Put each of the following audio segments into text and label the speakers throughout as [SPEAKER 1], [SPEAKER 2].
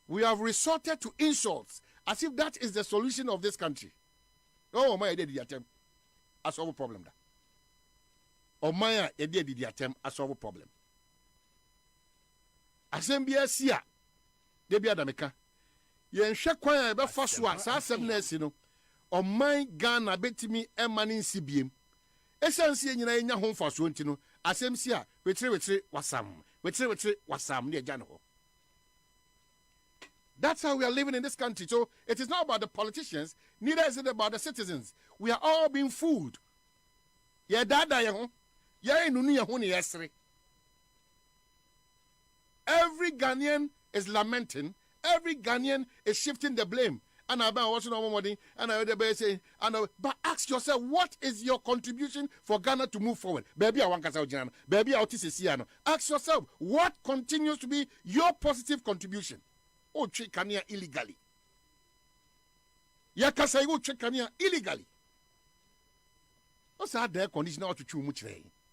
[SPEAKER 1] We have resorted to insults as if that is the solution of this country. Oh, my, did the attempt. I solve a problem. Oh, my, did the attempt. I solve a problem. ASEMPA sia, de be adameka. Yen hwe kwan e be fa so a sa 7 years no. O man Ghana betimi e mani nsibiem. Esansi nyina enya ho fa so nti no, asem sia wetre wasam. Wetre wasam ne agya no ho. That's how we are living in this country. So it is not about the politicians, neither is it about the citizens. We are all being fooled. Ye dada ye ho. Ye nunu ye ho ne yesre. Every Ghanaian is lamenting. Every Ghanaian is shifting the blame. And I've been watching our money, and I heard say, but ask yourself, what is your contribution for Ghana to move forward? Baby, I want to baby, I want to see. Ask yourself, what continues to be your positive contribution? Oh, check Kenya illegally. Yakasa, you check Kenya illegally. What's that there condition to chew much?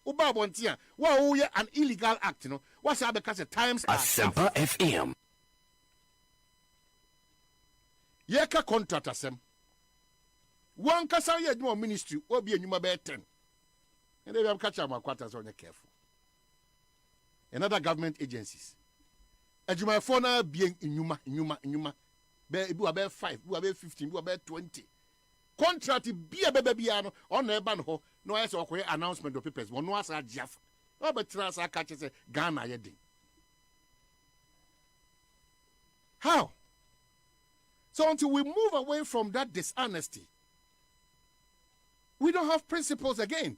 [SPEAKER 1] Uba bontia, wow, an illegal act, you know. What's that because the times are
[SPEAKER 2] ASEMPA FM.
[SPEAKER 1] Yeka contract asem. One kasa ye do ministry obi enyuma be 10. And they have catch am quarters on careful. Another government agencies. Ejuma for na bien enyuma. Be ebu abe 5, ebu abe 15, ebu abe 20. Contract be bia no on e ban ho no yes okoye announcement of papers one no asa jiaf. No be trans aka che say Ghana ye din. How? So until we move away from that dishonesty, we don't have principles again.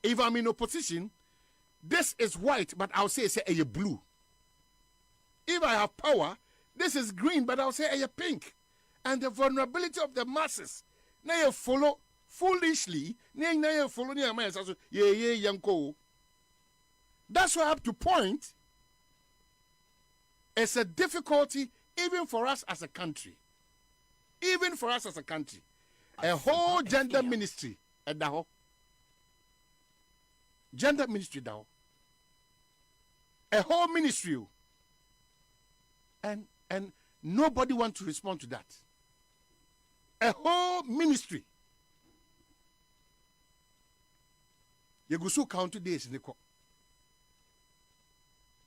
[SPEAKER 1] If I'm in opposition, this is white, but I'll say a blue. If I have power, this is green, but I'll say a pink. And the vulnerability of the masses, now you follow foolishly, now you follow near my yanko. That's why up to point, it's a difficulty even for us as a country. Even for us as a country. A whole gender ministry at the whole. Gender ministry now. A whole ministry. And nobody wants to respond to that. A whole ministry. You go so count days in the court.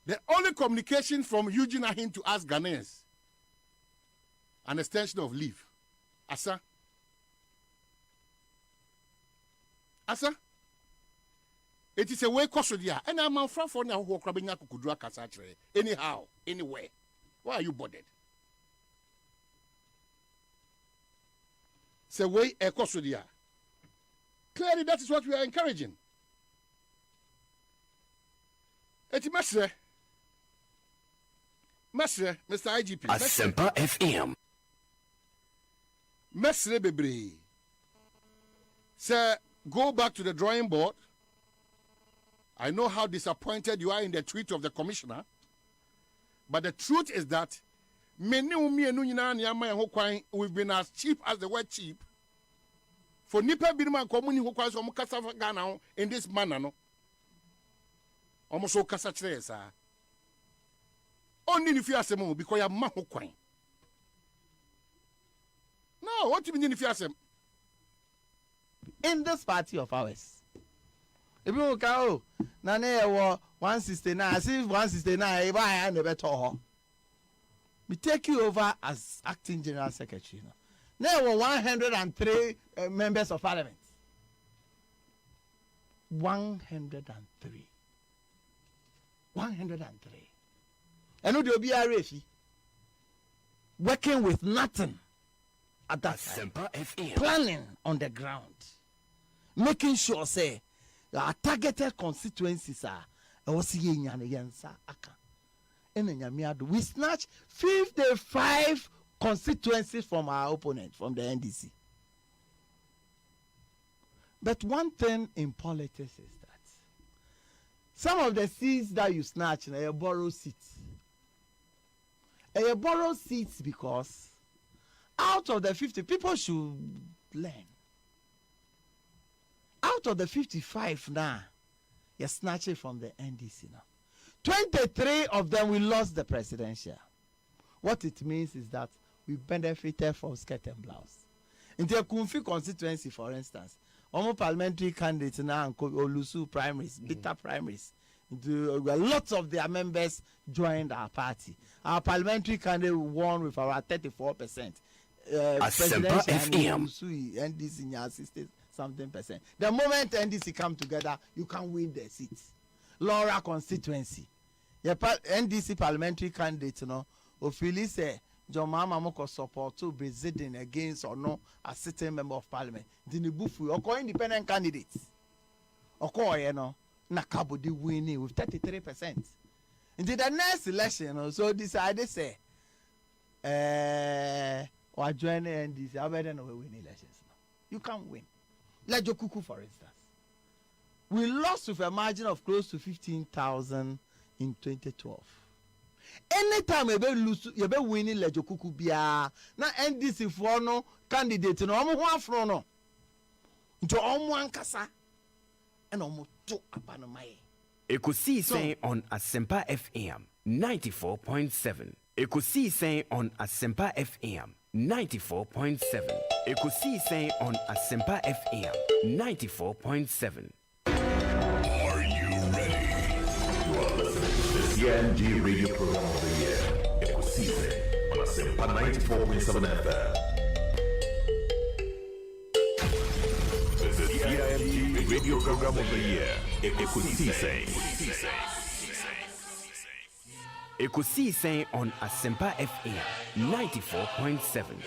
[SPEAKER 1] The only communication from Eugene Ahin to us Ghanaians, an extension of leave. Asa. It is a way custodian. And I'm on front for now who crabbing kukudra kasatre. Anyhow, anywhere. Why are you bothered? It's a way a custodian. Clearly, that is what we are encouraging. It's Mr. IGP.
[SPEAKER 2] ASEMPA FM.
[SPEAKER 1] Mesre Bebre. Sir, go back to the drawing board. I know how disappointed you are in the tweet of the commissioner. But the truth is that we've been as cheap as the word cheap. For Nipa Birman Community who calls Omukasa Ghana in this manner, no. Almost so Casatra. Only if you ask them because you're Maho Quine. No, what do you mean if you ask them?
[SPEAKER 3] In this party of ours, if you go, Nane 169, as if 169, if I never told her. We take you over as acting general secretary. There were 103 members of parliament. 103. 103. And the BRF working with nothing at that time. Planning on the ground. Making sure, say, our targeted constituencies are we snatched 55 constituencies from our opponent, from the NDC. But one thing in politics is that some of the seats that you snatch, you borrow seats. And you borrow seats because out of the 50, people should learn. Out of the 55 now, you snatch it from the NDC now. 23 of them we lost the presidential. what it means is that we benefited from skirt and blouse. In the Kumfi constituency, for instance, almost parliamentary candidates now and Olusu primaries, bitter primaries. Lots of their members joined our party. Our parliamentary candidate won with about 34%.
[SPEAKER 2] ASEMPA FM.
[SPEAKER 3] NDC in your 60-something%. The moment NDC come together, you can win the seats. Laura constituency. NDC parliamentary candidate, you know, Ophili say John Mama Moko support to be sitting against or no a sitting member of parliament. Dinibufu or independent candidates. Or you know, Nakabudi winning with 33%. Into the next election, you know, so decided say or join NDC, I better know we win elections now. You can't win. Like Jokuku, for instance. We lost with a margin of close to 15,000 in 2012. Anytime you be lose, you be winning like Jokuku bia. Na NDC for no candidate no omo ho afro no. Nto omo ankasa. And omo to apanomai.
[SPEAKER 2] Ekusi saying on ASEMPA FM 94.7. Ekusi saying on ASEMPA FM 94.7. Ekusi saying on ASEMPA FM 94.7.
[SPEAKER 4] Are you ready? You are listening to the CNG radio program of the year. Ekusi on ASEMPA 94.7 FM. The CNG radio program of the year. Ekusi.
[SPEAKER 2] Ekusi saying on ASEMPA FM 94.7.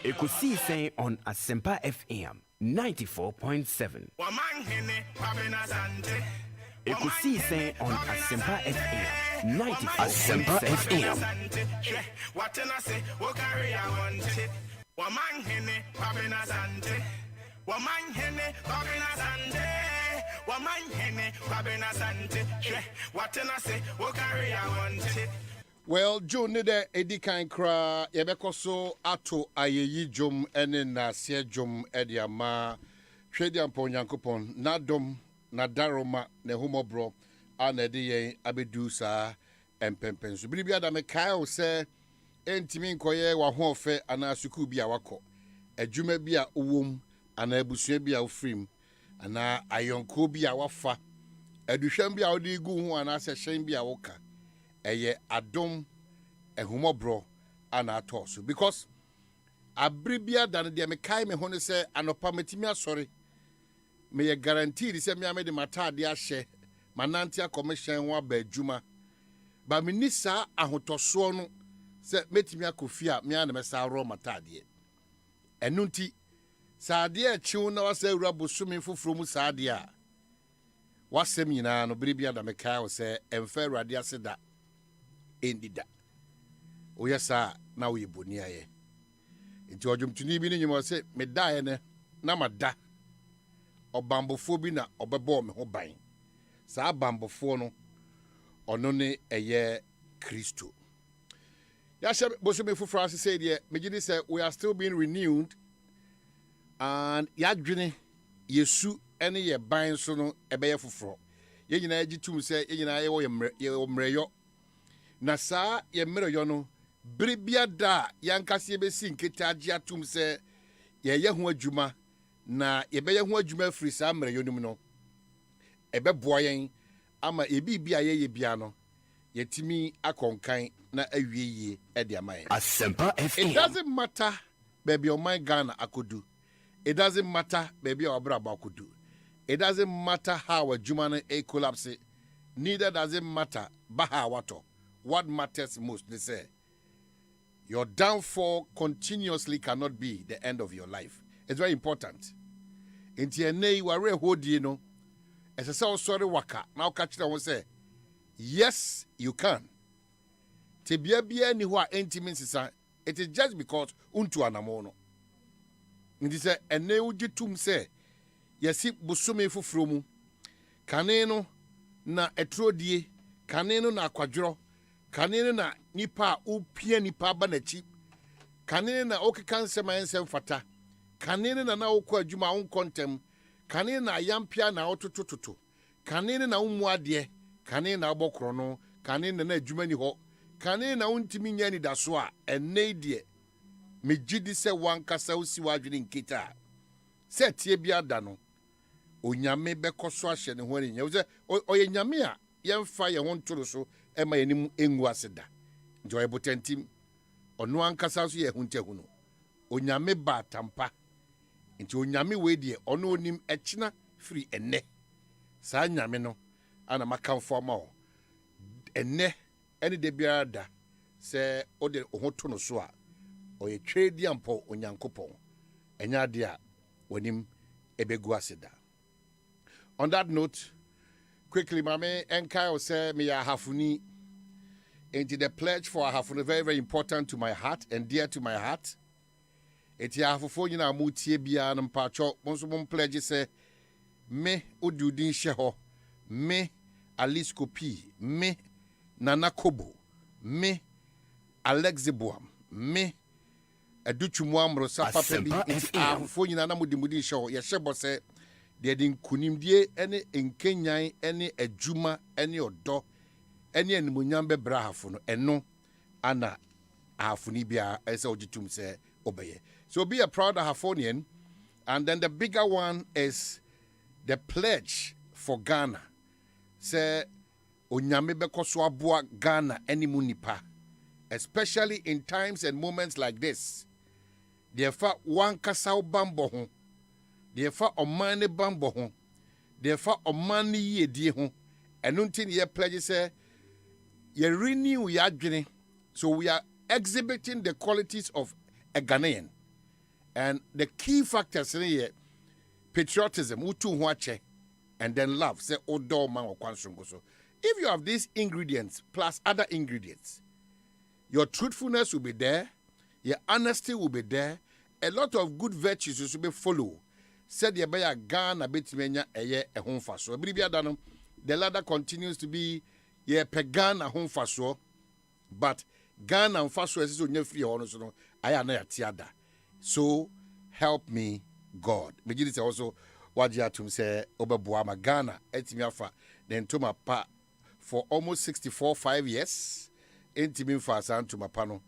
[SPEAKER 2] Ekusi saying on ASEMPA FM 94.7. Ekusi saying on ASEMPA FM 94.7. ASEMPA FM.
[SPEAKER 1] Well, June de Edikan Kra, Yebekoso Ato Ayeyi Jom ene na Sie Jom Ediama, Shedian Ponyankopon, Nadom, Nadaroma, Nehumobro, Anediye, Abedusa, and Pempensu. Bilibia da Mekayo se, Entimin Koye, Wahofe, Anasuku bia wako, Ejume bia uwum, Anabusue bia ufrim, Ana Ayonko bia wafa, Edushem bia odigu, Anase Shen bia woka. Eye adom ehumobro ana atoso because abribia dan de me kai me hono se anopa metimi asori me ye guarantee se me amede mata de ahye manantia commission wa ba adwuma ba me nisa ahotoso no se metimi akofia me ana me sa ro mata de enunti saade a chiu na wasa awura bosumi foforo mu saade a wasem nyina no bribia da me kai se emfa awurade aseda endida oyesa na we boni aye nti odwumtuni bi ni nyimo se medae ne na mada obambofo bi na obebo me ho ban saa bambofo no ono ne eye Kristo ya she bosome fufura say de megidi say we are still being renewed and ya dwene yesu ene ye ban so no ebeye fufuro ye nyina agitum say ye nyina ye wo ye mreyo na saa ye mere yo no bribia da yankase be si nketa agi atum se ye ho adwuma na ye be ye ho adwuma firi saa mere yo nim no ebe boa yen ama ebibia ye bia no yetimi akonkan na awieye e de amaye
[SPEAKER 2] ASEMPA FM.
[SPEAKER 1] It doesn't matter baby on my Ghana akodu. It doesn't matter baby obra akodu. It doesn't matter how adwuma no collapse. Neither does it matter baha wato. What matters most, they say, your downfall continuously cannot be the end of your life. It's very important. In TNA, we are holding, you know, as I say, sorry, waka. Now catch them and say, yes, you can. Tebia ni wa intimacy, it is just because untu anamono. And they say, and they would tum say, yɛsi bosome foforo mu kane no na ɛtrodie kane no na akwadworɔ kane no na nipa a wopia nipa aba n'akyi kane na okeka nsɛm a nsɛm fata kane no na wokɔ adwuma a wonkɔ ntɛm kane na ayampia na wototototo kane na wommu adeɛ kane na wobɔ korɔ no kane na adwuma ni hɔ kane na wontimi nya anidaso a ɛnnɛ deɛ megye di sɛ wankasa wosi w'adwene nketa a sɛ tie bi ada no onyame bɛkɔ so ahyɛ ne ho aninya wo sɛ ɔyɛ nyame a yɛmfa yɛn ho ntoro so ɛma yɛnim ɛngu ase da nti ɔyɛ botantim ɔno ankasa so yɛ ahuntahu no onyame ba atampa nti onyame wei deɛ ɔno onim ɛkyena firi ɛnnɛ saa nyame no ana makamfo ama wo ɛnnɛ ɛne da biara da sɛ wode wo ho to no so a ɔyɛ twɛdi ampɔ onyankopɔn ɛnyɛ adeɛ a w'anim ɛbɛgu ase da. On that note, quickly, Mame, Enkai will say, me ahafuni. Into the pledge for ahafuni, very, very important to my heart and dear to my heart. Eti ahafuni na mutie biya nampacho. Monso pledge say, me ududin sheho, me Alice Kopi, me Nana Kobo, me Alexiboam, me Educhu Mwamro, Sapa Pebi, ahafuni na mudimudin sheho. Yeshebo say, deɛ de nkunimdie ne nkenyan ne adwuma ne ɔdɔ ne animonyam bɛbrɛ ahafo no ɛno ana ahafoni biara ɛsɛ ɔgye tum sɛ ɔbɛyɛ. So be a proud Ahafonian. And then the bigger one is the pledge for Ghana. Say onyame bɛkɔ so aboa Ghana animu nipa, especially in times and moments like this. Deɛfa wankasa bambɔ ho, deɛfa ɔman ne bambɔ ho, deɛfa ɔman ne yiedie ho. Ɛno nti ne yɛ pledge sɛ yɛ renew yɛ adwene. So we are exhibiting the qualities of a Ghanaian. And the key factors in here, patriotism, utu huache, and then love. Say odo man or kwansongo. So if you have these ingredients plus other ingredients, your truthfulness will be there, your honesty will be there, a lot of good virtues will be follow. Said ye baya Ghana betimenya eye e home faso. The ladder continues to be ye pegan a home faso, but Ghana and faso is so free honor so I am not tiada. So help me God. Begin to also what you have to say Oberbuama Ghana etimiafa then to my pa for almost 5 years. Intimi fa san to my pano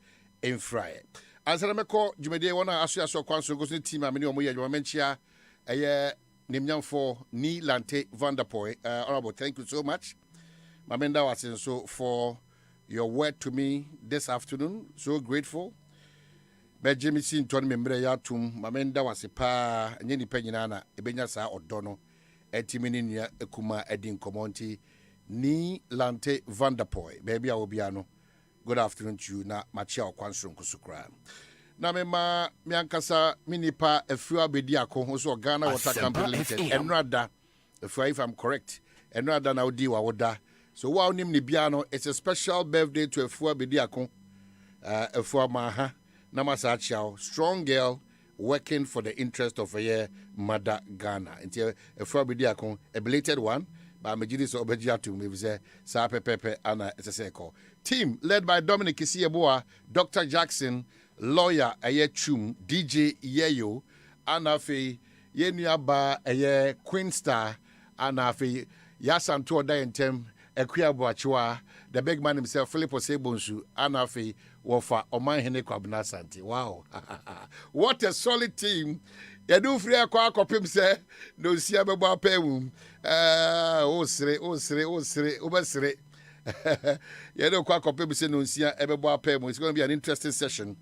[SPEAKER 1] in fry. As I call Jumede wanna ask you so kwanso go team amini omo ye menchia eye nimnyam for ni Lante Vanderpoy. Honorable, thank you so much. Mamenda was in so for your word to me this afternoon. So grateful. Benjamin sin ton membre ya tum mamenda was pa nyeni penyina ebenya sa odono etimini nua ekuma edin komonti ni Lante Vanderpoy baby a obiano. Good afternoon to you na machia okwanso nkusukra na mema miankasa minipa afua bedi akon so Ghana Water Company Limited enrada afua if I'm correct enrada na odi wa woda so wa onim ne bia no it's a special birthday to afua bedi akon afua maha na masachao strong girl working for the interest of a mother Ghana until afua bedi akon a belated one but Majidi so obejia to me say sa pepepe ana eseseko team led by Dominic Isieboa, Dr. Jackson, lawyer Ayechum, DJ Yeyo, Anafe Yenuaba Aye Queen Star, Anafe Yasanto Dayentem, Equia Boachua, the big man himself, Philip BONSU, Anafe Wofa Oman Hene Kwabna Santi. Wow. What a solid team. Yadu free kwa kopim se no sia bebo apem. Osre obesre. You know, quite compare no sia ebebo apem. It's going to be an interesting session.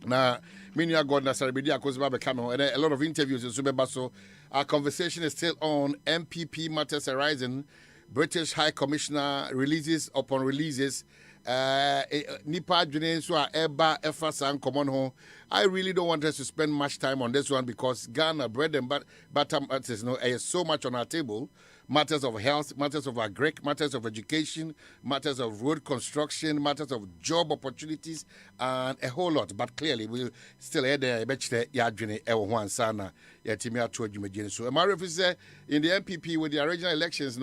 [SPEAKER 1] Now, Minia God Nasarabidi Akozba become and a lot of interviews in Subebaso. Our conversation is still on MPP matters arising. British High Commissioner releases upon releases nipa adwene so a eba efa san common ho. I really don't want us to spend much time on this one because Ghana bread and butter matters, is so much on our table. Matters of health, matters of agric, matters of education, matters of road construction, matters of job opportunities, and a whole lot. But clearly, we'll still head there. Yadwene Ewan Sana, Yatimia Tuajumajin. So, Amara say in the MPP with the original elections,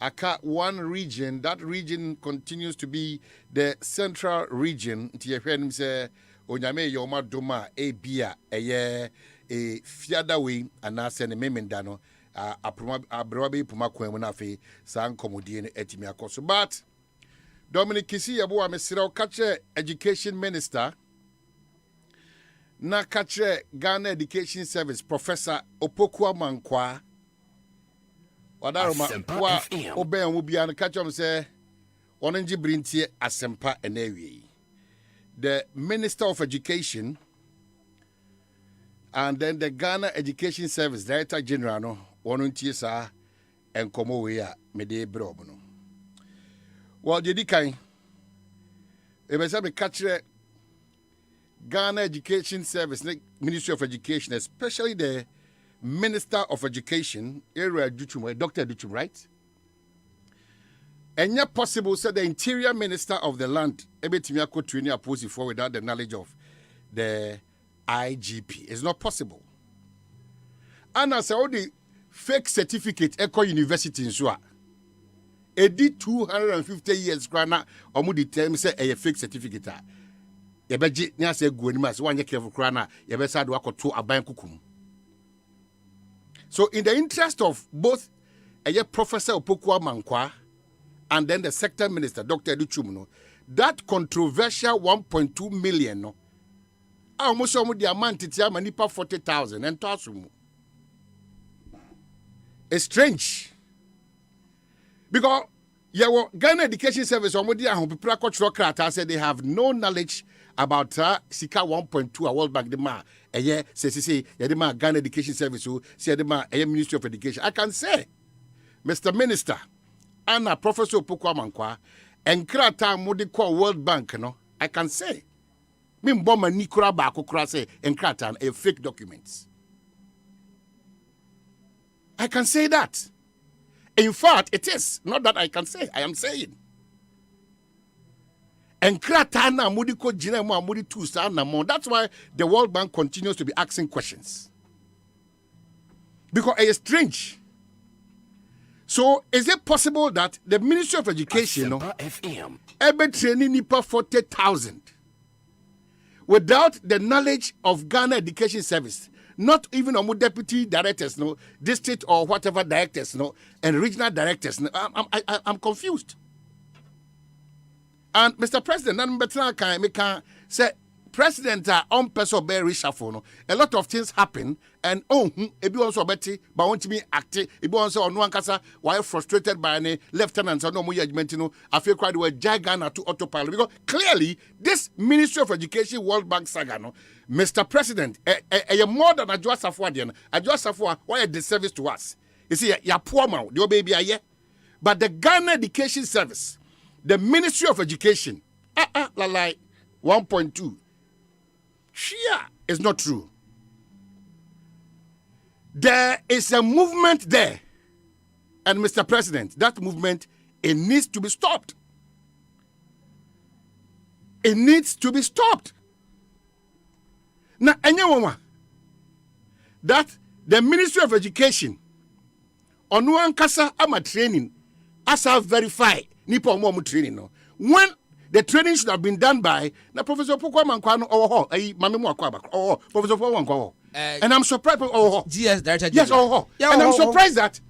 [SPEAKER 1] Aka one region, that region continues to be the central region. TFN say, Onyame Yoma Doma, a beer, a fiadaway, and I send a memendano. Abrobi Puma Kwemunafi, San Comodian Etimiakoso. But Dominic Kisi Yabo, Messiro Kache, Education Minister, na Kache Ghana Education Service, Professor Opokwa Mankwa, Wadaroma, Obe and Wubian Kacham say, Onenji Brintie Asempa Enewi. The Minister of Education and then the Ghana Education Service Director General, Wonuntie sa enkomo we a mede brobo no. Well, jedi kan e be say me catch Ghana Education Service, Ministry of Education, especially the Minister of Education, Area Duchum, Dr. Duchum, right? And yet possible say the Interior Minister of the land ebetimi akotuni apposi for without the knowledge of the IGP. It's not possible. And as all the fake certificate Eco University in Sua. It did 250 years grana or the term say a fake certificate. Yebeji nya say guanimas one year careful grana yebesa do akoto aban kukum. So in the interest of both Professor Opokwa Mankwa and then the sector minister Dr. Duchum, that controversial 1.2 million no almost the amount titia manipa 40,000 and tosumu. It's strange. Because Ghana Education Service people said they have no knowledge about Sika 1.2 a World Bank dema say Ghana Education Service say Ministry of Education. I can say, Mr. Minister, Anna Professor Opokwa Mankwa, and krata mudi call World Bank, I can say. Mimboma nikura ba kokura say and krata a fake documents. I can say that. In fact, it is. Not that I can say. I am saying. And kratana mudiko jinemo amudi tu sana mo. That's why the World Bank continues to be asking questions. Because it is strange. So, is it possible that the Ministry of Education ebe training nipa 40,000 without the knowledge of Ghana Education Service? Not even on deputy directors, district or whatever directors, and regional directors. I'm confused. And Mr. President, I can say, President on person be reshuffle. A lot of things happen, and ebi also betty, but want to be active. Ebi also on one kasa why frustrated by any lieutenants or no more judgment. I feel quite well Ghana to autopilot because clearly this Ministry of Education World Bank saga, Mr. President, more than a Joasafwadian, a Joasafwa, why a disservice to us? You see, you're poor man, your baby, but the Ghana Education Service, the Ministry of Education, like 1.2. Shia is not true. There is a movement there. And Mr. President, that movement, it needs to be stopped. It needs to be stopped. Now, anyone that the Ministry of Education on one kasa ama training as I verify nipa omo training no. When the training should have been done by na Professor Opokwa Mankwa no owo mame mu akwa ba Professor Opokwa Mankwa and I'm surprised
[SPEAKER 3] GS Director
[SPEAKER 1] yes and I'm surprised that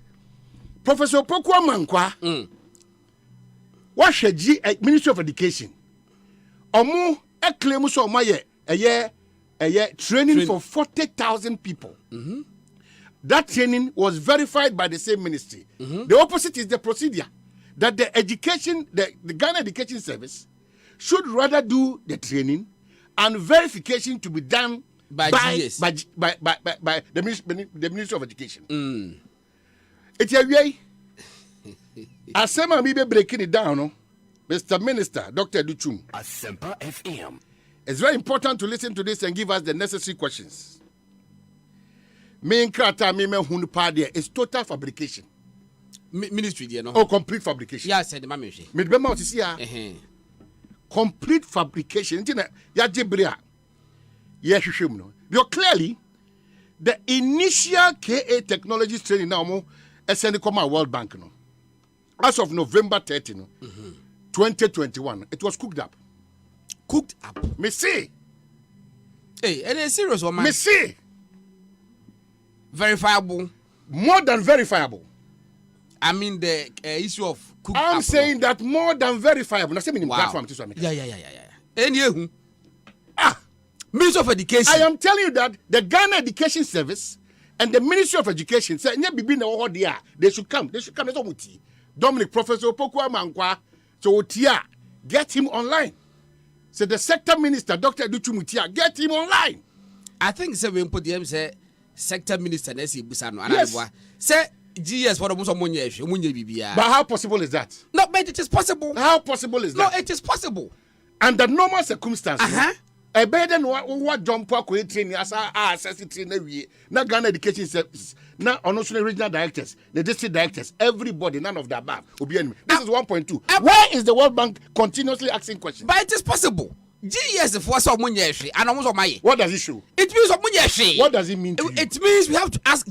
[SPEAKER 1] Professor Opokwa Mankwa what should Ministry of Education omo claim so omo training for 40,000 people. That training was verified by the same ministry. The opposite is the procedure that the education, the Ghana Education Service should rather do the training and verification to be done by the Ministry of Education. It's a way. ASEMPA be breaking it down, Mr. Minister, Dr. Duchum.
[SPEAKER 2] ASEMPA FM.
[SPEAKER 1] It's very important to listen to this and give us the necessary questions. Main krata me hunu party is total fabrication.
[SPEAKER 5] Ministry there no.
[SPEAKER 1] Oh, complete fabrication.
[SPEAKER 5] Yeah, said the mama.
[SPEAKER 1] Me be ma see ya. Complete fabrication. Intina ya jibria. Ya hwehwem no. Because clearly the initial KA technologies training now mo send come out World Bank no. As of November 30 no. 2021 it was cooked up.
[SPEAKER 5] Cooked up.
[SPEAKER 1] Me see.
[SPEAKER 5] Hey, and it's serious one man.
[SPEAKER 1] Me see.
[SPEAKER 5] Verifiable.
[SPEAKER 1] More than verifiable.
[SPEAKER 5] I mean the issue of cooked
[SPEAKER 1] I'm
[SPEAKER 5] up.
[SPEAKER 1] saying that more than verifiable. Now say me
[SPEAKER 5] Wow.
[SPEAKER 1] platform this one.
[SPEAKER 5] Yeah. And you Ministry of Education.
[SPEAKER 1] I am telling you that the Ghana Education Service and the Ministry of Education say they should come. They should come. Dominic Professor Pokwa Mankwa. So get him online. So the sector minister, Dr. Duchumutia, get him online.
[SPEAKER 5] I think say we put them say sector minister na say busano
[SPEAKER 1] Yes.
[SPEAKER 5] say GS for almost money bibia.
[SPEAKER 1] But how possible is that?
[SPEAKER 5] No, but it is possible.
[SPEAKER 1] How possible is
[SPEAKER 5] No,
[SPEAKER 1] that?
[SPEAKER 5] it is possible.
[SPEAKER 1] Under normal circumstances,
[SPEAKER 5] Uh-huh.
[SPEAKER 1] better than what jump for training as access training na Ghana Education Service, na also the regional directors, the district directors, everybody, none of the above. This is 1.2. Why is the World Bank continuously asking questions?
[SPEAKER 5] But it is possible. GS for some money and almost on my.
[SPEAKER 1] What does it show?
[SPEAKER 5] It means some money.
[SPEAKER 1] What does it mean to you?
[SPEAKER 5] It means we have to ask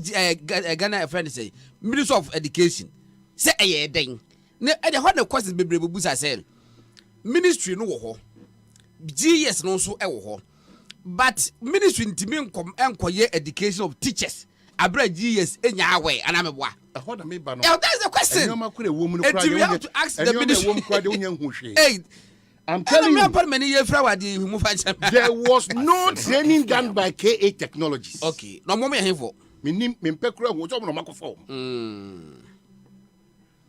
[SPEAKER 5] Ghana friend say Minister of Education. Say a thing. And the hard questions be busa say ministry no ho. GS no so e ho. But ministry ntimi enkoye education of teachers. Abra GS enya away and ameboa. That's the question. And we have to ask the ministry. Hey,
[SPEAKER 1] I'm telling you, there was no training done by KA Technologies.
[SPEAKER 5] Okay. No more me for.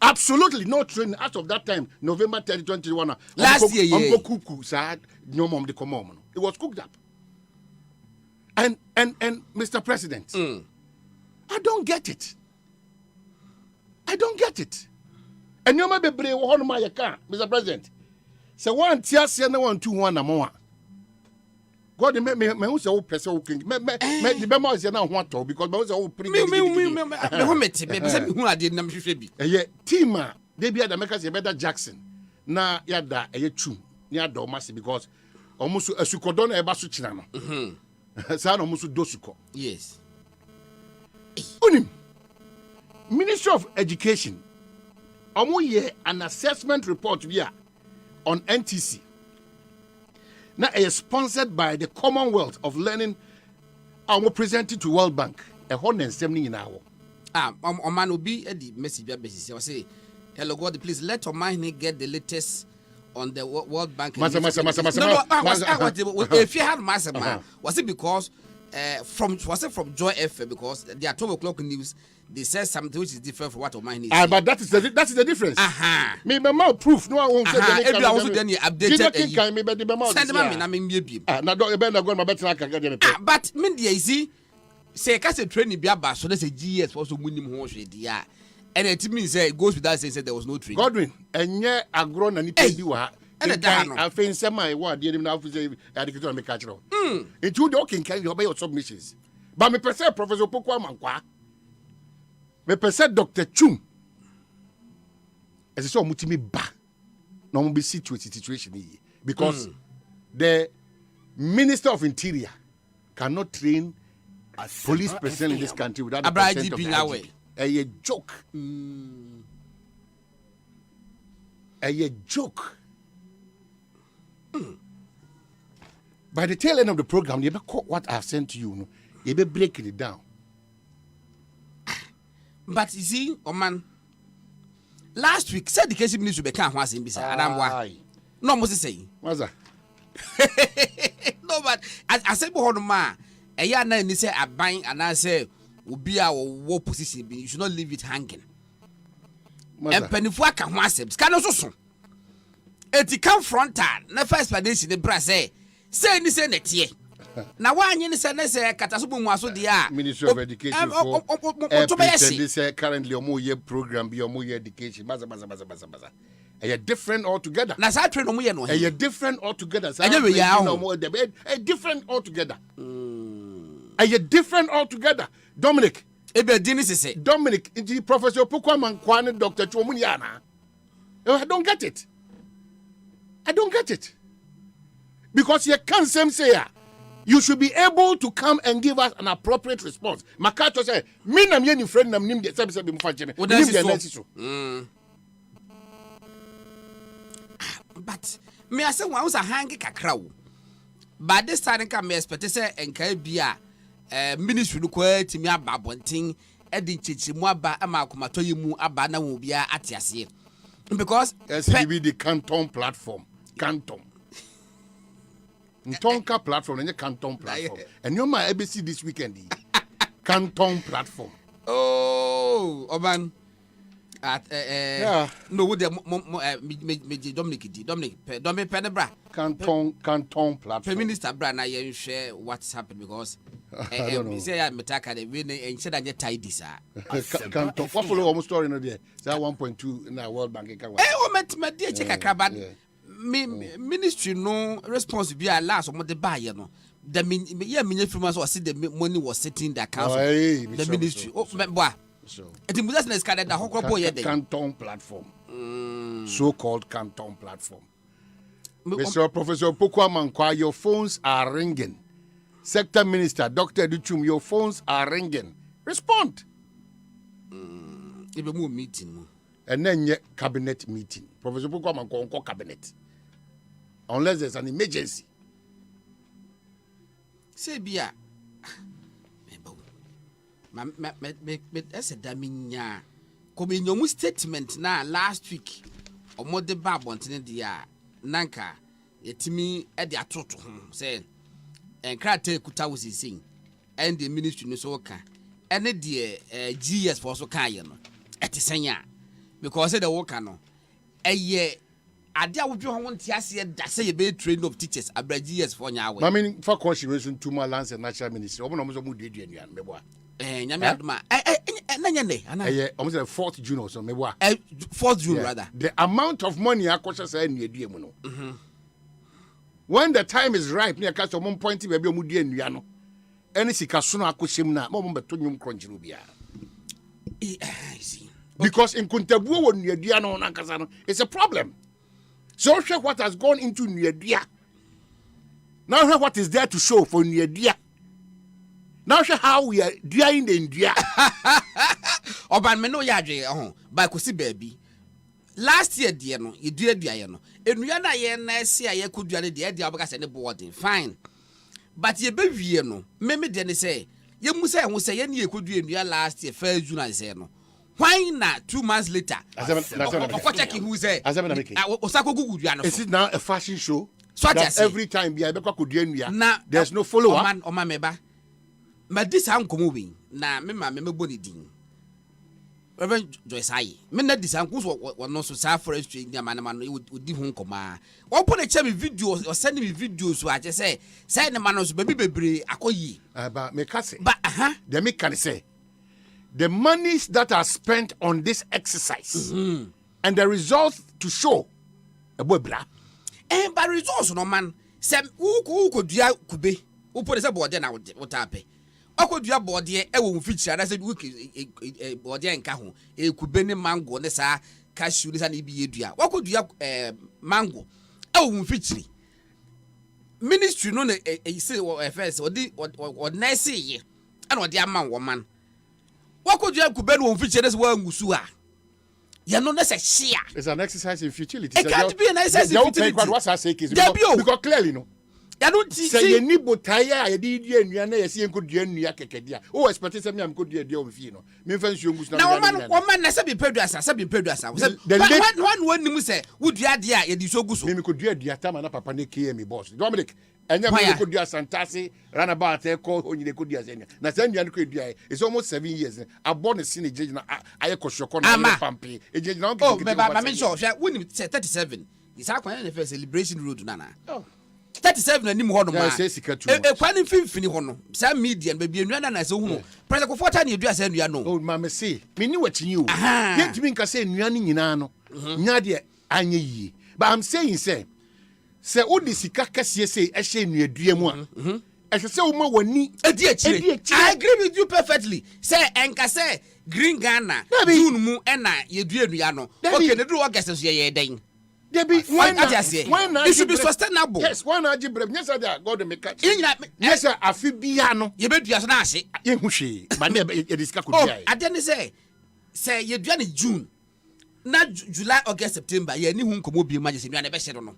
[SPEAKER 1] Absolutely no training as of that time, November 30, 2021.
[SPEAKER 5] Last year, yeah.
[SPEAKER 1] It was cooked up. And Mr. President, I don't get it. I don't get it. And you may be brave on my account, Mr. President. So one tears and one 2 1 more. God me who say person king me the bema is now want to because me say pretty me team they be the makers better Jackson na yada true near do massive because almost asukodon e ba so china no sa na almost dosuko.
[SPEAKER 5] Yes.
[SPEAKER 1] Unim Ministry of Education ye an assessment report here on NTC. Now it is sponsored by the Commonwealth of Learning and presented to World Bank. 170 in hour.
[SPEAKER 5] Man will be the message I say, hello God, please let Omani get the latest on the World Bank.
[SPEAKER 1] If
[SPEAKER 5] you had Massima, was it because from Joy FM because they are 12 o'clock news. They said something which is different from what Omani is.
[SPEAKER 1] But that is the difference. Me my proof. No, I won't say
[SPEAKER 5] every also then you updated. Send them I mean maybe.
[SPEAKER 1] Now don't go my better can get
[SPEAKER 5] but Mindy, you see, say cast a training be about so let's say GS also winning horse yeah. And it means it goes without saying there was no training.
[SPEAKER 1] Godwin, and yeah, I grown and it you are. I think some my word didn't now say educator make catch no. It you don't can obey your submissions. But me per se Professor Pokwa Mankwa. Me per se Dr. Chum. As I saw mutimi ba. No be situation here because the Minister of Interior cannot train police personnel in this country without the consent of the IGP. A joke. A joke. By the tail end of the program, you ever caught what I've sent to you, you ever breaking it down.
[SPEAKER 5] But you see, man, last week, said the case ministry became once in Bisa. And I'm why. No, must say.
[SPEAKER 1] What's that?
[SPEAKER 5] No, but I said, ma, a year now, they say, I bind and I say, will be our war position. You should not leave it hanging. And Pennyfuaka Wasps can also so. It come frontal, na first explanation, the brass say this and that ye. Now, one you say, Catasubu Maso dia.
[SPEAKER 1] Ministry of Education for this currently a more year program, be a more year education. Baza. A different altogether.
[SPEAKER 5] Na sa train no mo ye no.
[SPEAKER 1] A different altogether. A different altogether. A different altogether. Dominic.
[SPEAKER 5] Ebe dini sese.
[SPEAKER 1] Dominic, the Professor Pukwaman Kwane Dr. Chomuniana. I don't get it. I don't get it. Because you can't say you should be able to come and give us an appropriate response. Makato say, me na me friend na nim de sabi mfacheme.
[SPEAKER 5] But me ase wan usa hangi kakra wo. But this time can me expect say enka bia ministry no kwati me aba bonten e di chichimu aba ama akomato yimu aba na wo bia atiase. Because
[SPEAKER 1] SCB the Canton platform. Canton. Ntonka platform and Canton platform. And you're my ABC this weekend. Canton platform.
[SPEAKER 5] Oh, Oban.
[SPEAKER 1] Yeah.
[SPEAKER 5] No, with the Dominic Penebra.
[SPEAKER 1] Canton platform.
[SPEAKER 5] Prime Minister Brana, you share what's happened because
[SPEAKER 1] I don't know.
[SPEAKER 5] Say I'm attacking the winning and said I get tidy, sir.
[SPEAKER 1] Canton. What follow almost story no there? That 1.2 in the World Bank.
[SPEAKER 5] My dear check a crab. Ministry no response be a last of the buyer no. The ministry from us see the money was sitting in the council. The ministry. Oh, boy.
[SPEAKER 1] So
[SPEAKER 5] it was not scattered the whole
[SPEAKER 1] Canton platform. So-called Canton platform. Mr. Professor Pukwaman, your phones are ringing. Sector Minister Dr. Duchum, your phones are ringing. Respond.
[SPEAKER 5] Even more meeting.
[SPEAKER 1] And then cabinet meeting. Professor Pukwaman call cabinet. Unless there's an emergency.
[SPEAKER 5] Say bia. That's a daminya. Come in your statement now last week. Or more the bab on dia Nanka. Yetimi at the atoto saying and crate kuta was sing. And the ministry no so can. And the GS for so kayan at the senya. Because the worker no. A year. Adia would you want to say that say a bit train of teachers a GS for now.
[SPEAKER 1] I mean, for consideration to my lands and natural ministry. Open almost a mood did you
[SPEAKER 5] Yamadma.
[SPEAKER 1] Almost a 4th June or so, maybe
[SPEAKER 5] 4th June rather.
[SPEAKER 1] The amount of money I could say near Diamono. When the time is right, near Castle 1.0 baby Mudi and Yano. Any Sikasuna Kushimna, Mom Betunium Cronjubia. Because in Kuntabu near Diano Nakazano, it's a problem. So show what has gone into Niedia. Now show what is there to show for Niedia. Now show how we are doing in India.
[SPEAKER 5] Oban me no yadwe by Kusi baby. Last year dear no, you do no. And we are not here na see I could do the idea because any boarding. Fine. But ye be no. Meme den say, ye must say ye could do in last year 1st June I say no. Why not 2 months later? Who say?
[SPEAKER 1] Is it now a fashion show?
[SPEAKER 5] So
[SPEAKER 1] that every time there's no follow up.
[SPEAKER 5] Oh man, meba. But this uncle moving. Na me body ding. Reverend Joyce I. Me na this uncle was not so sad for a strange man would give home coma. Open a chemi videos or send me videos so I just say the man was baby akoyi.
[SPEAKER 1] But me kase.
[SPEAKER 5] But
[SPEAKER 1] the me can say. The monies that are spent on this exercise and the results to show a boy blah.
[SPEAKER 5] And by results, no man, some who could do kube, who put us a board then I would happen. Or could you board here? I will feature as a wicked board and cahu, a kubene mango, Nessa, cashew, and ebia. What could you have mango? I will feature ministry no say affairs or next year. And what dear man woman. What could you have Kuben feature as well, Musua? You're not necessary.
[SPEAKER 1] It's an exercise in futility.
[SPEAKER 5] It can't be an exercise in futility.
[SPEAKER 1] What's I say is because clearly, no.
[SPEAKER 5] I don't
[SPEAKER 1] say you need but tire, I did you and you see good Yakedia. Oh, expected me, I'm good dear Fino. Me fence you must
[SPEAKER 5] now, one man has been paid us, I've been paid us. One you say, would you add it is so good? Me
[SPEAKER 1] could do a time and a papa me boss. Dominic. And you could do a Santasi, run about there, call only they could do as any. Nathan could do it's almost 7 years. I born a senior judge. I could show Pampi. Oh,
[SPEAKER 5] I mean, so when 37, it's our first celebration road, Nana. 37 and Nimmo. I say, a quite finish on some median, baby, and Nana as a woman. President 4 times you dress and you know.
[SPEAKER 1] Oh, Mamma, say, me knew what you knew. Yet, you mean, I say, Nyanning in Ano. Nadia. anye yi. But I'm saying say odi sika kese say ehye nuadua mu a. Ehye say wo ma wani
[SPEAKER 5] edi akire. I agree with you perfectly. Say enka say Green Ghana June mu na yedua nua no. Okay, ne do August so ye den.
[SPEAKER 1] Why
[SPEAKER 5] not? It should be sustainable.
[SPEAKER 1] Yes, why not? Yes, I got to make it. Yes, sir. I feel piano.
[SPEAKER 5] You bet you as an ass.
[SPEAKER 1] You push, but never a discuss.
[SPEAKER 5] I didn't say you do June, not July, August, September. You knew whom could be majesty. You never said no.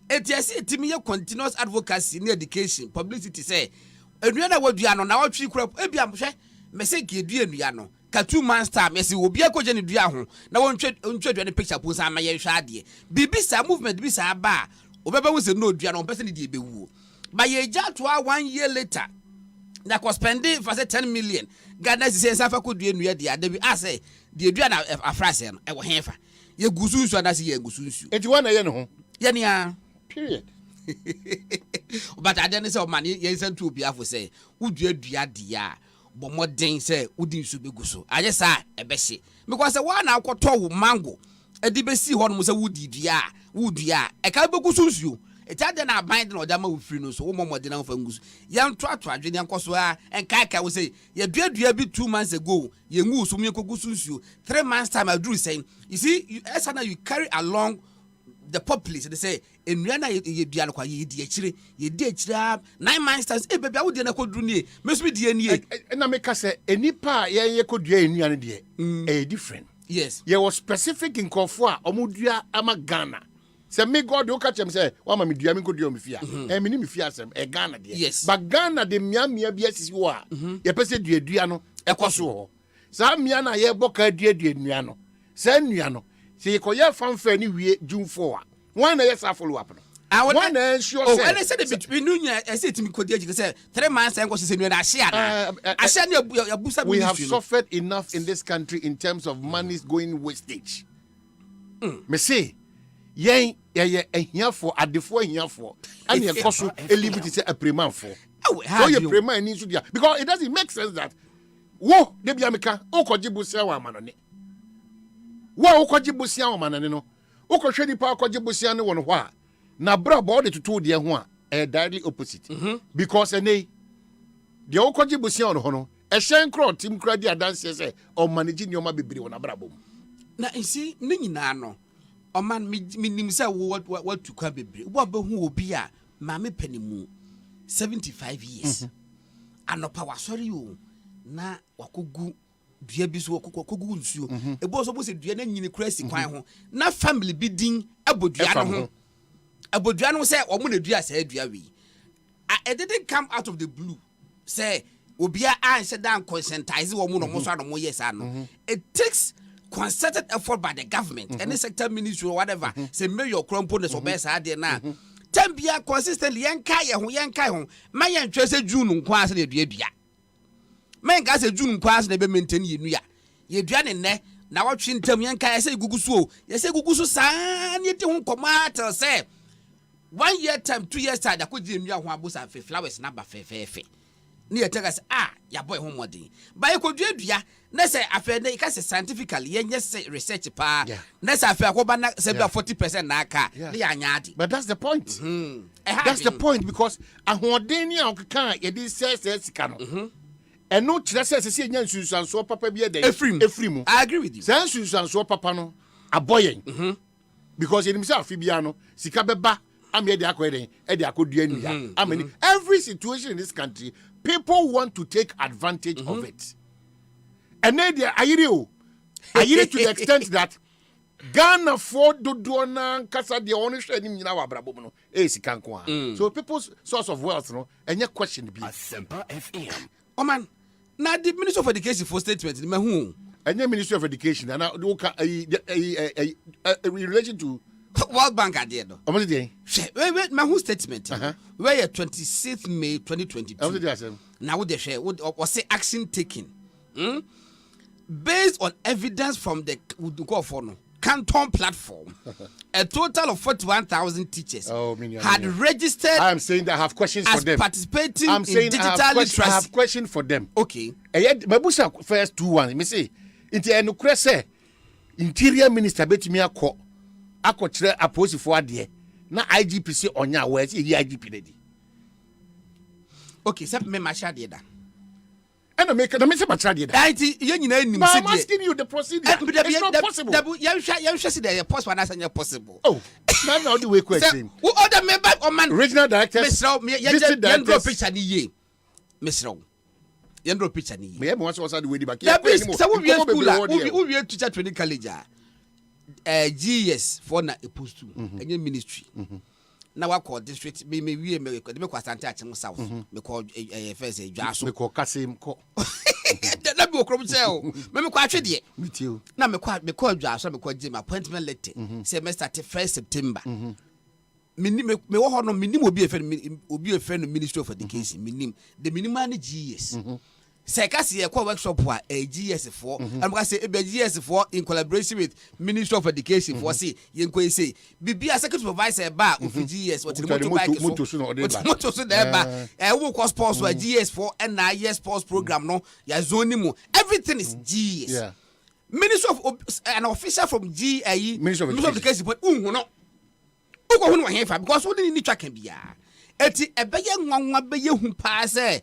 [SPEAKER 5] It is to me a continuous advocacy in education, publicity. Say, and you know what you are now. Tree crop, Ebiam, message you do and ka 2 months time yes will be a ko jeni dua ho na won twa any picture post am ye hwa ade bibi sa movement bi sa ba obeba wo se no dua no person dey bewu ba ye ja to 1 year later na ko spending for say 10 million Ghana say safa ko dua nua dia da bi ase de dua na afrase no e wo hefa ye gusunsu na se ye gusunsu
[SPEAKER 1] enti wana ye ne ho
[SPEAKER 5] ye ne a
[SPEAKER 1] period
[SPEAKER 5] but I didn't say man ye sent to obi afo say wo dua dia but more things say udin should be guso. I just say a bessie because the one I got told mango a debesi horn was a woody dia, a cabagus you. A child then I bind no dama with free no so more than fungus. Young Tratra, Junior Coswa, and Kaka will say, you did be 2 months ago, you move so me gusus you. 3 months time I drew saying, you see, as you carry along the populace, they say, in Riana, you dialogue, ye did 9 months times, eh, baby, I would dinner could do near, must be dear.
[SPEAKER 1] And I make us say, any part, ye could do a different.
[SPEAKER 5] Yes,
[SPEAKER 1] ye was specific in Kofua, Omudia, Amagana. Say, me God, do catch him say, one mammy, do could do me fear, and me fear some, a Ghana,
[SPEAKER 5] yes,
[SPEAKER 1] but Ghana, the Miami, yes, you are, ye person, dear Diano, a Koso. Some Miana, ye boca, dear Niano, send Niano. See, you call fanfare anyway, June 4. One yes, I follow up.
[SPEAKER 5] I want
[SPEAKER 1] to sure.
[SPEAKER 5] Oh, and I said between you, I said to me, could you say 3 months and was saying, I said,
[SPEAKER 1] we have suffered enough in this country in terms of money going wastage. Me say, yay, here for at the 4 year for, and your cost a liberty say a pre-month for. So your pre-month needs to be because it doesn't make sense that, whoa, the Biamica, Okojibu Sawa Manone. Wa Okojibusia manane no Okohwe nipa Okojibusia ne won ho a na bra body to to de ho a directly opposite because ene de Okojibusia no ho no e hyen kro tim kra di adanse se o manage nyoma bebiri won abra bom
[SPEAKER 5] na nsi ne nyina no o man minim se what to kwa bebiri wo ba hu obi a ma me panimu 75 years anopa wasori o na wakogu dua bi so kogu nsuo ebo so bo se dua na nyini krasi kwan ho na family bi din abodua no ho abodua no say omo na dua say dua wi it didn't come out of the blue say obia answer down conscientize wo mo no mo so no mo yes ano it takes concerted effort by the government any sector ministry or whatever say mayor cromponess or best ade na tambia consistently yankai ho ma yan twa se June nko ase na dua men ga se June kwa ase na be maintain yenu ya ye dua ne ne na watwe ntam yankai se gugusu o ye se gugusu saa ne te ho komata se 1 year time 2 years time akoji enu ho abusa fe flowers na ba fe ne ye tega se ya boy ho modern ba ye kodua dua na se afa ne ka se scientifically ye nye se research pa na se afa akoba na se bia 40% na aka ne ya nyaade
[SPEAKER 1] but that's the point that's the point because ahoden a okeka ye di se sika no and no chese se nya nsunsanso papa bi e dey efrimu
[SPEAKER 5] I agree with you
[SPEAKER 1] se nsunsanso papa no aboyen because ye nimsa afi bia no sika beba am ye dey akoden e dey akodua nua amani every situation in this country people want to take advantage of it and then they ayire to the extent that Ghana for dodo na kasa de onu hwe nim nyina wa brabom no sika nko a so people's source of wealth no enye question be
[SPEAKER 2] ASEMPA FM
[SPEAKER 5] oh man na the Minister of Education for statement me hu
[SPEAKER 1] enye Ministry of Education and in relation to
[SPEAKER 5] World Bank ade do
[SPEAKER 1] omo dey
[SPEAKER 5] wait my who statement where 26th May 2022
[SPEAKER 1] omo dey asem
[SPEAKER 5] na wo dey hwe wo say action taken based on evidence from the Canton platform, a total of 41,000 teachers had registered.
[SPEAKER 1] I am saying that I have questions for them.
[SPEAKER 5] Participating in digital literacy.
[SPEAKER 1] I have questions for them.
[SPEAKER 5] Okay.
[SPEAKER 1] Mabusa first 2-1. Me say, inti enukure say interior minister betimi akọ akɔkyerɛ aposifo adeɛ na IGP say onya where say IGP dedi.
[SPEAKER 5] Okay, sɛ me ma hyɛ adeɛ da.
[SPEAKER 1] And I make some adeɛ da.
[SPEAKER 5] Auntie, you know nim
[SPEAKER 1] I'm asking you the procedure. It's not possible.
[SPEAKER 5] You say there possible and that's possible.
[SPEAKER 1] Oh, that's not the way question.
[SPEAKER 5] Who other member or man?
[SPEAKER 1] Regional director.
[SPEAKER 5] Mr. Yandro picture ni ye. Mr. Yandro picture ni ye.
[SPEAKER 1] Me am once was the way back.
[SPEAKER 5] That is so we are school. We are teacher training college. GS for na opposed to any ministry. Now I call district me we me ko asante achim south me call first Dwaso
[SPEAKER 1] me call Kasim call
[SPEAKER 5] that be okrom say me ko atwe de
[SPEAKER 1] meet you
[SPEAKER 5] na me call Dwaso me call Jim appointment letter say me start 1st September me wo ho no me nim obi e fe no Ministry of Education me nim the minimum GS say kasi e call workshop a GS for and say e be GS for in collaboration with Ministry of Education for say yenko say bibia secretary supervisor ba of GS what the motor so there ba wo course sports for GS for NIS sports program no ya zone mu everything is GS.
[SPEAKER 1] Yeah.
[SPEAKER 5] Ministry of an official from GAE
[SPEAKER 1] Ministry of
[SPEAKER 5] Education but no uko hu no hefa because we need track bia eti ebeye nwanwa beye hu pa say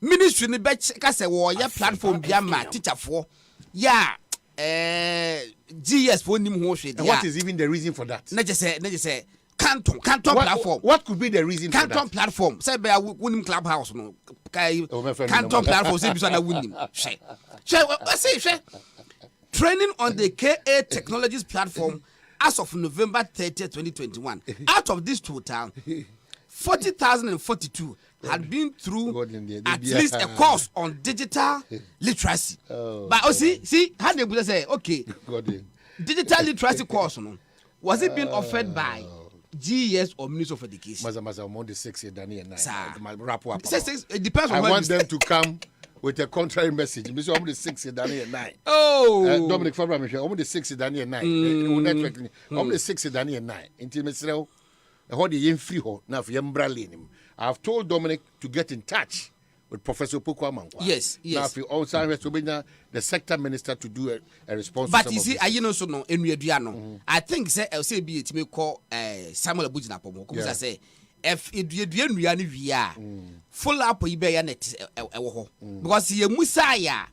[SPEAKER 5] ministry ni be ka say wo ya platform bia ma teacher for ya GS for nim ho hwe dia.
[SPEAKER 1] What is even the reason for that?
[SPEAKER 5] Na just say canton platform.
[SPEAKER 1] What could be the reason
[SPEAKER 5] canton
[SPEAKER 1] for that?
[SPEAKER 5] Canton platform say be wunim clubhouse no kai canton platform say bi so na wunim she training on the KA Technologies platform as of November 30th 2021 out of this total 40,042 had been through at least a course on digital literacy. But see, how they say, okay, digital literacy course, no, was it being offered by GES or Ministry of Education?
[SPEAKER 1] I'm on the 6 year Danny and 9.
[SPEAKER 5] It depends on
[SPEAKER 1] I want them to come with a contrary message. Mr. I'm the 6 year Danny and 9.
[SPEAKER 5] Oh,
[SPEAKER 1] Dominic Fabra, I'm the 6 year Danny and 9. I'm the 6 year Danny and 9. Until Mr. How the yen free ho now for him. I've told Dominic to get in touch with Professor Opoku-Amankwah.
[SPEAKER 5] Yes.
[SPEAKER 1] Now if you also the sector minister to do a response.
[SPEAKER 5] But you see, I know so no Enuaduano. I think say LCB it may call Samuel Abujina Pomo. Because say if Enuaduano we are full up ibe ya net because ye Musaya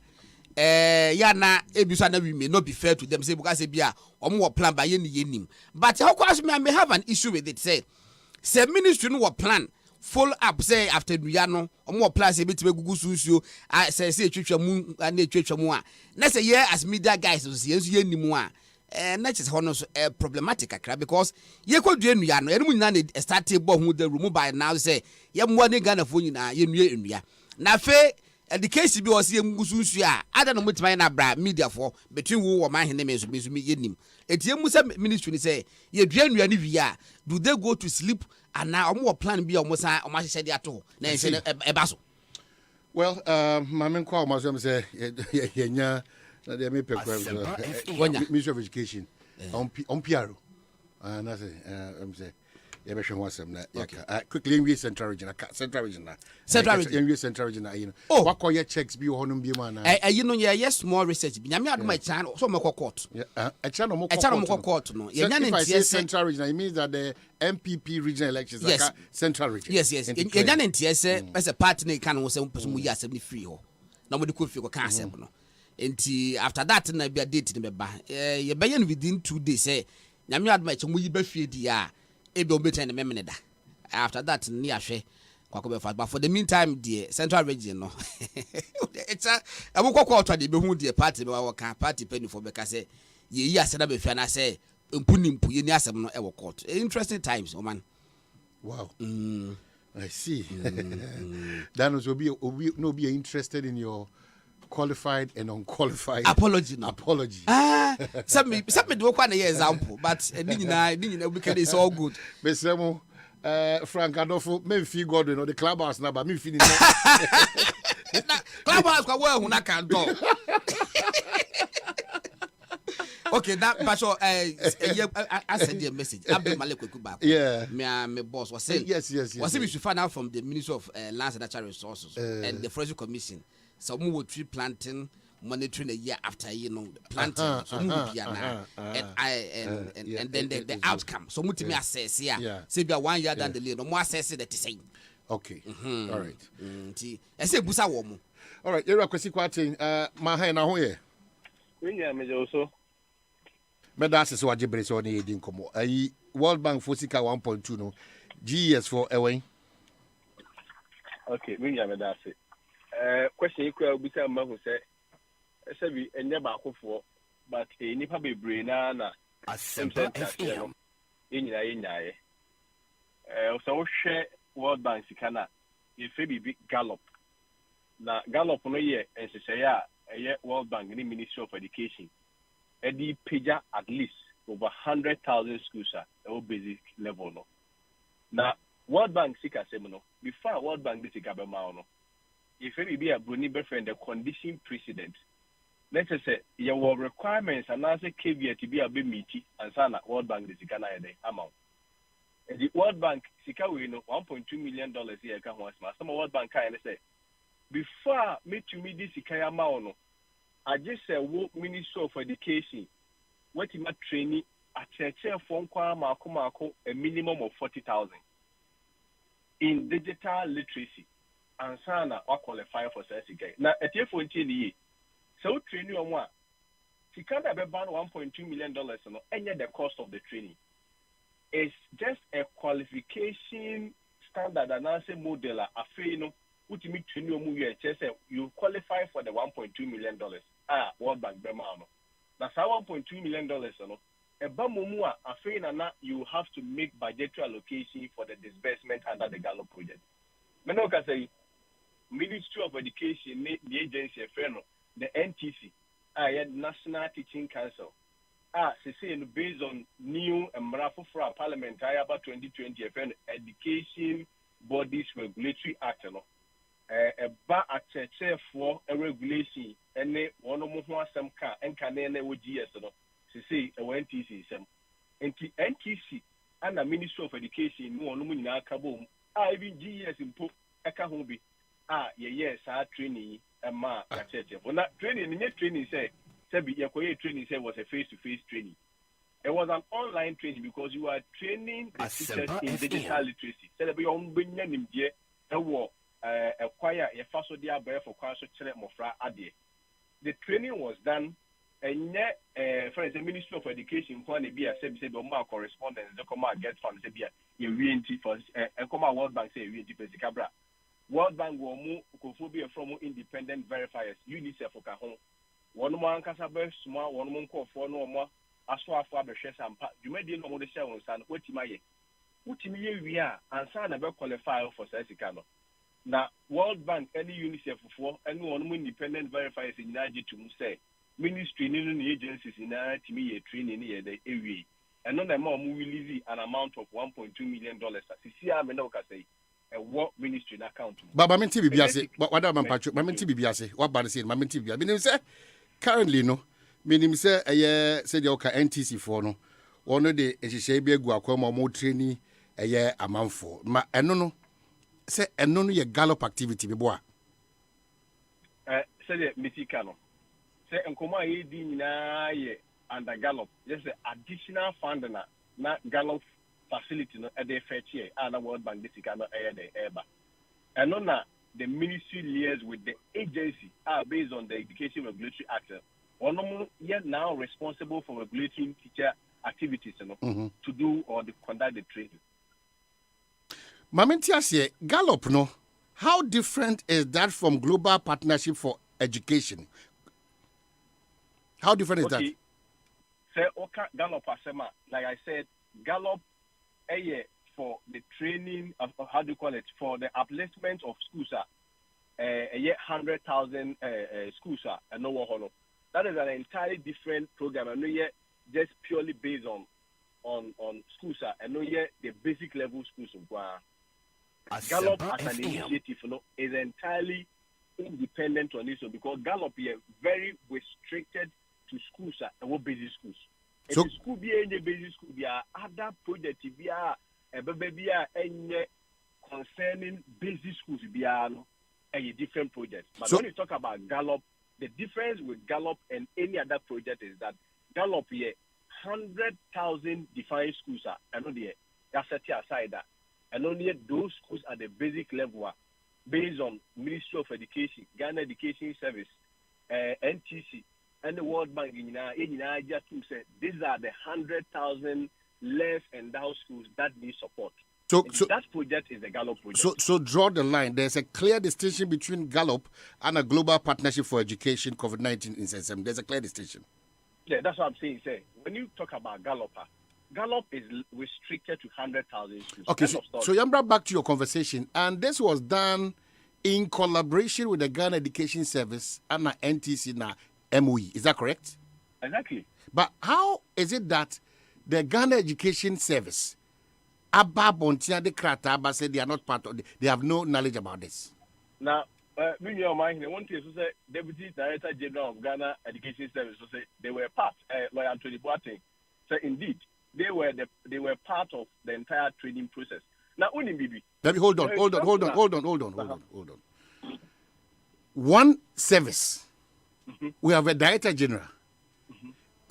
[SPEAKER 5] na ebisa na we may not be fair to them say because bia omo plan by yenim. But how course me I may have an issue with it say ministry no plan follow up say after Nuyano or more plans a bit to Google Susio. I say church moon and church more. Next a year as media guys was yes anymore. And that is honors problematic because ye could do Nuyano and we start table who the remove by now say yam one gun of winning in now fair education be was yam Gususia. I don't know what my bra media for between who or my name is me yenim. It yamusa ministry say ye dream you via do they go to sleep? And now more plan be almost said at all.
[SPEAKER 1] Well, Mamma call myself say, yeah, they may Ministry of Education on Piaro. And I say, I'm saying, quickly in Central Region, Central Region, Central Region. Oh, what call your checks be on be man?
[SPEAKER 5] You know, yes, more research. I'm not my channel, so my court.
[SPEAKER 1] A channel court. No, yes, Central Region. It means that the MPP regional elections are Central Region. Yes.
[SPEAKER 5] And yes, as a partner, can was some person we are 73 or nobody could figure cancer. After that, and I be a date in the bar. You begin within 2 days. Say, I'm not much. We be feed after that, near she, but for the meantime, the Central Region, no, it's a book called the party, party penny for because ye said up if I say, Punim Puyasam no ever court. Interesting times, oh man.
[SPEAKER 1] Wow. I see. Danos will be interested in your qualified and unqualified
[SPEAKER 5] apology. Some do one example, but we can is all good.
[SPEAKER 1] Besemo Frank Adolfo, me feel God you know the clubhouse now, but me feeling
[SPEAKER 5] clubhouse who can do. Okay, that but I sent you a message.
[SPEAKER 1] Yeah.
[SPEAKER 5] My boss was saying
[SPEAKER 1] yes.
[SPEAKER 5] Was we should find out from the Ministry of Lands and Natural Resources and the Forestry Commission. Some would tree planting monitoring a year after planting. So and then the outcome. So mutimi assess say be 1 year down the lane, no more assess that is saying.
[SPEAKER 1] Okay. All right.
[SPEAKER 5] I say busa wo mo.
[SPEAKER 1] All right, you're kwesi kwatin ma ha na ho ye.
[SPEAKER 6] Winya me also.
[SPEAKER 1] Medase so ajebre so na yedi nkomo. Ayi World Bank for sika 1.2 no. GS for Ewen.
[SPEAKER 6] Okay, winya medase. Question equal busa ma ho say bi enye ba akofo but nipa bebre na
[SPEAKER 2] ASEMPA FM.
[SPEAKER 6] Yenyaye. So wo hwe World Bank sika na efe bi gallop. Na gallop no ye ensese ya World Bank ni Ministry of Education. Edi pija at least over 100,000 schools at basic level no. Na World Bank sika sem no before World Bank this sika be ma no. If we be a brony befriend the condition precedent. Let's say your requirements and as a caveat to be a bit meaty and sana World Bank this sika na amount. The World Bank sika we no $1.2 million here can once ma. Some World Bank kind say before me to me this sika amount no. I just say Ministry of Education what in my training at for a minimum of 40,000 in digital literacy and sana or qualify for certificate. Now at your 14 so training on one she can't have $1.2 million no and yet the cost of the training is just a qualification standard and answer model a ultimate training you qualify for the $1.2 million. World Bank Bemano. That's $1.2 million. You have to make budgetary allocation for the disbursement under the Gallup project. Menoka say Ministry of Education, the agency, the NTC, National Teaching Council. Based on new Mrafufra Parliament, about 2020 Education Bodies Regulatory Act. Ba a for a regulation and one of some car and can GS no say a NTC sem NTC and the Ministry of Education no one kabom even GS in put ekahobi yes our training and ma for that training say your training say was a face-to-face training. It was an online training because you are training the teachers in digital literacy. So be on binyanim je acquire a faso dia bear for kwaso chere mofra ade. The training was done and for the Ministry of Education kwa be a say ma correspondence the come get fund say bia ye WNT for and come World Bank say WNT pesikabra. World Bank wo mu kophobia from independent verifiers UNICEF ka ho. One man kasa be small one mon kofo no mo aso afo abehwe sampa dwumadi no mo de share won san wotimi ye wi a ansa na be qualify for certificate no. Na World Bank any UNICEF for any one independent verifiers in Nigeria to say ministry ni agencies in timi ye training ye the area and no na more mu release an amount of $1.2 million sisia me na ka say a work ministry na account
[SPEAKER 1] baba menti bibiase wada mampacho menti bibiase wa ba say menti bibiase menim say currently no menim say say the oka NTC for no ono de ehihye bi egu akwa mo training amanfo ma eno no say eno no ye gallop activity bi bo a
[SPEAKER 6] say the mitika no say enkoma ye di nyina ye under gallop just additional fund na gallop facility no e dey fetch na World Bank disika no dey eba eno na the ministry liaise with the agency based on the Education Regulatory Act one yet now responsible for regulating teacher activities to do or to conduct the training.
[SPEAKER 1] Mamentiasie Gallop no, how different is that from Global Partnership for Education? How different is that?
[SPEAKER 6] Say Gallop asema, like I said, Gallop for the training of how do you call it, for the upliftment of schools 100,000 schools and no one. That is an entirely different program and no yet just purely based on schools and no yet the basic level schools of Gallop as an initiative is entirely independent on this one because Gallop is very restricted to schools and what basic schools. So the school be in the basic school there are other projects be concerning basic schools be a different project. But when you talk about Gallop The difference with Gallup and any other project is that Gallup here 100,000 defined schools are and only set aside that and only those schools at the basic level based on Ministry of Education, Ghana Education Service, NTC, and the World Bank in Nigeria to say these are the 100,000 less endowed schools that need support. So that project is the Gallup project.
[SPEAKER 1] So draw the line. There's a clear distinction between Gallup and a Global Partnership for Education, COVID-19 in ASEMPA. There's a clear distinction.
[SPEAKER 6] Yeah, that's what I'm saying. Say, when you talk about Gallup is restricted to 100,000 schools.
[SPEAKER 1] Okay, so you brought back to your conversation, and this was done in collaboration with the Ghana Education Service and the NTC and MOE. Is that correct?
[SPEAKER 6] Exactly.
[SPEAKER 1] But how is it that the Ghana Education Service, Abba Bontia de Krata, said they are not part of they have no knowledge about this?
[SPEAKER 6] Now, in your mind, one thing to say, Deputy Director General of Ghana Education Service, to say they were part, Lawyer Anthony Boateng, so indeed, they were part of the entire training process. Now, only Bibi.
[SPEAKER 1] Hold on. One service, we have a Director General,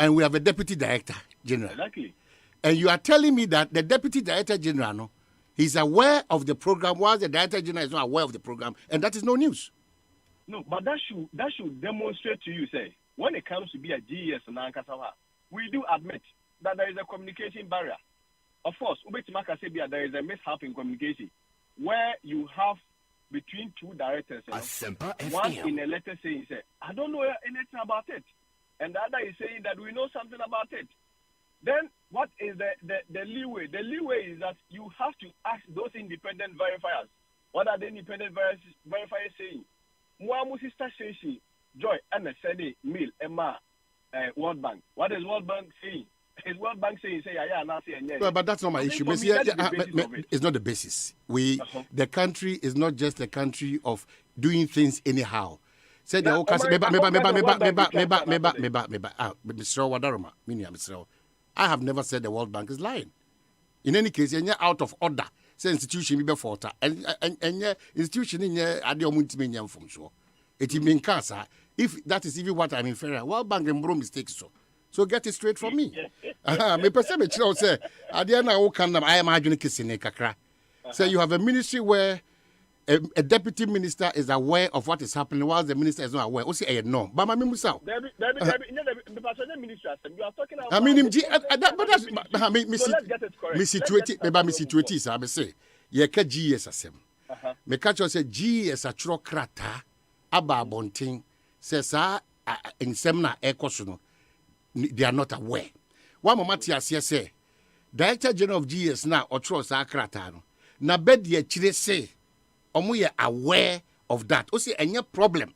[SPEAKER 1] and we have a Deputy Director General.
[SPEAKER 6] Exactly.
[SPEAKER 1] And you are telling me that the Deputy Director General, no, he's aware of the program, while the Director General is not aware of the program, and that is no news.
[SPEAKER 6] No, but that should demonstrate to you, say, when it comes to be a GES and Ankasawa, we do admit that there is a communication barrier. Of course, there is a mishap in communication where you have between two directors, one in a letter saying, say, I don't know anything about it, and the other is saying that we know something about it. Then what is the leeway? The leeway is that you have to ask those independent verifiers. What are the independent verifiers saying? Mwamu sister Sheshi, Joy, and Sede, Mill, Emma, World Bank. What is World Bank saying? Is World Bank saying,
[SPEAKER 1] Well, but that's not my issue. It's not the basis. The country is not just a country of doing things anyhow. Say the whole I have never said the World Bank is lying. In any case, you're out of order. Say institution be for and institution in your adiomuntiminium from sure. It means cancer. If that is even what I'm inferring, World Bank and bro mistakes so get it straight from me. Me perceive it say Adiana Okandam I imagine kissing kakra. So you have a ministry where a deputy minister is aware of what is happening while the minister is not aware. O say no. But my musa.
[SPEAKER 6] You are talking about
[SPEAKER 1] I mean me situate I say ye ka GS asem. Me catch you say GS a chro krata aba bonten say sa nsem na ekoso no they are not aware. One moment here say Director General of GS now or chro sa krata no na bed ye chire say omo aware of that. O say any problem.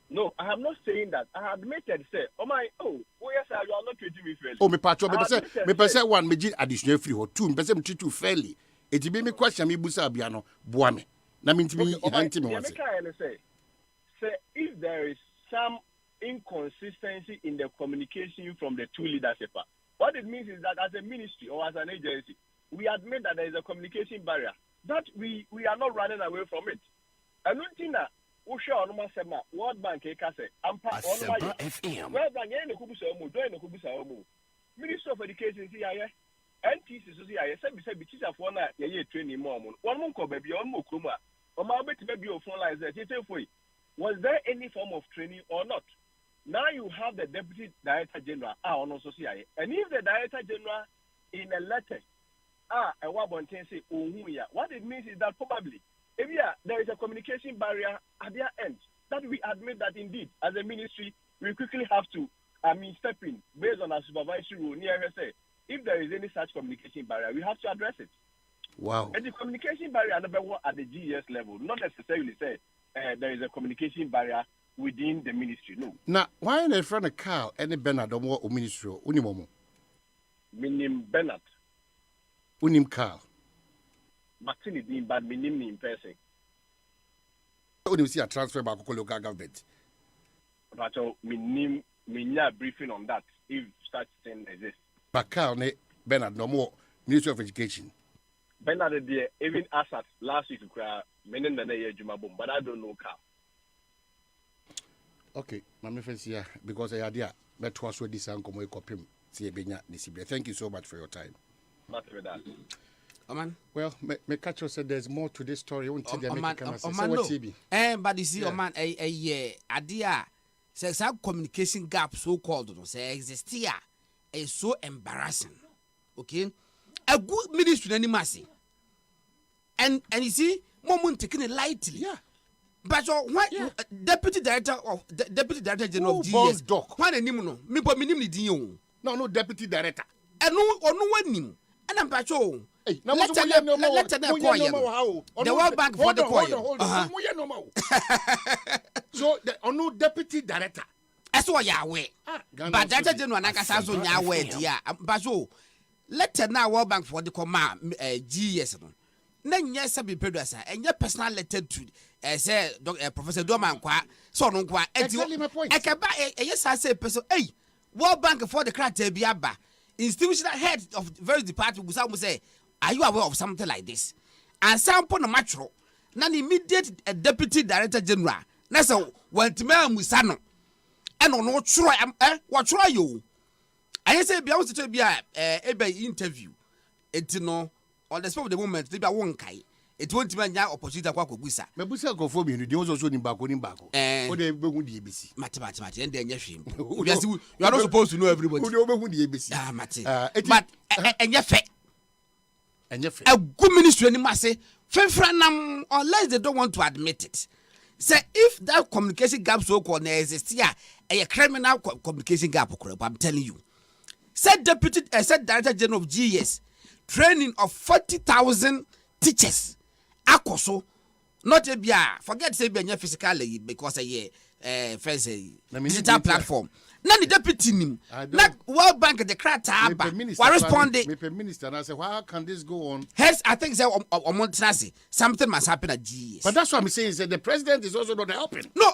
[SPEAKER 6] No, I am not saying that. I admitted, say, yes, sir, you are not treating me fairly.
[SPEAKER 1] Oh, me patro, me person one, me additional free or two, me person treat you fairly. It be me question me busa biano, boame. Na mean to me,
[SPEAKER 6] say, if there is some inconsistency in the communication from the two leadership, what it means is that as a ministry or as an agency, we admit that there is a communication barrier, that we are not running away from it. And one thing that World Bank
[SPEAKER 2] ASEMPA FM.
[SPEAKER 6] World Bank Ministry of Education NTC say teacher for na ye training more one month baby on mo kroma o ma bet baby o phone line was there any form of training or not? Now you have the Deputy Director General also CIA, and if the Director General in a letter say what it means is that probably if there is a communication barrier at their end, that we admit that indeed, as a ministry, we quickly have to, step in based on our supervisory rule. Say, if there is any such communication barrier, we have to address it.
[SPEAKER 1] Wow.
[SPEAKER 6] And the communication barrier number one at the GES level, not necessarily say there is a communication barrier within the ministry. No.
[SPEAKER 1] Now, why in front of Carl any Bernard or ministry? Unimomo.
[SPEAKER 6] Minim Bernard.
[SPEAKER 1] Unim Carl.
[SPEAKER 6] Martini Dean, but minim in person.
[SPEAKER 1] You see a transfer by local government.
[SPEAKER 6] But minim briefing on that if such thing exists.
[SPEAKER 1] But Carl Bernard no more Ministry of Education.
[SPEAKER 6] Bernard there even asked us last week to cry meaning that they but I don't know Carl.
[SPEAKER 1] Okay. Mami Fensia, because I idea that was what this uncle will copy. Thank you so much for your time.
[SPEAKER 5] Oman.
[SPEAKER 1] Well, me catch you said there's more to this story.
[SPEAKER 5] Oman, but you see, Oman, idea says our communication gap, so called, say exist here, is so embarrassing. Okay, a good ministry, any mercy, and you see, moment taking it lightly.
[SPEAKER 1] Yeah.
[SPEAKER 5] But why deputy director general of GS? Why the name no? Me but minimum di
[SPEAKER 1] No, deputy director.
[SPEAKER 5] And no one name. And I'm patrol.
[SPEAKER 1] Hey,
[SPEAKER 5] let the World Bank for the coin.
[SPEAKER 1] So the no deputy director.
[SPEAKER 5] That's what Yahweh. But Director General Nakasazo Yahweh, dear. Patrol. Let the now World Bank for the command GS. Then yes, be producer and your personal letter to say Professor Doman Qua, so no qua.
[SPEAKER 1] Exactly my point.
[SPEAKER 5] Yes, I say person. Hey, World Bank for the crack Biaba. Institutional head of various departments will say, are you aware of something like this? And some point of matro, non immediate deputy director general. That's a went to Musano. And on what try, what try you? I say, be able to be a interview. It's no. On the spot of the moment, they be one kai. It won't be an opportunity to work with Busa.
[SPEAKER 1] Mebusa go for me, the also in Bako. Or they be with the ABC.
[SPEAKER 5] Mathematics, and then you are not supposed to know everybody.
[SPEAKER 1] Who over the ABC.
[SPEAKER 5] Ah, Mati. But, and your fat.
[SPEAKER 1] And your
[SPEAKER 5] A good ministry, and must say, Fenfranam, unless they don't want to admit it. Say, if that communication gap so called exists here, a criminal communication gap, I'm telling you. Said deputy, said director general of GS. Training of 40,000 teachers. Akoso, not a bia. Forget say be physically because a first digital platform. None the deputy nim. Not World Bank the crata. What responded?
[SPEAKER 1] Minister, and I said, how can this go on?
[SPEAKER 5] Yes, I think something must happen at GS.
[SPEAKER 1] But that's what I'm saying. Is that the president is also not helping.
[SPEAKER 5] No,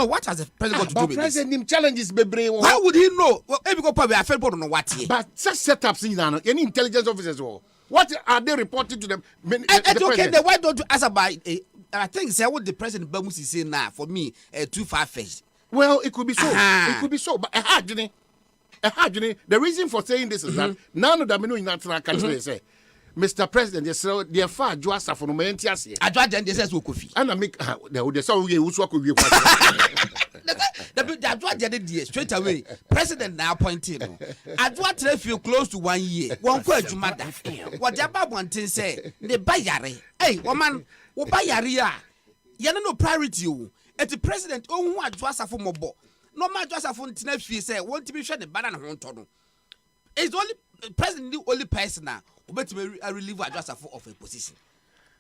[SPEAKER 5] what has the president got to do with this?
[SPEAKER 1] President challenges Bebre.
[SPEAKER 5] How would he know? Well, probably I felt no what.
[SPEAKER 1] But such setups in any intelligence officers what are they reporting to them?
[SPEAKER 5] Okay, then why don't you ask about I think say what the president Bamus is saying now for me too far-fetched.
[SPEAKER 1] Well, it could be so. It could be so. But the reason for saying this is that none of them know in that country say, Mr. President, they are far Joasa for no mentias.
[SPEAKER 5] I tried then they says Kofi.
[SPEAKER 1] And I make the song we used to be
[SPEAKER 5] the straight away. President now appointed. I do feel close to 1 year. One question, matter. What the Bible wanted say, the bayare. Hey, woman, what bayare? You no priority. At the president, oh, what was a form of bo. No matter just a phone to say, want to be sure the banana won't turn. It's only president, the only person now, but to relieve just a of a position.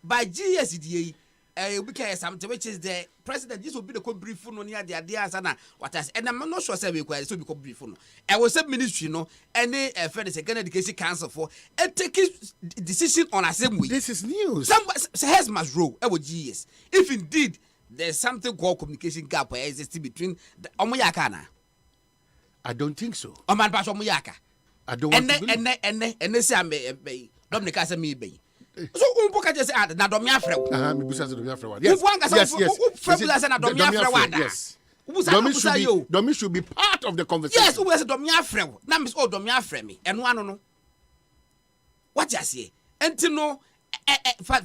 [SPEAKER 5] By GSDA. We can something which is the president. This will be the brief phone on here. The ideas and what else. And I'm not sure say we require so be brief phone. I was a ministry, any friend second education council for and take his decision on a same way.
[SPEAKER 1] This is news.
[SPEAKER 5] Some has must roll. GS. If indeed there's something called communication gap where exists between the Omuyakana.
[SPEAKER 1] I don't think so.
[SPEAKER 5] Oman Pass Omuyaka.
[SPEAKER 1] I don't want to believe.
[SPEAKER 5] And they say I'm a Dominica me be. So umpoka just add na domia frew.
[SPEAKER 1] Me busa se domia frew.
[SPEAKER 5] Yes.
[SPEAKER 1] Domi should be part of the conversation.
[SPEAKER 5] Yes, who was domia frew. Na miss oh domia frem me. Eno ano no. What you say? Enti no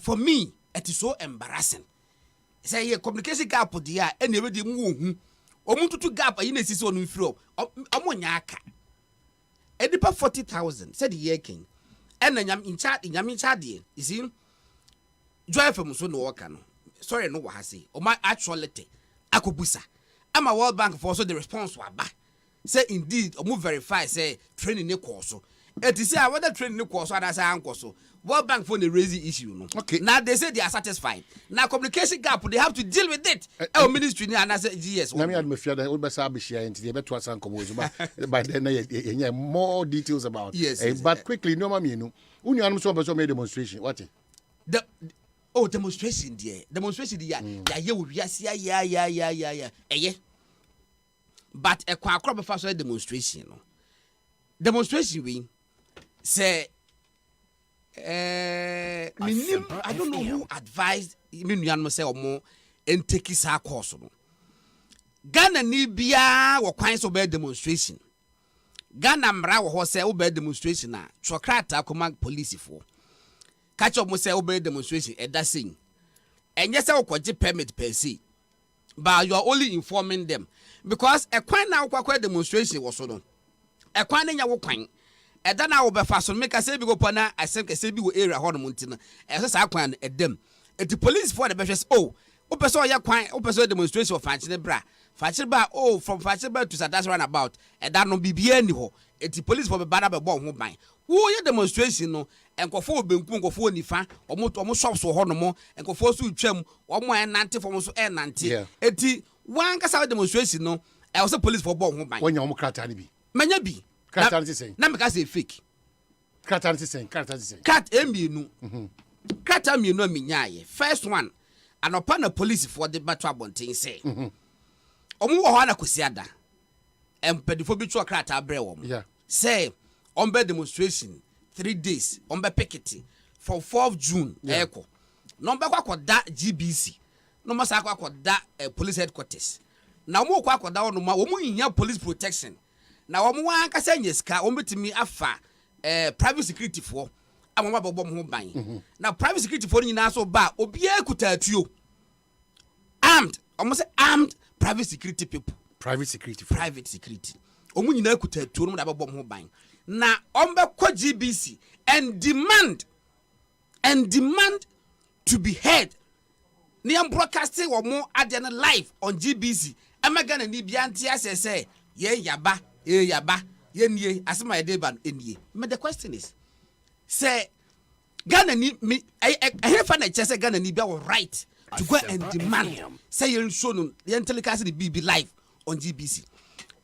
[SPEAKER 5] for me it is so embarrassing. Say here communication gap dia e na be mu ohun. Omuntutu gap ayi na sisi onu free. Omonya aka. Edipa 40,000 said the year king. And then I'm in chat, you see, drive from so no work. Sorry, no, what I say, or my actuality. Akubusa. I'm a World Bank for so the response was back. Say indeed, or move verify, say training the course. It is say I want to train the course, and I say uncle so. World Bank for the raising issue. No?
[SPEAKER 1] Okay.
[SPEAKER 5] Now they say they are satisfied. Now communication gap, they have to deal with it. Our ministry and I say GS.
[SPEAKER 1] Let me add my fear that all best be sharing to the better one come but then more details about.
[SPEAKER 5] Yes.
[SPEAKER 1] But quickly, no mammy, no. Only I'm so about made demonstration. What?
[SPEAKER 5] Demonstration there. Demonstration there. Yeah. But a crop of us demonstration. Demonstration we say. I don't know who advised me say or more and take his course. Ghana ni bia wo kwan so be demonstration. Ghana mra wo ho se wo be demonstration na chokrata koma police fo. Catch up mo se wo be demonstration e da sen. Enye se wo kwaje permit per se. But you are only informing them because a kwan na wo demonstration wo so no. E kwan na nya wo kwan. E da na wo be fa so make say bi go pona asem ke say bi wo area ho no monti no. E so sa kwan e dem. E the police for the be oh, wo person ya kwan, wo person demonstration of fancy bra. Fachirba from Fachirba to Sadas runabout and that no bibia ni ho eti police for be bada be bo ho ban wo ye demonstration no enkofo benku enkofo nifa omo shops ho no mo enkofo so twam omo enante for mo so enante eti wan kasa demonstration no e was police for bo ho ban
[SPEAKER 1] wonya omo krata ni bi
[SPEAKER 5] manya bi
[SPEAKER 1] krata ni sen
[SPEAKER 5] na me ka say fake
[SPEAKER 1] krata ni sen
[SPEAKER 5] cat emienu krata mienu aminyaye first one anopa na police for the battle abonten say omu wo ho na kwesiada empedifo bi twa krata bre wo say on be demonstration 3 days on be picket for 4th June eko no be kwakoda GBC no ma sa kwakoda police headquarters na omu kwakoda wo no ma omu nya police protection na omu wan kasa nyeska omu betimi afa private security for amama bobom ho ban na private security for nyina so ba obi ekuta atuo armed omu say armed private security people
[SPEAKER 1] private security
[SPEAKER 5] omu nyina ekuta atuo no da bobom ho ban na ombe kwa GBC and demand to be heard ni am broadcasting wo mo ade na live on GBC amaga na ni bia ntia say ye yaba ye nie asema ye deba enie but the question is say Ghana ni me fa na che say Ghana ni bia wo right to go and demand say you show no ye telecast the BB live on GBC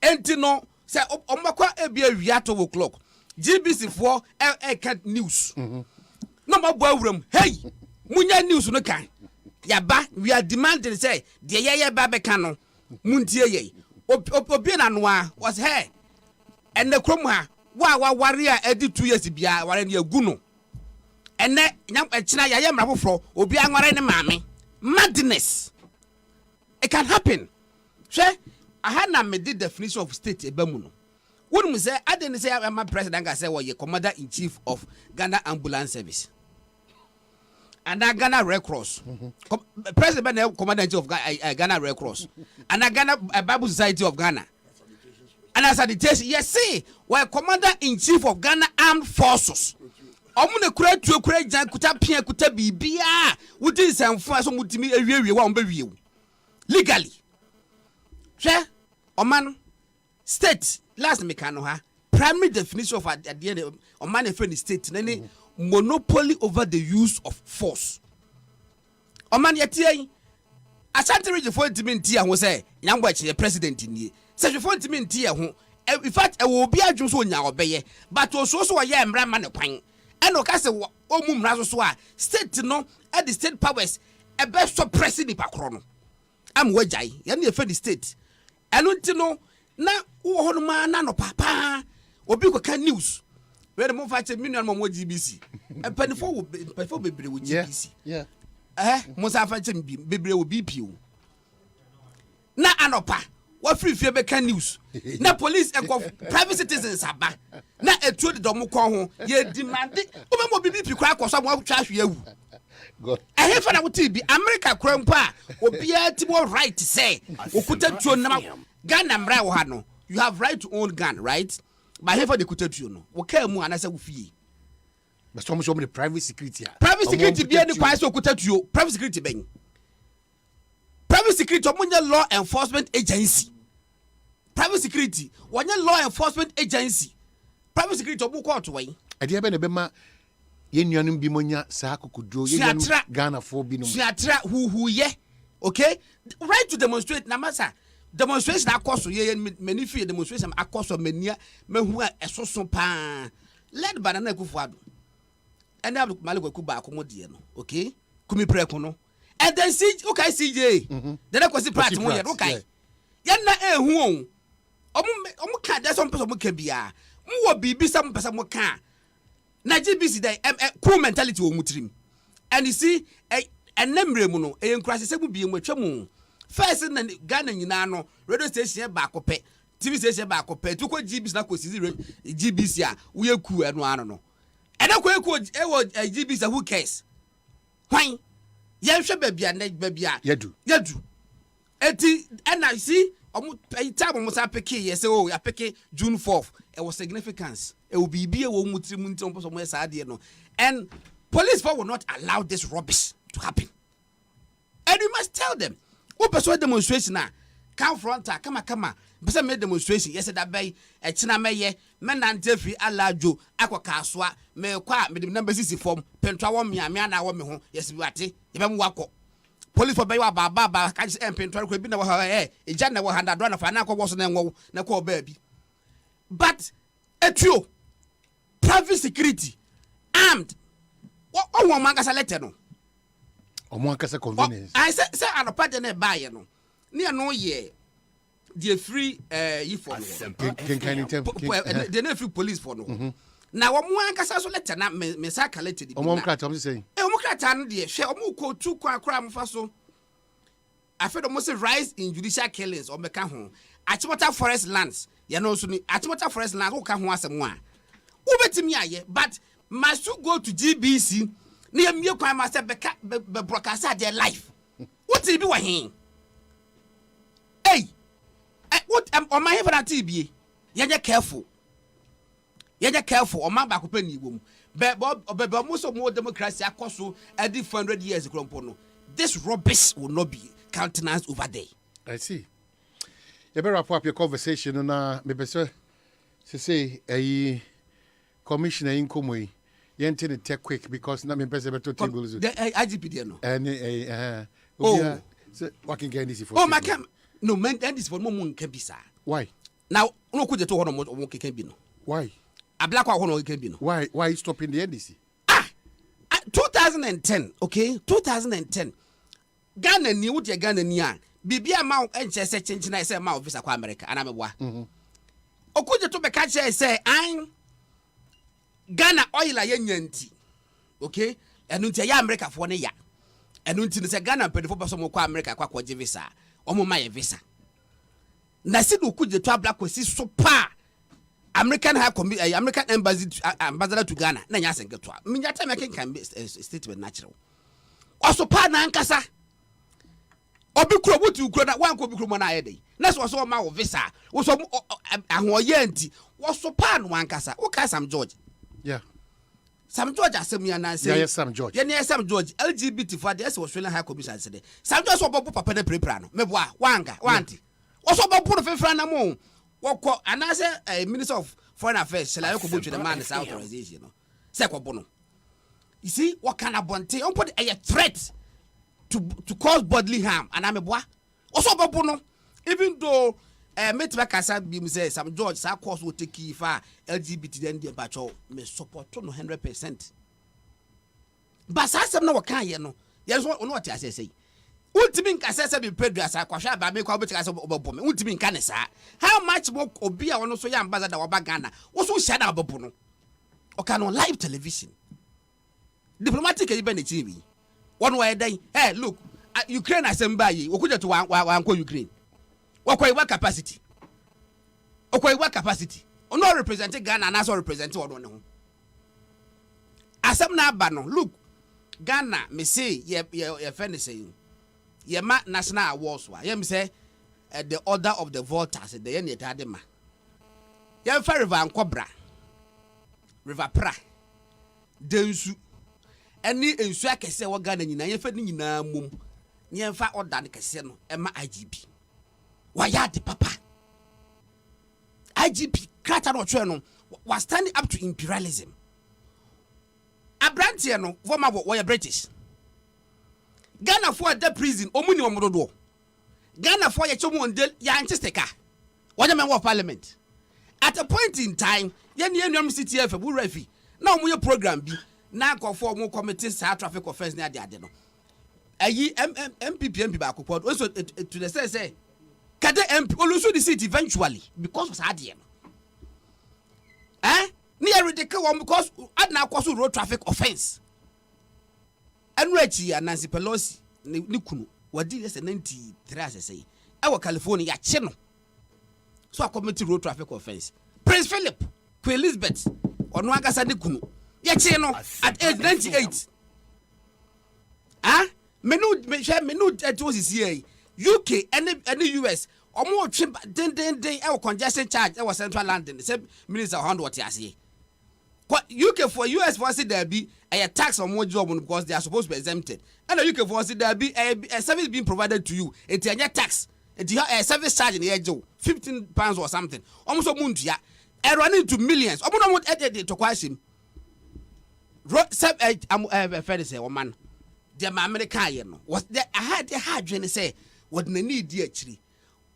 [SPEAKER 5] enti no say ombakwa ebia wia 2 o'clock GBC for cat news no mabo awuram hey munya news no kan yaba we are demanding say de ye ba be kan no muntie ye obi na no a was hey and the krom ha wa ware a edi 2 years bia ware na agu no ene nyam echina ya mra foforo obi anware ne maame madness it can happen hwe aha na me the definition of state ebamu no wonu say aden say am president ga say wo ye commander in chief of Ghana Ambulance Service and Ghana Red Cross president be commander in chief of Ghana Red Cross and Ghana Bible Society of Ghana and as sanitation yes see we commander in chief of Ghana Armed Forces omu ne kura tuo kura jan kuta pia kuta bibia wudi sanfo so mutimi awiewie wa omba wie legally hwe oman state last mekano ha primary definition of at the end oman friend state nani monopoly over the use of force oman yetie Ashanti region for intimate ho say nyambo eche president nie say for intimate ho in fact e wo bi adwo so nya obeye but oso so ye mra ma ne kwan eno ka se omu mra so a state no at the state powers e be so pressing ni pakro no am wajai ye na efe the state eno ntino na wo ho no ma na no papa obi ko ka news we mo fa che million mo GBC e penifo wo bebre wo GBC mo sa fa che bebre wo BP na anopa wa free fie be ka news na police and private citizens aba na etuo de dom ko ho ye demand o me mo BP kra akoso mo twa hwe awu god eh fa na wo TV America kra mpa obi a ti mo right say okuta tuo na Ghana mra wo ha no you have right to own gun right but here for the kuta tuo no wo ka mu anasa wo fie
[SPEAKER 1] but so much of private security
[SPEAKER 5] be any kwa so okuta tuo private security ben private security omunya law enforcement agency private security wanya law enforcement agency private security obu court wen
[SPEAKER 1] ade be ne be ma ye nuanum bi monya sa kokudro ye nuanum Ghana for bi no
[SPEAKER 5] siatra hu ye okay right to demonstrate na masa demonstration akoso ye many free demonstration akoso mania mehu a esoso pa led banana kufuado ene abdu maliko kuba akomodie no okay kumi preko no and then see okay CJ then akosi part mo ye okay yan na ehu on omu ka da some person mo ka bia mo wo bibi sam person mo ka na GBC dey cool mentality wo mutrim and you see enemre mu no enkrase se mu bi mu atwa mu first na Ghana nyina no radio station ba akopɛ TV station ba akopɛ to ko GBC na ko sisi GBC a wo ye ku eno ano no ɛna ko ewo GBC who cares hwan ye hwɛ babia
[SPEAKER 1] yadu
[SPEAKER 5] eti ɛna si omo time mo sa peke ye say oh ya peke June 4th it was significance it will be a wo mutiri munti on so mo sa ade no and police will not allow this rubbish to happen and you must tell them who pursue demonstration na come fronta kama pese me demonstration yes that bay e china meye me nante free alajo akoka asoa me kwa me number 6 form pentwa wo me na wo me ho yes bi wate e be mu wakọ police for bay wa baba ka ji pentwa ko bi na wo ha eja na wo ha na do na fa na akọ wo so na enwo na ko ba bi but etuo private security armed o wo man kasa letter no
[SPEAKER 1] o mo ankasa convenience
[SPEAKER 5] I say anopa de na ba ye no ne no ye the free you for the no free police for no na wo mo ankasa so letter na me sa collect the
[SPEAKER 1] o mo krata am say
[SPEAKER 5] o mo krata no de hwe o mo ko tu kwa akra mo fa so afedo mo say rise in judicial killings o meka ho Achimota forest lands ye no so ni Achimota forest lands wo ka ho asem a wo betimi aye but must you go to GBC na ye mie kwan ma say be broadcast their life what be wa hin hey what on my heaven at TB ye careful o ma ba ko pa ni wom be most of more democracy akoso every 400 years krompo no this rubbish will not be countenance over there.
[SPEAKER 1] I see. You better wrap up your conversation na me be say a commissioner in Komoi yente ne take quick because na me be to table
[SPEAKER 5] the IGP there no
[SPEAKER 1] and so working again this for
[SPEAKER 5] my cam no man and this for mo nka bi sa
[SPEAKER 1] why
[SPEAKER 5] now no ko je to ho no mo keka bi no
[SPEAKER 1] why
[SPEAKER 5] a black one no keka bi no
[SPEAKER 1] why you stopping the NDC
[SPEAKER 5] 2010 okay 2010 Ghana ni wo de Ghana ni a bibia ma enche se chinchina se ma visa kwa America ana meboa okuje to be ka che se an Ghana oil a yanyanti okay enu ntia ya America fo ne ya enu nti ne se Ghana pedifo beso mo kwa America kwa je visa omo ma ye visa na si do okuje to abla kwasi so pa American High Commission American Embassy ambassador to Ghana na nya senketo a minya time kan statement natural oso pa na ankasa obi kuro butu kuro na wan ko bi kuro mo na ayede na so ma wo visa wo so ahoye anti wo so pa no ankasa wo ka Sam George
[SPEAKER 1] yeah
[SPEAKER 5] Sam George asem ya na say
[SPEAKER 1] yeah Sam George
[SPEAKER 5] yeah Sam George LGBT for the Australian High Commission say Sam George so bobo papa na prepare no meboa wanga wanti wo so bobo no fefra na mo wo ko anase Minister of Foreign Affairs shall I ko botu the man this authorization no say ko bono you see what kind of bonte on put a threat to cause bodily harm and I'm a boy also bobo no even though Metba Kasa Bim says Sam George sa course will take key for LGBT then the batcho me support no 100%. But some no can you know. Yes, what I say. Ultimate Kasa be paid as I quasha by make up as Bobo. Ultimate Canessa. How much more Obia on so young Bazada or Bagana? Also shut up Bobono. Or can on live television. Diplomatic even TV. One way a day. Hey, look, Ukraine ASEMPA. We could to one Ukraine. What capacity? Okay, what capacity? O no represent Ghana and also represent one no. Asem na ba no. Look, Ghana me say ye friend saying. Ye ma national awards wa. Ye me say the order of the voters the ye ne tade ma. Ye fa river Ankobra. River Pra. Densu. Eni ensu akese wo Ghana nyina ye fa ni nyina mom. Ye fa order ne kese no e ma IGP. Wayade papa IGP krata no twa no was standing up to imperialism Abrantie no former we British Ghana for the prison omuni omododo Ghana for ye chomo ndel ya anchesteka wanya member of parliament at a point in time ye ne enwam CTF bu refi na omo ye program bi na akofo omo committee sa traffic offense na ade no ayi MPP ba akopod so to the say Kade MP olusu the seat eventually because of sadie no near the one because adna cause road traffic offense and Nancy Pelosi ni kunu wadi yes 93 as I say our California ya che no so a committee road traffic offense Prince Philip Queen Elizabeth ono agasa de kunu ya che no at age 98 menu it was here UK and US omo twe den e congestion charge e central London say minister hand what you say UK for US for say there be a tax on more job because they are supposed to be exempted and the UK for say there be a service being provided to you it any tax it a service charge in the edge £15 or something almost a month ya e running to millions omo no want to question I'm fair say man the American you know was there I had when say what na need di actually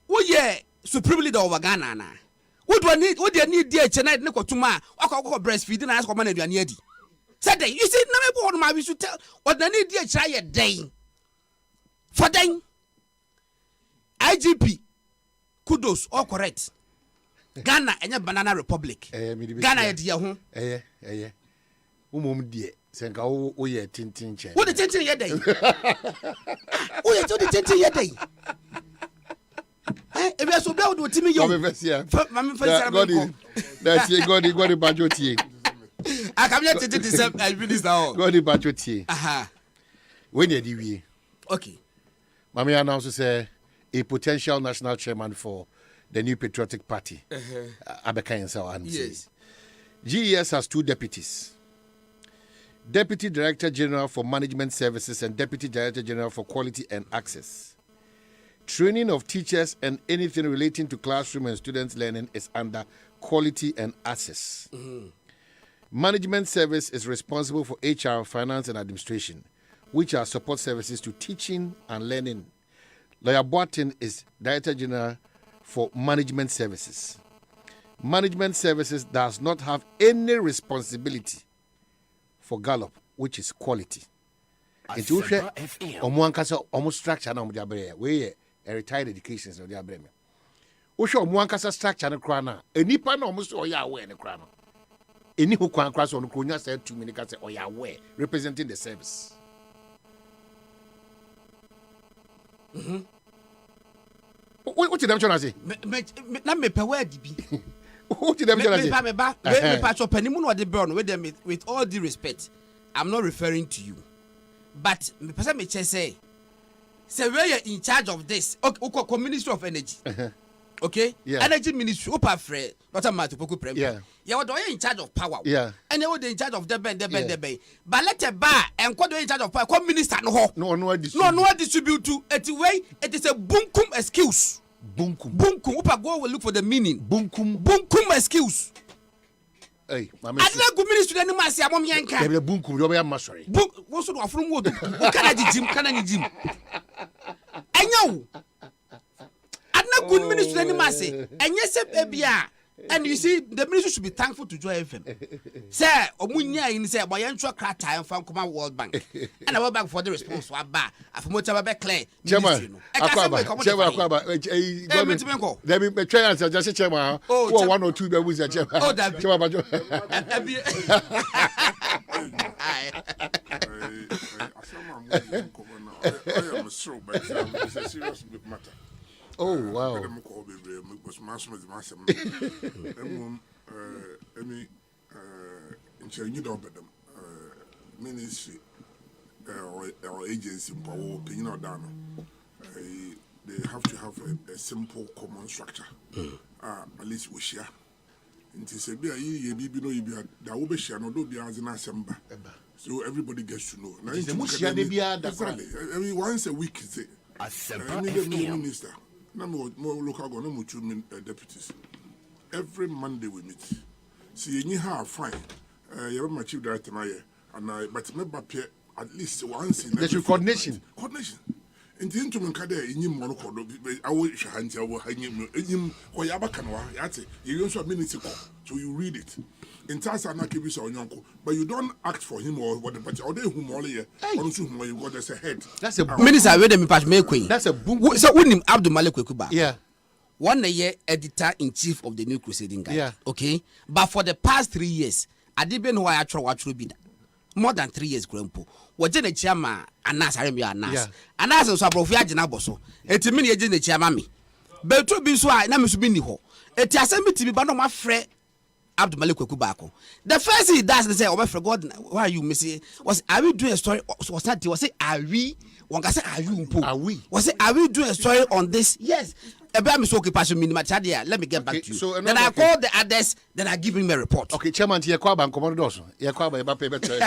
[SPEAKER 5] wo ye supreme leader of Ghana na what do you need di actually na kotuma akọ breastfeed na ask man aduane adi said you see na me board ma we should tell what na need di actually ye den for den IGP kudos all correct Ghana enya banana republic Ghana ye di ho
[SPEAKER 1] umom die senka wo ye tintin che
[SPEAKER 5] wo de tintin ye dey wo ye to de tintin ye dey e be so be wo do timi yo mama fesi
[SPEAKER 1] God that's ye God bajotie
[SPEAKER 5] akamye tintin the same minister o
[SPEAKER 1] God bajotie when ye di wie
[SPEAKER 5] okay
[SPEAKER 1] mama announce say a potential national chairman for the New Patriotic Party Abeka Yensa
[SPEAKER 5] yes
[SPEAKER 1] GES has 2 deputies, Deputy Director General for Management Services and Deputy Director General for Quality and Access. Training of teachers and anything relating to classroom and students' learning is under Quality and Access. Management Service is responsible for HR, Finance and Administration, which are support services to teaching and learning. Lawyer Boatin is Director General for Management Services. Management Services does not have any responsibility for Gallup, which is quality. Into omo structure na omo diabre we a retired education no diabre me. Usho omo ankasa structure na kra na enipa na omo so oya aware ne kra no. Eni ho kwan kra so no kronya say 2 minutes say oya aware representing the service. What did them try to say?
[SPEAKER 5] Na me pe word bi.
[SPEAKER 1] What did them try to say?
[SPEAKER 5] Me pa so panimu no de burn with all due respect. I'm not referring to you. But me person me say we are in charge of this. Okay, Ministry of Energy. Okay?
[SPEAKER 1] Yeah.
[SPEAKER 5] Energy Ministry opa free not a matter poku premier. Yeah, what in charge of power.
[SPEAKER 1] Yeah.
[SPEAKER 5] And they were in charge of the ben. But let a bar and what in charge of power come minister no distribute to it is a bunkum excuse. Bunkum opa go will look for the meaning. Bunkum excuse.
[SPEAKER 1] Hey, mama.
[SPEAKER 5] I don't go ministry any man say amom yanka.
[SPEAKER 1] Dey bunkum do be am sorry.
[SPEAKER 5] Wo so do afro mu do. Kana ni jim. Enyo. Adna go ministry any man say enye se bia. And you see, the ministry should be thankful to Joy FM. Say, Omunya in say, boy, and Tracata and from World Bank. And I went back for the response to Abba. I from much about Clay.
[SPEAKER 1] Chairman, let me try and suggest a chairman. Oh, 1 or 2 was a chairman. Oh, that chairman. Oh wow.
[SPEAKER 7] Ministry or agency they have to have a simple common structure. At least we share. So everybody gets to know. Exactly. I mean, once a week, minister. More local government, 2 deputies. Every Monday we meet. See, you have fine. You're my chief director now, and but maybe at least once in
[SPEAKER 1] there's coordination.
[SPEAKER 7] In the interim, in Monaco, I will hand you him or Yabakanwa, Yati, you also a minute ago, so you read it. In Tasa Nakibis or Yonko, but you don't act for him or what, but or they whom all here, on whom you got as a head.
[SPEAKER 5] That's a minister, I read them in Patch Make. That's a boom. So, Unim Abdul Malik Kuba.
[SPEAKER 1] Yeah.
[SPEAKER 5] 1 year editor in chief of the New Crusading Guide.
[SPEAKER 1] Yeah.
[SPEAKER 5] Okay. But for the past 3 years, I didn't know why I try what should be. more than 3 years grandpo waje na chiama anas arem ya anas
[SPEAKER 1] Yeah.
[SPEAKER 5] anas so aprofi agina boso etimi na eje na chiama me beto bi so a na me so bi ni ho eti asem bi tibi ba no ma frɛ Abdul Malik Kweku Bako. The first thing he does is say, "Oh my friend, God, why are you missing? Are we doing a story? Was that? Was it? Are we? One can say, are you?
[SPEAKER 1] Are we?
[SPEAKER 5] Was it? Are we doing a story on this? Yes. Let me get back to you.
[SPEAKER 1] So,
[SPEAKER 5] then I call the others. Then I give him a report.
[SPEAKER 1] Okay, Chairman, you call bank command also. You call by pay better.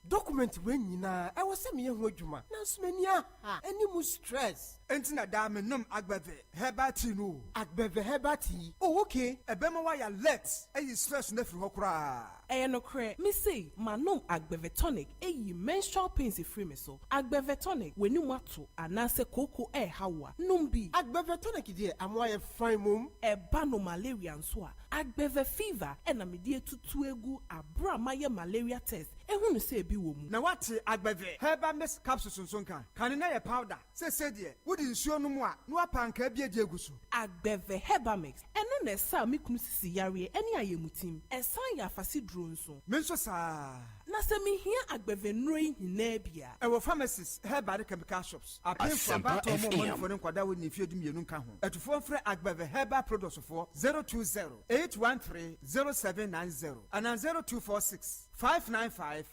[SPEAKER 8] Document when you na I was sending you juma. Nansmania any more stress. Entina dame nom agbeve hebatinu. Agbeve hebati. Oh okay. Ebema wa ya let. Eyi stress na firi hokra.
[SPEAKER 9] No cre. Me say manom agbeve tonic. Eyi menstrual pains free me so. Agbeve tonic when you mato anase koko hawa. Numbi.
[SPEAKER 8] Agbeve tonic die amwa ye fine mum.
[SPEAKER 9] Bano malaria nso a. Agbeve fever na me die tutu egu abra maye malaria test. Ehunu say bi wo mu.
[SPEAKER 8] Na wate agbeve heba miss capsules nso nka. Kan na ye powder. Say die. Wodi nsuo no mu a no apanka bia die egu so.
[SPEAKER 9] Agbeve heba mix. Eno na sa me kunu sisi yare eni ayemutim. Esan ya afasi duro nso.
[SPEAKER 8] Me nso sa.
[SPEAKER 9] Na se me hia agbeve nro hina bia.
[SPEAKER 8] Ewo pharmacies heba chemical shops. Apefo abato mo mo for nkwada we ni fie dum nka ho. Etufo frɛ agbeve heba products for 020-813-0790 and 0246-595-256.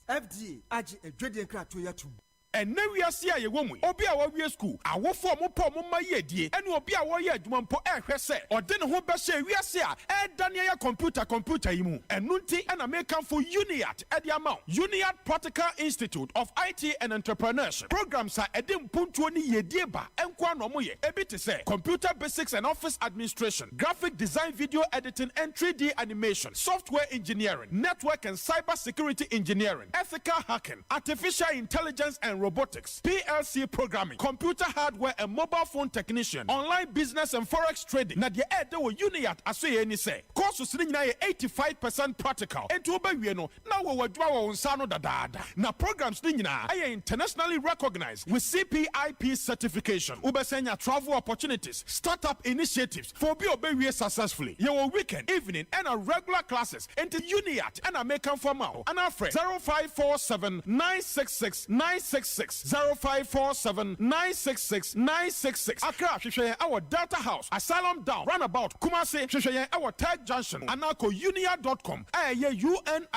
[SPEAKER 8] FDA agi edwede nkrato yatum.
[SPEAKER 10] And now we are seeing a woman. Obi our we school. Our form of poor my ye, and obi our ye, Jumpo air say, or then who best say we are seeing a Daniel computer imu, and Nunti and American for UNIAT at the amount. UNIAT Practical Institute of IT and Entrepreneurship. Programs are Edim Puntuani ye dieba, and Kwanomoye, a bit to say, computer basics and office administration, graphic design, video editing, and 3D animation, software engineering, network and cyber security engineering, ethical hacking, artificial intelligence and robotics, PLC programming, computer hardware and mobile phone technician, online business and forex trading. Na the ede wo UNIAT asoye ni say. Courses ni na 85% practical. Enti obawie no na wo wadwa wo nsa no dadaada. Na programs ni nyina are internationally recognized with CPIP certification. Ubesenya travel opportunities, startup initiatives for be obawie successfully. Your weekend, evening and regular classes. Enti UNIAT and American formal. And our friend 0547 966 966 0547 966 966. Accra, Shishaya, our Delta House, Asylum Down, Runabout, Kumasi, Shishaya, our Tag Junction, Anako Unia.com, UNIYAT.com.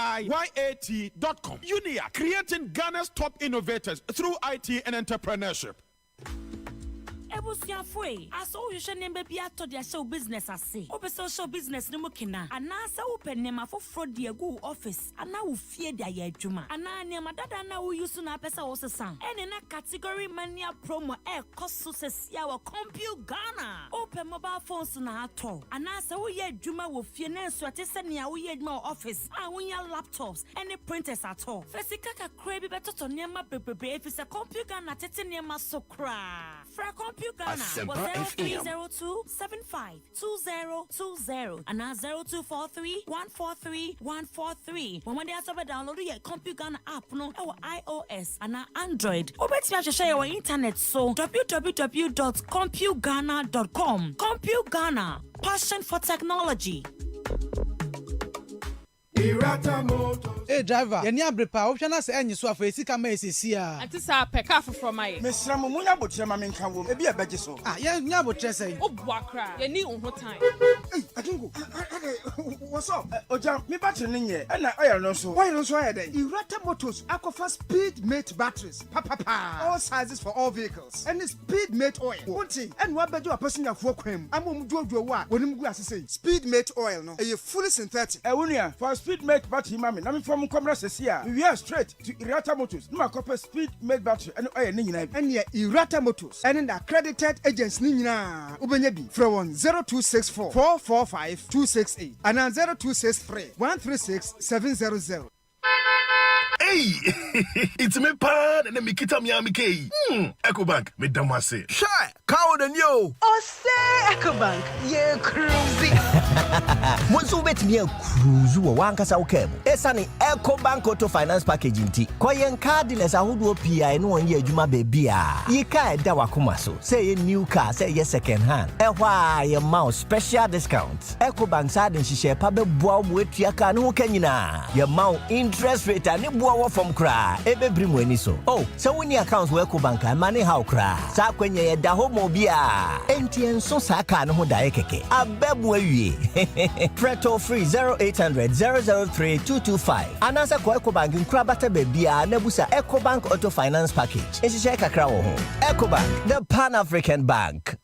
[SPEAKER 10] Unia, creating Ghana's top innovators through IT and entrepreneurship.
[SPEAKER 11] Ebusiafwe aso uhwehwe nembe bia to dia show business ase obeso show business ne mukina anasa upe nema foforo de agu office ana wo fie dia ya adwuma ana nema dada na wo use na pesa wo sesan ene na category mania promo koso sesia wa Compute Ghana open mobile phones na ato anasa wo ye adwuma wo fie na enso atese ne wo ye adwuma office a wo ya laptops ene printers ato fesika kakra bi betoto nema bebrebe efise Compute Ghana tete nema sokra fra Compute Ghana was 0302752020 and now 0243143143. When they are download your Compute Ghana app no our iOS and our Android. Obeti me share your internet so www.computeghana.com. Compute Ghana, passion for technology.
[SPEAKER 12] Hey driver, you need a break. Option as any so for esi kama esi a.
[SPEAKER 13] Ati sa peka foforo mai.
[SPEAKER 8] Mesra mo munya botre ma menka wo. E bia beje so.
[SPEAKER 12] Ah, ya nya botre say.
[SPEAKER 13] Obua kra. Ye ni unho time.
[SPEAKER 8] Hey, Atungo. What's up? Oja, me battery ni ye. E na oil no so. Why no so aye dey? Irata Motors Aquafa Speed Mate batteries. All sizes for all vehicles. And Speed Mate oil. Wonti, and wa beje passenger fo kwam. Amom duoduo wa. Wonim gu asese. Speed Mate oil no. E fully synthetic.
[SPEAKER 14] E wonia for Speed Mate battery mami na me from Komra Sesia. We are straight to Irata Motors. No copper Speed Mate battery and oil ni nyina.
[SPEAKER 8] And ye Irata Motors. And the accredited agents ni nyina. Ubenya bi from 0264 445 268 and 0263 136 700.
[SPEAKER 4] Hey, it's me pan and me kita mi amike. EcoBank me damase.
[SPEAKER 15] Shy, cow the new.
[SPEAKER 16] OSEI EcoBank, yeah, cruising.
[SPEAKER 15] Monsu bet me a cruise wo wankasa wo kam. Esane EcoBank Auto Finance Package nti. Koyen car dealers ahodo PI no won ye adwuma baby a. Ye car da wakoma so. Say new car, say second hand. Ehwa ye mouse special discount. EcoBank sa den hihye pa be boa mo atua car no ka nyina. Ye mouse interest rate ani boa wo from kra. Ebebri mo ani so. Oh, so when your accounts wo EcoBank money how kra. Sa kwenya ye da ho mo bia. Enti enso sa car no ho da ye keke. Abebu awie. Preto free 0800 003 225. Anasa ko EcoBank nkra bata bebia na busa EcoBank Auto Finance Package. Ehihye kakra wo ho. EcoBank, the Pan-African Bank.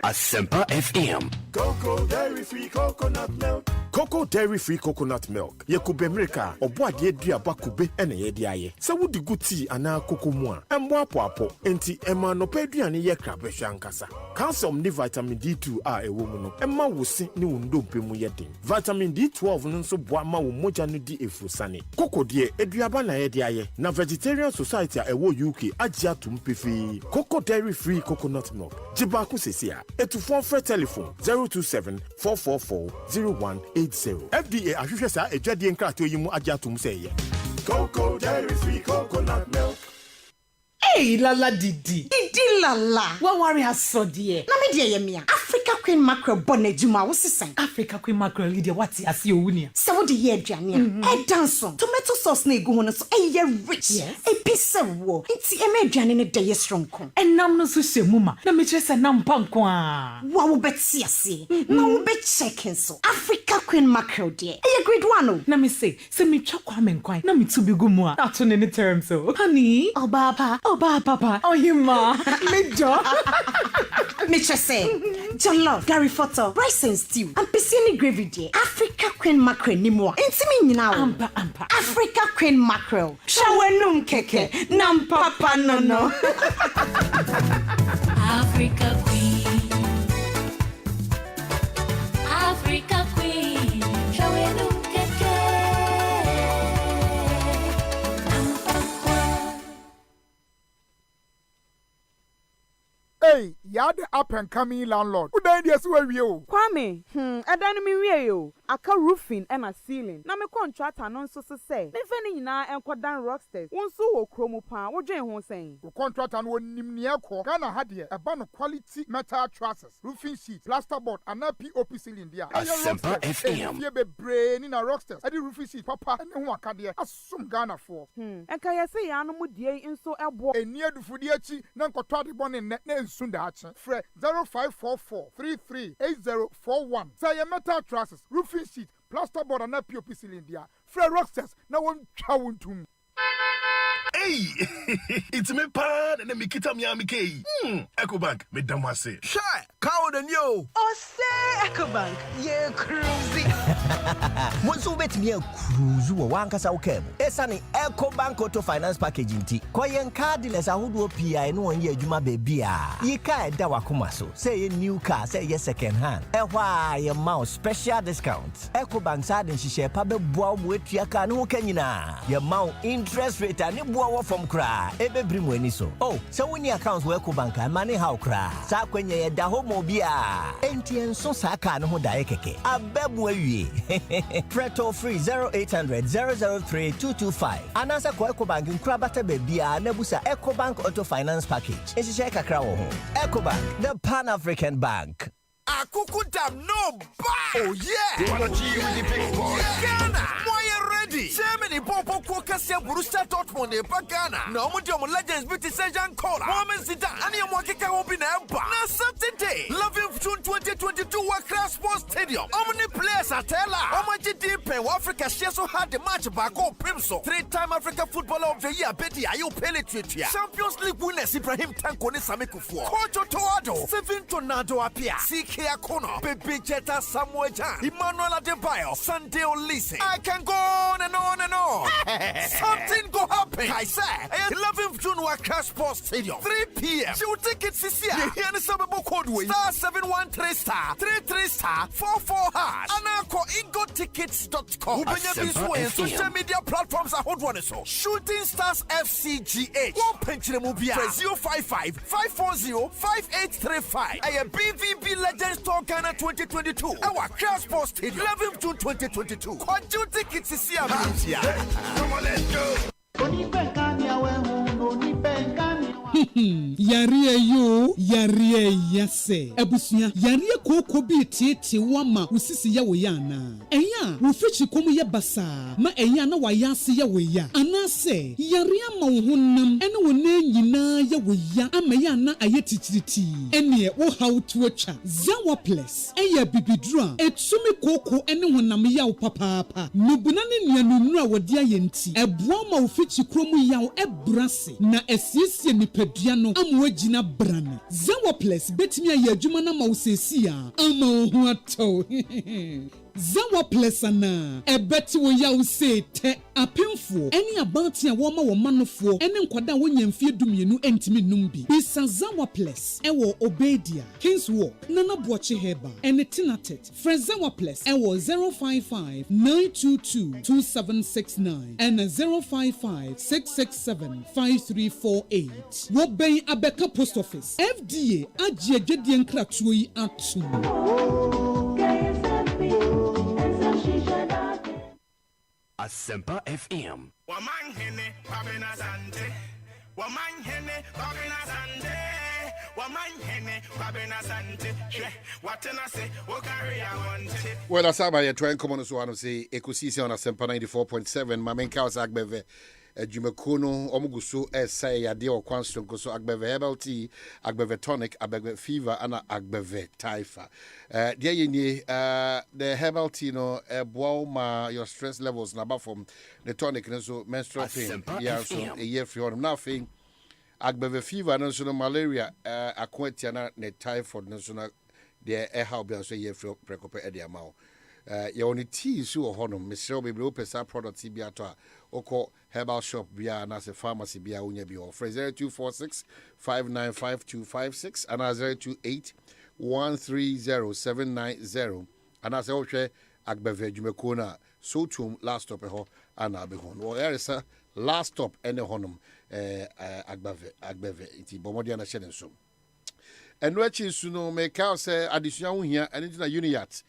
[SPEAKER 2] ASEMPA FM.
[SPEAKER 10] Cocoa dairy free coconut milk. Cocoa dairy free coconut milk. Ye kube America obo ade aduaba kube ene ye de aye. Sa wodi guti ana koko mu a embo apo enti ema no pa aduane ye krabe hwankasa. Calcium ni vitamin D2 a ewo mu no ema wosi ni wondompe mu ye den. Vitamin D12 no nso boa ma wo moja no di efusane. Cocoa de aduaba na ye de aye. Na Vegetarian Society a ewo UK agya tum pefi. Cocoa dairy free coconut milk. Jiba ku sesia. Etufon for telephone 027-444-0180. FDA ahwehwe sa edwade nkrato yi mu agya tum sey. Cocoa dairy free coconut milk.
[SPEAKER 16] Hey, lala didi lala. Wa worry asodie. Na me de ye me Africa Queen Mackerel bonejuma wo sesan. Africa Queen Mackerel ide wati ase owunia. Se wo de ye aduane a. E danson. Tomato sauce na egu ho no so e ye rich. Yes. E pisa wo. Nti e me aduane ne de ye stronko. Enam no so hyemu ma. Na me kire se nam panko a. Wa wo beti ase. Na wo be checking so. Africa Queen Mackerel de. E ye grade 1 o. Na me say se me twa kwa me nkwan. Na me tu bi gu mu a. Na to ne ne term so. Honey, Oba papa. Oh you ma. Me jo. Me say. Jollof, Gary Photo, rice and stew. And piscine gravy de. Africa Queen Mackerel ni mo. Intimi nyina o. Ampa. Africa Queen Mackerel. Shawenum keke. Nam papa no.
[SPEAKER 17] Africa Queen. Africa Queen. Shawenum keke.
[SPEAKER 18] Hey, you're the up and coming landlord. Who died yes where you?
[SPEAKER 19] Kwame, I done me we aka roofing and a ceiling. Na me contract anon so say. Me fani nyina enko dan rocksters. Wonso wo kromo pa, wo dwen ho sen.
[SPEAKER 18] The contract and won nimni ekọ. Ghana had here a ban of quality metal trusses, roofing sheets, plasterboard and a POP ceiling there.
[SPEAKER 2] ASEMPA FM.
[SPEAKER 18] Ye be brain in a rocksters. Adi roofing sheet papa and who aka there asum Ghana for.
[SPEAKER 19] Enka ye say ya no mu die nso ebo.
[SPEAKER 18] Eni adufudi achi na nkotwa de bon ne nsunda achi. Fre 0544 338041. Say metal trusses, roofing sheet, plasterboard and a POP cylinder. Fred Rocksters, now one chawuntum.
[SPEAKER 4] Hey, it's me pan and me kita mi amike. EcoBank, me damase.
[SPEAKER 20] Shy, cow than you.
[SPEAKER 16] OSEI EcoBank, ye cruising.
[SPEAKER 15] Monsu bet me a cruise wo wankasa wo kam. Esane EcoBank Auto Finance Package nti. Koyen car dealers ahodo PI no won ye adwuma baby a. Ye car da wakoma so. Say new car, say second hand. Ehwa ye mouse special discount. EcoBank sa den hihye pa be boa mo atua car no ka nyina. Ye mouse interest rate ani boa wo from kra. Ebebri mo ani so. Oh, so when your accounts wo EcoBank money how kra. Sa kwenya ye da ho mo bia. Enti enso sa car no ho da ye keke. Abebu awie. Preto free 0800 003 225. Anasa ko EcoBank nkra bata bebia na busa EcoBank Auto Finance Package. Ehihye kakra wo ho. EcoBank, the Pan-African Bank.
[SPEAKER 20] Akuku dam no ba. Oh yeah. Ghana, why you ready? Germany Popo Kwakasia Borussia Dortmund e Ghana. No mo dem legends beat Sejan Kola. Women sit down. Ani mo keka wo bi na eba. Na Saturday, 11th June 2022 Wakra Sports Stadium. How many players are tella? How much deep in Africa share so hard the match back on Primso. 3-time Africa Footballer of the Year Betty Ayo Peletritia. Champions League winners Ibrahim Tanko ne Samikufu. Coach Otoado. 7 Tornado appear. Kia Kono, Baby Jetta Samuel Jan, Emmanuel Adebayo, Sunday Olise. I can go on and on and on. Something go happen. I say, 11th June Wakra Sports Stadium, 3 p.m. She will take it this year. You hear the Sababo code way. *713*33*4 #44# and call egotickets.com. Social media platforms are hot one so. Shooting Stars FCGH. One pinch the movie. 055 540 5835. A BVB Legends Tour Ghana 2022. Our Transport Stadium 11th June 2022. Quadru tickets is here. Come on, let's go.
[SPEAKER 21] Yarie yo yarie yase abusia yarie koko bi tieti wama usisi ya wo yana enya wo fichi komu ye basa ma enya na wa yase ya wo ya anase yarie ma wo honam ene wo na nyina ya wo ya ama ya na ayetitiriti ene wo how to atwa zawa plus eya bibidura etsumi koko ene honam ya wo papapa nubuna ne nuanu a wodi ayenti eboa ma wo fichi kromu ya wo ebrase na esiesie nipadua no amwagina brana zawa plus betimi aye adwuma na ma wo sesi a ama wo ho ato Zawa plesana ebeti wo ya use te apemfo eni abanti a wo ma wo manofo eni nkwada wo nyamfie dumienu entimi numbi bisa Zawa plus ewo Obedia Kingswalk Nana Boachi Heba eni Tinatet Zawa plus ewo 055 922 2769 and 055 667 5348 wo ben Abeka Post Office FDA agye adwedie nkratuo yi atum
[SPEAKER 2] ASEMPA FM.
[SPEAKER 1] Well, as I try and come on so I say ecosystem on ASEMPA 94.7. My main cows agbeve Jumekono omuguso essay ade o kwanstron ko so agbeve herbal tea, agbeve tonic, agbeve fever and agbeve typha. There you need the herbal tea no ma your stress levels na ba from the tonic no so menstrual pain. Yeah, so a year for nothing. Agbeve fever no so malaria akwatia na ne typhoid no so na the help be so year for precope e dia ma. You only tea so honum Michelle baby opesa product bi ato a oko herbal shop bia na se pharmacy bia unya bi o 0246 595256 and 028 130790 and as ohwe agbeve dwumeko na so tum last stop ho ana abehon wo erisa last stop ene honum agbeve iti bomodia na sheden so eno achi su no make out say additional ho hia ene na uniyat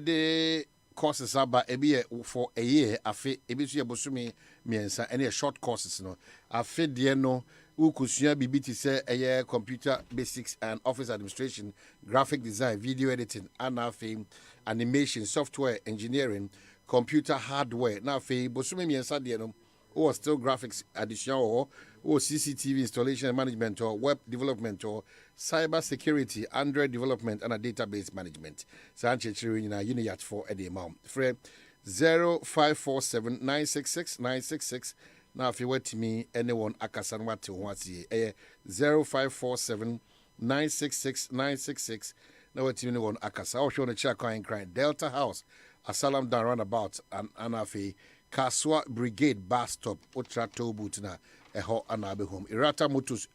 [SPEAKER 1] the courses aba ebi for a year afi ebi so yebosumi miensa any short courses no afi de no ukusua bibiti say a computer basics and office administration, graphic design, video editing, and afi animation, software engineering, computer hardware na afi bosumi miensa de no or still graphics additional or CCTV installation and management or web development or cyber security, Android development and a database management. Sanchez in a unit for the amount. Fred 0547 966 966. Now, if you were to me, anyone akasan what to what's 0547 966 966. Now, what you know akasa. I'll show the check crying Delta House, a salam down roundabout, and Anafi. Kaswa Brigade bus stop Otra Tobutna eho anabe home Irata Motus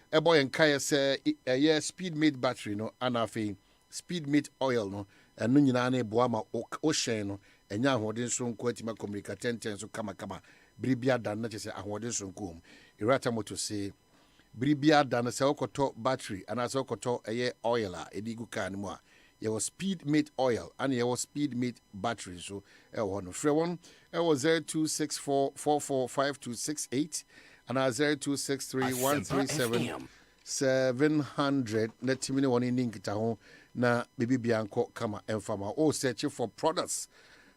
[SPEAKER 1] eboy and kaya say speed mate battery no anafe speed mate oil no enu nyina na eboama o hyen no enya ahoden so nko atima communicate ten so kama bribia dan na chese ahoden so nko Irata Motus say bribia dan say okoto battery ana say okoto oil a edigu kan mu a your speed mate oil and your speed mate battery so one free one was 0264445268 and 0263137700 let me know one in kita na baby bianco kama enfama or search for products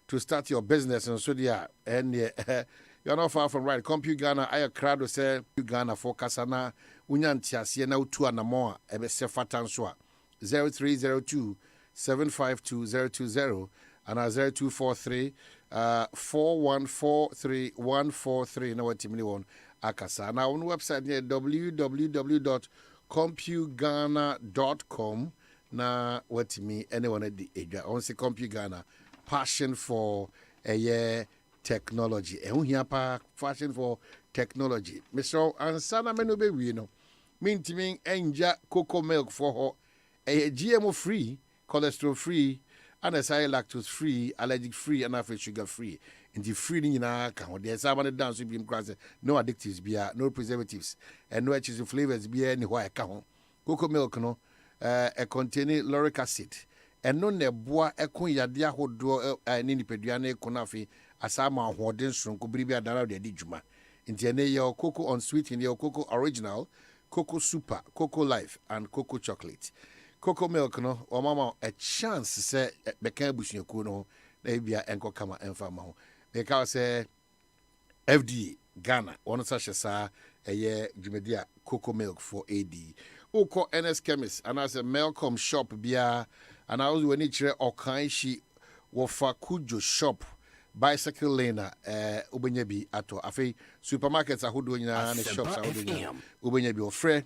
[SPEAKER 1] to start your business and so there and you're not far from right. Compu Ghana, I crowd say Ghana for Kasana, Unyantiasia now 2 and more, ebe se fatanswa 0302 752-020 and 0243 4143 na watimini won akasa na on website near www.compugana.com na watimi anyone at the age on say CompuGhana passion for a year technology here passion for technology Mr. Ansana menobe we no mintimi enja cocoa milk for her a GMO free cholesterol free ana ɛsa yɛ lactose free, allergic free, and afei sugar free. Nti free ni nyinaa ka ho. Deɛ ɛsa ba no down so bi mu kora sɛ no additives bia, no preservatives, and no excessive flavors bia ni hɔ a ɛka ho. Cocoa milk no contain lauric acid. Ɛno na ɛboa ɛko yadeɛ ahodoɔ ne nipadua no ɛko no afei asa ma ahoɔden soronko bere bi adara de adi dwuma. Nti ɛne yɛ cocoa unsweetened, yɛ cocoa original, cocoa super, cocoa life, and cocoa chocolate. Cocoa milk no mama a chance say beka busuaku no na bia enko kama emfa ma ho. Beka say FDA Ghana one such sa eye dwumedia cocoa milk for AD. Oko NS chemist and as a Melcom shop bia and I was when it okan shi wo fa kujo shop bicycle laner ubenya bi ato afei supermarkets ahodo nyina na shops ahodo nyina ubenya bi ofre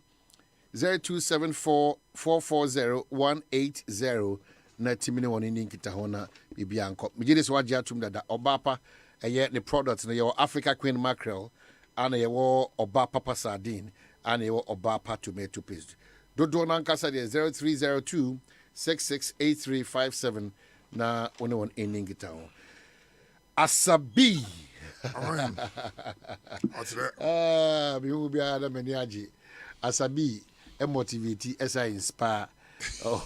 [SPEAKER 1] 0274440180 na timini woni ni nkita ho na bibia anko megye des waje atum dada obapa eye ne product no ye Africa Queen mackerel ana ye wo obapa sardine ana ye wo obapa tomato paste dodo na nkasa de 0302 668357 na woni won eni nkita ho asabi bi hu bia na mani age asabi motivate as I inspire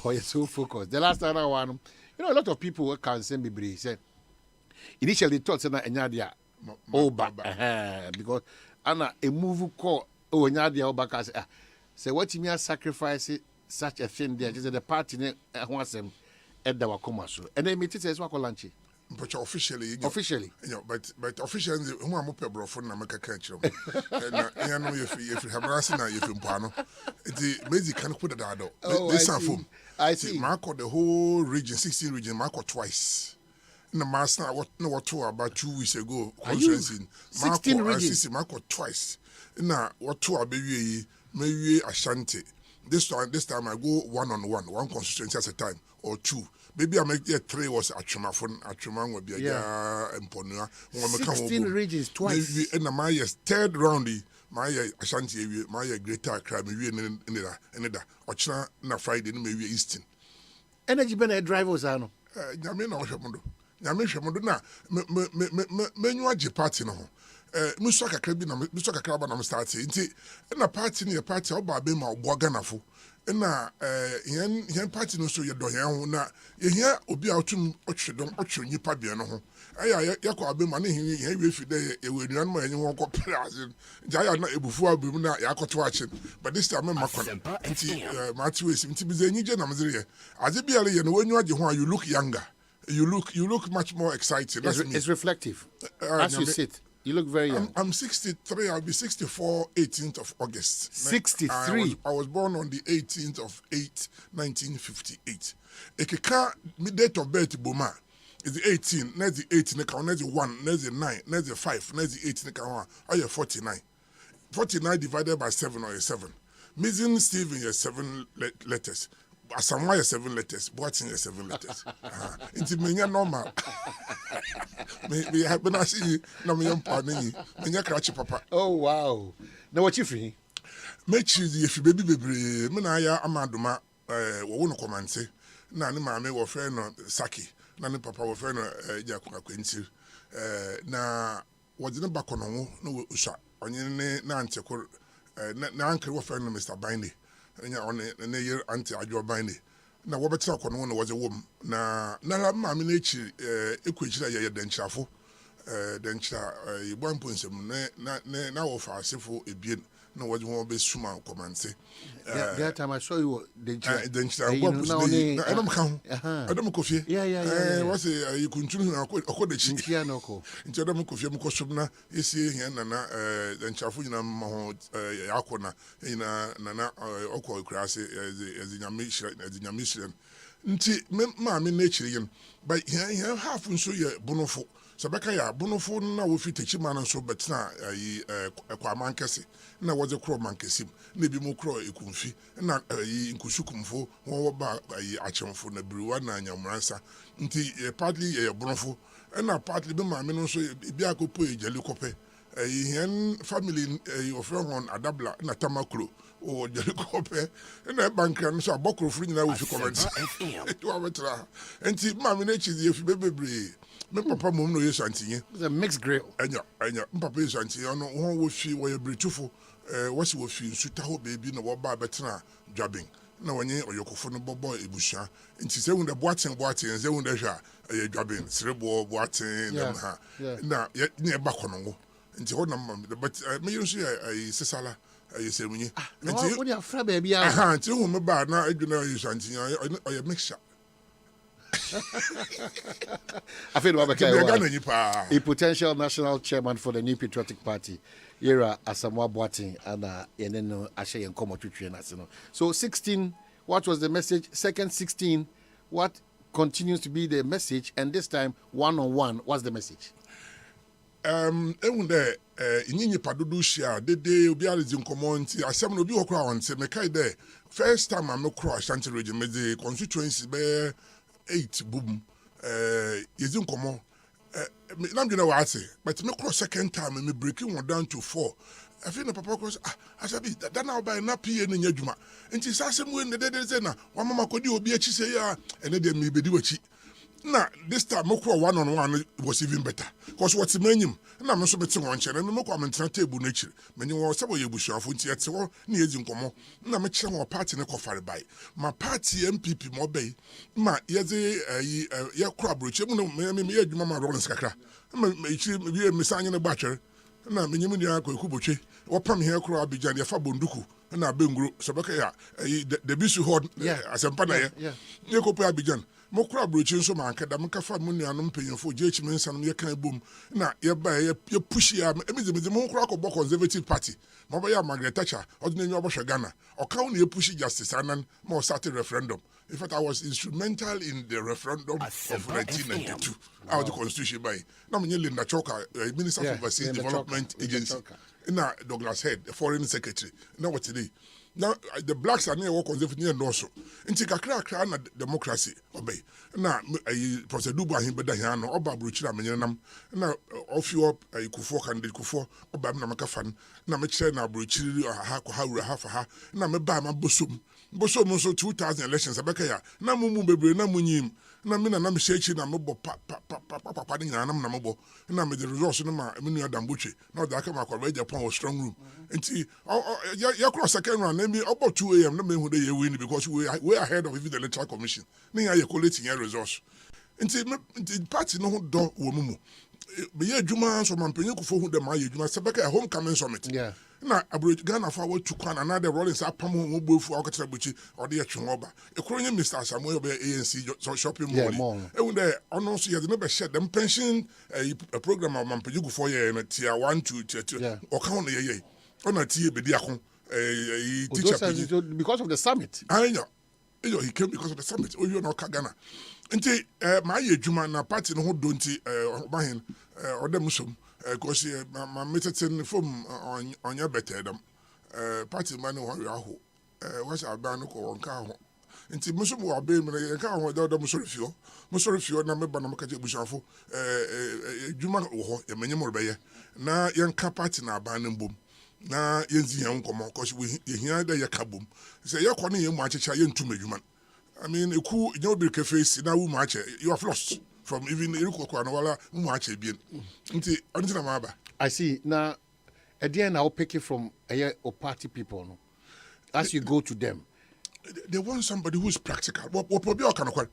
[SPEAKER 1] you're so focused. The last time I won, a lot of people can send me say initially thought that enyadia because Anna a move call enyadia oba say what you mean sacrifice such a thing there just the party wants them at the wakoma so and then meet says what lunch.
[SPEAKER 7] But officially, but officially, who am up bro for na make catch them. And know if you have racing if you pano, the basic can put it out. This I see. Marco the whole region, 16 region, Marco twice. In the master, what 2 about 2 weeks ago, conference in
[SPEAKER 1] 16 regions.
[SPEAKER 7] Marco twice. Now what 2 maybe Ashanti. This time I go 1-on-1, one constituency at a time or 2. Maybe I make 3 was Achuma will be a Emponua.
[SPEAKER 1] 16 regions twice.
[SPEAKER 7] Maybe in my 3rd round, my Ashanti, my greater crime, maybe in the Ochina na Friday, maybe Eastern.
[SPEAKER 1] Energy been drivers are no.
[SPEAKER 7] Yamina Shamundo na menuaji party no. Musaka Krabby na starting. In a party near party, Oba Bema, Boganafo. Na yen party no so ye do yen na ye hia obi autum otwe nipa bia no ho aya yakọ abema na hia we fi dey e we nuan ma yen won ko praise ja na ebufu abem na yakoto ache but this time ma kon nti mati we sim nti bizenyi je na mzire aze bia le ye no wanyu age ho you look younger you look much more excited.
[SPEAKER 1] It's reflective as you sit. You look very young.
[SPEAKER 7] I'm 63. I'll be 64 18th of August.
[SPEAKER 1] 63?
[SPEAKER 7] I was born on the 18th of 8, 1958. Ekeka, my date of birth, Boma, is the 18, next the 8, next the 1, next the 9, next the 5, next the 8, next the 49. 49 divided by 7 or a 7. Missing Stephen is 7 letters. Asamoah is 7 letters. Boatin is 7 letters. It's normal. Me happen to see na me yampa nyi. Me nya krachi papa.
[SPEAKER 1] Oh wow. Now what you free?
[SPEAKER 7] Me choose if baby bebre. Me na ya amaduma wo no komante. Na ne maame wo frɛ no Saki. Na ne papa wo frɛ no Jakuna Kwenti. Na wo de ne bakono wo no usha. Onye ne na antekor na anke wo frɛ no Mr. Bindi. On a year anti Ajo Bindi. Now, what better one was a woman. Now, mammy nature, equity, denchafo, dencha, 1.7, now of our civil a bien, no what you want to be summa command say.
[SPEAKER 1] That time I saw you,
[SPEAKER 7] dencha, I don't come. I don't coffee.
[SPEAKER 1] Yeah.
[SPEAKER 7] What's a you continue a code
[SPEAKER 1] Chiano.
[SPEAKER 7] Into them coffee, Mukosubna, you see here, Nana, denchafuna, Yakona, in Nana, Oko Grassy, as in your mission. Nti mammy nature, but here half and so ye bonofo. Sabaka ya bonofo na wo fi techi man so betina kwa mankese na wo je kro mankesim na bi mo kro ekumfi na nkusukumfo wo ba achemfo na briwa na anyamransa nti partly ye bonofo na partly be maame no so bi akopo ejali kope Hen family of on Adabla na Tamakro or Jericho and bank and so Bokro free now with comments. And see, Mammy is if baby. Me papa mum no yes anti.
[SPEAKER 1] It's a mixed grill.
[SPEAKER 7] Anya papa is anti. Ono won wo fi wo yebritufo wasi wo fi suta ho baby na wo ba betena dwabing. Na wonye oyokofo no bobo ebusua. Nti se wunda boaten se wunda hwa dwabing serebo boaten na ha. Na ne ba kono. Nti ho na but me yusu sesala semunye.
[SPEAKER 1] Nti wo dia fra baby a.
[SPEAKER 7] Aha, nti ho me ba na adwuna yes anti. Oye mixture.
[SPEAKER 1] I feel a potential national chairman for the New Patriotic Party, Yera Asamoah Boateng, and then Ashe and Komo Tutrian. So 16, what was the message? Second 16, what continues to be the message? And this time, one-on-one, what's the message?
[SPEAKER 7] Inyinyi padudu shia dede obi alizi nkomo nti asem no obi okra won se mekai de first time am kro Ashanti region me the constituency be 8 boom yezi nkomo nam dwena wa ase but me cross second time me breaking one down to 4 I feel na papa cross asabi that now by na PA no nya dwuma nti sasem we ne de ze na wa mama kodi obi achi se ya ene de me bedi wachi na this time me cross one on one was even better because what's menyim na me so beti won chere me kwa mentra table no chire menyi wo sebo ye busuafo nti ete wo na yezi nkomo na me chere wo party ne kofare bai ma party MPP mo bai ma yezi ye kro abroche mu no me ye adwuma ma Rollins kakra me chire me me sanye ne bachere na menyim ni akwa botwe wo pam he kro Abidjan ye fa bonduku na benguro so beka ya the bisu hod asempa na ye ko pa Abidjan mo kura brochi nso ma nkada mo kafa mo nuanom mpanyefo je echi mensanom ye kan bom na ye ba ye push ya emizimizi mo kura ko bo Conservative Party mo ba ya Margaret Thatcher odunenyu obosha Ghana o kan na ye push justice anan mo start referendum. In fact, I was instrumental in the referendum of 1992 out the constitution by na me Linda Choka Minister for Overseas Development Agency na Douglas Head the Foreign Secretary na what today. Now the blacks are near work conservative near also. Inti kakra na democracy obey. Na procedure ba hin beda hin no oba brochira menyenam na ofio Kufo candidate Kufo oba na makafan na me kire na brochiri ha ko hawura ha fa ha na me ba ma bosom so 2000 elections abeka ya na mumu bebre na munyim na me na me shechi na me bo pa ni na me bo na me the results no ma me nu adambuche na da aka makwa be Japan strong room nti ya cross second round na me about 2 a.m. na me hu dey win because we ahead of even the electoral commission na ya collating your results nti party no do wo mumu be ye adwuma so mampanyin Kufo hu dem aye adwuma sebeka ya homecoming summit na abroad Ghana fa what to kwan another Rollins apam ho gbofu akotara buchi ode ye twenwoba ekronye Mr. Samuel be ANC shopping mall e dey ono so ye be share them pension program of mampanyin Kufo ye na tier 1 to tier 2 o kan no ye ona tie be dia ko teacher
[SPEAKER 1] because of the summit
[SPEAKER 7] he came because of the summit you know Ghana nti ma ye adwuma na party no ho do nti obahen odem som because my meeting from on your better them party man who aho was aban ko wonka ho nti muso mo abe me ka ho da musori fio na me ba na makaje bushafo adwuma wo ye menye mo be ye na yenka party na aban mbom na yenzi yan komo because we hia da ye kabom say ye kɔ ne ye mu achecha ye ntum adwuma I mean eku nyo bi ke face na wu mu ache you are lost from even irukoko na wala mu ache bien nti onti na maba
[SPEAKER 1] I see now at the end I'll pick it from a party people no as you go to them
[SPEAKER 7] they want somebody who is practical what probably o kan kwal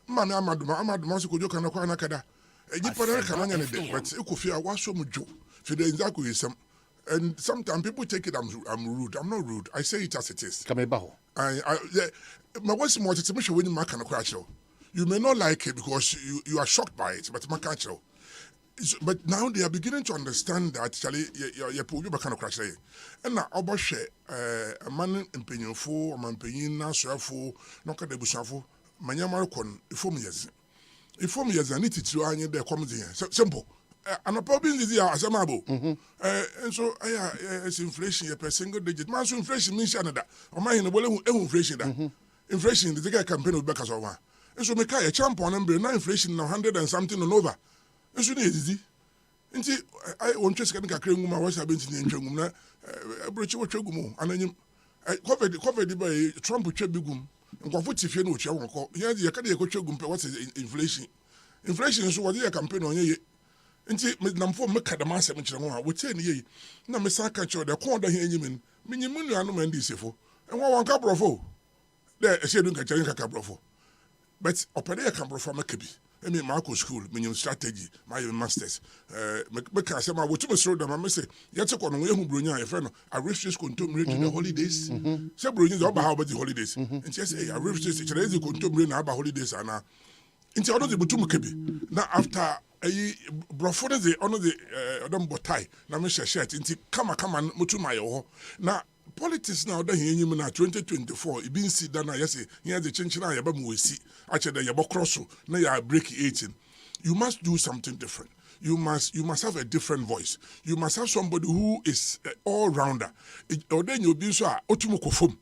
[SPEAKER 7] mama amaduma so ko jo kan kwal na kada eji pare kan anya ne de but ekofia wa so mu jo fi de nzako yesam. And sometimes people take it I'm rude. I'm not rude. I say it as it is. You may not like it because you are shocked by it, but now they are beginning to understand that and now a man in Penyofo, a man Penina, Surfo, Noka de Busafo, Manyamarcon, inform years, I need to do any their comedy. Simple. And a problem is here as a mabo. And so it's inflation per single digit. Mass inflation means Canada. Or my in the world inflation. Inflation the guy campaign with Becca's over. And so make a champ on number now inflation now 100 and something and over. And so easy. Nti I want to get kakra ngum a wasa benti ne ntwangum na abrochi wo twagum ananyim COVID by Trump twabigum nkofo tifie na otwa wonko here ye ka de twagum pe what is inflation so what your campaign on ye nti namfo meka da masem kire ho a wo tie ne ye na me sa ka kire de kon da he anyim minyimu nuanu ma ndi sefo enwa wonka brofo de ehyedu nka kire nka brofo but opere ya ka brofo maka bi emi Marco school minyum strategy my masters me ka se ma wo tuma sro da ma me se yete ko no ehu bronya ye fe no I wish this contemporary to the holidays se bronya ze oba ha oba the holidays nti say I wish this kire ezi contemporary na aba holidays ana nti ono ze butum ka bi na after ayi brofo ne ze ono ze odom botai na me shirt nti kama mutuma ye ho na politics now that he na 2024 it been see that na yes he has the chinchina ya ba mu wesi ache da ya bo cross na ya break 18 you must do something different you must have a different voice you must have somebody who is all rounder oden you be so a otumu kofom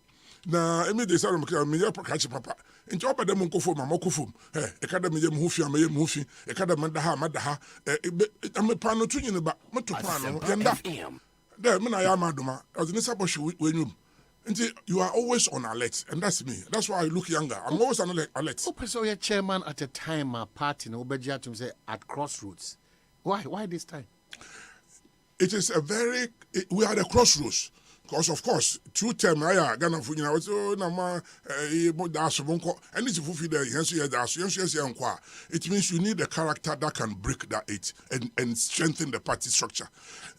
[SPEAKER 7] na emi de sa me ya kachi papa nti oba dem nkofom ma kofom ekada me ye mu fi ama ye mu fi ekada mada ha am pa no tunyi ne ba moto pa no yenda there, you are always on alert, and that's me. That's why I look younger. I'm always on alert.
[SPEAKER 1] So you're chairman at a time, party, no Obejatum say at crossroads. Why this time?
[SPEAKER 7] It is we are at a crossroads. Because of course, 2 term Ghana for it means you need a character that can break that eight and strengthen the party structure.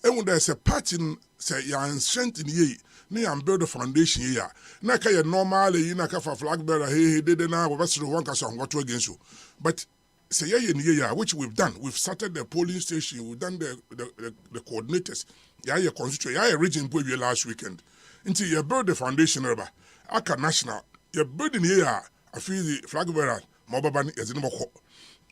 [SPEAKER 7] And when there's a party say you strengthen ye, you build a foundation here. Naka ya normal you naka for flag bearer he did now one person what against you. But say yeah, which we've done. We've started the polling station, we've done the coordinators. Yeah, constituent, yeah, region boy last weekend. Until you build the foundation rubber, Aka National, you're building here, I feel the flag bearer, Mobabani as in Moko.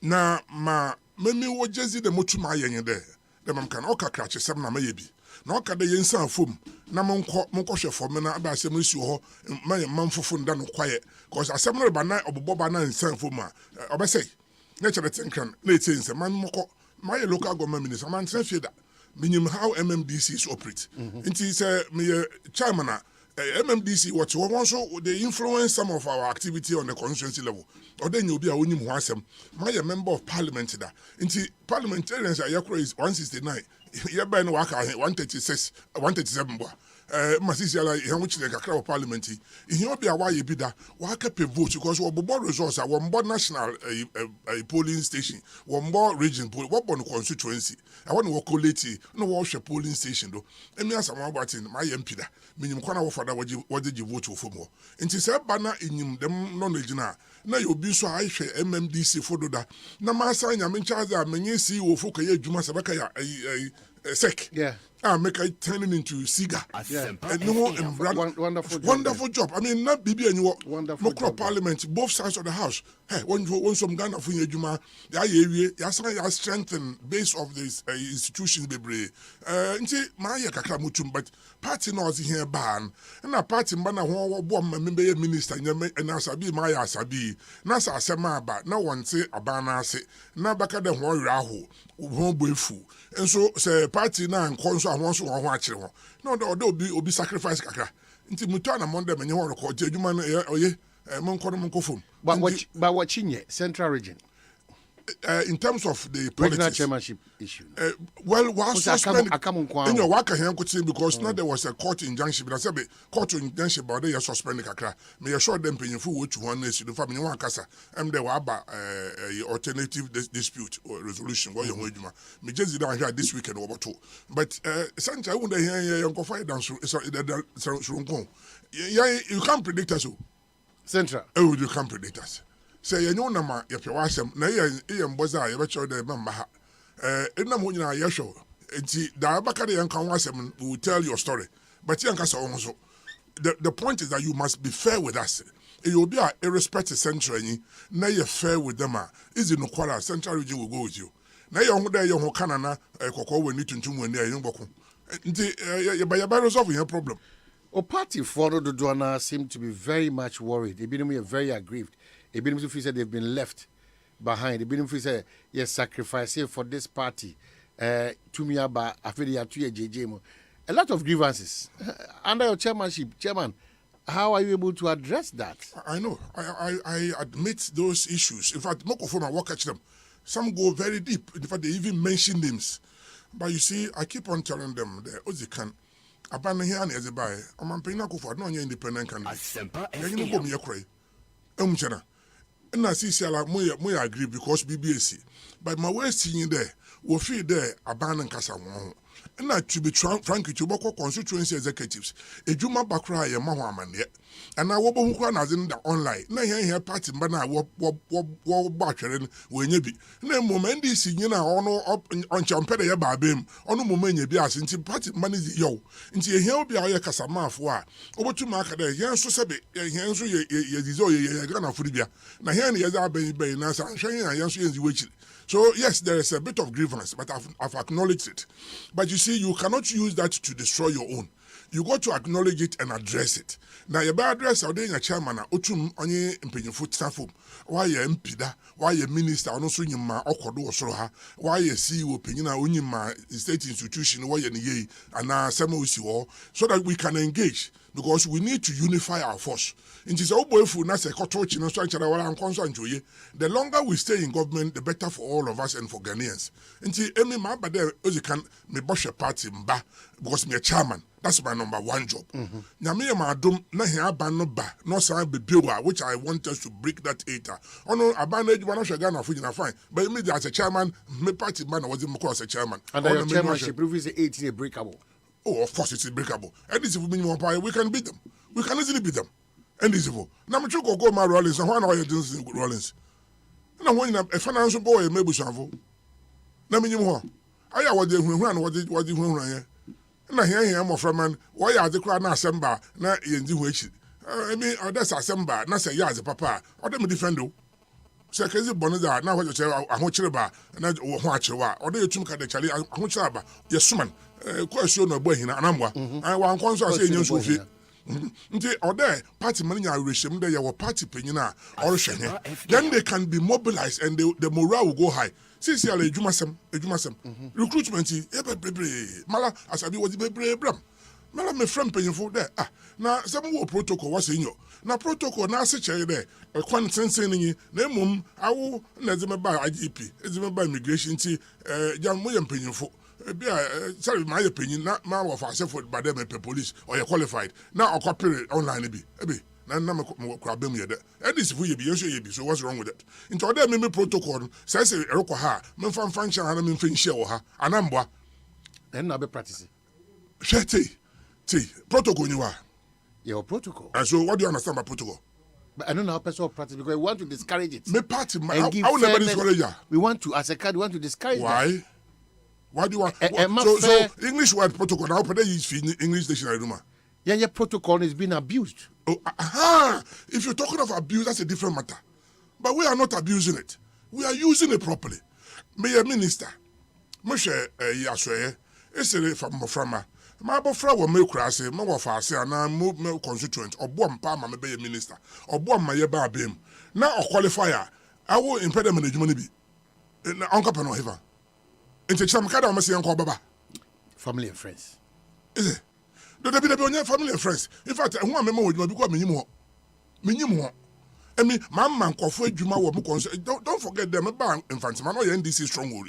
[SPEAKER 7] Now, me wo jezi the motuma yen there. The man can oka cratch 7 na maybe. No ka de yensan fom na monko hwe fom na aba asem nsi ho man fofo nda no quiet cause asem no ba na obobo na nsan fom a obesey na chere tinkan na etinse man moko my local government minister man tren da minim how MMDCs operate. Nti say me chairman MMDC what also they influence some of our activity on the constituency level. Or then you'll be a wonim ho asem. My member of parliament da. Nti parliamentarians are yakro is 169. Yeba no waka 136 137 boa. Masisi ala ihe which the kakra parliament. Ihe obi awa ye bi da waka pe vote because we board resource we board national polling station, we board region poll, we board constituency. I want to collate no wash polling station do. Emi asama about in my MP da. Minim kwana wo fada what did you vote for more. Nti se bana enyim dem knowledge na you obi so ahwe MMDC fodo da. Na ma sa nya me charge a menye CEO fo kaye adwuma se baka ya sec.
[SPEAKER 1] Yeah.
[SPEAKER 7] Make it turning into Siga.
[SPEAKER 1] Wonderful
[SPEAKER 7] job. I mean, not BB and you
[SPEAKER 1] wonderful
[SPEAKER 7] job. Parliament, both sides of the house. Hey, when some Ghana for Juma, you strengthen base of these institutions. But party knows here ban and a party banner one member minister and Asabi my Asabi. Nasa Asema, but no one say a banner say, na baka de Rahu, won't be fool. And so say party now and console wants to watch it. No, they'll be sacrifice kakra. Inti mutana monde men you want to call Jejuman Monko.
[SPEAKER 1] But watching Central Region.
[SPEAKER 7] In terms of the
[SPEAKER 1] politics, chairmanship issue.
[SPEAKER 7] Well, was suspended in your work here because now there was a court injunction, but I said court injunction about they suspended kakra. May assure them paying full which one is the family one casa. And there were alternative dispute or resolution. What you me just down here this weekend over two. But Santa, I wouldn't hear you go fight down you can't predict us.
[SPEAKER 1] Central.
[SPEAKER 7] Oh, you can't predict us. Say you know nama ye pewasem na ye mboza ye becho de mamba ha enam ho nyina ye show enti da bakare yan kan wasem we will tell your story but yan kasa on so the point is that you must be fair with us it will be irrespective central ni na ye fair with them is no kwara central region will go with you na ye ho da ye ho kanana kokko wani tuntum wani ayin boko enti ye ba resolve your problem.
[SPEAKER 1] O party for the Duana seem to be very much worried. They been very aggrieved. They been feel said they've been left behind. They been feel said yes, sacrificing for this party. Tumiaba, Afedi Atuye JJ. A lot of grievances. Under your chairmanship, Chairman, how are you able to address that?
[SPEAKER 7] I know. I admit those issues. In fact, most of them I work at them. Some go very deep. In fact, they even mention names. But you see, I keep on telling them that Ozikan, Abana here and Ezebai, I'm a Pinako for no independent candidate.
[SPEAKER 2] ASEMPA
[SPEAKER 7] You know, me a cry. Umchana. And I see, I agree because BBAC. But my way seeing there, we feel there, Abana Casa. And to be frank, to work constituency executives, a Juma Bakra, a Mahaman yet. And I will go as in the online. Now, here party, but I walk back and when you be. No moment is in on Champere Babim, on a moment you be as into party money yo. Into a hill be a Casama for over to mark a young Sosabe, a Yansu, a gun of Fribia. Now, here is our baby, Nasa, and Shane, and Yansu, which. So, yes, there is a bit of grievance, but I've acknowledged it. But you see, you cannot use that to destroy your own. You got to acknowledge it and address it. Now, your bad address, I'll do a chairman, Otum, only in foot staff, why you MP, why you minister, and also in my Okodo or Soha, why you CEO opinion, only my state institution, why you and now some so that we can engage. Because we need to unify our force. It is all boyful, not a coach in structure. The longer we stay in government, the better for all of us and for Ghanaians. Until any man, but there can me boss a party mba because me a chairman. That's my number one job. Now me and my dom na here ban no ba no sign be biwa, which I want us to break that eta. Oh no, abandoned one of Ghana for you fine. But me as a chairman, me party man was as a chairman.
[SPEAKER 1] And your chairmanship proof is 18 breakable.
[SPEAKER 7] Oh, of course it's breakable. And this is minimum power. We can beat them. We can easily beat them. And this is for. Now, I'm sure go my Rollins and one of your doing Rollins. And I want a financial boy, maybe Shanvo. Now, minimum. I was the one what did you run. And I hear him of man. Why are the crowd now ASEMPA? Now, in the way I mean, that's ASEMPA. Not say, yeah, as a papa. Or them defend you. So, because Bonada, now what you say, I want you about, and I watch you are. Or do you think that Charlie, I want you about, yes, man. Question of boy in Anamwa. I want conscious saying you should. Or there, party money are regime there, your party penina or Shane. Then they can be mobilized and the morale will go high. Since you are a Jumasem, recruitment, Mala, as I be was the Bram. Mala, my friend paying for there. Now, some more protocol was in you. Now, protocol now such a there. A quantity saying, Nemum, I will let them buy IGP, it's by immigration, young William paying for. Sorry, my opinion, not my of ourselves by them police or you're qualified. Now I'll copy it online. Now, crab them here. And this will be so what's wrong with it? Into other member protocol says a rocoha, men from function and I'm in Finch or her, and I'm what?
[SPEAKER 1] And I'll be practicing.
[SPEAKER 7] Protocol you are.
[SPEAKER 1] Your protocol.
[SPEAKER 7] And so, what do you understand by protocol?
[SPEAKER 1] But I don't know how personal practice because we want to discourage it.
[SPEAKER 7] Me party, I will never discourage you.
[SPEAKER 1] We want to, as a card, we want to discourage
[SPEAKER 7] Why?
[SPEAKER 1] That.
[SPEAKER 7] Why do you want? So English word protocol now, but use English dictionary, Ruma.
[SPEAKER 1] Yeah, your protocol is being abused.
[SPEAKER 7] Oh, if you're talking of abuse, that's a different matter. But we are not abusing it. We are using it properly. Mayor Minister, Moshe Yaswe, Essere from Moframa, my bofra will make crassy, my wafase, and I move my constituent, or bomb palma, may be a minister, or bomb my yaba beam. Now, a qualifier, I will impediment money be. Uncle Panohiva. Into some kind of messy Uncle Baba.
[SPEAKER 1] Family and friends.
[SPEAKER 7] Is it? Don't be the family and friends. In fact, I want member would become minimum. I mean, my man, Coffee, Juma, don't forget them about infants. Man, NDC stronghold.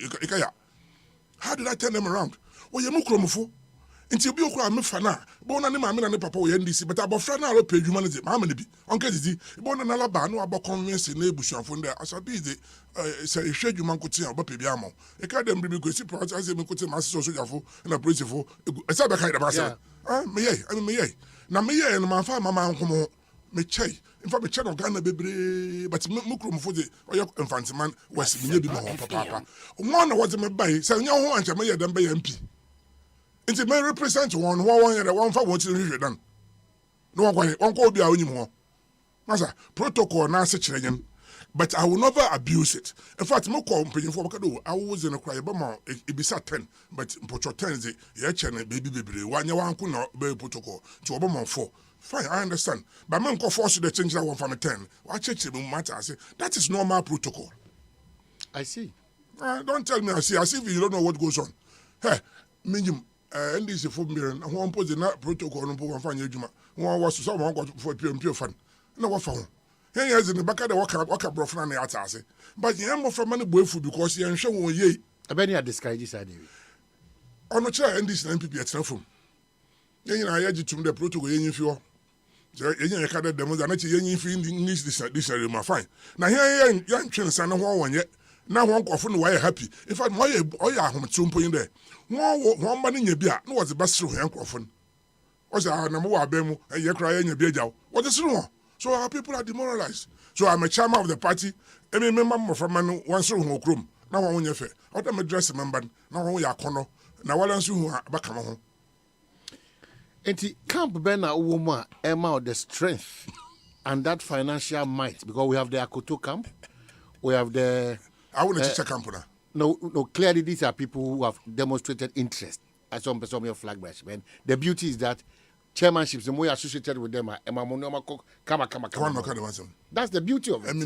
[SPEAKER 7] How did I turn them around? Well, you're no until you cry me fana, born and mamma and papa NDC, but about Frana or pay humanity, mamma be. Uncle Dizzy, born an Alabama about convincing neighbors from there. As I be the say, shade you man could see about Pibiamo. A card them be because he projects as he could say master social and a principal. A cyber kind of master. Me, now me and my father, mamma, come me chay. In fact, me channel Ghana baby, but Mukrum for the infant man was maybe more papa. One was me by saying, no one to me than by MP. It may represent one and one for what's done. No one call be our anymore. Master, protocol now such a but I will never abuse it. In fact, no company for Bacado, I was in a cry about it be sat 10, but put your 10 the yachan baby, one you could not be protocol to Obama 4. Fine, I understand. But man can force you to change that one from a 10. Watch it matter. I say that is normal protocol.
[SPEAKER 1] I see.
[SPEAKER 7] Don't tell me I see as if you don't know what goes on. Hey, minimum NDC for me and one pose na protocol no po fan adwuma. One was so one got for pure fan. Na what for? Here is in the back of the worker brofna na atase. But you am from money boy food because you ensure won ye.
[SPEAKER 1] Abeni a discourage side.
[SPEAKER 7] Ono chair NDC na MPP at from. Yen na ya jitum the protocol yen fi ho. Yen ya ka the demo na che yen fi English this ma fine. Na here yan twen san ho won ye. Na one kofo no why happy. In fact, why ahomtumpo in there. One man in your beer, no was the best through yan kofo. Was a number of bemu and ye cry in your beer jaw. What is wrong? So our people are demoralized. So I'm a chairman of the party. I mean, member from man once through home room. Now one your fair. What am I dressing member? Now one ya corner. Now what else you back home?
[SPEAKER 1] And camp Bena Uwoma Emma the strength and that financial might because we have the Akoto camp, we have the
[SPEAKER 7] I want to check camp now.
[SPEAKER 1] No, clearly these are people who have demonstrated interest at some of your flag bash. Man, the beauty is that chairmanships, the more associated with them are come. That's the beauty of it.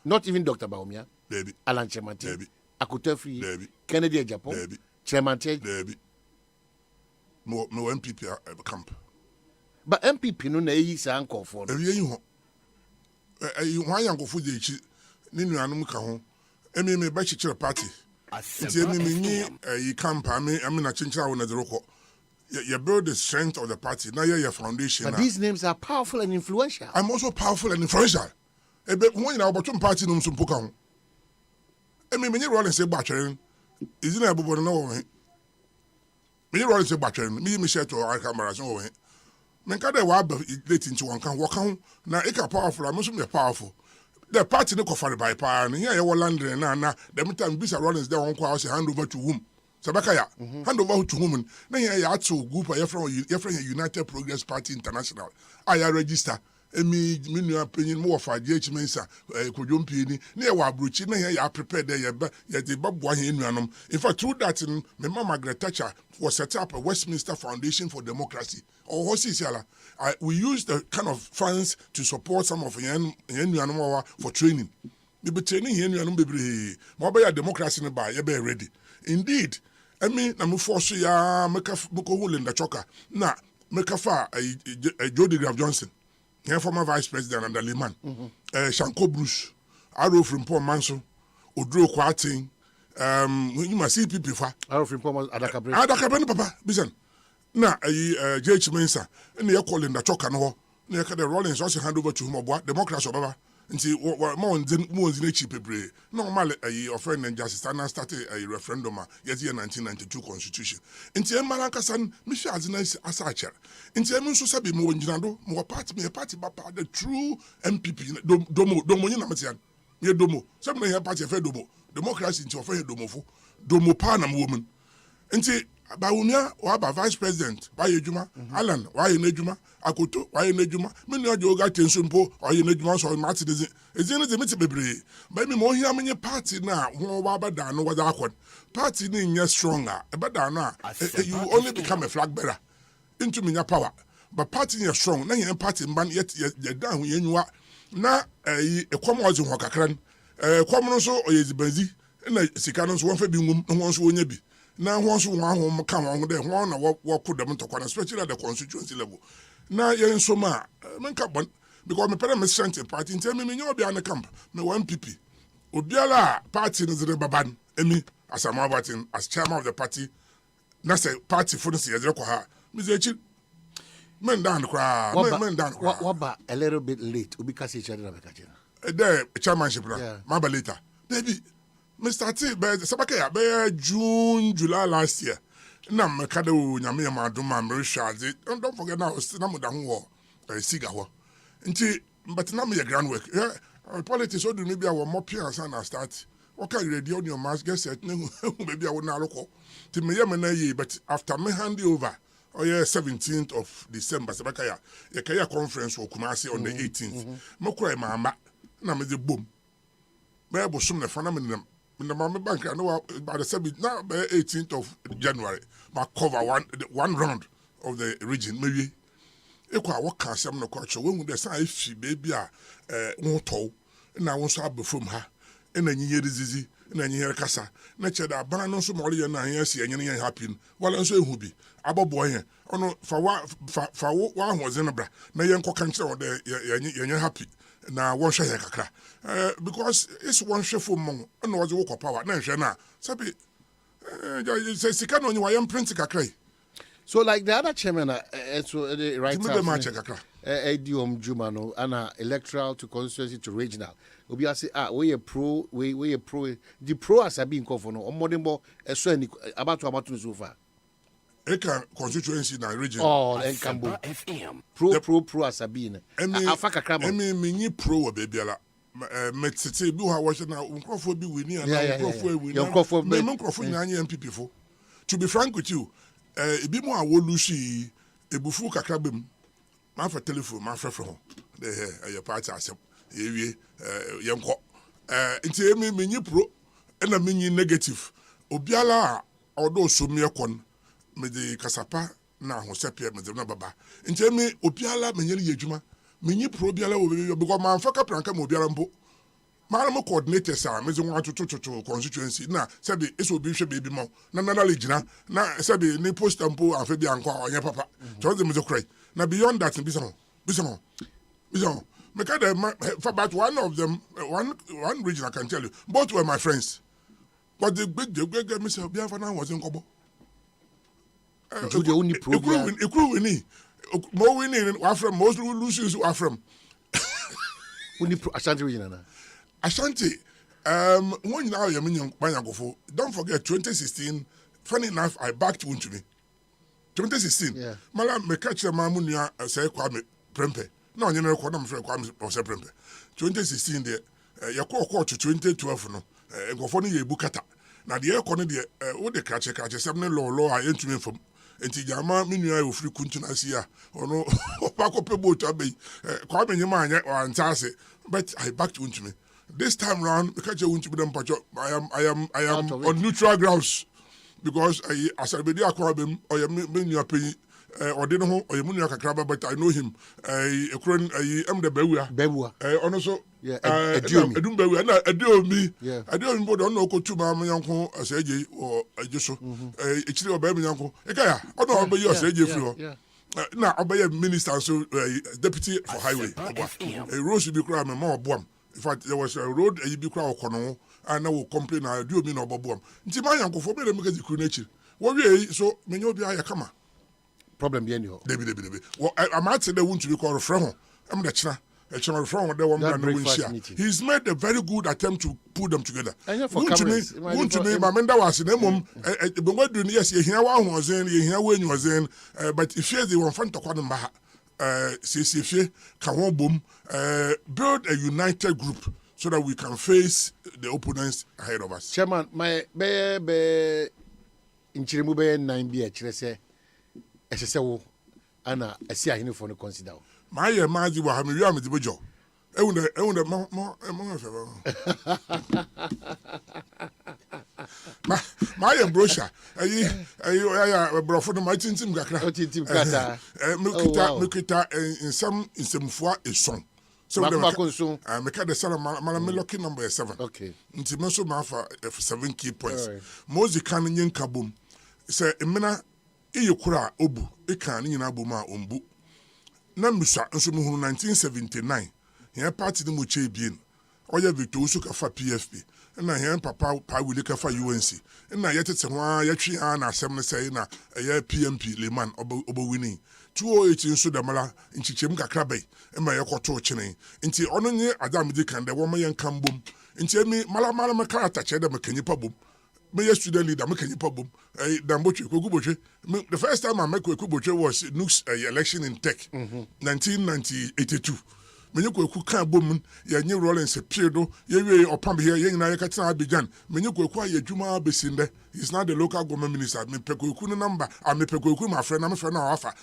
[SPEAKER 1] Not even Dr. Baumia,
[SPEAKER 7] baby,
[SPEAKER 1] Alan Chemante,
[SPEAKER 7] baby,
[SPEAKER 1] Akutefi,
[SPEAKER 7] baby,
[SPEAKER 1] Kennedy Japan,
[SPEAKER 7] baby,
[SPEAKER 1] Chemante,
[SPEAKER 7] baby. No MPP camp.
[SPEAKER 1] But MPP no na yi sa anko for.
[SPEAKER 7] You why yango fu je chi ni nuanum ka ho. Me ba chichire party. Ti me ni yi camp me na chinchira wo na zero ko. You build the strength of the party. Now your foundation.
[SPEAKER 1] But these names are powerful and influential.
[SPEAKER 7] I'm also powerful and influential. When you about party no so poka ho. Me ni roll say ba twere. Is na ebobo na wo he. Me roll say ba twere. Me share to our camera so wo he. Men ka dey wa late into one kan work on na e ka powerful am so me powerful. The party no kofare by power and here you land na them time bisa Rollins there one kwa say hand over to whom Sabaka ya hand over to whom na here ya to group ya from United Progress Party International I register emi menu opinion mo of GH Mensa kodwompi ni na ya wa abrochi na here ya prepare there ya the babwa he nuanom in fact through that me mama Margaret Thatcher was set up a Westminster Foundation for Democracy or we use the kind of funds to support some of the for training. We be training here in democracy be ready. Indeed, I mean, I'm forced ya make a hole in the choker. Now, make a far Jody Graf Johnson, here former vice president under Lehman, Shanko Bruce, Arrow from Paul Manso, Odro Quarting, you must see people for
[SPEAKER 1] Arrow from Paul
[SPEAKER 7] Adakabre, Papa, listen. Na JH Mensa and they call in the choker no na ka the Rollins also hand over to him obo democracy obaba nti mo nzin cheap bre normal offend and justice and start a referendum yes year 1992 constitution nti e mara kasan mi hwe azina asacher nti e nso sabi mo ngina do mo party baba the true MPP domo nyina metian ye domo sabi na here party fe domo democracy nti ofa domofo domo pa na mo woman nti Baumia waba vice president why ejuma Alan why nejuma Akoto why nejuma me no joga tensumpo why nejuma so mati de ezine de meti bebre ba me mo hia menye party na ho waba da no wada akon party ni nya stronger e bada na you only become a flag bearer into menya power but party ni strong na yen party mban yet da ho yenwa na ekom ozi ho kakran ekom no so oyezibanzi na sika no so won fa bi ngum no so wonya bi na won so won ka won de won na wo ko dem to kwana especially at the constituency level na yen so ma men ka bon because me pere me strength party ntem me nyo bia na camp me one PP obiala party no zere baban emi asama batin as chairman of the party na say party for no say zere ko ha me ze chi men down kra men down
[SPEAKER 1] what ba a little bit late obi ka say chadra be ka chena
[SPEAKER 7] the chairmanship na ma ba later baby Mr. T, Sabaka, be June, July last year. Na mekade wo nyame ya madoma mrishade. Don't forget now, na mo da ho siga ho. Nti but na me groundwork. Yeah, politics o do me bia wo more pure na start. What can you ready on your mask get set maybe I would na loko. Ti me na ye but after me hand over 17th of December Sabaka ya kaya conference wo Kumasi on the 18th. Mo kura mama na me de boom. Me bo sum na fana me in the Mama Bank, I know by the 18th of January, my cover one round of the region. Maybe equal what can some no culture when the sign she baby won't tow, and I won't start from her, and then you hear this na nyere kasa na che da ban no so mo ye na here si enye ye happy wala nso ehu bi abobo he ono fa wa hoze no bra na ye nko kan kire wo de ye happy na wo hwe ye kakra because it's one chef mo no wo wo power na hwe na sabi sika no nyi wa ye print kakra.
[SPEAKER 1] So like the other chairman so the right
[SPEAKER 7] Idiom
[SPEAKER 1] Juma no ana electoral to constituency to regional obi say we pro the pro as abi nkofo no omodembo eso ani about so far
[SPEAKER 7] eka constituency na region
[SPEAKER 1] enkambo FM pro as abi na afa kakra mo
[SPEAKER 7] menyi pro wa bebiala metete bi ha wo na nkofo bi wini ana nkofo wini me nkofo nyanye MPP fo to be frank with you ebi mo awolushi ebufu kakra bem ma fa telephone ma frefre ho de ye party asem ewie yenko nti menyi pro na menyi negative obiala odo somie kon me de kasapa na ho sepie me de na baba nti obiala menyeli yedwuma menyi pro obiala wo because man fa kapranka mo obiala mpo mara mo coordinators a me ze nwa to constituency na sabi eso obi hwe baby mo na legina na sabi ni post mpo afa bi anko onye papa to ze me ze krai na beyond that be some me for about one of them one region I can tell you both were my friends but the big me say Biafra now was in kobo
[SPEAKER 1] to the only program
[SPEAKER 7] winning more winning are from most losers are from
[SPEAKER 1] only Ashanti region na
[SPEAKER 7] Ashanti when now you mean Banyagofo don't forget 2016 funny enough I backed Untumi 2016 mala me catch mamu nua say Kwame Prempe na onye na record am frɛ Kwame Ose Prempe 2016 de yakɔ to 2012 no ngofo no ye bukata na de yakɔ no de wo de kache sem ne lo a yentumi fam enti jama me nua ofiri kuntu na sia ono opako pebo to abei Kwame nyema anya antase but I backed Untumi this time round me catch Untumi dem pacho I am on neutral grounds because as I be there akwabem or me nua pay or dey no ho or mu nua kakraba but I know him ekron am the bewua ono so edum bewua na ediomi bodo ono okotu ma yanko asaje o ajeso ekiri obem yanko ekaya ono obeyi asaje free ho na obeye minister so deputy for highway rose bi kura me ma oboam in fact there was a road bi kura okono and now complain na do me no oboboam nti ma yankofo be dem gazi kuru na chi wo wie so menye obi aya kama
[SPEAKER 1] problem be any ho
[SPEAKER 7] debi wo amate de wuntu bi ko refre ho am de chira refre ho de wo mra no winshia he's made a very good attempt to put them together wuntu me ma menda wase na mom be ngwadu ni yes ye hia wa hozen ye hia wa enyozen but if you they won fan to kwado mba CCF ka ho bom build a united group so that we can face the opponents ahead of us.
[SPEAKER 1] Chairman, my be inchirimu be 9 bi a kire se esese wo ana esi ahine for no consider.
[SPEAKER 7] My mazi wa hamiwi amedi bojo. Ehunde mo my brochure ayi brofo no my tintim kakra mekita in some insemfua eson so the make the sala me lucky number 7
[SPEAKER 1] okay
[SPEAKER 7] nti me so ma fa 7 key points mozi kan nyen kabom say emena iyekura obu e kan nyina bom a ombu na musa nso mu 1979 here party no mo chebien oya Victor Usu ka fa PFP na here papa pa wili ka fa UNC na yetete ho a yatwe a na asem ne say na ya PMP Leman obo winning 208 nso da mala nchichem kakra bai ma yekoto chene nti ono nye adam di kan de wo ma yenkam bom nti emi mala me karata che de mekanyi pa bom me ye student leader mekanyi pa bom dambotwe kogubotwe the first time I met kogubotwe was Nuke's election in Tech 1982 menye kweku kan bom ya nye Rollins Pierdo ye we opam here ye nyina ye katina Abidjan menye kweku aye dwuma besinde he's not the local government minister me pekweku no number me pekweku my friend na me friend na afa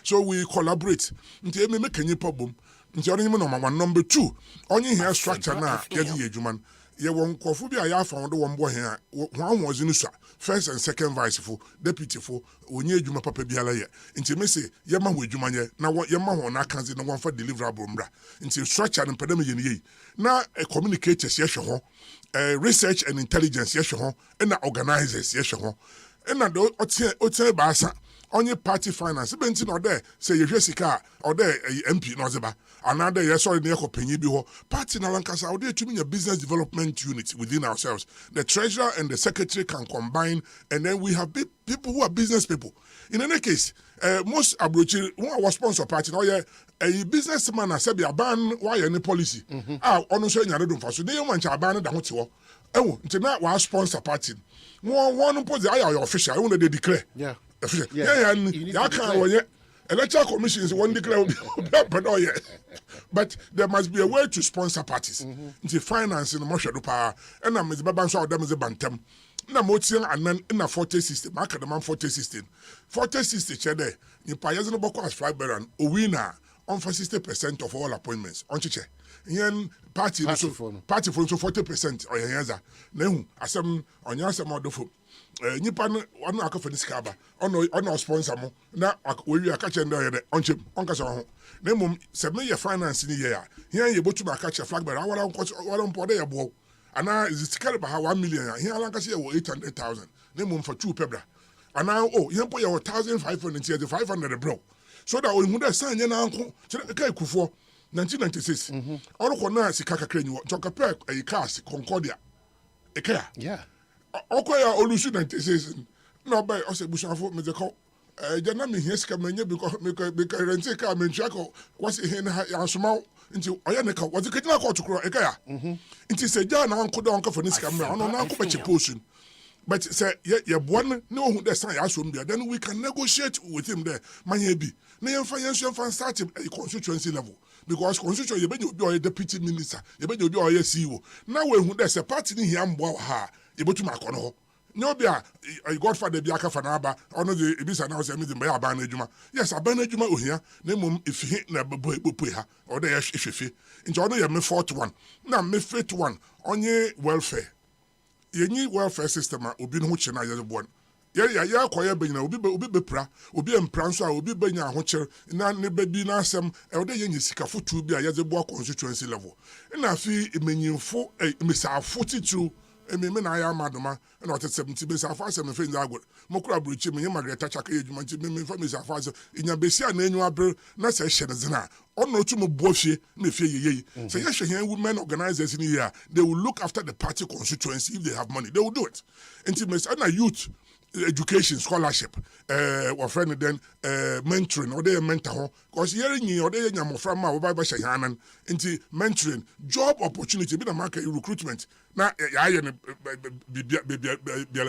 [SPEAKER 7] so we collaborate nti me mekanyi pa bom nti ɔno nyim number 1. Number 2 ɔnye here structure na yɛde yɛ adwuma no yɛwɔ nkɔfo bi a yɛafa wɔn de wɔn bɔ hɛn a wɔn ahoɔdze no so first and second vice fo deputy fo wɔnyɛ adwuma papa biara yɛ nti me se yɛma ho adwuma yɛ na yɛma ho na kanze na wɔmfa deliverable mbra nti structure no mpɛdɛ me yɛ ne yɛ na communicators yɛhwɛ ho research and intelligence yɛhwɛ ho ɛna organizers yɛhwɛ ho ɛna de ɔtɛ baasa ɔnye party finance bɛnti na ɔdɛ sɛ yɛhwɛ sika a ɔdɛ MP na ɔdze ba another yes sorry near company bi ho party na lankasa ɔdɛ tumi nya business development unit within ourselves. The treasurer and the secretary can combine, and then we have people who are business people. In any case, most abrochi who are sponsor party now yeah a businessman a said ban why any policy ɔno so nya no do fa so dey man cha ban no da ho te ho nti na wa sponsor party one pose ayɛ official I want they declare official yeah can wɔnyɛ electoral commissions one declare but there must be a way to sponsor parties nti finance no mo hwɛ do pa ɛna me baba nso a ɔdam ze bantam na mo tie anan na 40 system aka dem 40 system kyɛ dɛ nipa yɛze no bɔkɔ as flag bearer owi na on for 60% of all appointments on chiche yen party for 40% or yenza na hu asem onya asem odofo nipa no ono akafa ni skaba ono sponsor mo na we aka che ndo yede onche onka so ho na mum se me ye finance ni ye a yen ye botu aka che flag bearer awara mpo de ye bo ana is it ba 1 million yen alanka se ye 800,000 na mum for 2 pebra ana yen po ye 1,500 ye 500 bro so that when you say na anko kai kufo 1996 oroko na sika kakra nyi choka pe e cars Concordia ekaya
[SPEAKER 1] yeah
[SPEAKER 7] okoya olusu 96 no buy o se bushafo me de ko jana me hia sika manye because rent car me nchako kwase he na ansoma nti oya ne ka wazi kidina ko tukuro ekaya nti se ja na anko do anko for ni sika me ono na anko pe chiposun. But say ye born no who that sign assume there, then we can negotiate with him there. Man be. Na yen fan start a constituency level. Because constituency you be a deputy minister, you be a CEO. Now we who there's a party in here mbo ha, you be to my kono. No be a godfather be aka fanaba, ono the ibisa now say me the aban ejuma. Yes, aban ejuma o here, na mum if he na bo ha or the if into ono ye me fourth one. Na me fifth one, onye welfare. Yenyi welfare system a obi no ho kye na ye bon ya akoye benyina obi bepra obi empra nso a obi benya ho kye na ne babi na asem e wode yenyi sika fotu bi a ye bo constituency level na afi emenyimfo mesafo titru ememe na ya amadoma na ote 70 mesafo asem fe nzago mokura bruchi menye Margaret Chaka yedwuma nti me fa mesafo asem inya besi a na enyu abre na se hye ne zina ono otu mo boafie na fie yeyi so ye hye women organizers in here they will look after the party constituency if they have money they will do it intimacy and youth education scholarship or friend then mentoring or they mentor ho because hearing you or they nyamofra ma wo ba hye hanan inti mentoring job opportunity be na market recruitment na ya ye ne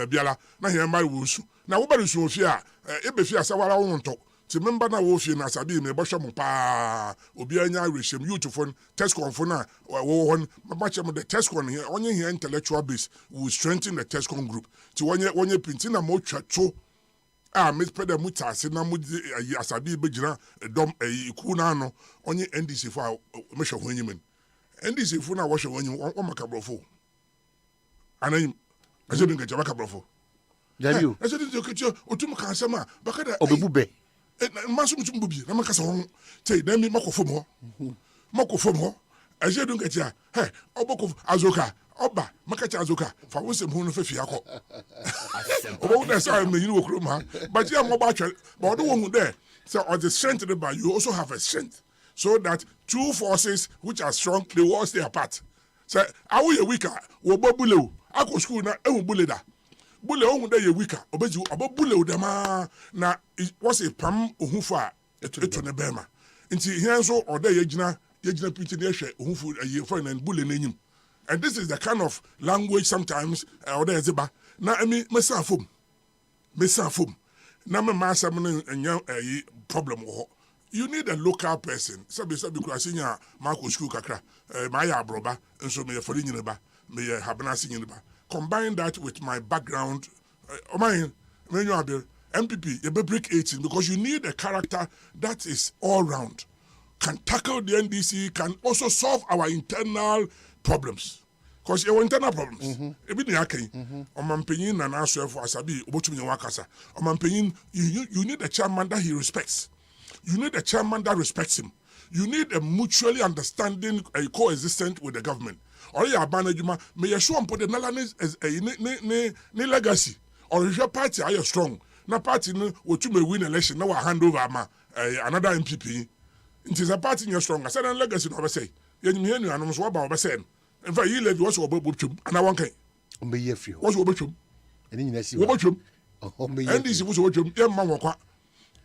[SPEAKER 7] biala na he mari wo su na wo ba su ofie a ebe fie asawara wo nto ti member na wo fie na sabi me bosho mo pa obi anya reshem youth phone test phone na wo hon mabache mo the test phone here onye here intellectual base will strengthen the test group ti wonye printing na mo twato me pede mu tase na mo asabi begina dom iku na no onye NDC fo a me hwe ho anyim NDC fo na wo hwe ho anyim o makabrofo ananyim ajedu ngeja makabrofo
[SPEAKER 1] Jabiu
[SPEAKER 7] ajedu ngeja otum kan sama bakada
[SPEAKER 1] obebube
[SPEAKER 7] maso mutum bubi na makasa ho tey na mi makofom ho ajedu ngeja oboko azoka oba makacha azoka fa wo sem hu no fafi akọ obo na say me yini wokro ma but ya mo ba twa but do wo there so on the strength of the bar you also have a strength so that two forces which are strong they will stay apart so awu ye weaker wo bobulew akọ school na ehu buleda bule ohun dey ye weaker obeji obobule udama na was a pam ohunfo a eto ne bema nti here so odey yegina piti na ehwe ohunfo aye for na bule n'enyim and this is the kind of language sometimes odey ezeba na emi mesa fom na me masam no enya problem wo you need a local person sabi kurasinya mako school kakra ma ya abroba nso me yefori nyine ba me ye habana si nyine ba combine that with my background MPP you be break 18 because you need a character that is all round can tackle the NDC, can also solve our internal problems. Because your internal problems. Ebi ni akai. Omampenyin na na so for asabi obotumi wakasa. Omampenyin, you need a chairman that he respects. You need a chairman that respects him. You need a mutually understanding, coexistent with the government. Or you abandon Juma, may you show and put the Nalanis as a legacy. Or if your party are you strong. Na party no what you may win election, now I hand over another MPP. It is a party in your strong. I said a legacy no say. You know I'm so about saying. In fact, you left what's about Butchum, and I want to
[SPEAKER 3] be a few.
[SPEAKER 7] What's Butchum?
[SPEAKER 3] And then you see
[SPEAKER 7] Butchum. And this was Butchum, young man.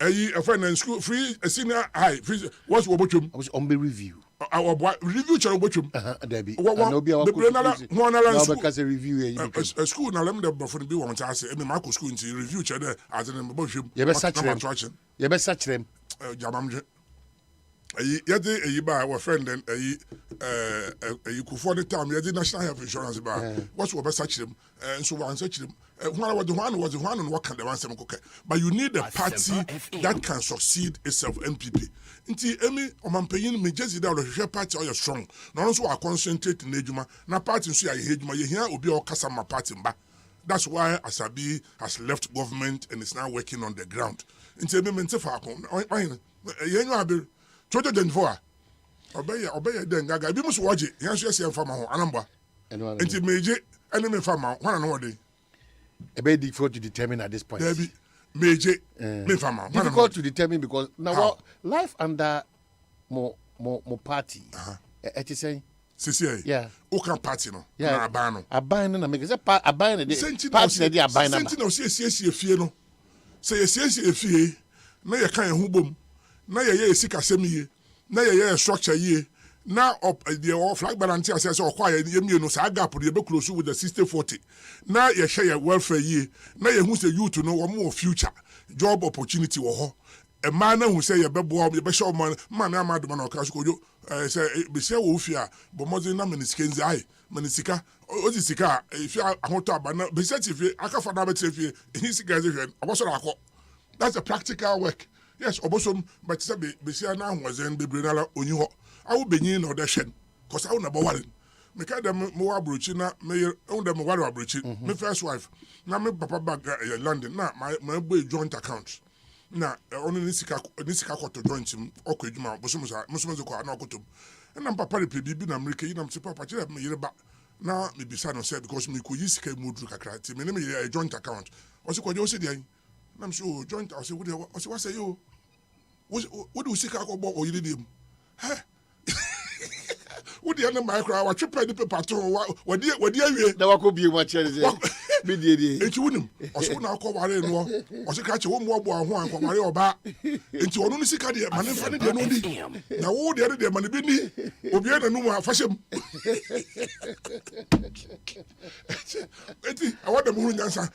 [SPEAKER 7] A friend in school, free, a senior high, what's Butchum? I
[SPEAKER 3] was on the review.
[SPEAKER 7] Our review channel Butchum.
[SPEAKER 3] Debbie,
[SPEAKER 7] one
[SPEAKER 3] because a review
[SPEAKER 7] a school. Now, let me for the one I say, and Marco school into review channel as an Butchum.
[SPEAKER 3] You best such them.
[SPEAKER 7] Jamam. Yadi a yiba our friend and you could for the time yadi national health insurance bar. What's what such them and so on such them. One was the one and what can the one some cook. But you need a party that can succeed itself, NPP. Inti Emi Omampeyin me just that the party or strong. No also are concentrate in Ejuma. Na party so ya Ejuma ye here obi o kasa ma party mba. That's why Asabi has left government and is now working on the ground. Inti Emi mente fa akon. Ye nyu abir 2024 obey den gaga bi muso waje yan so yesi enfama ho anamba enti meje enemy fama wana no wode
[SPEAKER 3] a bit difficult to determine at this point.
[SPEAKER 7] Debbie meje me fama
[SPEAKER 3] difficult to determine because now life under more party it is saying
[SPEAKER 7] CCA
[SPEAKER 3] yeah
[SPEAKER 7] o kan party no na
[SPEAKER 3] aban no na make say aban na party na dey aban na
[SPEAKER 7] senti na o sie fie no say sie fie na ye kan ho bom na ye sikasem yie na ye structure yie na the flag balance as say okwaa ye mienu sa gap de be close with the 60-40 na ye share welfare yie na ye hu say youth no wo more future job opportunity wo ho e man na hu say ye be boa ye be show man na amadoma na okaso kojo say be say wo fia bo mozi na meniskenzi ai menisika ozi sika if you ahoto aba na be say tifie aka fa na be tifie he sika ze hwe oboso na akọ. That's a practical work. Yes, obosom but say be say na hozen be brenala onyi ho awu benyin na odehwen cause awu na bawale me ka dem mo abrochi na me awu dem ware abrochi me first wife na me papa back London na my boy joint account na onu ni sika kwato joint him okọ edwuma bosom zo kwa na okotom na papa re bibi na America yi na me papa kire me yire ba na me bisa no say because me ko yi sika mudru kakra ti me ne me yire joint account o se kwaje o se dey na me so joint o se what say you what do you see kako bo o yire dem eh what the other micro wa triple the paper to wa dia awie
[SPEAKER 3] na wa ko bie mo chere ze be die
[SPEAKER 7] enti wonim o so na akọ ware no o se ka che wo mo bo ho an kware oba enti onu ni sika de mane fa ne de no ndi na wo de mane bi ni obi na nu mu afashem enti awada mu nyansa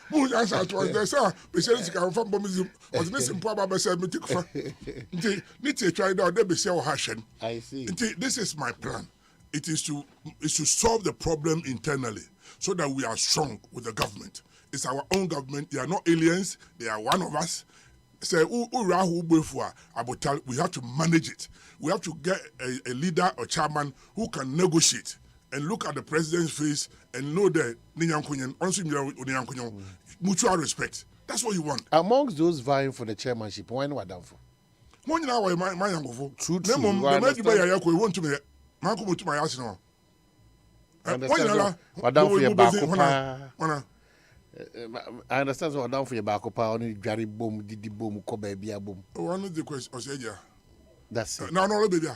[SPEAKER 7] to the say be say sika fa bom zim o se simple aba be say me tik fa enti ni ti try da o de be say o ha hwen
[SPEAKER 3] I see
[SPEAKER 7] enti this is my plan. It is to solve the problem internally so that we are strong with the government. It's our own government. They are not aliens. They are one of us. Say, we have to manage it. We have to get a leader or chairman who can negotiate and look at the president's face and know that mutual respect. That's what you want.
[SPEAKER 3] Amongst those vying for the chairmanship, why not down for?
[SPEAKER 7] True. Manko mutu my house no.
[SPEAKER 3] I understand so down for your back up on dware bom didi bom ko ba bia bom.
[SPEAKER 7] One of the question Oseja.
[SPEAKER 3] That's it.
[SPEAKER 7] No baby.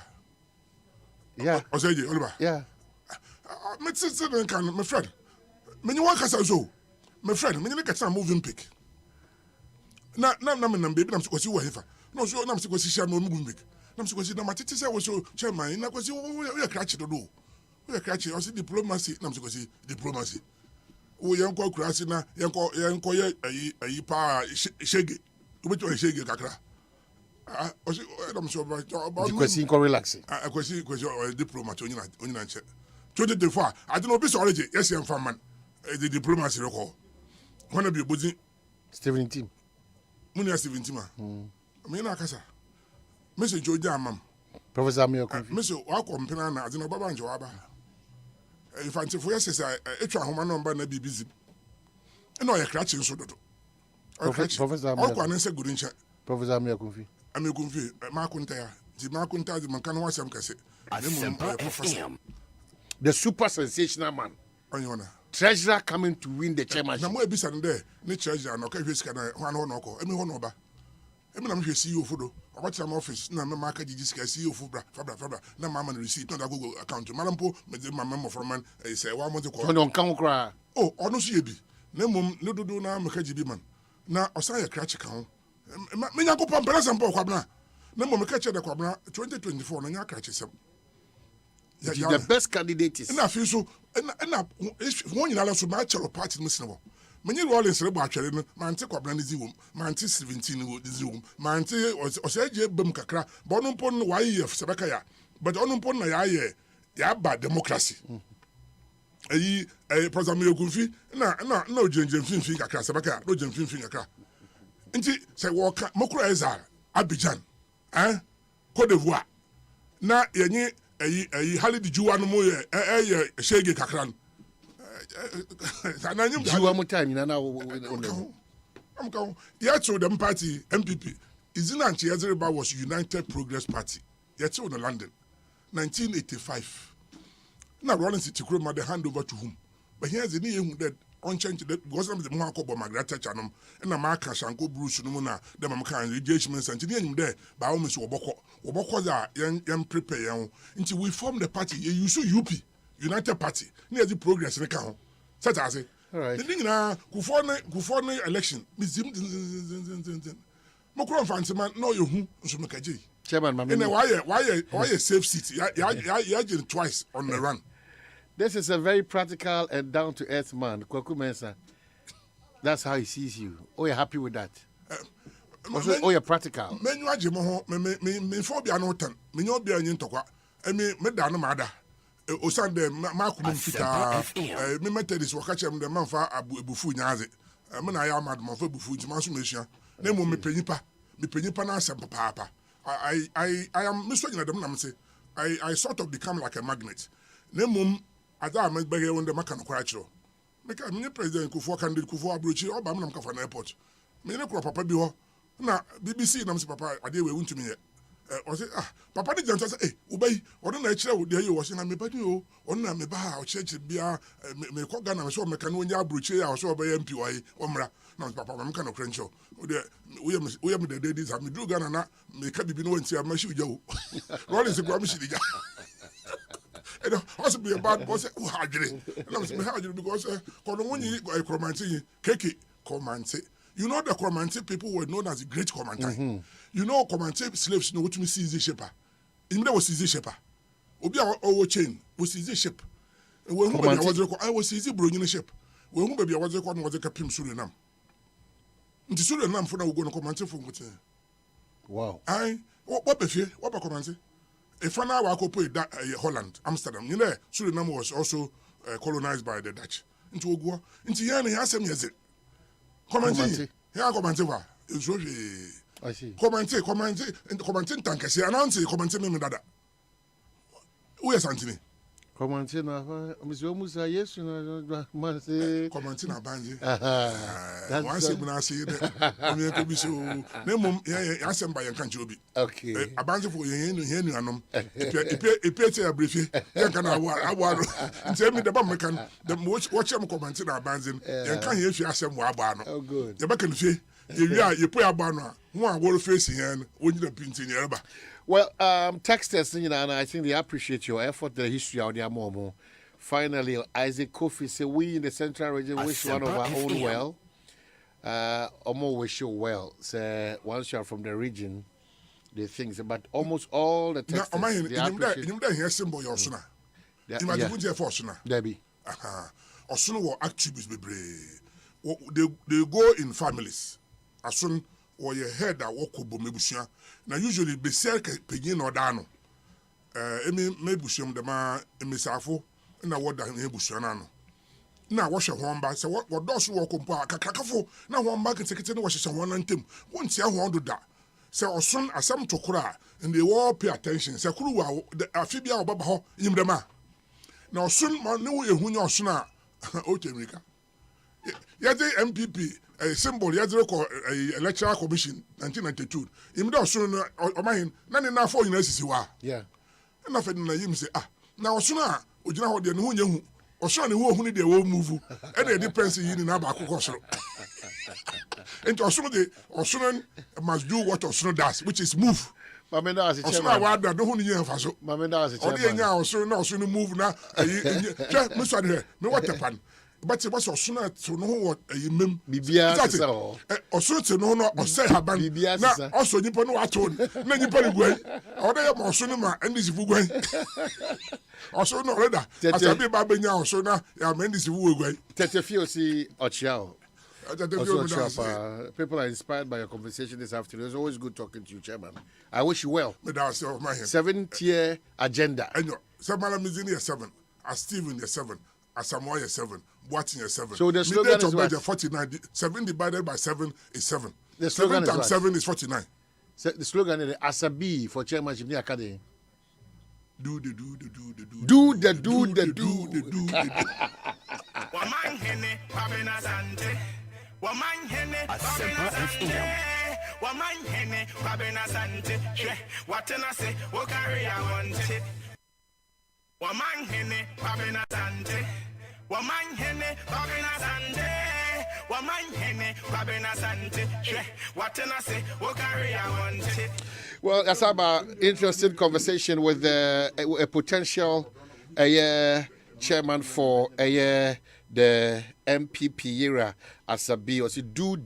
[SPEAKER 3] Yeah.
[SPEAKER 7] Oseja, Oliver.
[SPEAKER 3] Yeah.
[SPEAKER 7] Me sister kan my friend. Me you want kasa so. My friend, me you get moving pick. Na baby na so wo hefa. No so na so share no moving pick. Nam so kwesi na matete say wo so chairman na kwesi we krachi do we krachi o si diplomacy nam so kwesi diplomacy wo yenko kurasi na yenko ye ayi pa shege wo beto shege kakra o si nam so ba
[SPEAKER 3] kwesi ko relax
[SPEAKER 7] kwesi diplomat onyina nche 2024 I don't know be so already yes em fan man the diplomacy record wanna be bozi
[SPEAKER 3] 17
[SPEAKER 7] muni 17 ma me na kasa message oja amam
[SPEAKER 3] Professor Miyoko.
[SPEAKER 7] Miso wa kompena na adina baba nje wa ba. Infantifo yesesa etwa homa no mba na bibizi. Na oye krachi nso dodo.
[SPEAKER 3] Professor
[SPEAKER 7] Miyoko. Okwa nense guru nche.
[SPEAKER 3] Professor Miyoko.
[SPEAKER 7] Amiyoko ma kunta ya. Di ma kunta di man kan wasam kase.
[SPEAKER 3] The super sensational man.
[SPEAKER 7] Onyona.
[SPEAKER 3] Treasurer coming to win the chairmanship.
[SPEAKER 7] Na mo ebisa nde ni treasurer na ka hwesika na ho no ko. Emi ho no ba. Emi na hwe CEO fodo. Obacha my office na me maka jiji sika CEO fubra fabra na mama na receipt na Google account. Malampo me de mama for man say wa mo de ko.
[SPEAKER 3] Don kan kra.
[SPEAKER 7] Oh, ono so ye bi. Na mum ne dodo na me ka jibi man. Na osan ye kra chika ho. Me nya ko pampa sampo kwabna. Na mum me ka che de kwabna 2024 na nya kra chisem.
[SPEAKER 3] The best candidate is.
[SPEAKER 7] Na fi so na won nyina so ma chero party musnebo. Many Rollins rebo atwere no mante kwabna ne ziwom mante 17 wo ziwom mante oseje bem kakra but ono mpo no why ye sebeka ya but ono mpo na ya ba democracy Professor Miyoko na ojenjen finfin kakra sebeka ya no ojenjen finfin kakra nti se wo ka mokura Ezar Abidjan Côte d'Ivoire na yenye Halid Juwa no mo ye shege kakra no
[SPEAKER 3] Jiwa mutani na
[SPEAKER 7] I'm going. Yet to them party MPP. Izinanchi Yaziriba was United Progress Party. Yet to London, 1985. Now Rollins Tikroma they hand over to whom? But here's the new that unchanged because of the Marco Magrata Chanum and a Marka Shanko Bruce Numuna, the Mamaka engagements and the there by almost Woboko young prepare young until we form the party. You so UP. United Party near the progress in the count. Such as it.
[SPEAKER 3] Right.
[SPEAKER 7] The thing now, Kufone election. Mokron fancy man, no you who Sumakaji.
[SPEAKER 3] Chairman,
[SPEAKER 7] and why a safe seat? Ya twice on the run.
[SPEAKER 3] This is a very practical and down to earth man, Kwaku Mensa. That's how he sees you. Oh, you're happy with that? Oh, you're practical.
[SPEAKER 7] Menu Ajimo, me phobia no ten, me no be an intokwa, and me dano mada. Osande Marco Mfita, me Methodist Wakachem, the man for Abufu Nyazi. I am at my Bufu, Mansumation. Name me Penipa na ASEMPA papa. I am Mr. Nadam. I sort of become like a magnet. Name as I make beggar on the Macan Quattro. Make a mini president Kufu candidate Kufu Abruchi or Bamam Kafan Airport. Many papa biho. Now, BBC Namsi Papa, I did went to me. Or say, Papa didn't say, obey, or don't I share with you washing a mebadu, or na meba, or church beer, me cogan, I saw Mecanonia Bruche, I saw by MPY, Omra, no Papa, I'm kind of Crenshaw. We are the ladies, and me drew Ghana, make up be no one say, I'm sure you. Rollins a promise. And also be a bad boss, who had it. And I was because Colomoni, I commented, Keke, commented. You know the Comanche people were known as the great Comanche. You know Comanche slaves know what me Caesar shepherd. In there was Caesar shepherd. Obi our chain was Caesar ship. When I was Caesar bringing a ship. When baby I was recording was a capim Surinam. Into Surinam for now we're going to Comanche for what?
[SPEAKER 3] Wow.
[SPEAKER 7] What be what about Comanche? If I now walk up Holland, Amsterdam, you know, Surinam was also colonized by the Dutch. Into Ogua, into Yanni has some years. Commenting. Here, commenting. It's really.
[SPEAKER 3] I see.
[SPEAKER 7] Commenting, tank. I say, announce, commenting, me, dada. Who is Anthony?
[SPEAKER 3] Commenting, Miss Omusa, yes,
[SPEAKER 7] commenting, Banji. Once when I see that, I'm going to be so. Name, ASEMPA, you can't be.
[SPEAKER 3] Okay.
[SPEAKER 7] A bunch of you, if you a brief, you can award. Tell me the bomb can, the watch them commenting, abandoning, you can't hear if you ask them Wabano.
[SPEAKER 3] Oh, good.
[SPEAKER 7] You back in the you put a banner, one wall facing and when you're painting your elbow.
[SPEAKER 3] Well, texters, and I think they appreciate your effort, the history of their mom. Finally, Isaac Kofi say we in the Central Region wish one of our own well. Omo wish you well. Say once you are from the region, they think but almost all the texters they appreciate.
[SPEAKER 7] You know symbol your sona. You might be there for sona.
[SPEAKER 3] Debbie.
[SPEAKER 7] Or sona will activities be brave. They go in families. As soon or your head that walk up mebusia. Now usually be circle pigin or dano. Emi mebusium the man emisafo na what that mebusia nano. Now wash your wamba say what does walk up kakafo. Now one back and secretary wash your one and team. Won't see how do that. sɛ ɔson asɛm tokora and they all pay attention sɛ kuru wa afi bia ɔbaba hɔ yimdɛm a na ɔson ma ne wo ehu nya ɔson a ɔtɛ mirika yɛde MPP symbol yɛde kɔ electoral commission 1992 yimdɛ ɔson no ɔmahin na ne na afɔ nyina sisi wa na fɛ na yim sɛ na ɔson a ogyina hɔ de ne ho nya hu ɔson ne ho hu ne de wo move ɛna yɛde pɛnsi yi ne na ba akokɔ soro and Osun must do what Osun does, which is move.
[SPEAKER 3] Mamenda as a
[SPEAKER 7] chairman. Osun award that no one in faso.
[SPEAKER 3] Mamenda as a chairman.
[SPEAKER 7] Osun move now. Mr. Here, me what happen? But it was Osun to know what a mem.
[SPEAKER 3] Bibia.
[SPEAKER 7] Osun to know or say haban.
[SPEAKER 3] Bibia.
[SPEAKER 7] Now also you know what tone. Then you put it away. Or they have Osunuma and this Fugway. Also no rather. As a bit babenya Osuna, I mean this Fugway.
[SPEAKER 3] Tetefio si Ochiao. People are inspired by your conversation this afternoon. It's always good talking to you, Chairman. I wish you well. 7-tier agenda.
[SPEAKER 7] Samala Mizini is 7. As Stephen is 7. As Samoa is 7. Watching is 7.
[SPEAKER 3] So the slogan is what?
[SPEAKER 7] 49. 7 divided by 7 is 7.
[SPEAKER 3] The slogan
[SPEAKER 7] 7 times 7 is 49.
[SPEAKER 3] The slogan is Asabi for chairmanship in the academy.
[SPEAKER 7] Do the.
[SPEAKER 2] ASEMPA FM.
[SPEAKER 3] Well, that's about interesting conversation with a potential chairman for the MPP era Asabi or do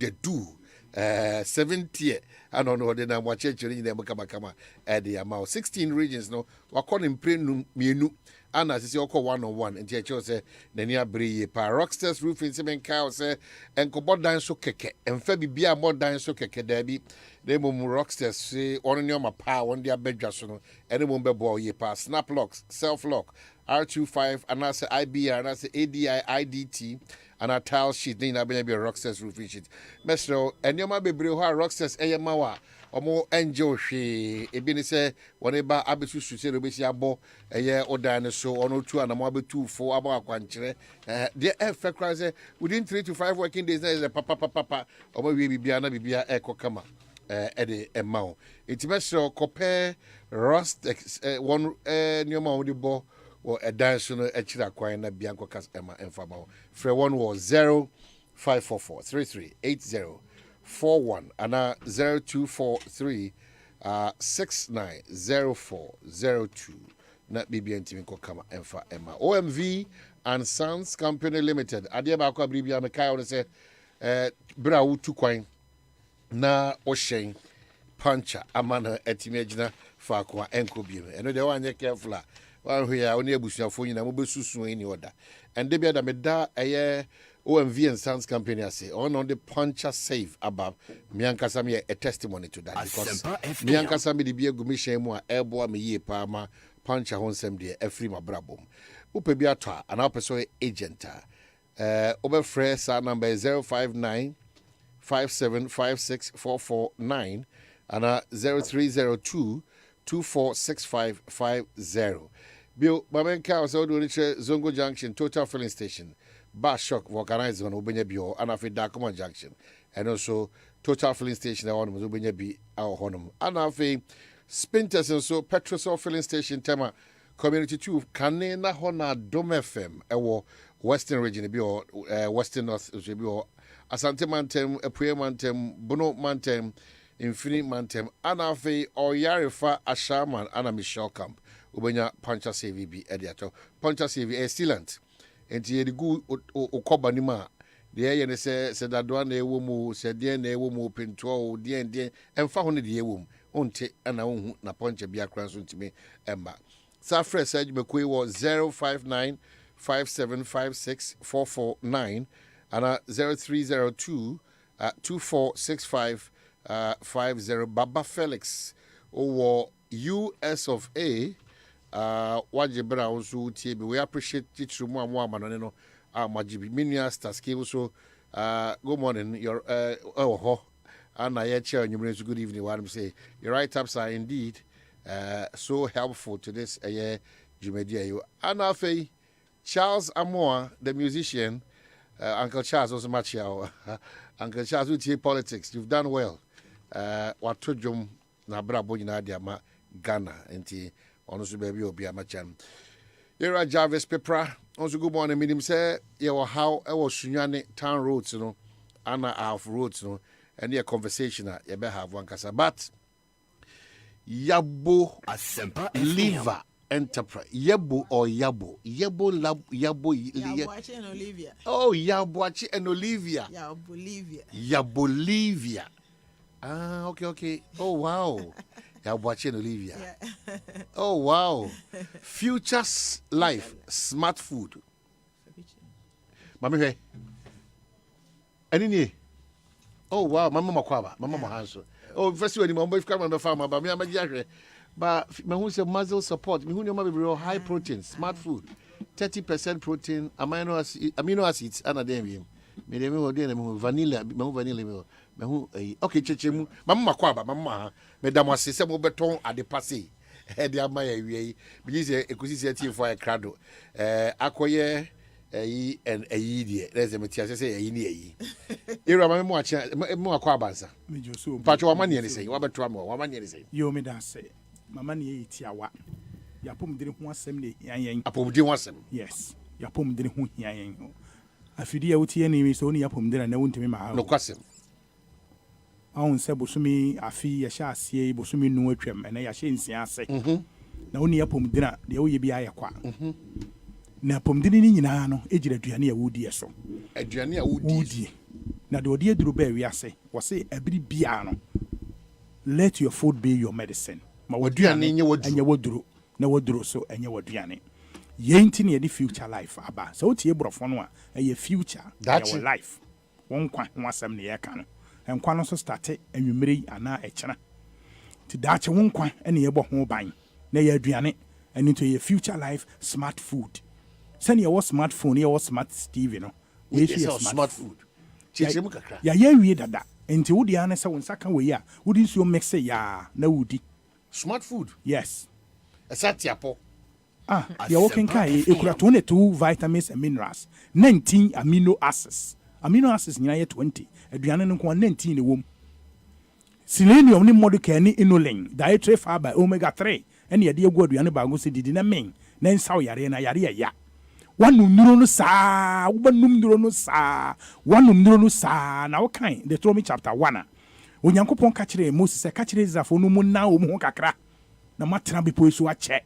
[SPEAKER 3] 70 I don't know then I'm watching kama at the amount 16 regions no according to menu and as you call 101 and teacher say Nenia Bri pa Rockstars roofing semen cow say and Cobot dance so keke and Fabi Bia more dance so keke debi they mum Rockstars say on your pa on their bedjason and the mumbe boy ye pa snap locks self lock R25 and I say IBR and I say ADI IDT and a tile sheet then I be a Rockstars roofing sheet Mesro and your ma be bri Rockstars mawa omo enjoy she e bi ni say woneba abetu suse no be si abo eye odan so ono tu anamo abetu fo abo akwankyere the efe kra say within 3 to 5 working days is a papa omo wi bibia na bibia ekokama de emao itimesho compare rust one nyoma wodi bo or a dance no echira kwan na bianco kas ema enfama free one was 0544 3380 41 and 0243 690402 na BBN team ko kama emfa emma OMV and Sons Company Limited adia ba kwa bribia me kai on say bra wutu kwan na ohyen puncher amana etimi agina fa kwa enko bi eno de wanye careful a wan hwe a oni abusuafo nyina mo besusu ani oda ende bia da me da OMV and Sons Company say on the puncher save above Miankasa me a testimony to that because Miankasa me the be gumishe mu a ebo me ye pa ma puncher honsem de afri ma brabom upe bi atwa ana person agent obe fresh sa number 059 5756449 and 0302 246550 Bill Bamenka so do Zongo Junction Total Filling Station Bashok organized on Ubenya Bio and Afi Dakoma Junction and also Total Filling Station on Ubenya Bi our honum and Afi Spinters and so Petrosol Filling Station Tema Community 2 Kanena Hona Dome FM ewo Western region Bio Western North Bio Asante Mantem Epuye Mantem Bono Mantem Infinite Mantem and Afi Oyarifa Ashaman and Michelle Camp Ubenya Puncher CVB editor Puncher CV excellent enti ye gu okoba ni ma de ye ne se dadwa na ewo mu se de na ewo mu pinto o de emfa ho ne de ewo mu onte ana ohu na Puncher bia kran so ntimi emba sa fresh ajmekwe wo 059 5756449 ana 0302 246550 Baba Felix or US of A wajibra also tie we appreciate teacher mu amano no majibi minia stars ke so good morning your And I chair good evening. What I'm saying, your write-ups are indeed so helpful to this Jumedia. And I Charles Amoa, the musician, Uncle Charles also much Uncle Charles with politics. You've done well. What to jum na brabo nyina dia ma Ghana enti ono so baby obi amachan. Yera Jarvis Pepra, also good morning. Meaning say ye were how I was Sunyane town roads, Anna half roads, and your conversation you better have one kasa. But Yabo
[SPEAKER 2] ASEMPA
[SPEAKER 3] Liver Enterprise. Yabo or Yabo. Yabo Lab
[SPEAKER 6] Yaboachi and Olivia.
[SPEAKER 3] Oh, Yaboachi and Olivia.
[SPEAKER 6] Yabolivia.
[SPEAKER 3] Yabolivia. Ah, okay. Oh wow. Yaboachi and Olivia.
[SPEAKER 6] Yeah.
[SPEAKER 3] Oh wow. Futures Life Smart Food. Mami hey. Any oh wow, Mama Makwaba, Mama Mahanso. Oh, first when my boy come on the farm, but me am a but me who say muscle support, me who know maybe high protein, smart food, 30% protein, amino acids, and a damn. Me dem ho dey me vanilla, me who okay chechemu, Mama Makwaba, Mama, me da mo asese mo beton ade passe. E dey am ya wie, be say ekusi say for a crowd. Akoye and a year. There's a material say a year. You remember more quabanza. But your money anything, what about Tramo? What money anything? You me that say, my money tiawa. Yapum didn't want some day. Apum didn't want some. Yes, Yapum didn't want yang. I feel the enemy is only Yapum didn't know to me my house. No question. I won't say Bosumi, I feel a shall see Bosumi no trim, and I shan't say. Now only Yapum dinner, the OEBI aqua. Na pomdini ni nyina no ejira aduane a wodi eso aduane a wodi na de odi aduru ba wiase wo se abiri bia no let your food be your medicine ma waduane nye waduru na waduru so enye waduane yenti na ye future life aba so tie brofo no a eye future your life won kwa ho asem ne ye ka no enkwa no so start anwumere ana echena ti dache won kwa ene ye bo ho ban na ye aduane ene to ye future life smart food. Send your smartphone, your smart TV, no. We smart food. Ya we dada. Enti wo dia na se won saka we ya. Wo di nsuo mix ya na wudi. Smart food. Yes. Esatiapo. Ya working kai ekura 22 vitamins and minerals, 19 amino acids. Amino acids nyina ye 20. Aduane no ko 19 ne wom. Selenium ni modular ni inulin, dietary fiber omega 3. Ene ye de egu aduane ba go se didi na men. Na nsaw yare na yare ya. Wanum nuro no sa, wanum nuro no sa, wanum nuro no sa. Na wokan Deuteronomy chapter 1. Onyankopon ka kire Moses se ka kire Israelfo no mu na wo mu kakra. Na matena bepo so ache.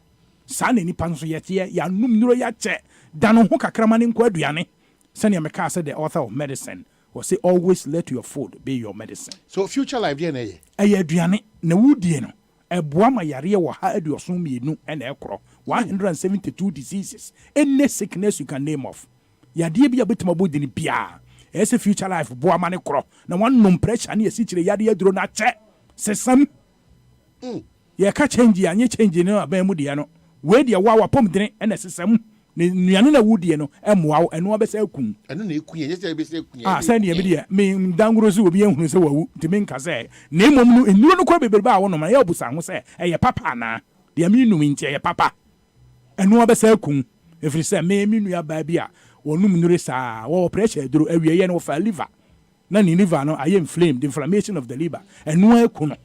[SPEAKER 3] Sa na nipa nso ye ya num nuro ya che. Da no ho kakra ma ne nko aduane. Sane me ka say the author of medicine will say always let your food be your medicine. So future life dey na ye. Aduane na wudie no. Eboa ma yare wo ha aduoso mienu na ekro 172 diseases any sickness you can name of yade bia betima bodini bia ese future life boa ma ne kro na one pressure na yesichire yade aduro na che sesam ye ka change anye change no aban mu de no we de wa pom dene na sesam nuane na wudie no emoa eno obesa akun eno na ekun ye se besa ekun say ne be de me danguro so obi ehunu se wawu timi nka se na emom no enuro no kwa bebereba a wono ma ye obusa ho se eye papa na de mi num nti eye papa eno obesa akun efiri se me nua ba bia wonum nure sa wo pressure duro awie ye no fa liver na ni liver no aye inflamed, the inflammation of the liver eno akun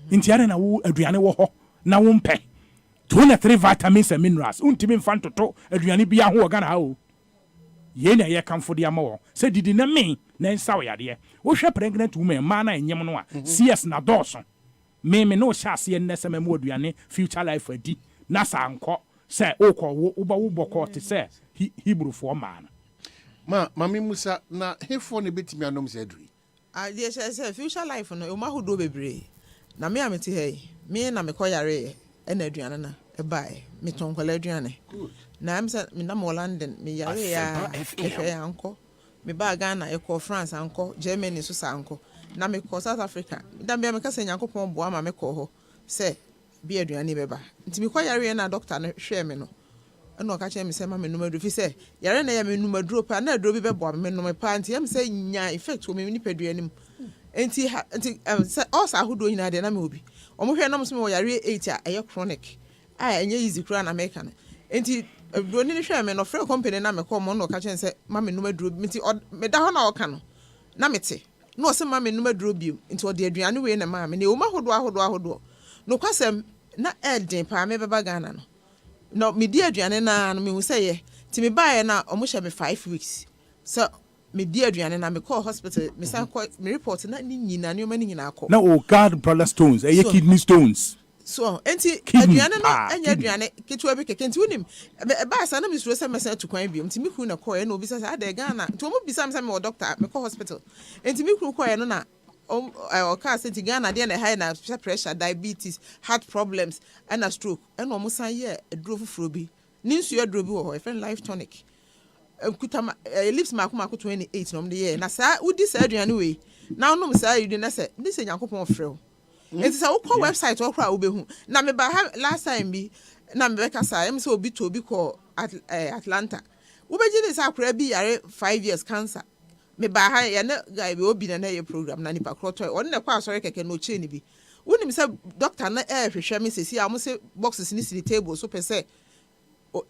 [SPEAKER 3] nti are na wo aduane wo ho na wo mpe 23 vitamins and minerals. Untimi mfantoto aduane bia ho organ ha o. Ye na ye kamfo de ama wo. Se didi na me na nsaw yade. Wo hwe pregnant woman ma na enyem no a. CS na dɔɔso. Me no sha se ne se memo aduane future life adi. Na sa anko se okɔ wo ba wo bɔkɔ te se Hebrew fo ma na. Mami Musa na hefo ne betimi anom se aduri.
[SPEAKER 6] Ye se future life no o ma hodo bebre. Na me amete hey. Me na me koyare ena aduane na ebae me tonkwala aduane na am say me na mo London me yare ya ehwe ya anko me ba Ghana ekọ France anko Germany so sa anko na me kọ South Africa da me ka se Nyankopon boa ma me kọ ho se bi aduane beba nti me kọ yare na doctor no hwe me no ena ka che me se ma me numadu fi se yare na ya me numadu pa na aduro bi bebo me no me pa nti am say nya effect o me ni paduane mu enti also ahodo nyina de na me obi omo hwe na mo so me yare 8 a eye chronic enye easy kura na America enti broni ni hwe me no free company na me call mo no ka chen se ma me numa duro enti me da ho na o ka no na mete no o se ma me numa duro bi enti o de aduane we na ma me ne o ma ahodo no kwasem na edin pa me beba Ghana no me di aduane na no me hu se ye ti me bae na o mo hye me 5 weeks so me di aduane na me call hospital me san call me report na ni nyina ne o ma ni nyina akọ
[SPEAKER 10] na o guard brother stones kidney stones
[SPEAKER 6] so enti aduane no enya aduane ketua bi keke enti wonim ba sa na me suro se mesa to kwan biom enti me kru na call na obi sa ada Ghana enti o mo bisa me me doctor me call hospital enti me kru call no na o ka se enti Ghana de na high na pressure diabetes heart problems and a stroke and o mo san ye aduro fufuro bi ni nsu aduro bi wo ho e friend life tonic kutama lips makoma 28 no mde ye na sa udi sa aduane we na onom sa yudi na se ndi se Nyankopon frɛ enti sa wo website wo kra wo behu na me ba last time bi na me beka sa em se obi to obi ko Atlanta wo beji ni sa kra bi yare 5 years cancer me ba ha ye na guy bi obi na ye program na nipa kroto on na kwa asore keke no che ni bi wonim se doctor na hwehwɛ me se si am se boxes ni si table so pese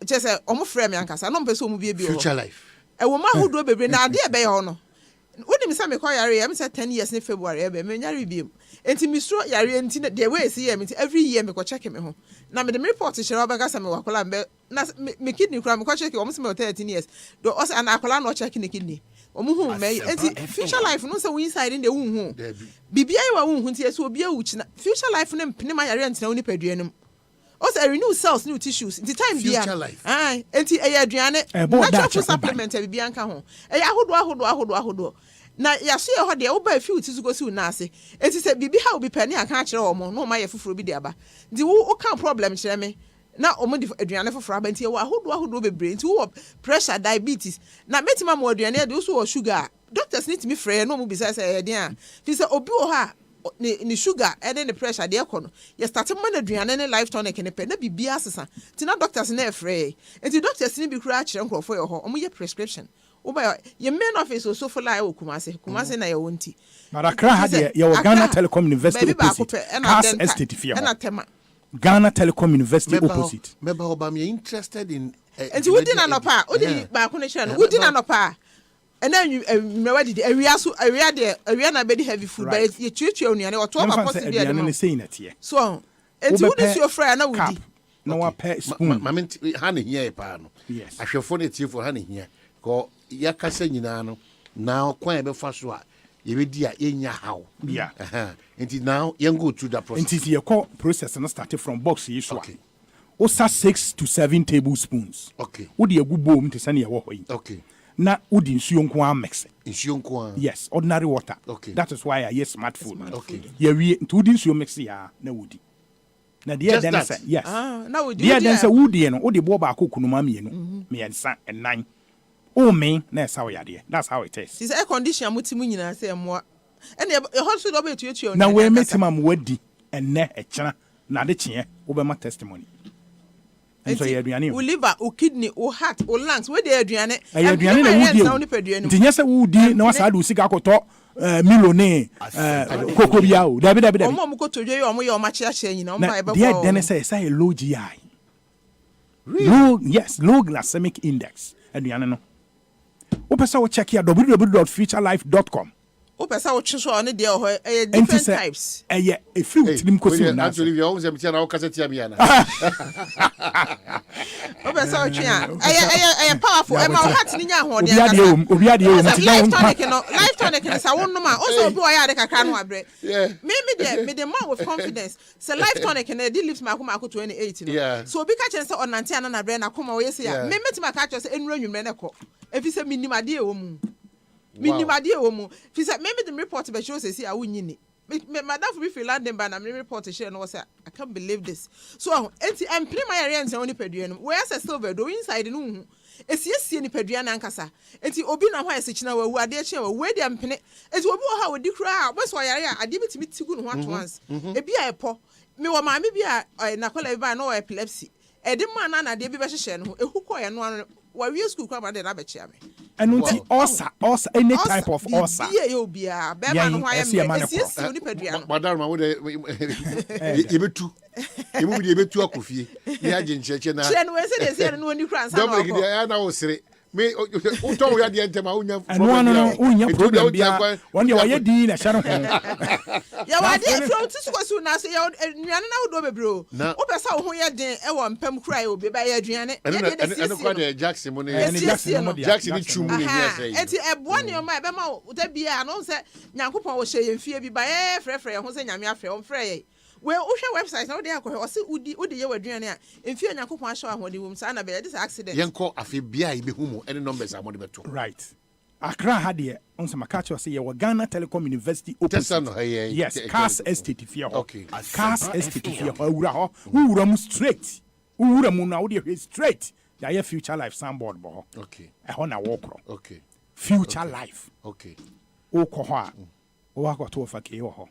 [SPEAKER 6] just say omo frɛ me ankasa no mpɛ so omo bie bi
[SPEAKER 3] future life
[SPEAKER 6] e wo ma hodo bebre na ade e be ye ho no wonim se me kɔ yare am say 10 years in February e be me nyare bi enti mi suro yare enti the way see me every year me kɔ check me ho na me the report share oba gasa me wakola mbe na me kidney kura me kɔ check omo se me 13 years do also an akola no check ni kidney omo hu me enti future life no se we inside in the hu bibia yi wa hu enti so obi awuchi na future life no mpene ma yare enti na oni paduanum also renew cells new tissues the time bia enti aduane natural supplement bibia nka ho ahodo na yaso ye ho de wo ba fi uti go si na ase enti se bibi ha obi pani aka akere omo no ma ye fufuro bi de aba ndi wo kan problem kire me na omo di aduane fufuro aba enti wo ahodo bebre enti wo pressure diabetes na metima mo aduane de wo sugar doctors need me frɛ no mo bisa se ye den a fi se obi wo ha ni sugar and then the pressure de ekono you start man aduane ne life tonic ne pe na bibia asesa ti na doctors na efrɛ enti doctors ni bi kura akere nkrofo ye ho omo ye prescription Uba your main office also for like Kumasi na your wonti.
[SPEAKER 10] But Accra had your Ghana Telecom University opposite. Cast Estate Fear. Ghana Telecom University opposite.
[SPEAKER 3] Member Obama interested in
[SPEAKER 6] and you didn't know pa, Udi Bakunation, who didn't know pa. And then you did area there, area na very heavy food, but you treat you only or 12 possibly
[SPEAKER 10] saying it here.
[SPEAKER 6] So, and who is your friend?
[SPEAKER 10] No one pay spoon.
[SPEAKER 3] Mamma, honey here, pano.
[SPEAKER 10] Yes,
[SPEAKER 3] I shall phone it here for honey here. Go yakase nyina no now kwan be fa so a ye be dia enya how
[SPEAKER 10] yeah
[SPEAKER 3] and now you go through that process
[SPEAKER 10] and your core process and started from box you so okay osa 6 to 7 tablespoons
[SPEAKER 3] okay
[SPEAKER 10] odi egu bom te sane ye wo hoyi
[SPEAKER 3] okay
[SPEAKER 10] na odi nsuo nko a mix
[SPEAKER 3] nsuo nko a
[SPEAKER 10] yes ordinary water
[SPEAKER 3] okay
[SPEAKER 10] that is why I use smartphone
[SPEAKER 3] okay
[SPEAKER 10] ye wi nti odi nsuo mix ya na wodi na dia den say yes
[SPEAKER 6] na wodi
[SPEAKER 10] dia den say wodi no odi bo ba akokunu ma mienu me yansa enan oh me na esa yade that's how it is
[SPEAKER 6] is air condition mutimu nyina say mo and your hospital be tuatu
[SPEAKER 10] na we metima mo wadi enne ekira na de kye wo be ma testimony enso ye aduane
[SPEAKER 6] o liver o kidney o heart o lungs we de aduane
[SPEAKER 10] aduane na wudi ntinya se wudi na wasa do sika koto milone koko bia o dabi
[SPEAKER 6] omo mo koto dwe omo ye o ma chia chia nyina o ma e be
[SPEAKER 10] ko de say low GI low glycemic index aduane no Opesa wo check here www.futurelife.com.
[SPEAKER 6] Opesa wo chiso on dey ho different types.
[SPEAKER 10] A fruit nim kosi na.
[SPEAKER 3] Actually you always am tia na wo kaseti am ya na.
[SPEAKER 6] Opesa wo twa. Eye powerful. E ma wo heart ni nya ho dey.
[SPEAKER 10] Obi ade o
[SPEAKER 6] life tonic no sa wonno ma. O so obi wa ya de kakra no abre. Me the man with confidence. So life tonic no dey lives ma akoma 28 no. So obi ka chen say onante ana na bre na akoma wo yesi ya. Me metima ka chen say enura nwumre ne ko. Efise minimade e wo mu. Minimade e wo mu. Fise maybe the report be show say a wunyi ni. Madam for be feel London ba na me report share no say I can't believe this. So enti empire my area nse oni padua no. Where say silver do inside no hu. Esiesie ni padua na nkasa. Enti obi na ho ese kina wawu ade kye wawu we de mpene. Enti obi wo ha odi kura bo so yare a ade bitimi tigu no ho at once. Ebi a epo. Me wo ma me bi a na kola bi no epilepsy. Edi man na ade bi be hyehye no. Ehu ko ye no wa wie school kwa ma de na be chia me.
[SPEAKER 10] ɛno nti ulcer any type of ulcer
[SPEAKER 6] bia yɛ obia bɛma no ho ayɛ mɛ esiesie wo nipadua no
[SPEAKER 3] madam wo de yebetu emu bi de yebetu akofie ne agye nkyerɛkyɛ na
[SPEAKER 6] kyerɛ no wɛ sɛ de sɛ no woni kura nsa na
[SPEAKER 3] Dominic de na wo sere me utɔ wo yɛ ntɛma wonya
[SPEAKER 10] problem bia wɔn deɛ wɔyɛ din na hyɛ no ho
[SPEAKER 6] yɛ wade from tisukosu na sɛ yɛ nnuane na wodo bebree wo pɛ sɛ wo ho yɛ den ɛwɔ mpam kura yɛ obi ba yɛ aduane
[SPEAKER 3] ɛno kwa de Jackson mo ne Jackson ni twum ne yɛ sɛ
[SPEAKER 6] enti ɛboa ne ɔma ɛbɛma wo da bia no sɛ nyankopɔn wo hyɛ yɛn fie bi ba yɛ frɛfrɛ yɛn ho sɛ nyame afrɛ wɔn frɛ yɛ we wohwɛ website na wode akɔhwɛ ɔse wodi yɛ waduane a mfie nyankopɔn ahyɛ ahoɔden wom saa na bɛyɛ de sɛ accident
[SPEAKER 3] yɛnkɔ afe bia yɛbɛhu mu ɛne numbers a mode bɛto
[SPEAKER 10] right Accra ha deɛ ɔnsa maka kyerɛ sɛ yɛwɔ Ghana Telecom University opposite yes Cars Estate fie hɔ Cars Estate fie hɔ awura hɔ wowura mu straight wowura mu no wode hwɛ straight yɛayɛ Future Life signboard bɔ hɔ ɛhɔ na wɔkorɔ Future Life wokɔ hɔ a wowakɔto ɔfa kee wɔ hɔ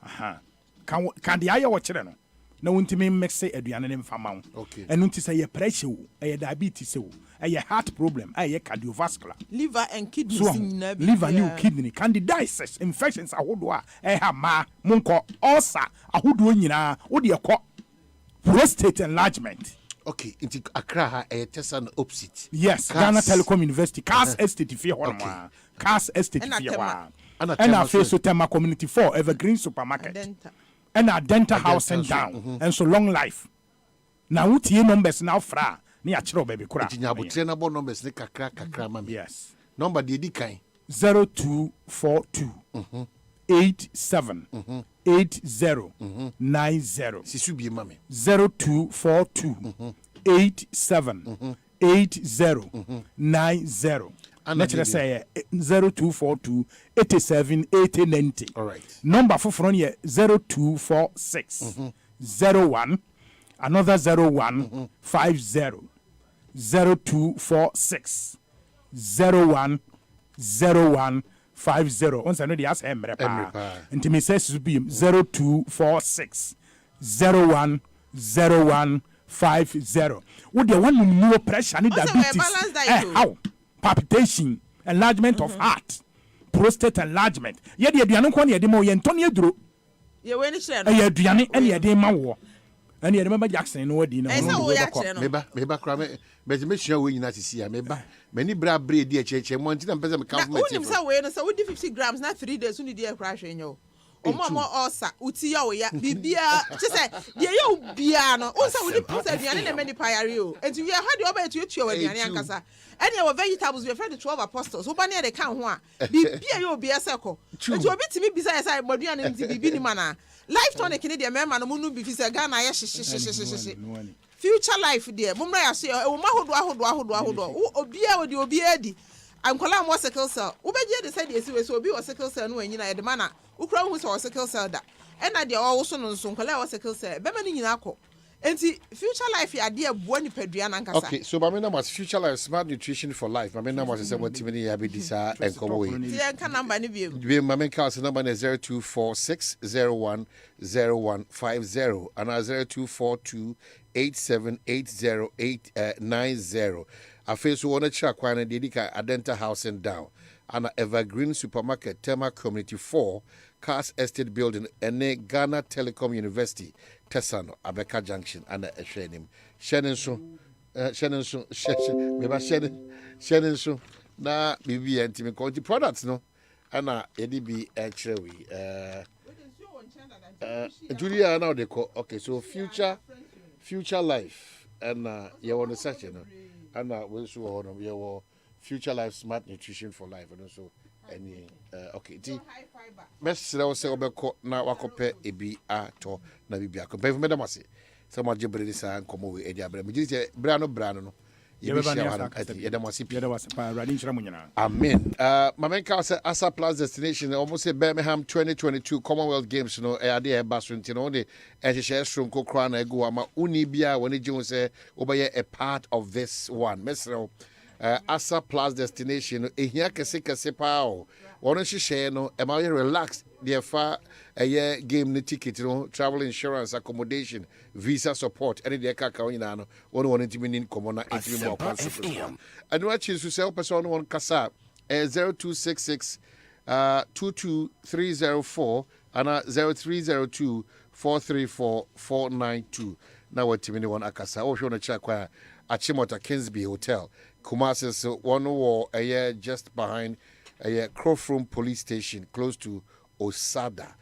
[SPEAKER 10] aha kan de ayɛ wɔ kyerɛ no na wontimi mmexe aduane ne mfama wo ɛno nti sɛ yɛ pressure wo ɛyɛ diabetes wo ɛyɛ heart problem ɛyɛ cardiovascular
[SPEAKER 6] liver and kidney
[SPEAKER 10] liver ne kidney candidiasis infections ahodoɔ a ɛha ma monkɔ ulcer ahodoɔ nyinaa wode ɛkɔ prostate enlargement
[SPEAKER 3] into Accra ha Tessan opposite
[SPEAKER 10] yes Ghana Telecom University Cars Estate fie hɔ no Cars Estate fie hɔ ɛna afei so Tema Community 4 Evergreen Supermarket and a dental house and down and so long life now wotie numbers now fra ne achiro baby kura
[SPEAKER 3] tinya abotre na bo numbers ne kakra mami
[SPEAKER 10] yes
[SPEAKER 3] number de di kan
[SPEAKER 10] 0242 87 80 90
[SPEAKER 3] sisu bi mami
[SPEAKER 10] 0242 87 80 90 let's say 0242 87 80 90.
[SPEAKER 3] All right.
[SPEAKER 10] Number for front here 0246 01 another 01 50 0246 01 01 50. Once I know the ask Emre. And me says to be 0246 01 01 50. What the one no pressure need diabetes. How? Palpitation, enlargement of heart, prostate enlargement. Ye de aduane ko na ye de ma ye ntone aduro.
[SPEAKER 6] Ye we ni kire no.
[SPEAKER 10] Ye aduane ene ye de ma wo. Ene ye de ma Jackson no wadi na.
[SPEAKER 3] Meba kra me hia we nyina sisi ya meba. Mani bra bre di echeche mo ntina mpeza me count my team.
[SPEAKER 6] Na say we no say we di 50 grams na 3 days uni di e kra hwe nyo. Omo osa uti ya oya bibia che say de ye obia no unsa we di pizza aduane na mani payare o. Enti we ha de oba etu aduane ankasa. Any of vegetables we refer to 12 apostles. Oba near the can one. Bibia you be a circle. And you bit me beside side Modian and Bibi mana. Life tonic in the man and Munu Bifis a Ghana. Future life, dear. Mumra, I say, oh, Mahodo, Obia would you be Eddie. I'm calling more sickle cell. Ubeja decided yes, will be a sickle cell when you know the manner. Ukra was our sickle cell that. And I dear also no son, Kala was sickle cell. Bemani in Ako. And Future Life, your dear Buoni Pedriana.
[SPEAKER 3] Okay, so my name was Future Life Smart Nutrition for Life. My name was 70 Abidisa and Comaway.
[SPEAKER 6] The number view.
[SPEAKER 3] My main council number is 0246 01 0150 and 0242 8780 I face one a track one and dedica a dental house and down and Evergreen Supermarket Tema Community 4 Cars Estate Building and Ghana Telecom University Tessano Abeka Junction and a Shannon so na bibi antimi quality products no ana EDB actually Julia now they call okay so future life and you want to search you know and we so you Future Life Smart Nutrition for Life and also any okay ti best say obeko na wakope ebi ato na bibia ko be madam ase so ma jebre ni sa nkomo we edi abra me je brano no Amen. My main council Asa Plus destination almost say Birmingham 2022 Commonwealth Games you know e dey basu ntino only e share strong kokra na ego ama uni bia when you say obeye a part of this one. Mesro Asa Plus Destination, ehia kese pao. One share no, am I relaxed? The far a year game the ticket, travel insurance, accommodation, visa support, any day kaka one wanted to mean common and what is to sell person one casa 0266 22304 and 0302 434 492. Now what Timini one akasa. Oh, you want to check where Achimota Kingsby Hotel. Kumasi one war a year just behind a year Crowfroom Police Station, close to Osada.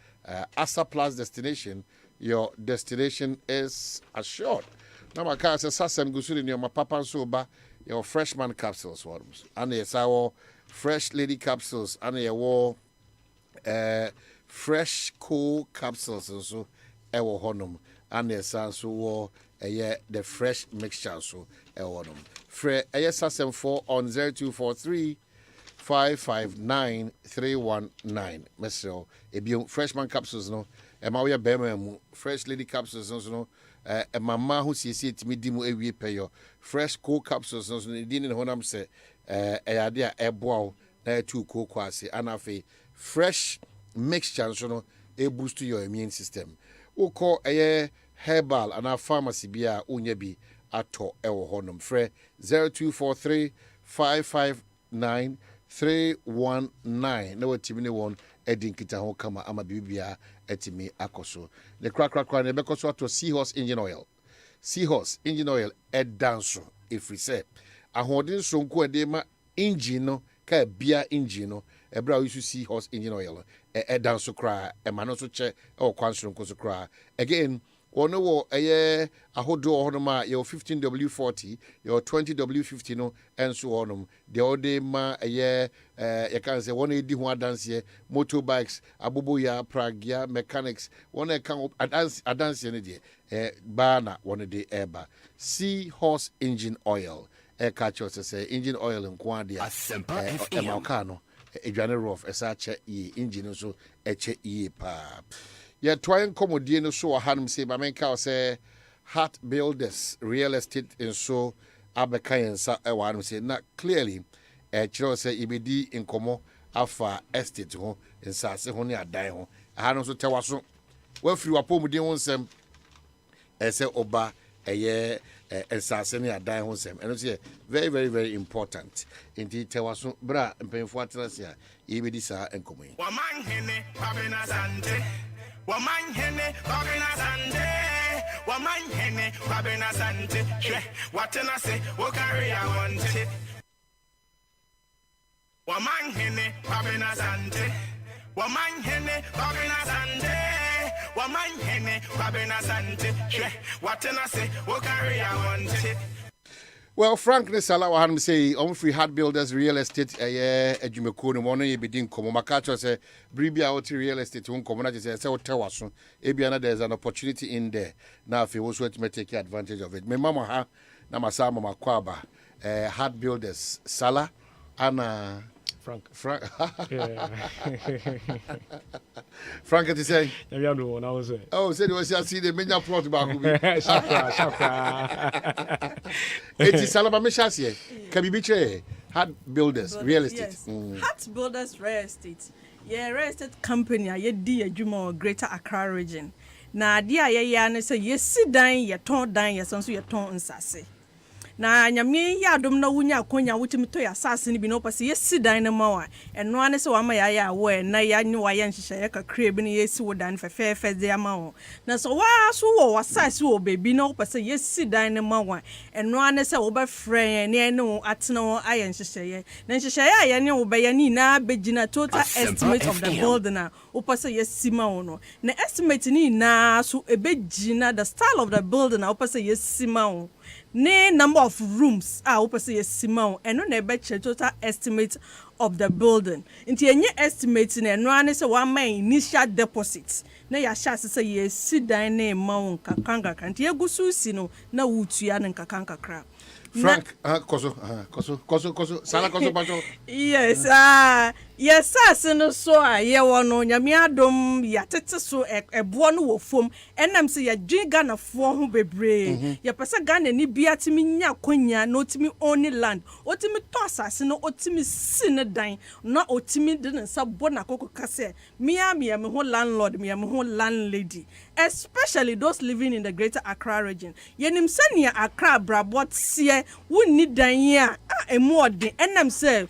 [SPEAKER 3] Asa Plus Destination, your destination is assured. Now my car says Sasem Gusuri near my papa soba, your freshman capsules worms. And yes, our fresh lady capsules, and your fresh cool capsules also ewo honum. And yes, so the fresh mixture so ewo honum. Yes, Sasem 4 on 0243 559 319. Mr. Ebium freshman capsules no. Emawya bema fresh lady capsules no. Mama who sees it me dimu ewie payo. Fresh cool capsules no. Dini honam se eyade a eboa na tu cool kwase anafe fresh mixture no e boost your immune system. Wo call herbal and pharmacy bia unya bi ato ewo honum frɛ 0243 559 319 na watimi won edin kita ho kama ama bibia etimi akoso the crack na bekoso to seahorse engine oil edanso if we say ahodin sonko ade ma engine no ka bia engine no ebra we seahorse engine oil edanso kra e ma no so che e kwansonko so kra again ono wo ahodo honoma your 15W40 your 20W50 no enso honum de ode ma you can say one edi ho adanse motorbikes abobo ya pragia mechanics one can adanse ne de ba na one de eba seahorse engine oil catch us say engine oil nko ade a car no edwane rough esa che engine so eche pa. Yeah, trying commodity no so hanum say ba menka say Heart Builders Real Estate and so abekayen sa e wanum say na clearly chiro say ibedi inkomo afa estate ho nsase ho ne adan ho hanum so tewaso wa firi wapomuden ho nsem say oba nsase ne adan ho nsem eno say very very very important inti tewaso bra mpemfo atrase a ibedi sa enkomo yi
[SPEAKER 5] waman hene babena sante Waman hene babena sante Waman hene babena sante Watena se wo carry I want it Waman hene babena sante Waman hene babena sante Waman hene babena sante Watena se wo carry I want it.
[SPEAKER 3] Well, Frank Nesala wa say on free Heart Builders Real Estate adwumako no mo no ye bedin komo makacho say bribia out real estate won komo na say otewaso ebia na there's an opportunity in there na afi wo so to take advantage of it me mama ha na masama makwaba Heart Builders Sala ana Frank yeah. Frank to say
[SPEAKER 22] I was
[SPEAKER 3] oh said was see the menya plot back
[SPEAKER 22] shakra
[SPEAKER 3] it is Salama Meshasi Kabibiche Heart Builders Real Estate
[SPEAKER 23] yes. Heart Builders Real Estate real estate company a yedi adwuma Greater Accra region na ade a ye na say yesi dan ye ton dan ye so ye ton nsase na nyame ya adom na wunya akonya wutimi to ya sase ni bi no pase yesi dan na mawa eno ane se wa ma ya wo na ya nyi wa ya nhihye ya kakra bi ni yesi wo dan fefefe de ama wo na so wa so wo wasase wo bebi na pase yesi dan na mawa eno ane se wo ba frɛ ne ene atena wo aye nhihye na nhihye ya ye ne wo ba ya ni na begina total estimate of the building na wo pase yesi ma wo no na estimate ni na so ebegina the style of the building na wo pase yesi ma wo ne number of rooms opposite yesima eno na ebe che total estimate of the building nti enye estimate na eno ane se wa man initial deposit na ya sha se yesi dan na ma kakanga kan nti egusu si no na wutua na kakanga kra
[SPEAKER 3] Frank koso Sala koso bajo
[SPEAKER 23] yes Yes, no so a ye wono nyame adom ya tete so ebo no wo fom enam se ya dwen Ghana fo ho bebre ya pese Ghana ni bia timi nya kwanya no timi only land otimi to asase no otimi si ne dan na otimi de nsa bo na kokko kase me ho landlord me ho landlady, especially those living in the greater Accra region. Yenim sania Accra brabot sie wonni dan ya emu ode enam se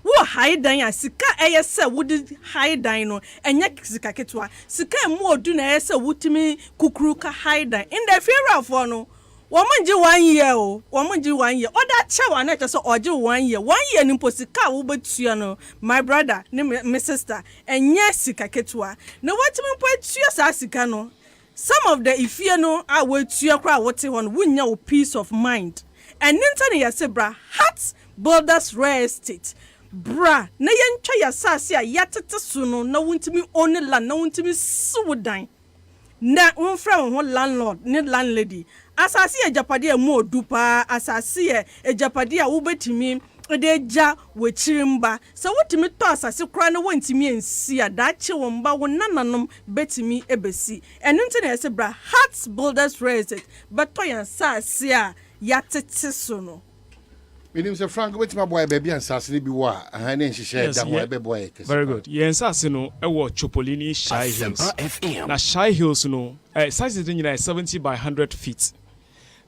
[SPEAKER 23] wo high dan ya sika eyese wudi high dan no enya sika ketwa sika emu odu na eyese wutimi kukuru ka high dan in the favor for no womanji 1 year o womanji 1 year oda chewa na so oje 1 year ni posika wo betua no my brother ni my sister enya sika ketwa na watimi mpo etua sa sika no some of the ifie no a wetua kra wote hon wunya o peace of mind and nintani ya sebra Heart Builders Real Estate bra na yentwa ya sase a yatete su no na wuntimi only land na wuntimi suwodan na wonfra ho landlord ne landlady asase ejapade emu odupa asase ejapade a wobetimi edeja wechirimba so wotimi to asase kra na wontimi ensi a dache womba wonananom betimi ebesi enu nti na esebra Heart Builders Real Estate beto ya sase a yatete su no.
[SPEAKER 3] Meaning, Sir Frank, what's my boy baby and Sassy be what? And then she said, boy.
[SPEAKER 10] Very good. Yes, Sassino, I watch Chopolini Shy Hills. Now, Shy Hills, size is 70 by 100 feet.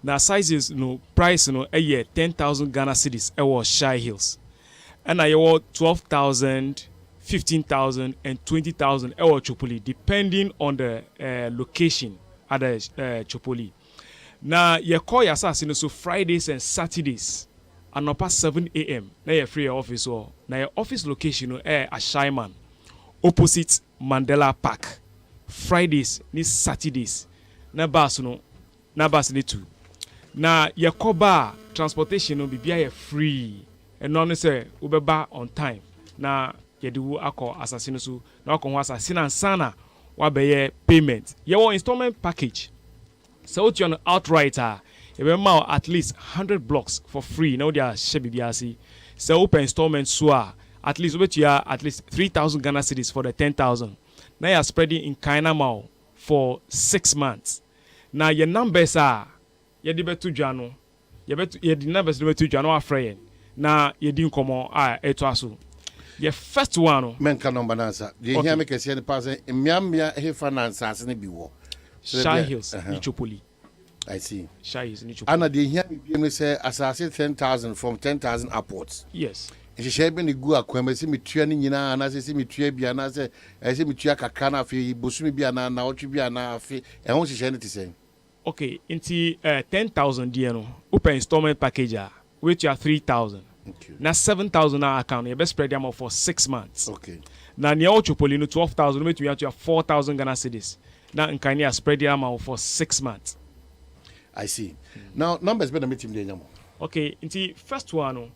[SPEAKER 10] Now, sizes, price, a year 10,000 Ghana cedis, I watch Shy Hills. And I watch 12,000, 15,000, and 20,000, I watch Chopoli, depending on the location at the Chopoli. Now, you call your Sassino, so Fridays and Saturdays. And up past 7 a.m. na your free office or na your office location a Shyman opposite Mandela Park. Fridays ni Saturdays na bus ni too. Na your car transportation no be free and no say ubeba on time. Na yedu akọ assassino so na akọ assassin and sana wa be payment. Your installment package. So what you outright remember at least 100 blocks for free. Now they are shebibiasi. So open installment soa at least wait you are at least 3,000 Ghana cedis for the 10,000. Now you are spreading in Kainamau for 6 months. Now your numbers are you betu jano. You the numbers betu jano afraid. Now you didn't come on etwasu. Your first one
[SPEAKER 3] men can number answer. You hear me say the person Miamia he finance as ni biwo.
[SPEAKER 10] Shy Hills Nichopoli.
[SPEAKER 3] I see.
[SPEAKER 10] Shy is Nichopoli.
[SPEAKER 3] Anna they hear me say as I say 10,000 from 10,000 upwards.
[SPEAKER 10] Yes.
[SPEAKER 3] She said when the go akwema see me tuani nyina na say me tua bia na say say me tua kakra na afi bosumi bia na otwi bia na afi e ho hye ne te say.
[SPEAKER 10] Okay, into 10,000 there no. Open installment package which you are 3,000.
[SPEAKER 3] Okay.
[SPEAKER 10] Now 7,000 na account you best spread them out for 6 months.
[SPEAKER 3] Okay.
[SPEAKER 10] Now near Ochopoli no 12,000 which you have 4,000 Ghana cedis. Now in Kenya spread them out for 6 months.
[SPEAKER 3] I see. Now numbers better meet him there.
[SPEAKER 10] Okay, into first one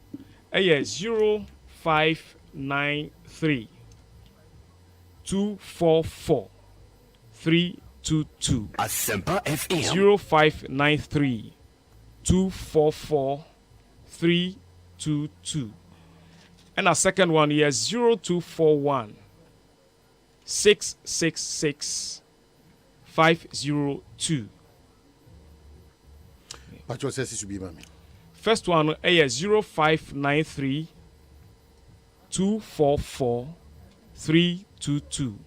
[SPEAKER 10] 0593 244 322.
[SPEAKER 2] ASEMPA FM
[SPEAKER 10] 0593 244 322. And our second one here 0241 666 502.
[SPEAKER 3] But what says it should be, mommy?
[SPEAKER 10] First one is 0593 244 322.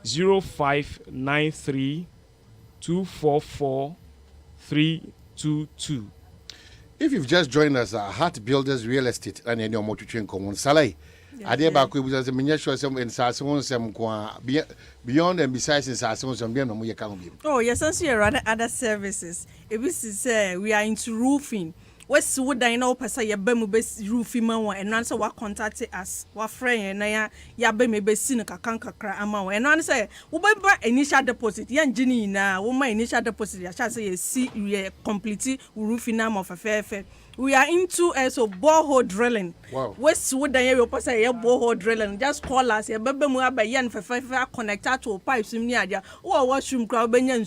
[SPEAKER 10] 0593 244 322.
[SPEAKER 3] If you've just joined us, Heart Builders Real Estate and any more to train common salary. I did back with us a miniature some in Sasson beyond and besides in Sasson some being on your account.
[SPEAKER 23] Oh, yes, and see other services. If we say we are into roofing. What's what I know, Passa Yabe best roofing man, and answer what contacted us, what friend, and Yabe may be seen a canker amount, and answer, whatever initial deposit, young Jenny now, my initial deposit, I shall say, see, we are completely roofing arm of a fair. We are into so borehole drilling.
[SPEAKER 3] Wow.
[SPEAKER 23] West Wood and your person, your borehole drilling. Just call us, your baby mua by yan for 5 connected to pipes in Yadia, or washroom crowd, Benyan,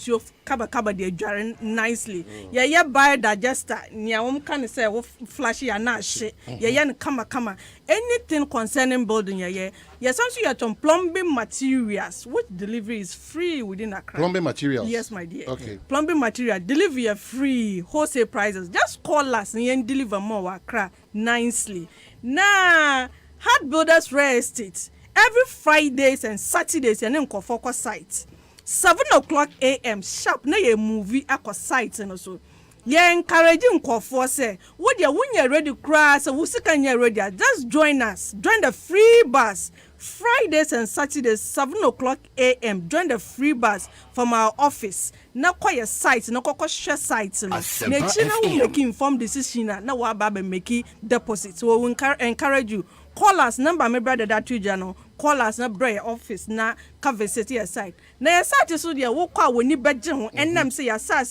[SPEAKER 23] kaba de adware nicely ye biodigester nia wom kan say wo flash ya na hye ye no kama anything concerning building ye sanso you ton plumbing materials which delivery is free within Accra.
[SPEAKER 3] Plumbing materials?
[SPEAKER 23] Yes, my dear.
[SPEAKER 3] Okay.
[SPEAKER 23] Plumbing material delivery free, wholesale prices. Just call us and deliver more Accra nicely. Now, Hard Builders Real Estate every Fridays and Saturdays and then go for site 7:00 a.m. sharp. Na ye movie akwa site and also. Yeah, encouraging for say, what you when you're ready, crash, and who's can you ready? Just join us. Join the free bus Fridays and Saturdays, 7:00 a.m. Join the free bus from our office. Na quiet sites, no share sites. Next year, we making informed decision. Now we are making deposits. So we encourage you. Call us number my brother that you know. Call us na brother office na cover city site. Na your site so there. We call we need budget. And them say your site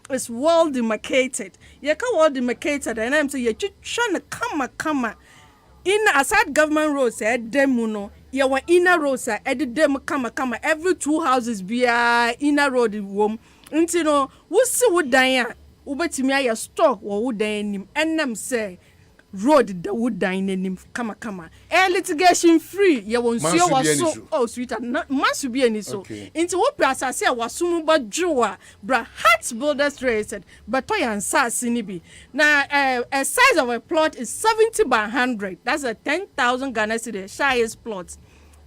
[SPEAKER 23] is well demarcated. You can well demarcated and I'm say you trying to come in aside government roads dem no you were inner roads dem come every 2 houses be inner road wom nti no wo si wo dan a wo betimi aye stock wo dan nim enam say road the wood dan nim kama litigation free you won see waso oh sweet must be any so into what prasa say wasum ba joa bra Hearts Builders rated but toy and sas ni bi na a size of a plot is 70 by 100 that's a 10,000 Ghana cedis highest plot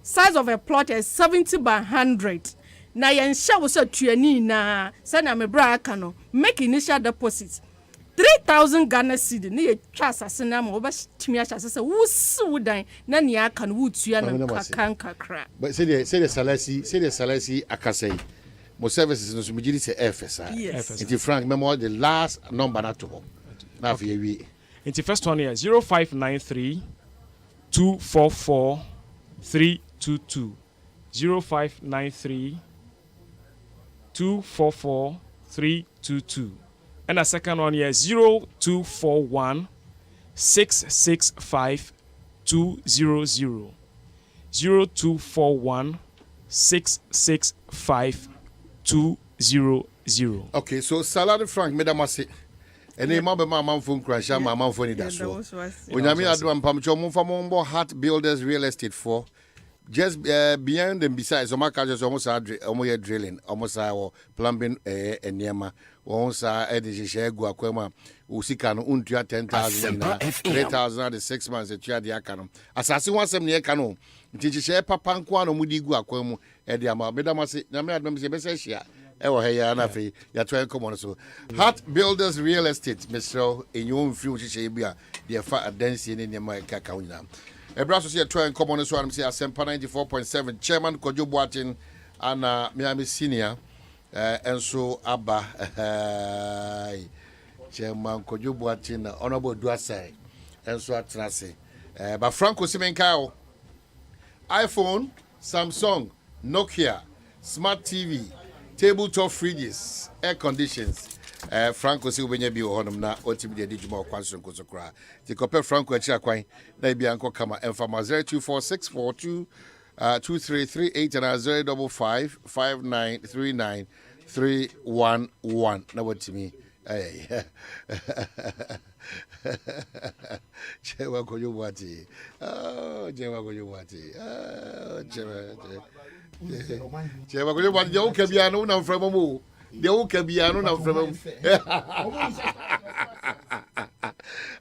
[SPEAKER 23] size of a plot is 70 by 100 na yen sha wo so tuani na say na me bra aka no make initial deposit 3,000 Ghana cedis ni twa asase na ma obetumi asase say wo si wo dan na ne aka no wo tua na kakra
[SPEAKER 3] but say the salasi akasai mo services no so me gidi say FSA it Frank memo the last number na to na for we
[SPEAKER 10] the first one here 0593 244 322 0593 244 322 and the second one here 0241 665 200 0241 665 200.
[SPEAKER 3] Okay, so salary Frank medamase ene ma be ma phone crash ma phone ni da so onyame ado ampam cho mo fa mo Heart Builders Real Estate for just beyond and besides my catches almost drilling almost our plumbing eniema once edition share go akwema usika no untua 10,000 3,000 at the 6 months etua de aka no asase wansem ne eka no nti share papa nko ano mudi gu akwemu edi ama bedamase nyame adom se bese hia ewo he ya na fe ya twa enkomo no so Heart Builders Real Estate Mr. Enyo mfiri uchiche bia de fa adansi ne nema eka ka unyina Ebra so say twa enkomo no so am say ASEMPA 94.7 chairman Kojo Boatin ana Miami senior enso aba chairman Kojo Boatin honorable Duasai enso atrase ba Franco Simenkao iPhone, Samsung, Nokia, Smart TV, tabletop fridges, air conditions. Franco si ubenye bi ohonum na otimi de dijuma kwanso nkoso kra. Ti kope Franco achi akwan na bi anko kama enfama 024642 2338 and 0555939 na watimi Chewa Kojo Wati. Oh, Chewa Kojo Wati. Oh, Chewa Kojo Wati. The Okabiano na fremo. The Okabiano na fremo.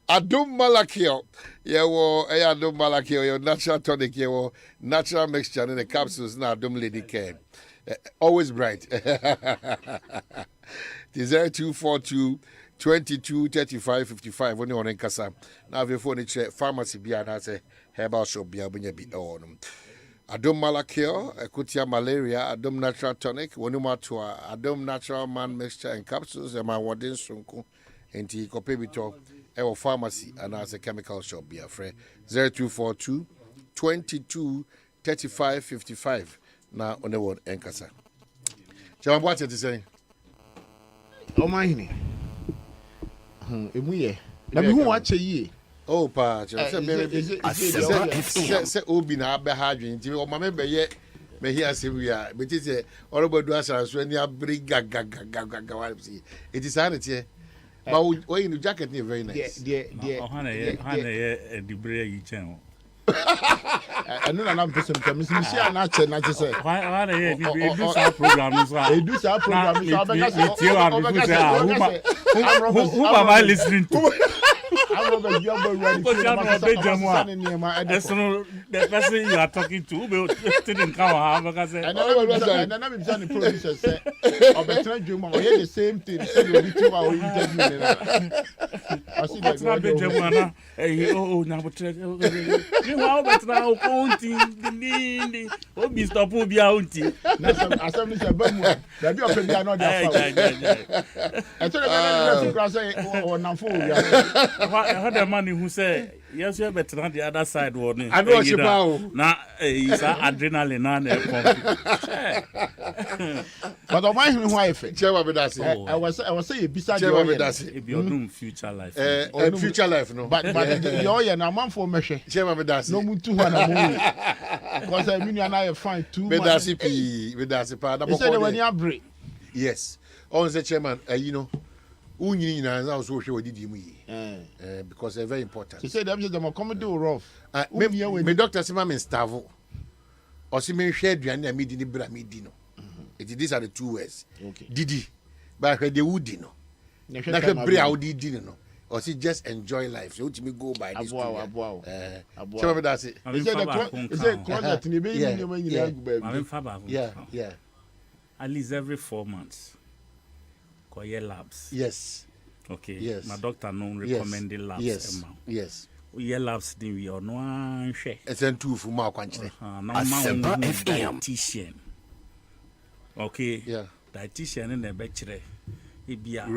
[SPEAKER 3] Adum Malakio. Yewo, Adum Malakio, your natural tonic, your natural mixture in the capsules na Adum Lady Care. Always bright. The 0242 22 35 55 only on Enkasa. Now if you phone it pharmacy bia na say herbal shop bia bunya bi on. Adom Malakio, Ekutia malaria, Adom natural tonic, Wonimatua, Adom natural man mixture and capsules, and my wadin sunku, and tea copebito, our pharmacy, and as a chemical shop bia free 0242 22 35 55. Now on the word Enkasa. John, what is saying?
[SPEAKER 9] Oh my. Emuye na me hu ache yi
[SPEAKER 3] oh pa say obi na be ha dwen nti o ma me be ye Me here say we are. But it's a horrible do us as when you bring gaga. It is sanity. But when you jacket, you're very nice.
[SPEAKER 11] The bray you channel.
[SPEAKER 9] I know I'm person to me see na che na che say
[SPEAKER 11] why they do some programs
[SPEAKER 9] they do some programs
[SPEAKER 11] who am I listening to
[SPEAKER 9] I'm ready
[SPEAKER 11] the person you are talking to didn't come because
[SPEAKER 9] and I'm the producer say obetra dwom o the same thing say you be two hour interview I see that
[SPEAKER 11] na oh na botre how better counting the obi stop obi auntie
[SPEAKER 9] na asem say bamu da bi ope bia no da fa e to the class say o na fo obi
[SPEAKER 11] I had a man who said yes you better on the other side one
[SPEAKER 3] I know she bow
[SPEAKER 11] na is adrenaline na
[SPEAKER 9] but o mind who I fe
[SPEAKER 3] chairman be that
[SPEAKER 9] I was say you bisa
[SPEAKER 3] chairman be that
[SPEAKER 11] e be on future life
[SPEAKER 3] future life no
[SPEAKER 9] but you na man for mehwe
[SPEAKER 3] chairman be that
[SPEAKER 9] no muntu ho na mo because I mean you na you fine too
[SPEAKER 3] be that pa
[SPEAKER 9] that say the when you break
[SPEAKER 3] yes on the chairman you know unyini na na so hwe wadi mu yi because they're very important.
[SPEAKER 9] He said them come do rough.
[SPEAKER 3] Me doctor say me starve. O si me hwe aduane na me di ni bra me di no. These are the two words.
[SPEAKER 9] Okay.
[SPEAKER 3] Didi. But hwe de wudi no. Na hwe bra wudi di no. Or see just enjoy life. So me go by this.
[SPEAKER 9] Abo.
[SPEAKER 3] Chama me that say.
[SPEAKER 9] He said closet ni be ni man nyina agu ba bi.
[SPEAKER 3] Yeah.
[SPEAKER 11] At least every 4 months. Koye labs.
[SPEAKER 3] Yes.
[SPEAKER 11] Okay.
[SPEAKER 3] Yes.
[SPEAKER 11] My doctor no recommended labs.
[SPEAKER 3] Yes.
[SPEAKER 11] We labs ni we are no hwe.
[SPEAKER 3] Esen two fu ma kwanchire.
[SPEAKER 11] ASEMPA FM. Dietitian. Okay.
[SPEAKER 3] Yeah.
[SPEAKER 11] Dietitian na be kire. Ebia.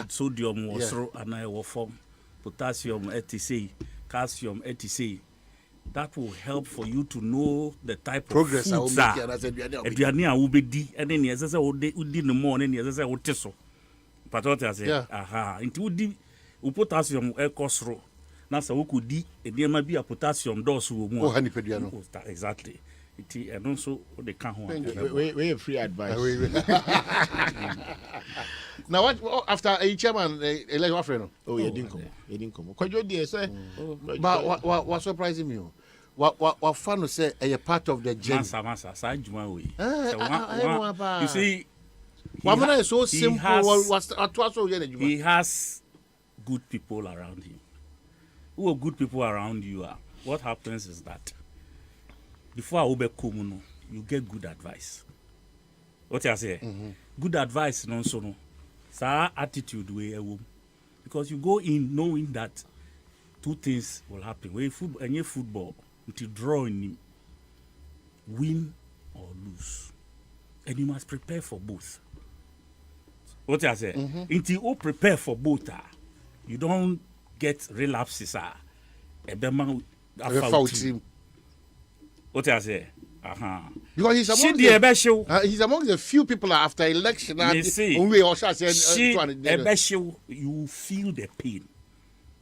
[SPEAKER 3] Sodium
[SPEAKER 11] wasro ana e form. Potassium etc. Calcium etc. That will help for you to know the type
[SPEAKER 3] progress
[SPEAKER 11] of foods that aduane a wo bedi ene ne yesese wo di no more ne yesese wo teso patot ya say aha nti wo di potassium e kosro na sa wo kodi edema bi a potassium dose wo mu exactly nti eno so wo de ka ho
[SPEAKER 9] we free advice
[SPEAKER 3] now what after a chairman elect what friend
[SPEAKER 9] you didn't come kwajo dey say
[SPEAKER 3] but what surprising me what fun say a part of the journey
[SPEAKER 11] masa sa adwuma we
[SPEAKER 3] you see Wamana is so simple.
[SPEAKER 11] He has good people around him. Who are good people around you are? What happens is that before Obe Komuno, you get good advice. What I say? Good advice, no so no. Sa attitude way because you go in knowing that two things will happen. When football, until draw in him, win or lose, and you must prepare for both. What I say? Until you prepare for both, you don't get relapses. What I say?
[SPEAKER 3] Because he's among the few people after election.
[SPEAKER 11] You feel the pain.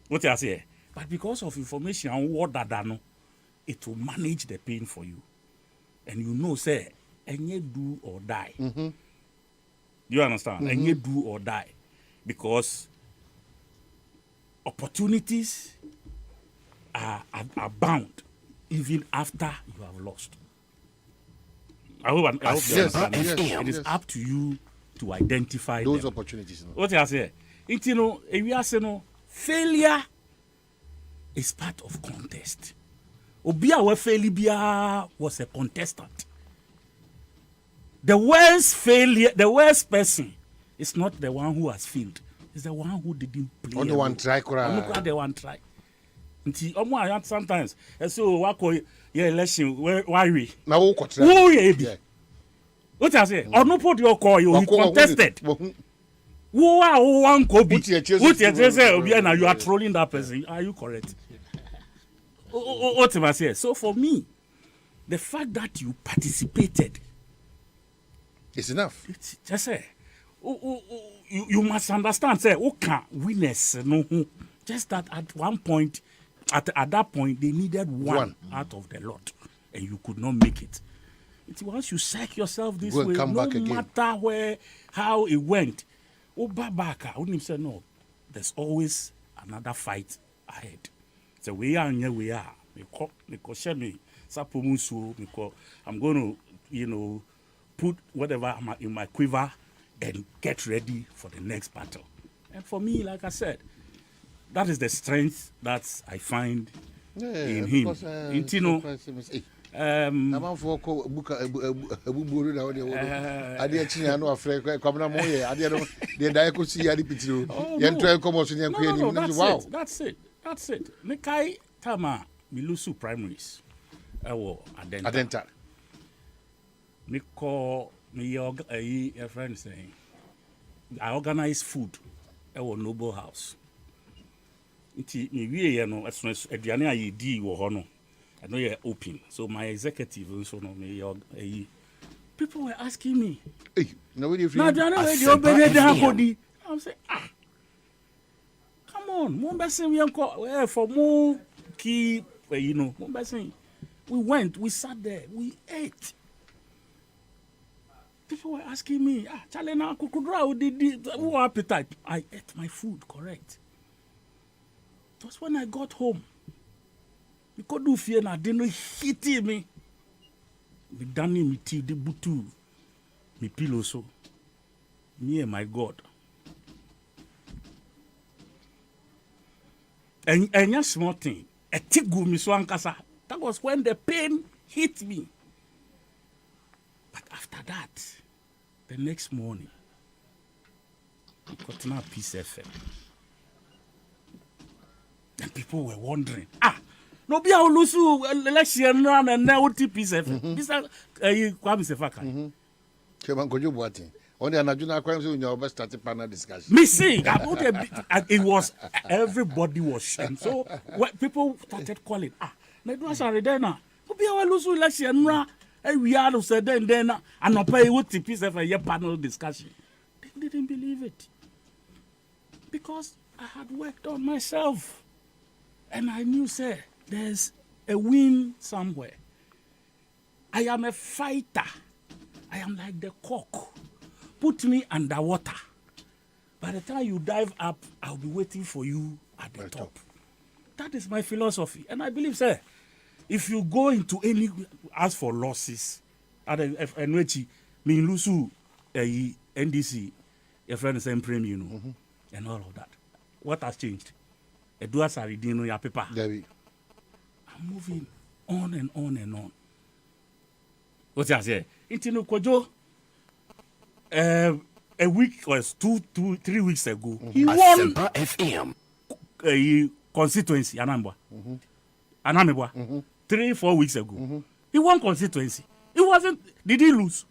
[SPEAKER 11] What I say? But because of information and what that know, it will manage the pain for you. And you know, say, and you do or die. You understand? And you do or die. Because opportunities are bound even after you have lost. I hope you understand. It is up to you to identify
[SPEAKER 3] those
[SPEAKER 11] them.
[SPEAKER 3] Opportunities. No?
[SPEAKER 11] What I say? Failure is part of contest. Obia failure was a contestant. The worst person is not the one who has failed. It's the one who didn't play.
[SPEAKER 3] The one try.
[SPEAKER 11] The one try. Sometimes so what election why we
[SPEAKER 3] now
[SPEAKER 11] what I say or no put your call you contested who are one Kobe you are trolling that person. Are you correct? What am I saying? So for me, the fact that you participated
[SPEAKER 3] is enough.
[SPEAKER 11] It's just say you must understand say okay winners no just that at one point at that point they needed one out of the lot and you could not make it. Once you psych yourself this
[SPEAKER 3] Go and
[SPEAKER 11] way,
[SPEAKER 3] come
[SPEAKER 11] no
[SPEAKER 3] back again.
[SPEAKER 11] matter how it went, I wouldn't say no. There's always another fight ahead. So we are. I'm going to, put whatever in my quiver and get ready for the next battle. And for me, like I said, that is the strength that I find in him. That's it. Nikai Tama Milusu primaries. Adenta. A friend saying, I organize food at our Noble House. I know you're open. So my executive also know me. People were asking me. I'm saying, come on, for more key, we went, we sat there, we ate. People were asking me, Chalena Kukudra, who appetite? I ate my food, correct. It was when I got home. You could do fear na didn't hit me. Me dani me tea the butu. Me pillow so. Me and my God. And a small thing. A tigu me so ankasa. That was when the pain hit me. But after that, the next morning, we got now Peace FM. And people were wondering, no be our Lusu election run and now Peace FM. This is Kwame Sefaka.
[SPEAKER 3] Only an Ajuna crime in your best started panel discussion.
[SPEAKER 11] Missing. It was everybody was sharing. So people started calling, Nedwas are there now. No be our Lusu election run. We are said then and not pay what the Peace FM panel discussion. They didn't believe it. Because I had worked on myself. And I knew, sir, there's a win somewhere. I am a fighter. I am like the cock. Put me underwater. By the time you dive up, I'll be waiting for you at the top. That is my philosophy. And I believe, sir, if you go into any, ask for losses, and which mean Lusu, NDC, your friend is saying premium, and all of that. What has changed? I'm moving on and on and on. What I say? Intino Kojo, a week or 3 weeks ago, he won
[SPEAKER 2] ASEMPA FM.
[SPEAKER 11] A constituency, Anambwa. 3-4 weeks ago. He won constituency. He wasn't, did he lose?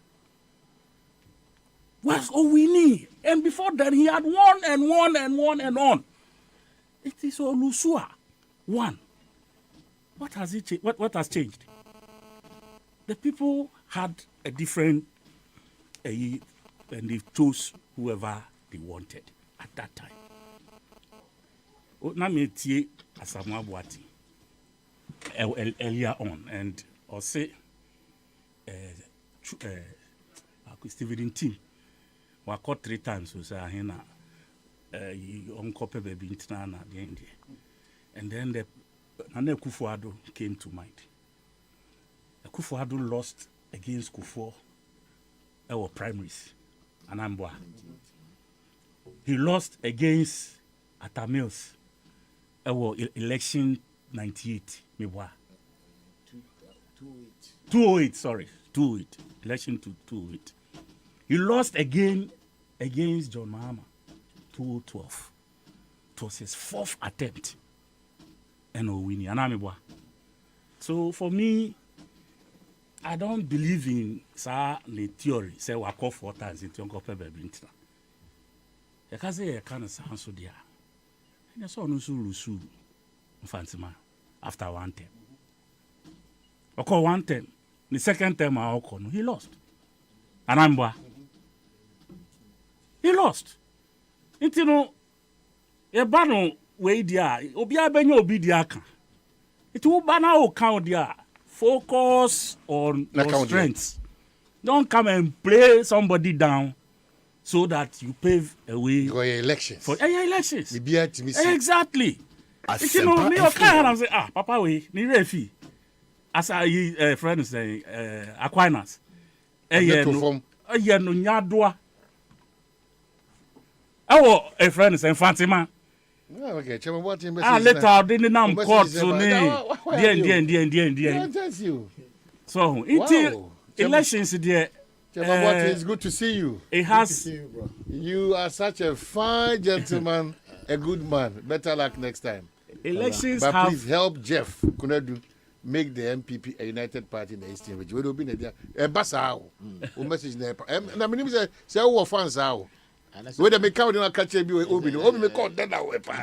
[SPEAKER 11] Was winning. And before that, he had won and won and won and on. It is Olusua. One. What has it changed? What has changed? The people had a different, and they chose whoever they wanted at that time. Nameti Asamoah Boati earlier on, and I'll say Stephen Tim were caught 3 times. So say hina uncope baby internana the end. And then the Nana Kufuado came to mind. Kufuado lost against Kufuor our primaries, Anambwa. He lost against Atamils our election 98, Mibwa. 208, sorry. 208. Election to 208. He lost again against John Mahama, 2012. It was his 4th attempt. And winning. Anamibwa. So for me, I don't believe in the theory. Say we call 4 times in Tionko Pebe Bintina. You can say you can't sound so dear. And that's all Lusu Fansima after 1 term. I call 1 term. The second term I call he lost. Anambwa. He lost. You know, a banner way dia obia benyo obi dia kan. It will banner o count dia. Focus on your strengths. Don't come and play somebody down so that you pave a way
[SPEAKER 3] for your elections.
[SPEAKER 11] For your elections.
[SPEAKER 3] Exactly.
[SPEAKER 11] You know, me okay, I'm saying, Papa, we ni refi. As I friend say, Aquinas. No nyadwa. A friend say Fatima.
[SPEAKER 3] Okay, Chairman, what in
[SPEAKER 11] later didn't nam court so so until elections there.
[SPEAKER 3] It's good to see you.
[SPEAKER 11] It has.
[SPEAKER 3] You are such a fine gentleman, a good man. Better luck next time.
[SPEAKER 11] Elections
[SPEAKER 3] but
[SPEAKER 11] have.
[SPEAKER 3] Please help Jeff Kunadu make the MPP a united party in the Eastern region. We will be there. Basao. O message there. Na me say who fans are. We dey make count na catch be obi no. Obi me call that way pa.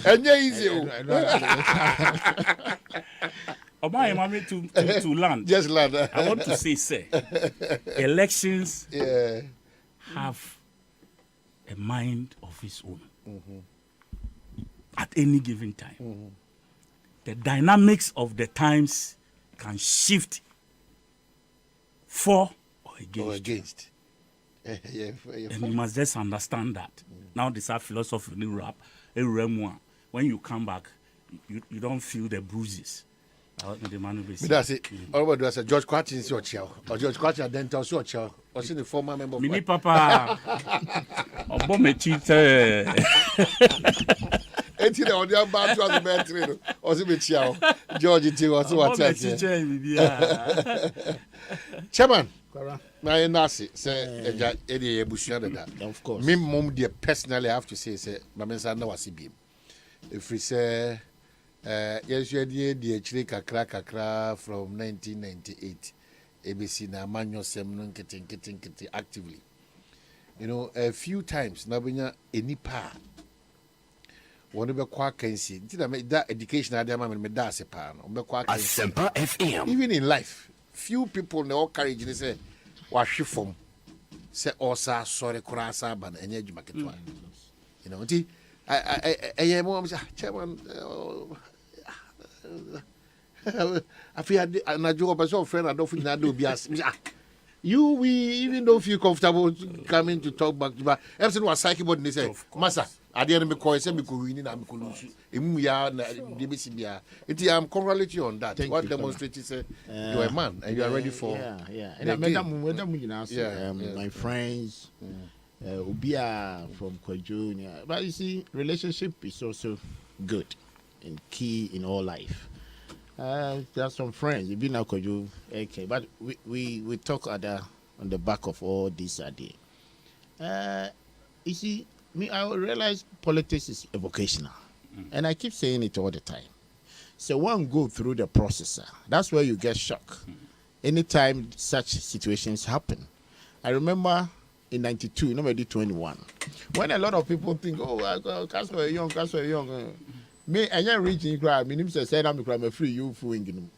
[SPEAKER 3] Enye easy o.
[SPEAKER 11] Oba mami to land.
[SPEAKER 3] Just land.
[SPEAKER 11] I want to say, elections have a mind of its own. At any given time. The dynamics of the times can shift for or against. And you must just understand that. Now this is philosophy in rap. When you come back, you don't feel the bruises.
[SPEAKER 3] That's it. All about that, George Quatin is your child. Or George Quatin then tells your child. Or see the former member of
[SPEAKER 11] Mini Papa. Obome cheater.
[SPEAKER 3] Eti na odi aba to as betri no. O se be chiao. George ti o se what Chairman. Na nasi say eja edi ebusua that.
[SPEAKER 9] Of course.
[SPEAKER 3] Me mom dear personally I have to say mamensa na wasi biem. If we say yes, you did the kakra from 1998. ABC na manyo semnon getting actively. You know, a few times nabinya enipa. One be kwa kensi. That education adama me da sepa no. Be kwa kensi.
[SPEAKER 2] ASEMPA FM.
[SPEAKER 3] Even in life, few people na all courage they say washi form. Say osa sorry kurasa ban enye djuma ketwa. You know, nti I mo say chairman I feel na job as friend I don't feel na do bias. We even don't feel comfortable coming to talk back to back. Everything was psychic body they say, Master, I didn't make call say me ko win na me ko lose. Emu ya na DBC bia. I'm congratulating you on that.
[SPEAKER 9] Thank
[SPEAKER 3] What
[SPEAKER 9] you,
[SPEAKER 3] demonstrates say you're a man and you are ready for
[SPEAKER 9] And I met them my friends Ubia from Kojonia. But you see, relationship is also good and key in all life. There are some friends, you've been out Kojo, okay, but we talk on the back of all this idea. You see, I realize politics is vocational, and I keep saying it all the time. So one go through the process, that's where you get shocked. Anytime such situations happen. I remember in 92, nobody 21, when a lot of people think, oh, Casper young. Me, I am reaching cry. My name said, I'm a free you fooling him.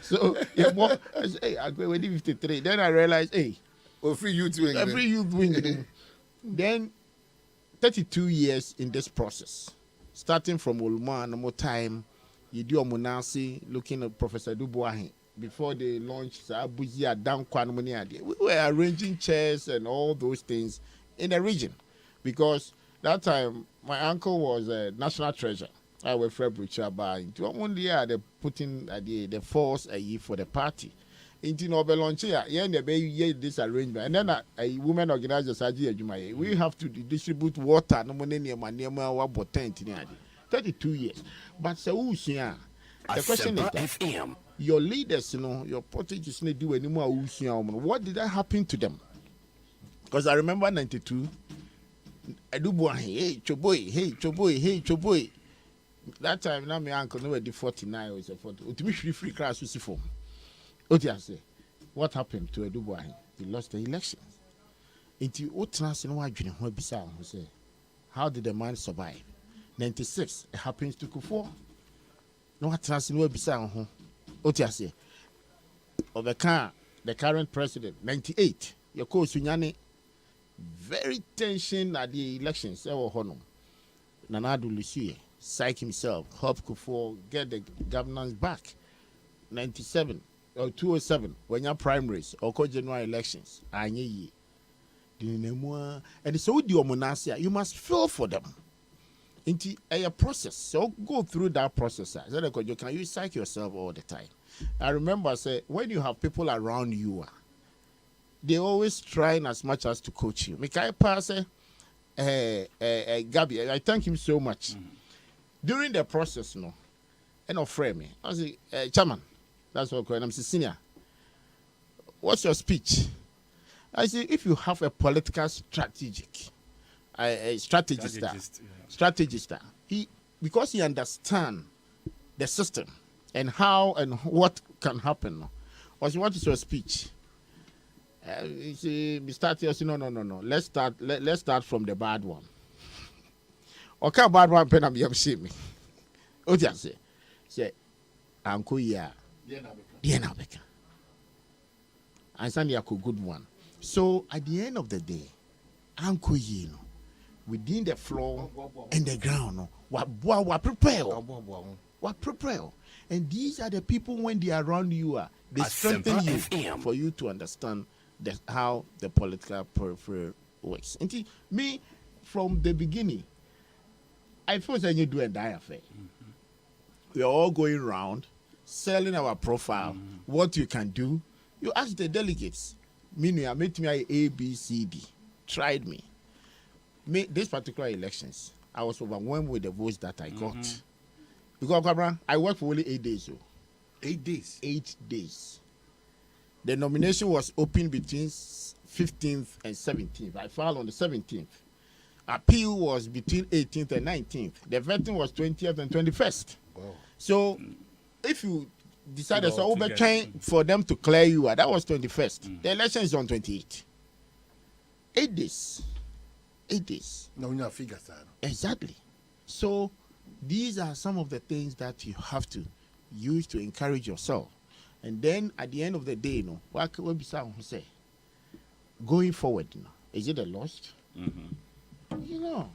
[SPEAKER 9] So, I go with 53. Then I realized,
[SPEAKER 3] free you doing
[SPEAKER 9] free you doing. Then 32 years in this process, starting from Olma, no more time, you do a Monasi looking at Professor Dubois. Before they launched Abuzia down Kwanmonia, we were arranging chairs and all those things in the region. Because that time my uncle was a national treasurer. I was Fred Bruchaba. One year they put in the force for the party. Into Nobel launch here, this arrangement. And then a woman organizer Saji. We have to distribute water, no money near my 32 years. But so the question is that your leaders, your politicians need do any more. What did that happen to them? Because I remember 92. Hey, choboy. That time, now my uncle no did 49 or 40. Ultimately, free class was form. What happened to Eduboy? He lost the elections. Into Utras and Wajin, who bizarre, who say, how did the man survive? 96, it happens to Kufor. No trans in bizarre, Otiase. Of the current president, 98, your coach Sunyani. Very tension at the elections. Nanadu Lucie, psych himself, hope for get the governance back. 97 or 207 when your primaries or general elections anye ye and so the omonasia you must feel for them into a process, so go through that process. You can you psych yourself all the time. I remember say when you have people around you, they always trying as much as to coach you. Mikai pass Gabi, I thank him so much. During the process, no, and frame me. I say, chairman, that's what I'm saying, senior. What's your speech? I say, if you have a political strategist, because he understand the system and how and what can happen. Or what is your speech? You see, we start here. No. Let's start from the bad one. Okay, bad one. Pen am see me. What you say? Uncle, yeah. Dear Nabeka. I send you a good one. So at the end of the day, Uncle, you know, within the floor and the ground, what prepare. And these are the people when they are around you, they strengthen you for you to understand how the political periphery works. And me, from the beginning, I first you do a die affair. We are all going around selling our profile, what you can do. You ask the delegates, meaning I met me A, B, C, D, tried me. This particular elections, I was overwhelmed with the votes that I got. Because I worked for only 8 days.
[SPEAKER 3] 8 days?
[SPEAKER 9] 8 days. The nomination was open between 15th and 17th. I filed on the 17th. Appeal was between 18th and 19th. The vetting was 20th and 21st. Wow. So, if you decided for them to clear you, that was 21st. The election is on 28th. 8 days. 8 days.
[SPEAKER 3] No, you figure that.
[SPEAKER 9] Exactly. So, these are some of the things that you have to use to encourage yourself. And then at the end of the day, what can we say? Going forward, is it a loss?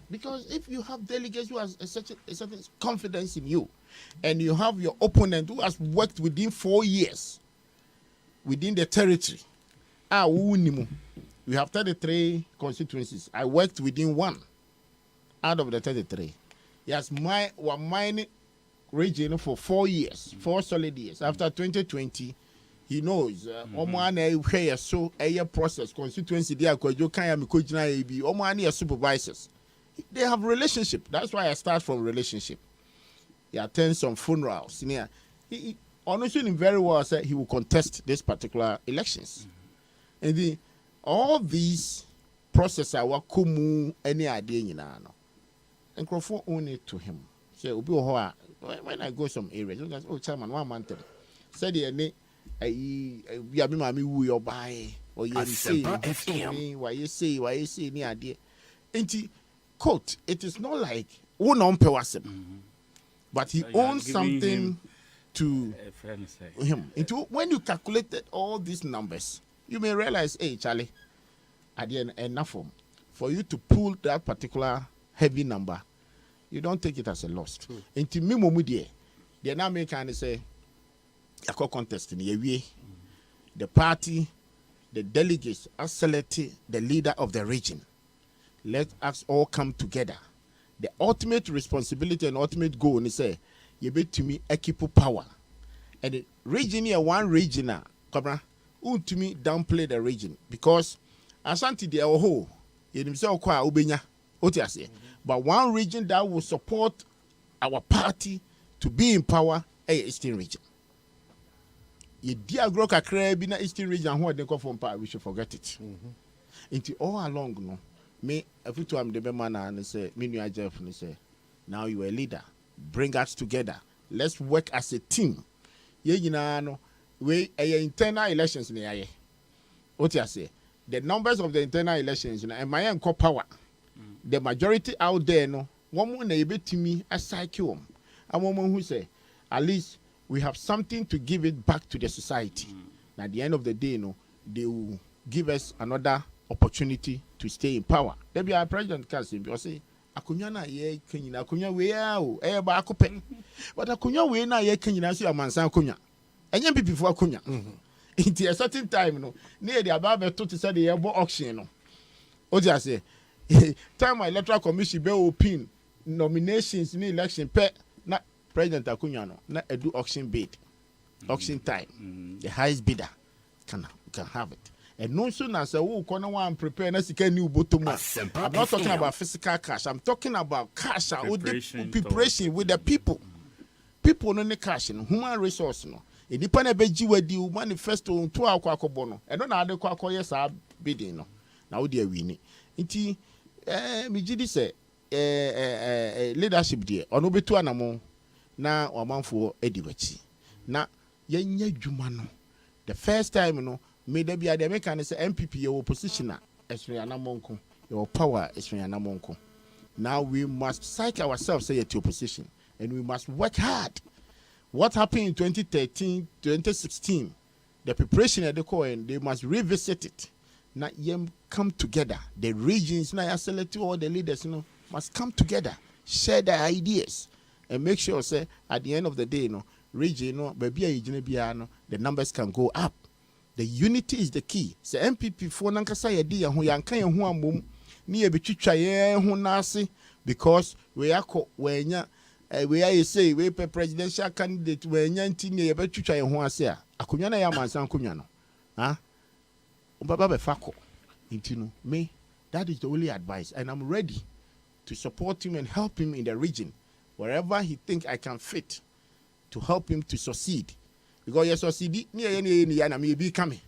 [SPEAKER 9] Because if you have delegates who has a certain confidence in you, and you have your opponent who has worked within 4 years within the territory, we have 33 constituencies. I worked within one out of the 33. Yes, we're mining region for 4 years, 4 solid years. After 2020, he knows so a process constituency there supervisors. They have relationship. That's why I start from relationship. He attends some funerals. He honestly very well said he will contest this particular elections. And all these processes are what kumu any idea and Crawford own it to him. So when I go some areas, chairman, 1 month said you have me who you buy or you say why you say any idea. And quote, it is not like one on but he owns something to him. When you calculated all these numbers, you may realize, hey, Charlie, at the end, enough for you to pull that particular heavy number. You don't take it as a loss. Into me, Momudie, they now make and say, a contest in the the party, the delegates are selected the leader of the region. Let us all come together. The ultimate responsibility and ultimate goal is say, you bet to me equip power. And the region here, one region, to me downplay the region because Asante de Oho, you himself qua Ubenya, but one region that will support our party to be in power, Eastern region. Ye dear Groka Krabina Eastern region, who they come from power, we should forget it. Into all along, me every time the man and say, Minu Jeff and say, now you are a leader. Bring us together. Let's work as a team. We internal elections in the what you say? The numbers of the internal elections, and my own power. The majority out there, one more neighbor to me a psycho. A woman who say, at least we have something to give it back to the society. At the end of the day, they will give us another opportunity to stay in power. There be our president can say, Akunya na ye Kenya, Akunya we are ba akupe. But Akunya we na ye Kenya, see a mansan Akunya. and young people for Kunya. Into a certain time, no, near the above to say the airborne auction. No, or just say, time my electoral commission be open nominations in the election, not President Akunyano, not a do auction bid, auction time. The highest bidder can have it. And no sooner as a who corner one prepare and as new bottom. I'm not talking about physical cash. I'm talking about cash preparation with the people. People no cash no human resource no. E nipa na beji wadi manifesto nto akwakobo no. E no na ade kwakoye sa bidding no. Na wo de awini. Nti mi gidi say leadership there ono betu anamo na wamanfo ediwachi. Na yenya dwuma no. The first time no me there be the make say MPP your opposition na esrianamonko. Your power esrianamonko. Now we must psych ourselves say at opposition. And we must work hard. What happened in 2013, 2016, the preparation at the core, they must revisit it. Now, come together. The regions, now, select all the leaders, must come together, share their ideas, and make sure, say, at the end of the day, region, the numbers can go up. The unity is the key. So, MPP for Nankasa idea, who yankan who are mum, near Bichucha, who nasi, because we are when we are say we presidential candidate we nyanti ne ye betwitwa ye ho ase a akonya na ya mansan konya no ha obaba be fako intino me that is the only advice, and I'm ready to support him and help him in the region wherever he think I can fit to help him to succeed, because yes succeed ni na me be coming.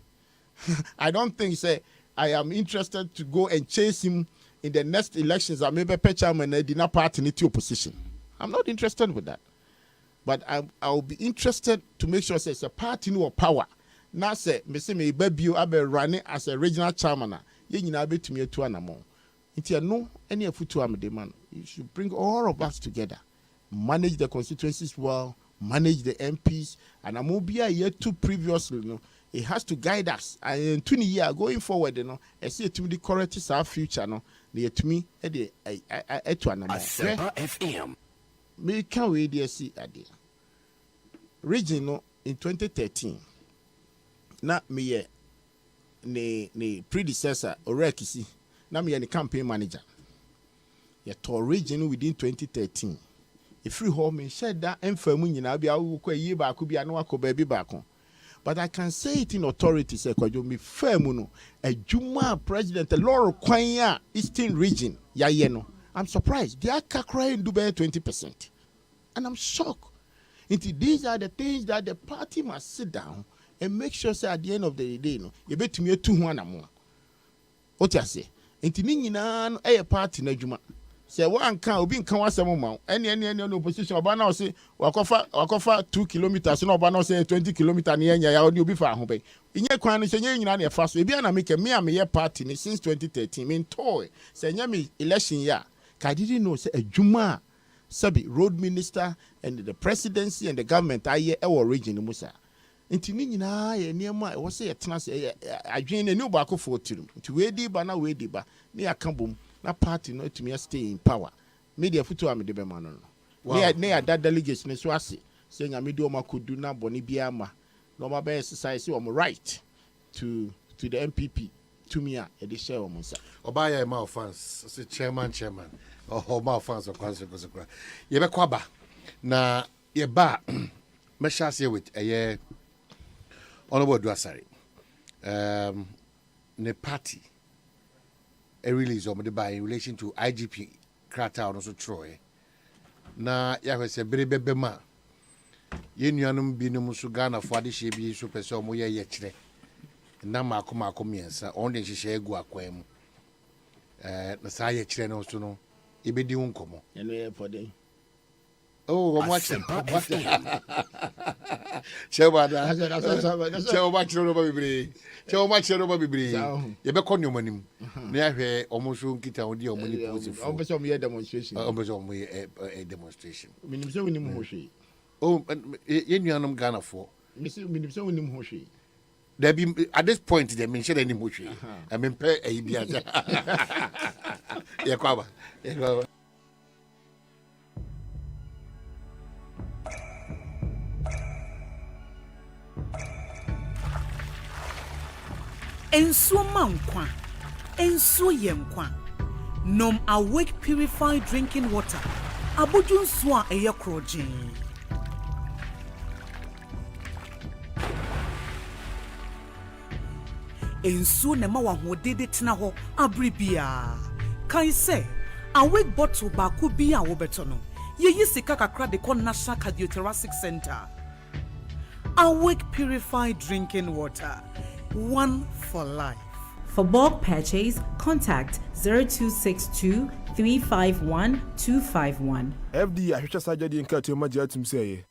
[SPEAKER 9] I don't think say I am interested to go and chase him in the next elections. I maybe chairman and dinner party in the opposition. I'm not interested with that. But I'll be interested to make sure there's a party no power. Now say, me baby you abe running as a regional chairman. You need be to me to anamo. Intia no any futu am demand. You should bring all of us together, manage the constituencies well, manage the MPs, and I'm be a year two previously. It has to guide us. And in 20 years going forward, I see to the correct is our future. Near to me, to
[SPEAKER 2] ASEMPA FM.
[SPEAKER 9] Me can we dear see idea. Region in 2013. Na me ne predecessor Orekisi. Na me the campaign manager. Ye to region within 2013. If free home me said that enfamu nyina bia wo kwa yi ba ko bia na wakoba bi ba ko. But I can say it in authority, say kwajo me firm no adwuma president Lord Kwanya Eastern region ya ye no. I'm surprised. They are crying Dubai 20%. And I'm shocked. These are the things that the party must sit down and make sure say at the end of the day, you bet me 200 more. What you say? Nina a party na juma. Say one can obi nkan wasem ma. Any opposition oba na say wakofa 2 kilometers no oba na say 20 kilometers na nya ya obi fa ho be. Inye kwan no say nyina na fa so. Ebi na make me am ye party ni since 2013. Me toy. Say nya me election ya. I didn't know say a Juma Sabi road minister and the presidency and the government are here our region Musa. Intini nyina ye niema wo say etena say adwen ne ba ko for tirum. Nti we di ba na we di ba ne akambom na party no to stay in power. Media futu am de be ma no. Ne ya that delegation ne so ase. Say nya media o makodu na boni bia ma. No ma be exercise o right to the MPP. To me, a share of Musa.
[SPEAKER 3] Obaya my fans, say chairman. Oh, my fans of consequence. Yebe kwaba. Na yeba meshase with a honorable Dwasari. Ne party a release of the by in relation to IGP Krata and also Troy. Na ya se berebe bema. Ye nuanum binum sugana for the shebi super so mo ye yechre. Na mako miensa on de hihye egu akwam na sa ye kire no so no ebedi hu nkomo
[SPEAKER 9] ene for dey
[SPEAKER 3] oh mo ache cheba chiro no ba bibiri ye be konyo manim na ya hwe omo so nkita odi omo ni positive
[SPEAKER 9] omo so mo ye demonstration
[SPEAKER 3] demonstration
[SPEAKER 9] minim so wonim ho hwe
[SPEAKER 3] oh ye nuanom Ghana for
[SPEAKER 9] minim so wonim ho hwe.
[SPEAKER 3] There be at this point they mention any much. I mean pay a bia. Yeah, kwaba.
[SPEAKER 12] Ensuo ma nkwa. Ensuo ye nkwa. Nom Awake purified drinking water. Aboju nsuo a eye krogen. Ensuo ne ma wa hodede tena ho abribia. Kai say Awake bottle ba ku bi a wo beto no. Ye yi sika kakra de kon National Cardiothoracic Center. Awake purified drinking water. One for life.
[SPEAKER 13] For bulk purchase, contact 0262 351 251.
[SPEAKER 10] FD ahwehwe sajade nka to ma jatum say.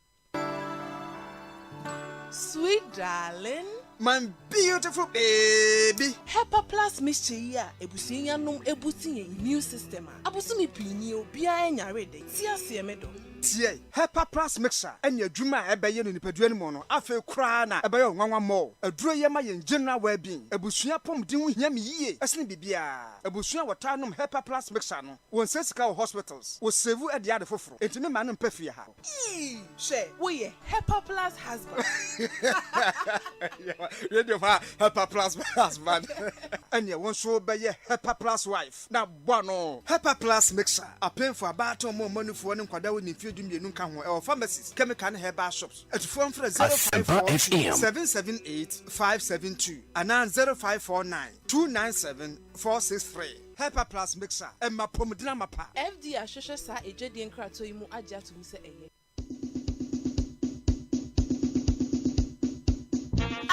[SPEAKER 6] Sweet darling,
[SPEAKER 8] my beautiful baby.
[SPEAKER 6] HEPA Plus mixture here, ebusinya num ebusi immune system. Abusumi pinyi obia enya rede. Ti ase emedo.
[SPEAKER 8] Tie, HEPA Plus mixture enya dwuma ebeye no nipadua ni mo no. Afa kura na ebeye nwanwa mo. Aduro ye ma ye general well-being. Ebusua pomden ho hia me yie. Esene bibia. Ebusua wota nom HEPA Plus mixture no. Won sesika hospitals. Wo save e dia de foforo. Entime ma no mpafie ha.
[SPEAKER 6] She, wo ye HEPA Plus husband.
[SPEAKER 8] Radio for HEPA Plus husband. Enya won so beye HEPA Plus wife. Na bono. HEPA Plus mixture. Apen for about more money for one kwada we ni dumienu ka ho e pharmacies, chemical and herbal shops. At phone for 054-778-572 and 0549 297 463. HEPA Plus mixer. Emma pomodina mapa.
[SPEAKER 6] FD ashosha sa ejedi nkrato imu aja to mi se eye.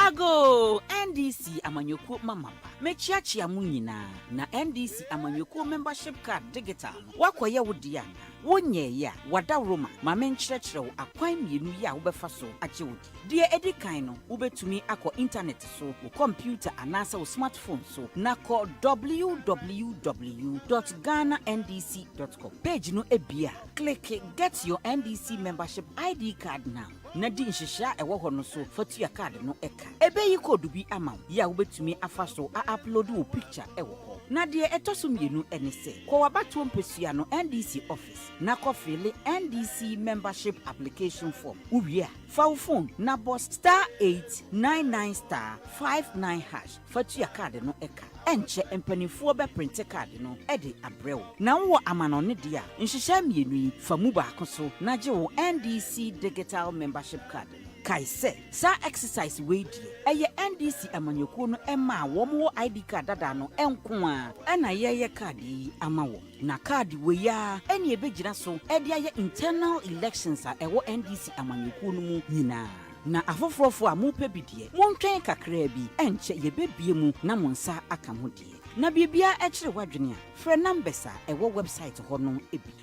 [SPEAKER 22] Ago NDC amanyoko mamamba mechiachia mu nyina na NDC amanyoko membership card digital wakoye wodiana wonye ya wadawroma ma menkyerɛkyerɛw akwan mienu ya wobɛfa so agye wodi de edikan no wobɛtumi akɔ internet so wo computer anasa wo smartphone so na kɔ www.ghanandc.com page no ebia click get your NDC membership ID card now na di nhyehyɛ ɛwɔ hɔ no so fatua card no ɛka ebeyi code bi ama ya wobɛtumi afa so upload wo picture ɛwɔ hɔ na de ɛtɔso mienu ɛne sɛ kɔ wabato mpesua no NDC office na kɔfile NDC membership application form uwia fa wo phone na boss *899*59# fatua card no ɛka enche empanifuo be print card no ede abrew na wo amanone de a nhyehyɛ mienu yi fa mu baako so na gye wo NDC digital membership card kai se sa exercise we die eye NDC amanyekuo no ema wo mo ID card dada no enko a na yeye card yi ama wo na card we ya ene ebegira so ede aye internal elections a ewo NDC amanyekuo no mu nyina na afofrofo a mu pebidie montwen kakra bi enche yebebie mu na monsa aka hodie na bibia ekire wadwene a frɛ numbers a ewo website ho no ebi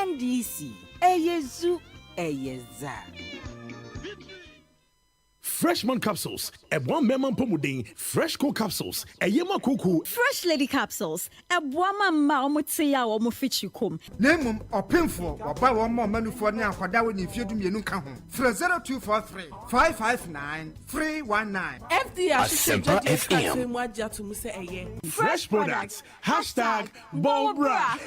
[SPEAKER 22] NDC eyezu eyeza
[SPEAKER 10] Freshman capsules, a one memon pomudin, fresh cool capsules, a yema kuku,
[SPEAKER 24] fresh lady capsules, a woman maomutia or mufichukum.
[SPEAKER 8] Name or pinful or buy one more menu for now for that when you feed me no come home. 0243 559 319.
[SPEAKER 6] FD
[SPEAKER 2] ASEMPA FM.
[SPEAKER 10] Fresh products, hashtag Bobra.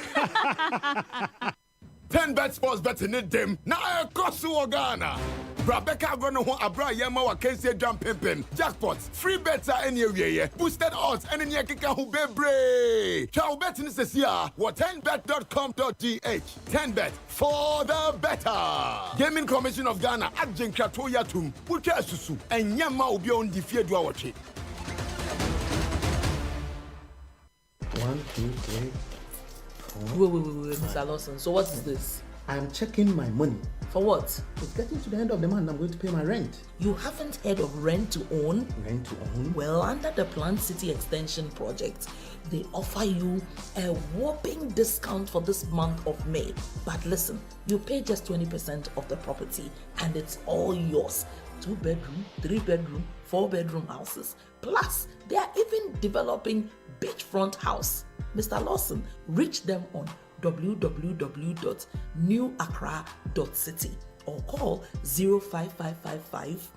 [SPEAKER 10] 10 bet sports betting in them. Now I cost you Ghana. Brabeka gonna ho abra yema wa kense jump pimpin. Jackpots, free bets are anywhere. Boosted odds and any kika who bebre. Chow betting is this year. What 10bet.com.gh. 10bet for the better. Gaming Commission of Ghana adjin kratoya tum. Pucha susu and yama ubi on the fear do watch it.
[SPEAKER 25] 1, 2, 3.
[SPEAKER 6] Wait, Mr. Lawson. So what is this?
[SPEAKER 25] I'm checking my money.
[SPEAKER 6] For what?
[SPEAKER 25] It's getting to the end of the month. I'm going to pay my rent.
[SPEAKER 6] You haven't heard of rent to own?
[SPEAKER 25] Rent to own?
[SPEAKER 6] Well, under the Planned City Extension project, they offer you a whopping discount for this month of May. But listen, you pay just 20% of the property and it's all yours. 2-bedroom, 3-bedroom, 4-bedroom houses. Plus, they are even developing beachfront house. Mr. Lawson, reach them on www.newaccra.city or call 05555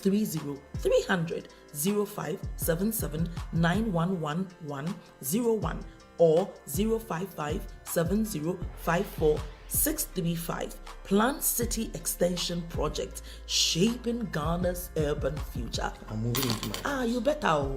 [SPEAKER 6] 30300 0577 9111 01 or 055 7054 635. Planned City Extension Project, shaping Ghana's urban future.
[SPEAKER 25] I'm moving into my
[SPEAKER 6] you better.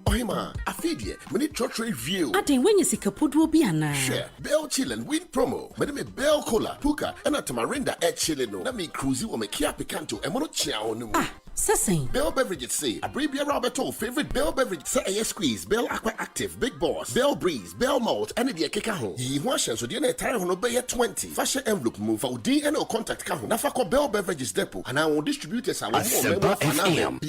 [SPEAKER 4] Ohima, afidie, many church review.
[SPEAKER 24] Aden when you sika podo bi ana.
[SPEAKER 4] Share, Bell Chillin win promo. Me Bell Cola, Puka, and a Tamarinda at Chillino. Let me cruise you or me kia picanto and mono chia no.
[SPEAKER 24] Sessing.
[SPEAKER 4] Bell Beverages say, a Bribia Roberto, favorite Bell Beverage, say a squeeze, Bell Aqua Active, Big Boss, Bell Breeze, Bell Malt, and the Kekaho. Ye washes so the entire hono bay 20. Fashion envelope move for DNO contact Kaho. Nafako Bell Beverages Depot, and I will distributors our
[SPEAKER 2] ASEMPA FM.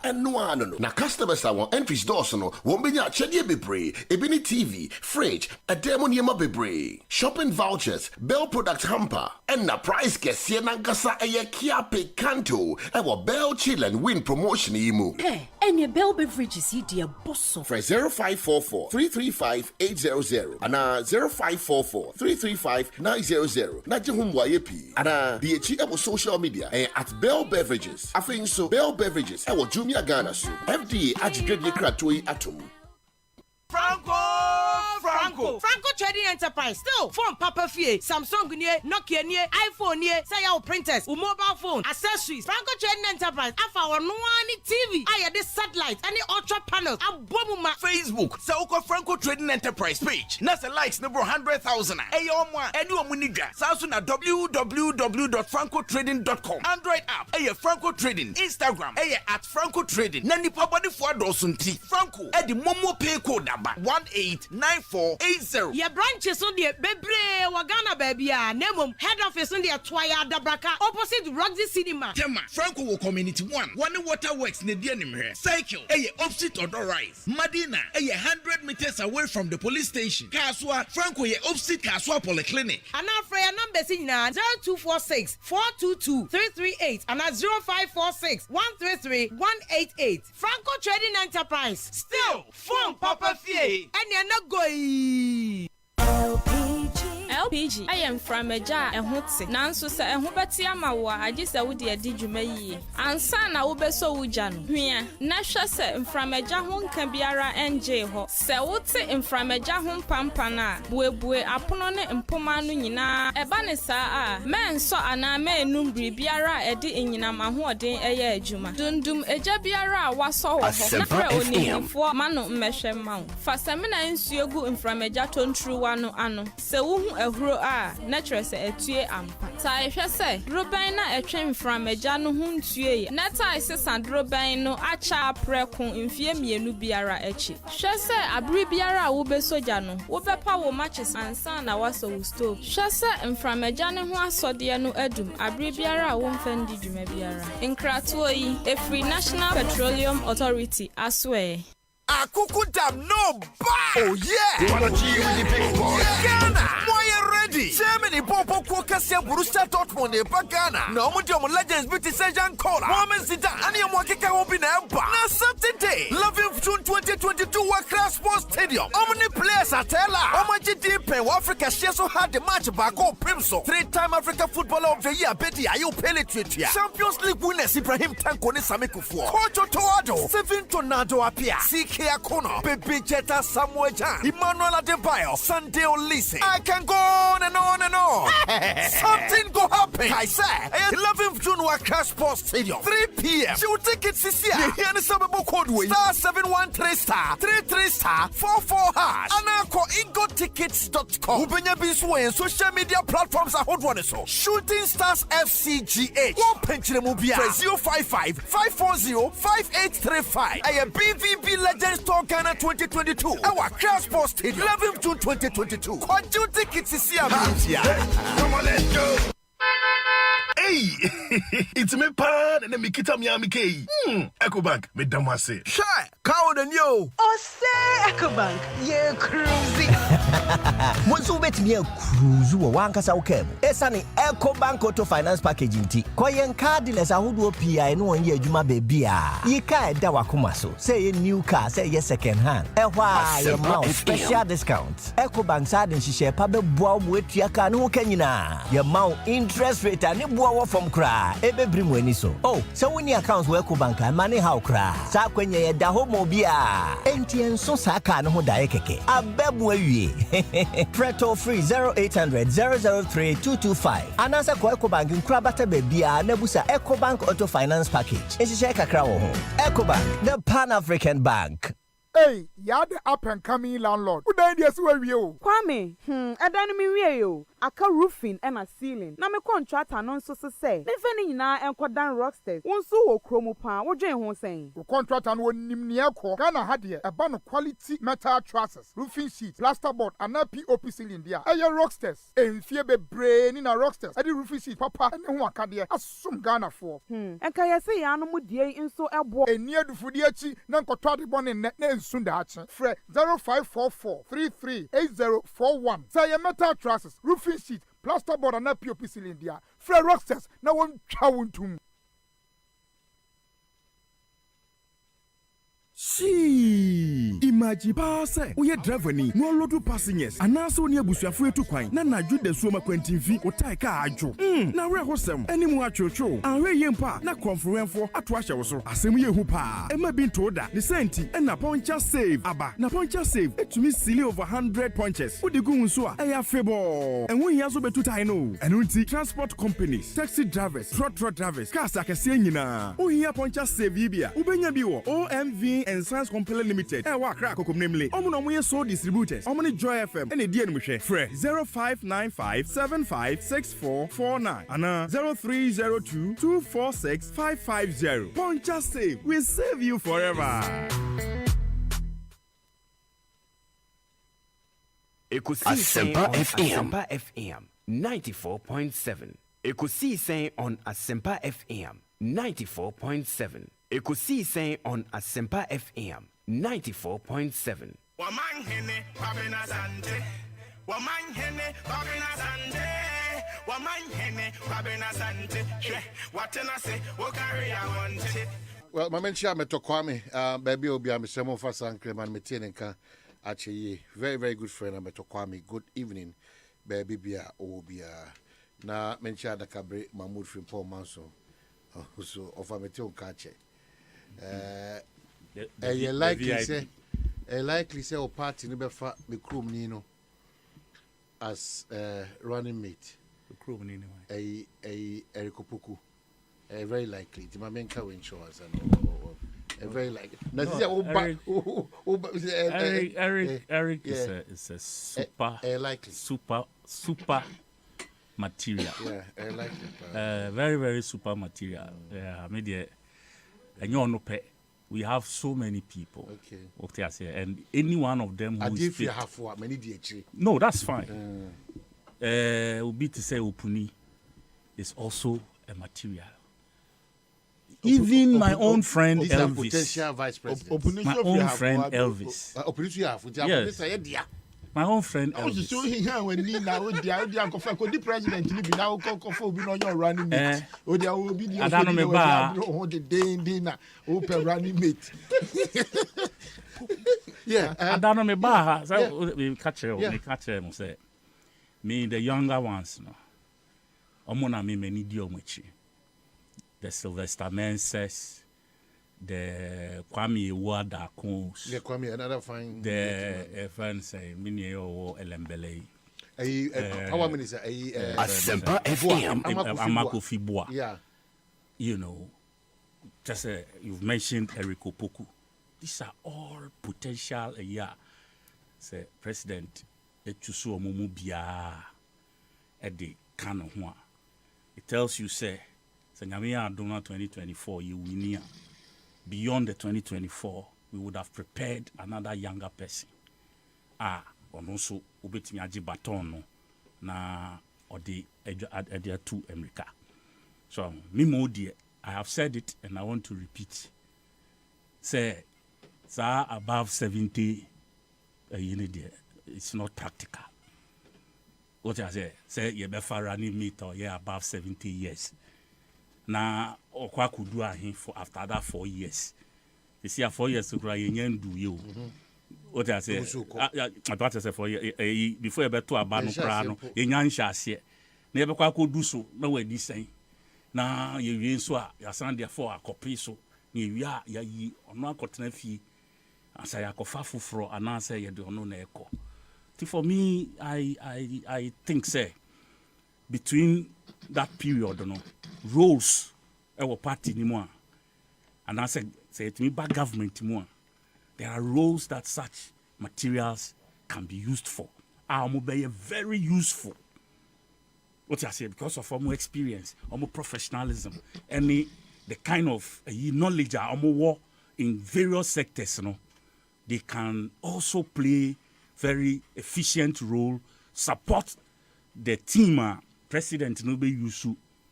[SPEAKER 4] And no one. Now customers are entries dorsano, won't be a Chedi Bebre, Ebony TV, fridge, a demon yama bebre, shopping vouchers, Bell product hamper, and the price get Siena Gasa a Kia Picanto, and Bell Chill and win promotion imu.
[SPEAKER 24] Hey, and your Bell Beverages here, dear boss.
[SPEAKER 4] For 0544 335 800 and 0544 335 900. Najahum YP and the Chicago social media at Bell Beverages. I think so. Bell Beverages. I will Jumia Ghana so. FDA Ajigrade Kratoi Atom.
[SPEAKER 14] Franco Trading Enterprise still phone Papa Fie Samsung near Nokia near iPhone near say our printers or mobile phone accessories Franco Trading Enterprise afa our no TV I this satellite and the ultra panels abomuma
[SPEAKER 10] Facebook Sauko Franco Trading Enterprise page nasa likes number 100,000 ayomwa eni omunija sasu na www.francotrading.com Android app Franco Trading Instagram at Franco Trading na nipa body for dosunti Franco the Momo pay code number 189480.
[SPEAKER 14] Your branches on the Bebre Wagana baby Nemum head office on the Twaya Dabraka opposite Roxy Cinema.
[SPEAKER 10] Tema Franco Community 1 waterworks ne denim here. Cycle opposite Odor Rise. Madina 100 meters away from the police station. Kaswa Franco opposite Kaswa Polyclinic.
[SPEAKER 14] And now for your numbers in 0246 422 338 and 0546 133 188. Franco Trading Enterprise. Still phone Papa Fie. And you're not going.
[SPEAKER 17] LPG I am from a jar and hotse nanso se ehho betia ma wo agisa wo de adi dwuma yi ansa na wo beso wo gya no hwea na hwe se mframaja ho nka biara enje ho se wo te mframaja ho mpampa na buebue apono ne mpoma no nyina eba ne saa a menso ana menum biara edi enyina mahoden eye adwuma dundum eja biara a waso ho na fra onifo mano mmehwe ma wo fa semina nsuegu mframaja tontruwa no ano se wo ehuro a natural se etue ampa ta ehwe se droban na etwen from agya no hu ntue na ta sesa droban no acha preko mfie mienu biara echi hwe se abri biara wo be soja no wo bepa wo matches ansa na waso wo stove hwe se from agya ne ho asode no adum abri biara wo mfandi dwuma biara nkratoyi yi free National Petroleum Authority aswe
[SPEAKER 20] Akuku dam no ba. Oh yeah. Wanna G with the big boy. Ghana. Why you ready? Germany Popo Kwakasia Borussia Dortmund e Ghana. Na omudio mo legends biti Sejan Kola. Mohamed Zidane ani omwakeka wo bi na eba. Na Saturday, 11th June 2022 Wakra Sports Stadium. Omni players atela. Omaji Dipen Africa share so hard the match back up Primso. 3-time Africa Footballer of the Year Betty Ayo Pele Twetia. Champions League winners Ibrahim Tanko ne Samekufuo. Kojo Toado. 7 Tornado appear. Kia Kono, Baby Jetta Samuel Jan, Emmanuel Adebayo, Sunday Olise. I can go on and on and on. Something go happen. I say, 11th June Wakra Sports Stadium, 3 p.m. She will take it this year. You hear the Sababo code way. *713*33*44#. And I call ingotickets.com. Ubenya Bisway and social media platforms are hot one so. Shooting Stars FCGH. One pension mobile. 055 540 5835. I am BVB Legends Tour Ghana 2022. Our Crash Sports Stadium, 11th June 2022. What you tickets is here? Come on, let's go.
[SPEAKER 18] Hey, it's me pan and me kita mi amike. EcoBank me damase.
[SPEAKER 20] Shy, cow and yo.
[SPEAKER 16] OSEI EcoBank, ye cruising.
[SPEAKER 15] Monsu bet me cruise wo wankasa ukemu. Esani EcoBank Auto Finance Package nti. Koyen cardless ahodo PI no onye adwuma bebia. Yika eda wakoma so. Say a new car, say ye second hand. Ehwa ye mount special discounts. EcoBank sa den hihye pa beboa mo etua ka no kanyina. Ye mount interest rate ani boa from cry. Ebe brim weni so. Oh, so when your accounts work EcoBank money how cry. Sa kwenye ye da home mo bia enti enso saka no ho dae keke ababu awie preto free 0800 003 225 anasa ko Ecobank nkrabata bebia na busa Ecobank Auto Finance Package ehye kakra wo ho Ecobank the Pan-African Bank.
[SPEAKER 1] Hey, you're the up and coming landlord. Who died yes where you?
[SPEAKER 5] Kwame, I don't mean you. Aka roofing and a ceiling. Na me contract and so say. Ne feni na enko dan rocksters. Wonso wo kromo pa. Wo dwen ho sen.
[SPEAKER 1] Wo contract and wo nimne ekọ. Ghana ha de eba no quality metal trusses, roofing sheets, plasterboard and POP ceiling dia. Eye rocksters. Enfie bebre ni na rocksters. Ade roofing sheet papa ne ho aka de asum Ghana for.
[SPEAKER 5] Enka yesi ya no mu die nso ebo.
[SPEAKER 1] Eni adufudi achi na nkoto ade bone ne nsunda achi. Fre 0544 338041. Say metal trusses, roofing sheet, plasterboard and POP cylinder. Fred Rocksters, now one chawuntum.
[SPEAKER 10] See, imagine pass. We are driving. No load of passengers. And now so near Bushafue to Quine. Nana Jude the Suma Quentin fee or Taika Ajo. Now we're hosem. Any more cho. And we yempa. Na conference for at wash also. Assembly hoopa. Emma been told that the senti and na poncha save. Aba. Na poncha save. It to me silly over 100 punches. What the goon so? Aya febo. And when he has over to Taino. And unti transport companies, taxi drivers, truck drivers, cars like a senior. Oh, here poncha save Yibia. Ubenya biwo. OMV and Science Company Limited. Wa crack namely. Omo so distributors. Omo Joy FM. Any DN mhwe. Fre 0595756449. Ana 0302246550. Poncha save. We save you forever.
[SPEAKER 2] ASEMPA FM 94.7. Ekusi on ASEMPA FM 94.7. Ekusi on ASEMPA FM 94.7.
[SPEAKER 7] Wamangene babena sante. Wamangene babena sante. Wamangene babena sante. She watena se wo carry I want it.
[SPEAKER 3] Well, my mention me to Kwame, baby obi am semo fa sankre man metie nka ache very very good friend am to Kwame. Good evening baby bia obia. Na mention da kabre Mahmoud Frimpong Manso. So of am metie nka ache. Likely say o party no be fa me krom ni no as running mate.
[SPEAKER 11] The krom ni no.
[SPEAKER 3] Erikopoku. Very likely. The Mamenka win shows and very likely.
[SPEAKER 11] Eric is a super material.
[SPEAKER 3] Yeah, I like it.
[SPEAKER 11] Very, very super material. Yeah, media. And you know, we have so many people. Okay. And any one of them who is fit.
[SPEAKER 3] Have what many DH.
[SPEAKER 11] No, that's fine. Ubi to say Upuni is also a material. Even my own friend Elvis.
[SPEAKER 3] Potential vice president.
[SPEAKER 11] My own friend Elvis. Yes. My own friend Elvis.
[SPEAKER 9] So he when ni na o dia go for the president ni bi na o for obi no your running mate. O dia o bi dia
[SPEAKER 11] Adano me ba.
[SPEAKER 9] O de den na o per running mate.
[SPEAKER 3] Yeah.
[SPEAKER 11] Adano me ba. So we catch him say me the younger ones no. Omo na me many di omochi. The Sylvester Menses, the Kwame Wadakos,
[SPEAKER 3] the Kwame another fine,
[SPEAKER 11] the friend say Minio Elembele,
[SPEAKER 3] power minister,
[SPEAKER 2] ASEMPA FM,
[SPEAKER 11] Amako Fibwa.
[SPEAKER 3] Yeah,
[SPEAKER 11] you know, just you've mentioned Eriko Poku. These are all potential. Say President Echusu Omumubia at the Kanohua. It tells you say. Nyamia Adona 2024, you win. Beyond the 2024, we would have prepared another younger person. Also, ubeti nyaji baton na odi edia to America. So, me dear, I have said it and I want to repeat. Say, sir, above 70, it's not practical. What I say, you better running meet or above 70 years. Na okwa kudu ahin for after that 4 years. You see, 4 years to cry in do you. What I say, I thought I said for before you bet to a ban prano, in yan shassie. Never quite could do so, no way this saying. Now you so your son therefore a copy so, you ya ye or not cotton fee, As I akofa fufro and answer ye do no na eko. For me, I think say between that period, roles our party ni more, and I say it me back government more. There are roles that such materials can be used for. Are very useful. What I say because of our experience, our professionalism, and the kind of knowledge our in various sectors, they can also play very efficient role, support the team president no be used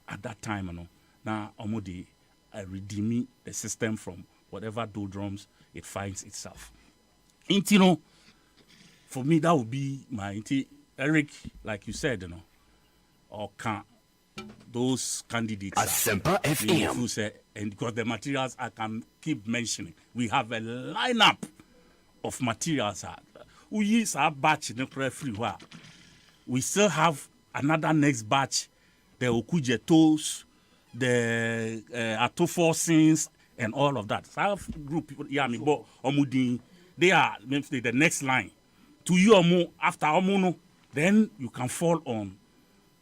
[SPEAKER 11] at that time, now they redeeming the system from whatever doldrums it finds itself. For me that would be my Eric, like you said, or can those candidates
[SPEAKER 2] ASEMPA FM.
[SPEAKER 11] And because the materials I can keep mentioning, we have a lineup of materials. We use our batch in the free. We still have another next batch, the Okuje Toes, the Atofosins, and all of that. So I have group people, they are the next line. To you, after Omono, then you can fall on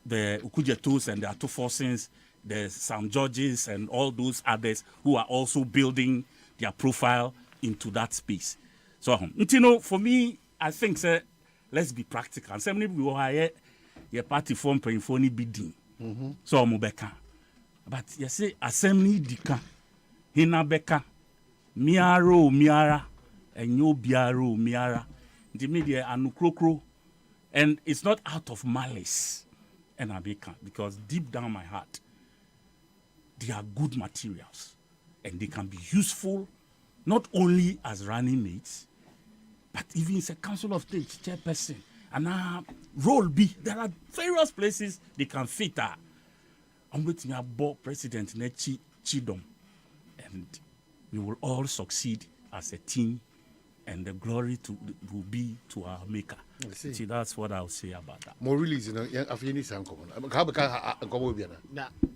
[SPEAKER 11] the Okuje Toes and the Atofosins, the Sam Georges, and all those others who are also building their profile into that space. So, for me, I think, sir, let's be practical. Some people will hire your party form praying for any bidding. So, Mubeka. But you say, assembly dika, hina beka, miara, and yo biaro, miara, the media anukrokro, and it's not out of malice, and Abeka, because deep down my heart, they are good materials, and they can be useful not only as running mates, but even as a council of state chairperson and role B. There are various places they can fit. I'm waiting about President Nechi Chidom, and we will all succeed as a team, and the glory will be to our maker. See, that's what I'll say about that.
[SPEAKER 3] More release, after you need some common.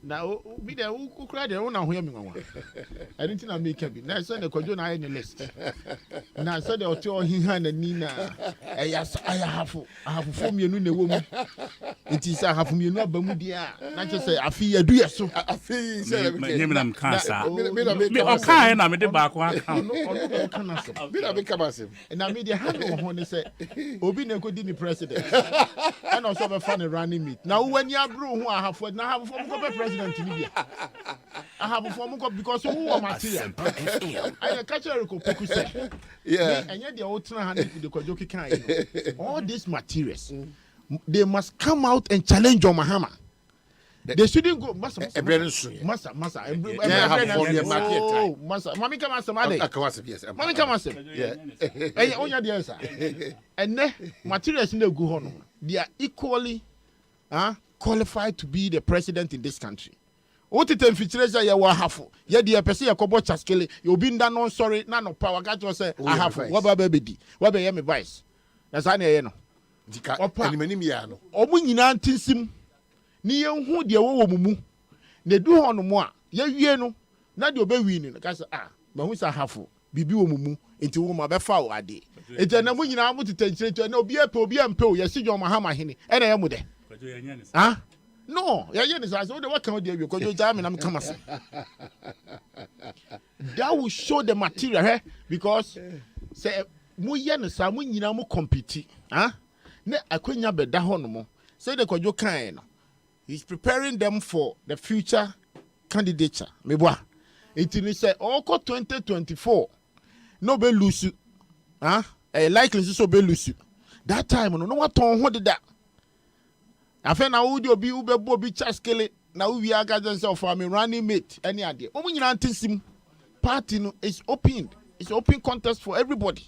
[SPEAKER 9] Now, be there who cried their own. I didn't know make it. Now, I said the Kojo na in the list. And I said, the two he had and Nina. Yes, I have 4 million woman. It is I have me no Bamudia. Not just say, I feel do so. I feel
[SPEAKER 11] him and cancer. Okay, and I'm the back one.
[SPEAKER 9] And I made a hand on say, Obi ne could be president. And also have a funny running meet. Now, when you are who I have now have a former president in India. I have a former because who are material. I catch a record say, yeah, and yet the old hand with the Kojoki kind. All these materials, they must come out and challenge your Mahama. They shouldn't go. Massa. Mommy come on some other. Yes. Mommy come on some. Yeah. And then materials in the Guhono, they are equally qualified to be the president in this country. What it infiltrates ya wa hafu. Ya the person ya kobo chaskele. You been done no sorry, none of power. Got you say I have what baby. What be me vice. That's any no. Opa. Omu nyina tinsim. Ni yenhu de wo mumu ne du ho no mo a ye wie no na de obewi ni ka say ma hu sa hafo bibi wo mumu enti wo ma be fa wo ade enti na mo nyina mo tetanchire na obi epe obi ampe o ye si jo mahama hene e na ye mu de no ye ye ni sa so de what can de wi ko jo ja me na me kama say that will show the material because say mo ye no sa mo nyina mo compete ne akwanya beda ho no mo say de kojo kan no. He's preparing them for the future candidature. Meboa. It is say Oko 2024. No be lose. Likely so be lose. That time no what on did that. Afa na wo de obi ubebo bi chaskele na we aga themselves for me running mate any idea. Omo nyina antisim party no is open. It's open contest for everybody.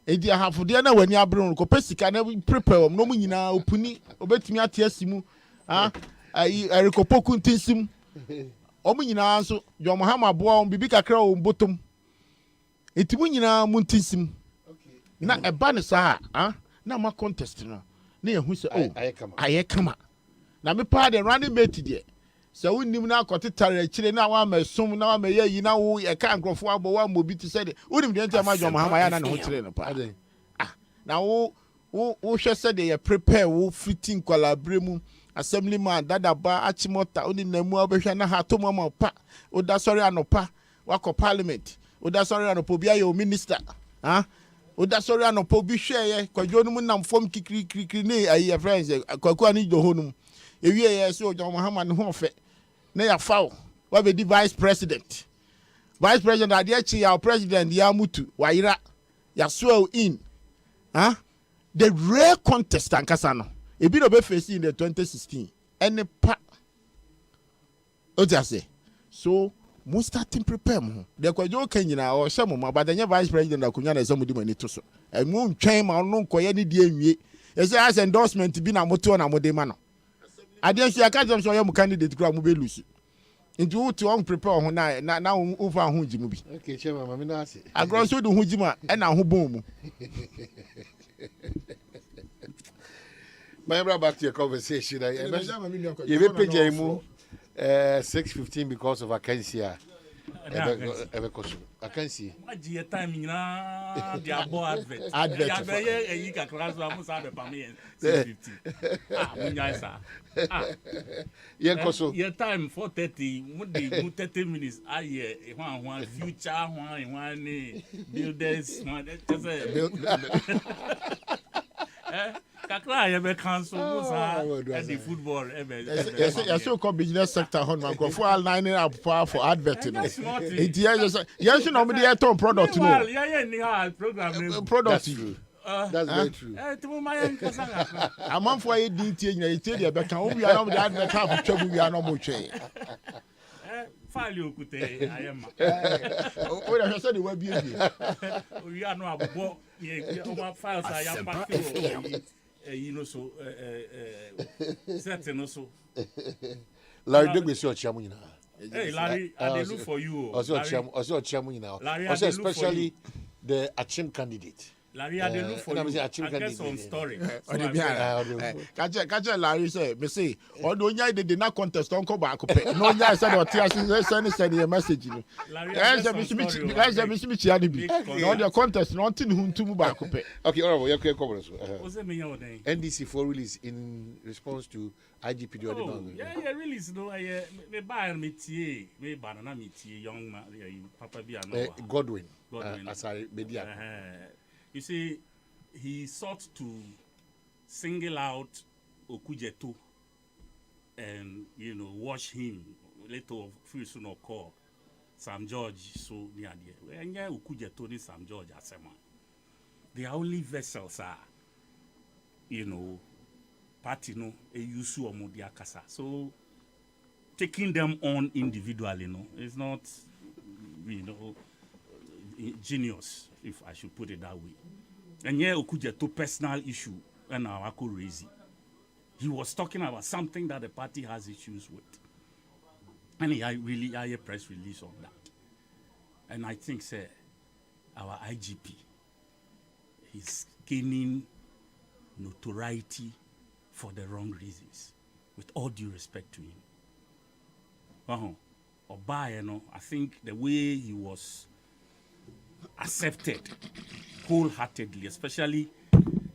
[SPEAKER 9] Edi ahafo de na wani abron ko pesika na prepare no mo nyina opuni obetumi atiasimu. Erikopoku ntinsim omu nyina so jo Muhammad boa on bibi kakra o botom etimu nyina mu ntinsim na eba ne sa na ma contest no na ye hu se ayekama na me pa de running mate de So we nim na akotitare chire na wa mesum na wa meye yi na wo ye ka nkrofo abo wa mobi ti said we nim de ntama John Mahama ya na ne ho chire no pa na wo hwe said ye prepare wo fitting collaborate assemblyman dadaba achimota oni namu obehwa na ha to mama pa oda sorry anopa wako parliament oda sorry anopo bia ye minister oda sorry anopo bi hwe ye kwadwo no mu nam fom kikiri ne ayi friends kwaku ani do honum ewie ye so John Mahama ne ho fe na ya fawo wa be di vice president ade chi ya president ya mutu waira ya swell in the rare contest ankasa no ebi no be face in the 2016 any pa o just say so mo starting prepare mo de kwajo kanyina o hye mo but the vice president akunya na se mo di mani to so mo ntwen ma no nkoye ne di anwie e say as endorsement bi na mo to na mo de ma no ade so ya ka jam so ya mo candidate kura mo be lose nti wo to on prepare ho na wo fa ho jimu bi
[SPEAKER 3] okay chairman mama na ase
[SPEAKER 9] agro so do ho jima e na ho bon mu.
[SPEAKER 3] Back to your conversation. You may pay 6:15 because of Akansia. I can see.
[SPEAKER 11] What do you time in the abo advert? You can class almost have a pammy 6:50. Your time 4:30. 30 minutes. One future, one builders, Kakra you be cancel the football
[SPEAKER 9] yes so called business sector hon man go for lining up for adverting it yes no me dey turn product no
[SPEAKER 11] yeah program
[SPEAKER 9] product
[SPEAKER 3] that's very true
[SPEAKER 9] amam for e din tie nyina e tie dey be kan o wi ana me advert have twabu wi ana mo twe
[SPEAKER 11] file okute ayema
[SPEAKER 9] o da so dey wa bi
[SPEAKER 11] wi ana abobo ye o files ayamba you know so certain also
[SPEAKER 3] Larry Degbe si ochiamu nyina.
[SPEAKER 11] Hey Larry, I dey look for you.
[SPEAKER 3] Also ochiamu nyina. Also especially the Achim candidate.
[SPEAKER 11] Larry, I dey look for you. I get some story.
[SPEAKER 9] Kaje Larry say, me say, odo nya dey na contest on ko ba ko pe. No nya say the tia send your message ni. Larry, me chia ni bi. No the contest no tin hu ntum ba ko pe.
[SPEAKER 3] Okay, all right, you come so.
[SPEAKER 11] NDC
[SPEAKER 3] for release in response to IGP the other man.
[SPEAKER 11] Yeah, release no me buy me tie, me banana me tie young man papa bi ano.
[SPEAKER 3] Godwin. As I media.
[SPEAKER 11] You see, he sought to single out Okujeto and, watch him later free soon or call Sam George so near there. And yeah, Okujeto ni Sam George Asema. The only vessels are, party no a yusu omodia kasa. So taking them on individually, it's not, genius, if I should put it that way. And yeah, Okujeto personal issue and our raise. He was talking about something that the party has issues with. And he really had a press release on that. And I think, sir, our IGP is gaining notoriety for the wrong reasons, with all due respect to him. I think the way he was accepted wholeheartedly, especially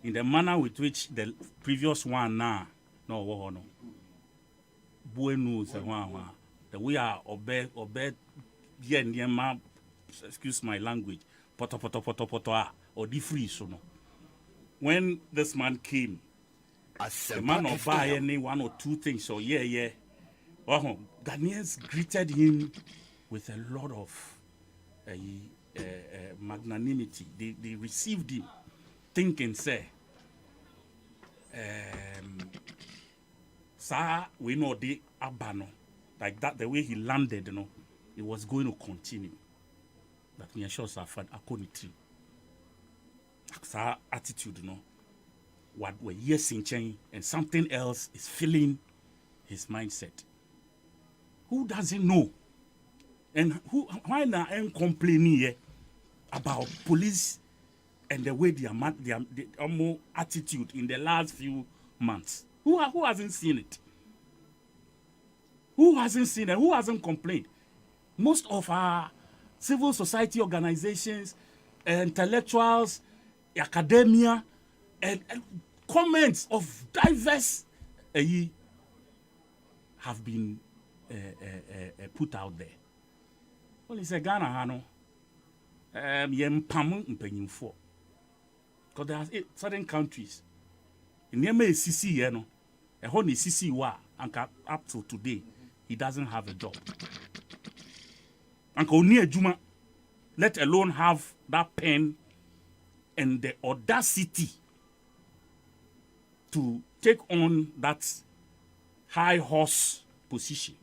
[SPEAKER 11] in the manner with which the previous one the way I obey excuse my language, or the free so no. When this man came, the man of buy any one or two things, so Ghanaians greeted him with a lot of magnanimity. They received him thinking, say, sir, we know the abano. Like that, the way he landed, it was going to continue. That me sure sir for akoniti. Sir attitude, what we're yes in change and something else is filling his mindset. Who doesn't know? And why not complaining about police and the way their attitude in the last few months? Who hasn't seen it? Who hasn't seen and who hasn't complained? Most of our civil society organizations, intellectuals, academia, and comments of diverse have been put out there. Well, it's a Ghana, Hano. Because there are certain countries in Yeme CC, you know, a whole CC wa, and up to today, he doesn't have a job. And Konya Juma, let alone have that pen and the audacity to take on that high horse position.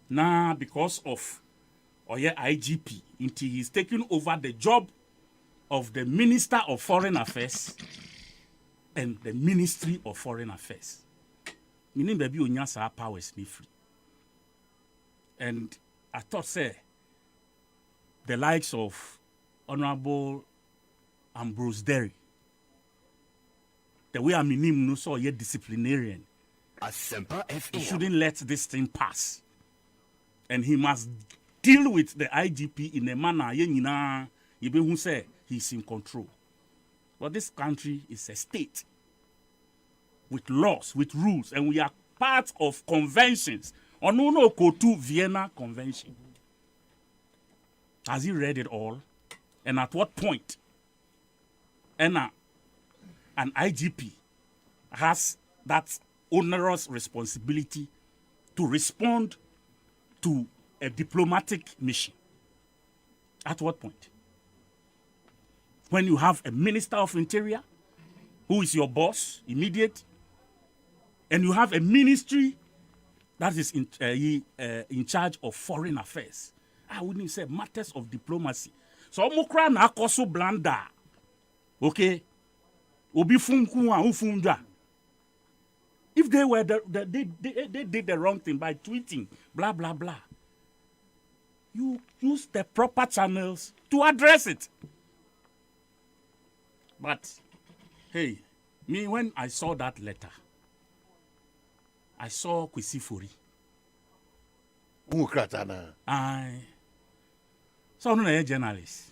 [SPEAKER 11] Now, because of IGP, until he's taking over the job of the Minister of Foreign Affairs and the Ministry of Foreign Affairs. Meaning, baby, Onyasa powers me free. And I thought, say, the likes of Honorable Ambrose Derry, the way I'm in him, no so yet disciplinarian.
[SPEAKER 2] ASEMPA FM.
[SPEAKER 11] He shouldn't let this thing pass. And he must deal with the IGP in a manner, even who say he's in control. But this country is a state with laws, with rules, and we are part of conventions. Onono Kotu Vienna Convention. Has he read it all? And at what point? And an IGP has that onerous responsibility to respond to a diplomatic mission. At what point? When you have a Minister of Interior, who is your boss, immediate, and you have a ministry that is in charge of foreign affairs. I wouldn't say matters of diplomacy. So, Mokra na koso blanda. Okay? Obi funkuwa ufunja. If they were they did the wrong thing by tweeting, blah, blah, blah. You use the proper channels to address it. But, hey, me, when I saw that letter, I saw Kwesi Fori. I saw no journalists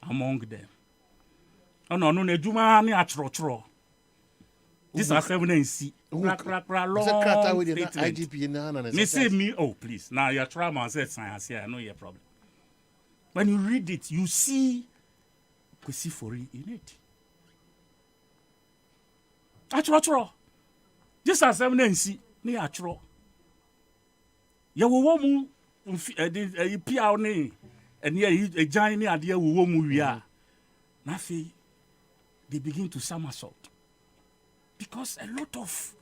[SPEAKER 11] among them. Oh no, no, Juma ni achro. This are 7 and C. Long statement. Me say me, oh please. Now your trauma said science here. I know your problem. When you read it, you see Kwesi Fori in it. Achro. This are 7 and C. Ni achro. Ya wo mu pia ni and a giant idea wo mu wi Nafi, they begin to somersault. Because a lot of,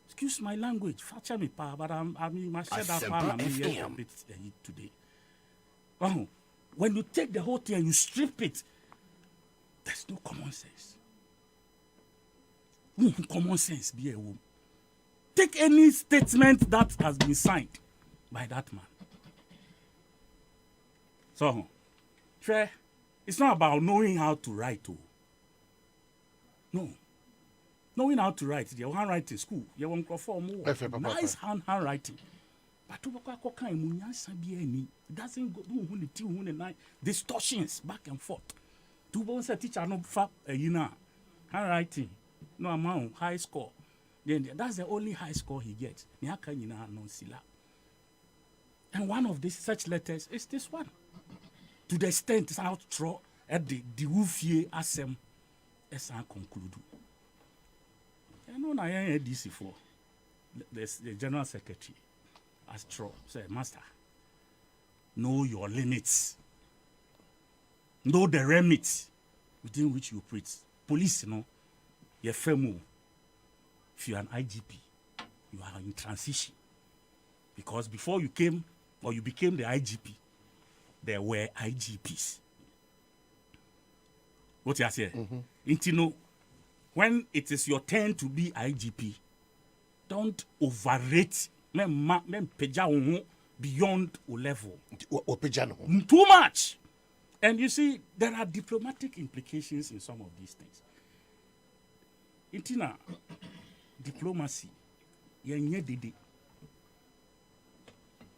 [SPEAKER 11] excuse my language, facha me pa, but I must share that part a bit today. Oh, when you take the whole thing and you strip it, there's no common sense. Common sense be a woman. Take any statement that has been signed by that man. So, it's not about knowing how to write. No. Knowing how to write, your handwriting school, you won't perform nice handwriting. But it doesn't go distortions back and forth. Two bones a teacher no handwriting, no amount, high score. Then that's the only high score he gets. And one of these such letters is this one. To the extent it's outro at the Wufie Asem Esan conclude. I know I heard this before. The General Secretary Astro said, Master, know your limits. Know the remit within which you operate. Police, you're FEMO. If you're an IGP, you are in transition. Because before you came or you became the IGP, there were IGPs. What you are saying? When it is your turn to be IGP, don't overrate beyond a level. Too much. And you see, there are diplomatic implications in some of these things. Intina, diplomacy,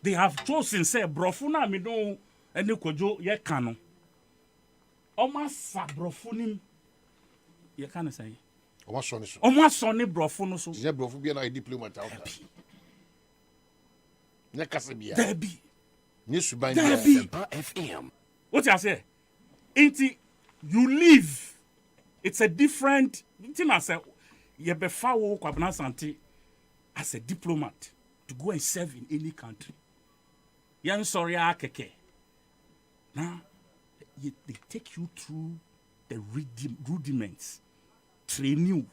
[SPEAKER 11] They have chosen say brofuna me no any kojo ye kano. Almost sa brofunim. You can't say. Almost sonny brofuno so.
[SPEAKER 3] Yeah, brofu be a diplomat out. Nekasebia.
[SPEAKER 11] Debbie.
[SPEAKER 3] Nisubai
[SPEAKER 11] ASEMPA FM. What you say? Inti you live. It's a different thing. I say you be foul kwabna santi as a diplomat to go and serve in any country. Yan sorry akeke. Now they take you through the rudiments, train you.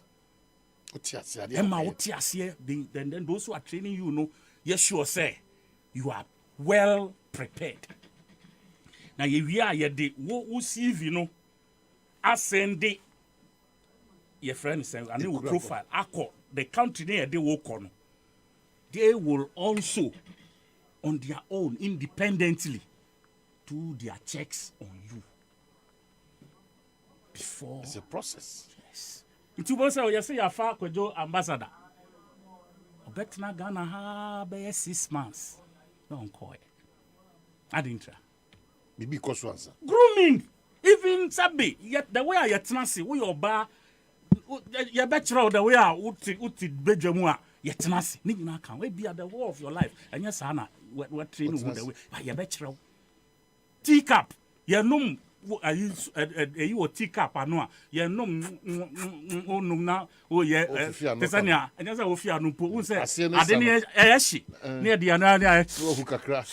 [SPEAKER 11] Then those who are training you know, yes, sure say you are well prepared. Now you are the who see you know, ascend your friend say a new profile. The country they work on, they will also on their own independently do their checks on you before
[SPEAKER 3] it's a process.
[SPEAKER 11] Yes. It was say you say you far kwejo ambassador. Obetina Ghana ha be 6 months. Don't call it. I didn't try.
[SPEAKER 3] Bibi koso answer.
[SPEAKER 11] Grooming. Even sabi yet the way I yetenasi we your bar you better the way I uti bedwamu a yetenasi ni nyina kan we be at the war of your life and yes ana we train you the way you better teacup you know you teacup ano a you know onum na o ye tesania and yes ofia no po un say ade ne ehye ne de ana
[SPEAKER 3] ohu kakra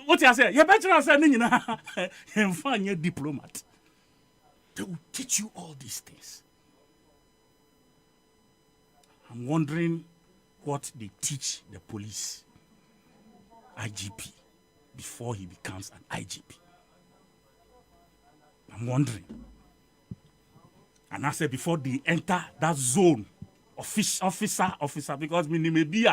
[SPEAKER 11] what you say you better say ni nyina emfa nya diplomat. They will teach you all these things. I'm wondering what they teach the police IGP before he becomes an IGP. I'm wondering. And I said before they enter that zone, officer, because we may be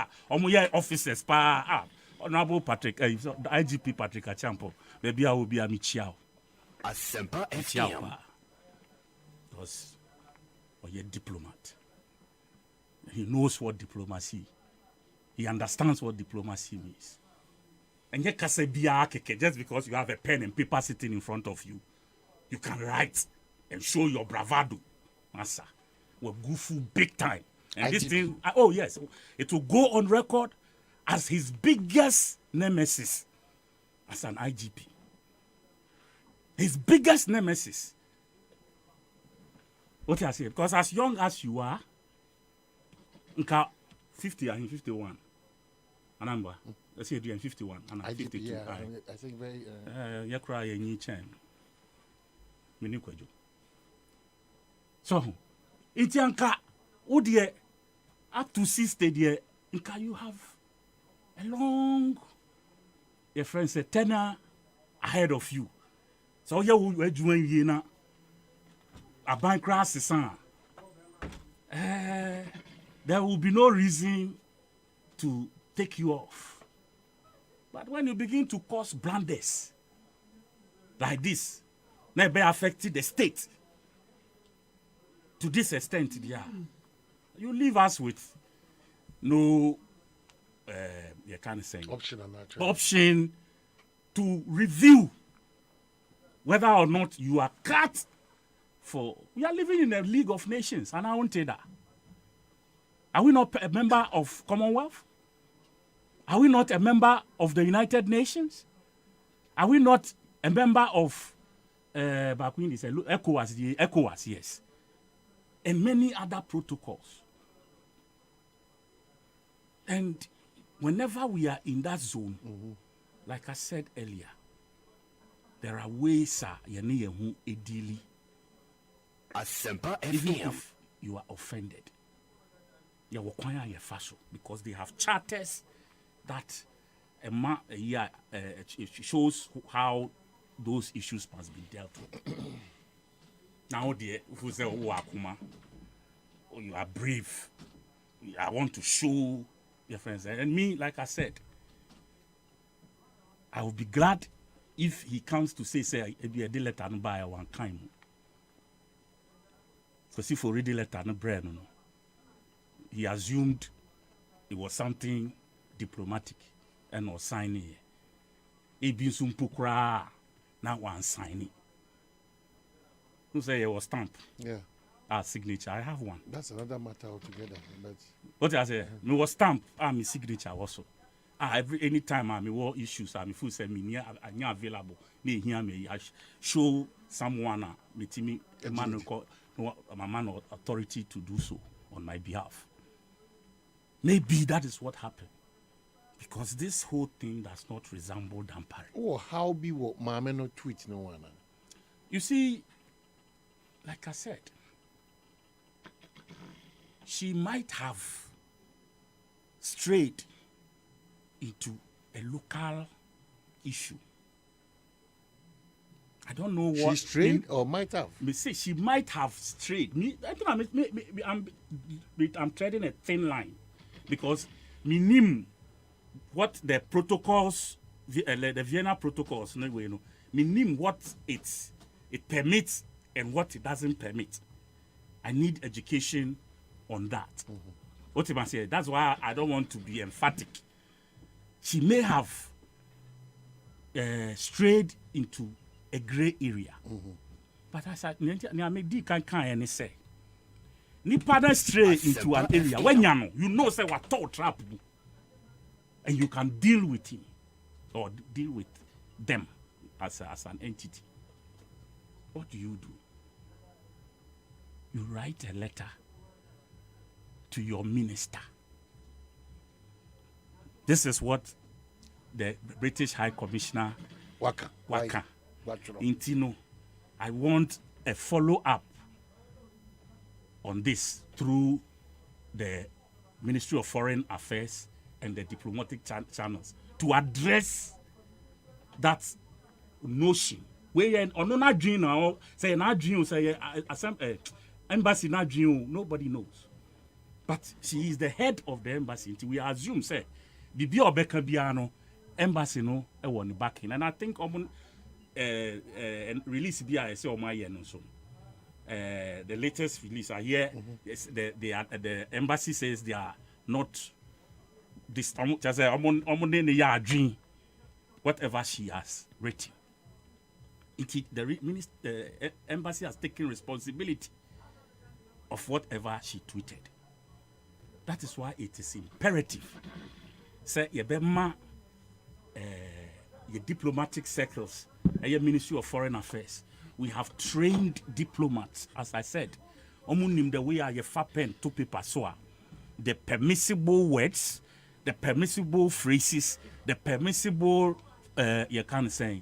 [SPEAKER 11] officers, Honorable Patrick, the IGP Patrick Achampo, maybe I will be a Michiao.
[SPEAKER 2] ASEMPA FM.
[SPEAKER 11] Because a diplomat. He knows what diplomacy. He understands what diplomacy means. And yet, just because you have a pen and paper sitting in front of you, you can write and show your bravado. Massa, we're goofy big time. And IGP. This thing, oh yes, it will go on record as his biggest nemesis as an IGP. His biggest nemesis. What I say? Because as young as you are, 50 and 51. Anamba. Let's say you're 51 and 52.
[SPEAKER 3] Yeah, I think very.
[SPEAKER 11] You cry and you change. So, it's Yanka. Oh dear, up to 60 dear, you have a long, your friend said, tenor ahead of you. So you will join you now. A bank crash is on. There will be no reason to take you off. But when you begin to cause blunders like this, maybe affecting the state to this extent, yeah, you leave us with no you can't say option to review whether or not you are cut for. We are living in a League of Nations, and I won't say that. Are we not a member of Commonwealth? Are we not a member of the United Nations? Are we not a member of ECOWAS, yes, and many other protocols? And whenever we are in that zone, like I said earlier, there are ways even if you are offended, because they have charters that it shows how those issues must be dealt with. Now, if you say, oh, Akuma, oh, you are brave, I want to show your friends. And me, like I said, I will be glad if he comes to say, a letter and buy one kind. Because if already letter no brain, he assumed it was something diplomatic. and or signing it. Ebi sumpukra na one signing. Who say it was stamp?
[SPEAKER 3] Yeah.
[SPEAKER 11] Our signature. I have one.
[SPEAKER 3] That's another matter altogether. But
[SPEAKER 11] what I say, me was stamp. My signature also. Anytime I me issues, I me full say me near available. Me here me I show someone me a man of authority to do so on my behalf. Maybe that is what happened. Because this whole thing does not resemble Dampare.
[SPEAKER 3] Oh, how be what Mama no tweet no one.
[SPEAKER 11] You see, like I said, she might have strayed into a local issue. I don't know what
[SPEAKER 3] she strayed or might have.
[SPEAKER 11] Me say she might have strayed. I think I'm treading a thin line because me name what the protocols, the Vienna protocols, no way, no. Me name what it permits and what it doesn't permit. I need education on that. What am I saying? That's why I don't want to be emphatic. She may have strayed into a gray area. But I said, I may di can any say. Nipa stray into an area when you know say what thought trap, and you can deal with him or deal with them as an entity. What do? You write a letter to your minister. This is what the British High Commissioner Waka. Intino, I want a follow-up on this through the Ministry of Foreign Affairs and the diplomatic channels to address that notion. Where on not dream now, say not dream, say embassy not dream, nobody knows. But she is the head of the embassy. We assume say Bibi Obeka Biano embassy no one back in. And I think release BI say my year no so. The latest release are here. Yes, the embassy says they are not this just dream whatever she has written. The embassy has taken responsibility of whatever she tweeted. That is why it is imperative. Say your diplomatic circles, your Ministry of Foreign Affairs. We have trained diplomats, as I said. The way you fapen to paper so the permissible words, the permissible phrases, the permissible you can say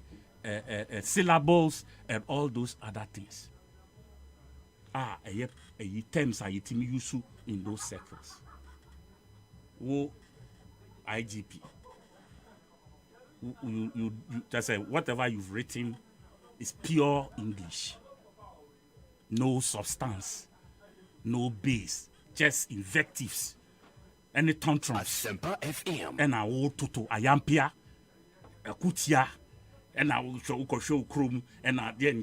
[SPEAKER 11] syllables and all those other things. Terms are used in those circles. IGP. You just say whatever you've written is pure English. No substance, no base, just invectives. Any tantrums.
[SPEAKER 2] ASEMPA FM.
[SPEAKER 11] And I will toto ayampia, kutia, and I will show chrome, and I then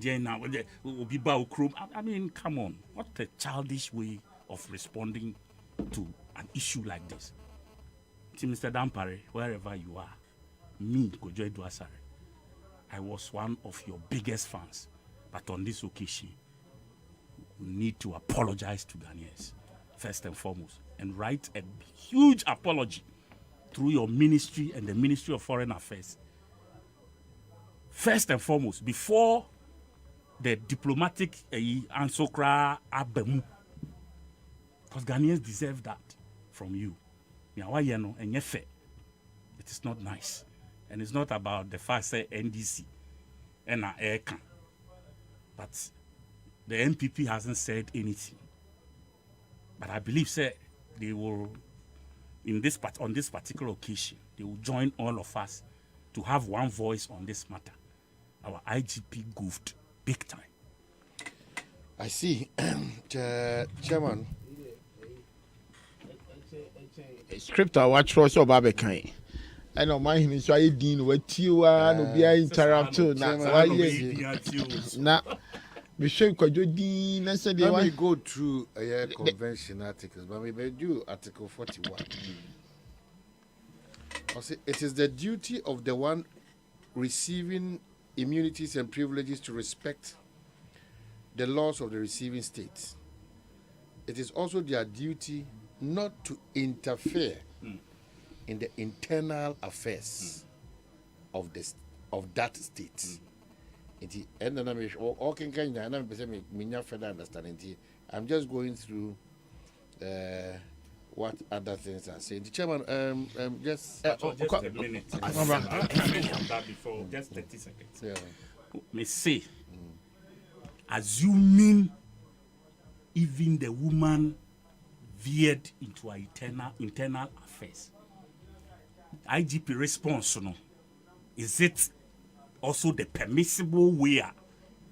[SPEAKER 11] will be bow chrome. I mean, come on, what a childish way of responding to an issue like this. Mr. Dampare, wherever you are, me, Kojo Eduasare, I was one of your biggest fans. But on this occasion, you need to apologize to Ghanaians, first and foremost, and write a huge apology through your ministry and the Ministry of Foreign Affairs. First and foremost, before the diplomatic ansokra abemu. Because Ghanaians deserve that from you. It is not nice. And it's not about the fact that NDC and AECAN. But the MPP hasn't said anything. But I believe they will, on this particular occasion, they will join all of us to have one voice on this matter. Our IGP goofed big time.
[SPEAKER 3] I see. Chairman.
[SPEAKER 9] Script I watch for so Babekai. I know my him so I dean with you no be interrupt na we should go dean and said
[SPEAKER 3] let me go through a convention articles but we do article 41. It is the duty of the one receiving immunities and privileges to respect the laws of the receiving state. It is also their duty not to interfere in the internal affairs of that state. I'm just going through what other things are saying. The chairman, just
[SPEAKER 11] a minute. That before just 30 seconds.
[SPEAKER 3] Yeah.
[SPEAKER 11] May say, assuming even the woman veered into our internal affairs, IGP response, no, is it also the permissible way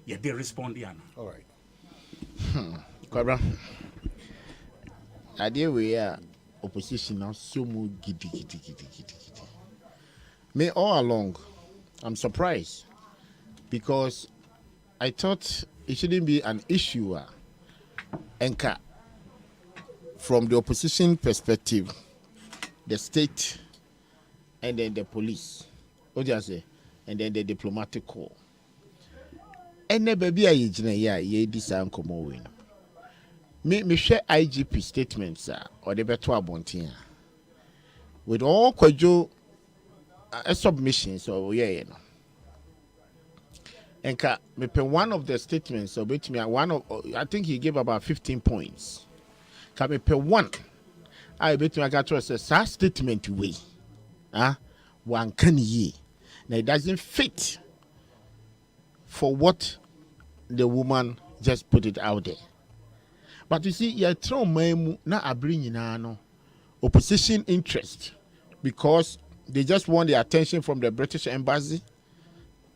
[SPEAKER 11] they respond?
[SPEAKER 3] All right.
[SPEAKER 9] Kwabra. Idea we are opposition now so much giddy. Me all along, I'm surprised because I thought it shouldn't be an issue. Enka, from the opposition perspective, the state and then the police, and then the diplomatic corps. And the baby ye design come away. Me share IGP statements or the better abontia. With all kwajo submissions or Enka, me pe one of the statements so bet me I think he gave about 15 points. Ka me pe one. I bet me I got to say statement way. One can ye. Now it doesn't fit for what the woman just put it out there. But you see, you throw me na abring no opposition interest because they just want the attention from the British embassy,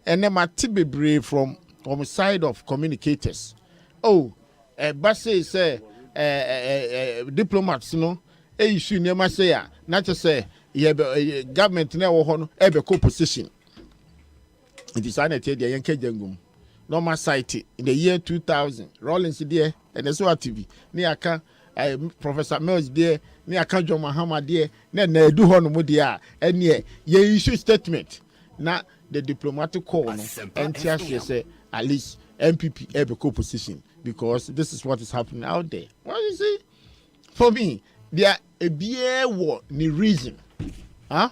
[SPEAKER 9] and then be brave from side of communicators. Oh, embassy say diplomats no issue never say not to say government now ebe co-position. It is an the Yankee Jangum. Normal site in the year 2000. Rollins there and the SWAT TV. Niaka Professor Mills there. Niaka John Mahama there. Ne do hono there. And ye issue statement. Now the diplomatic corps and say at least MPP have a co-position because this is what is happening out there. What you see? For me, there a beer war ni reason. A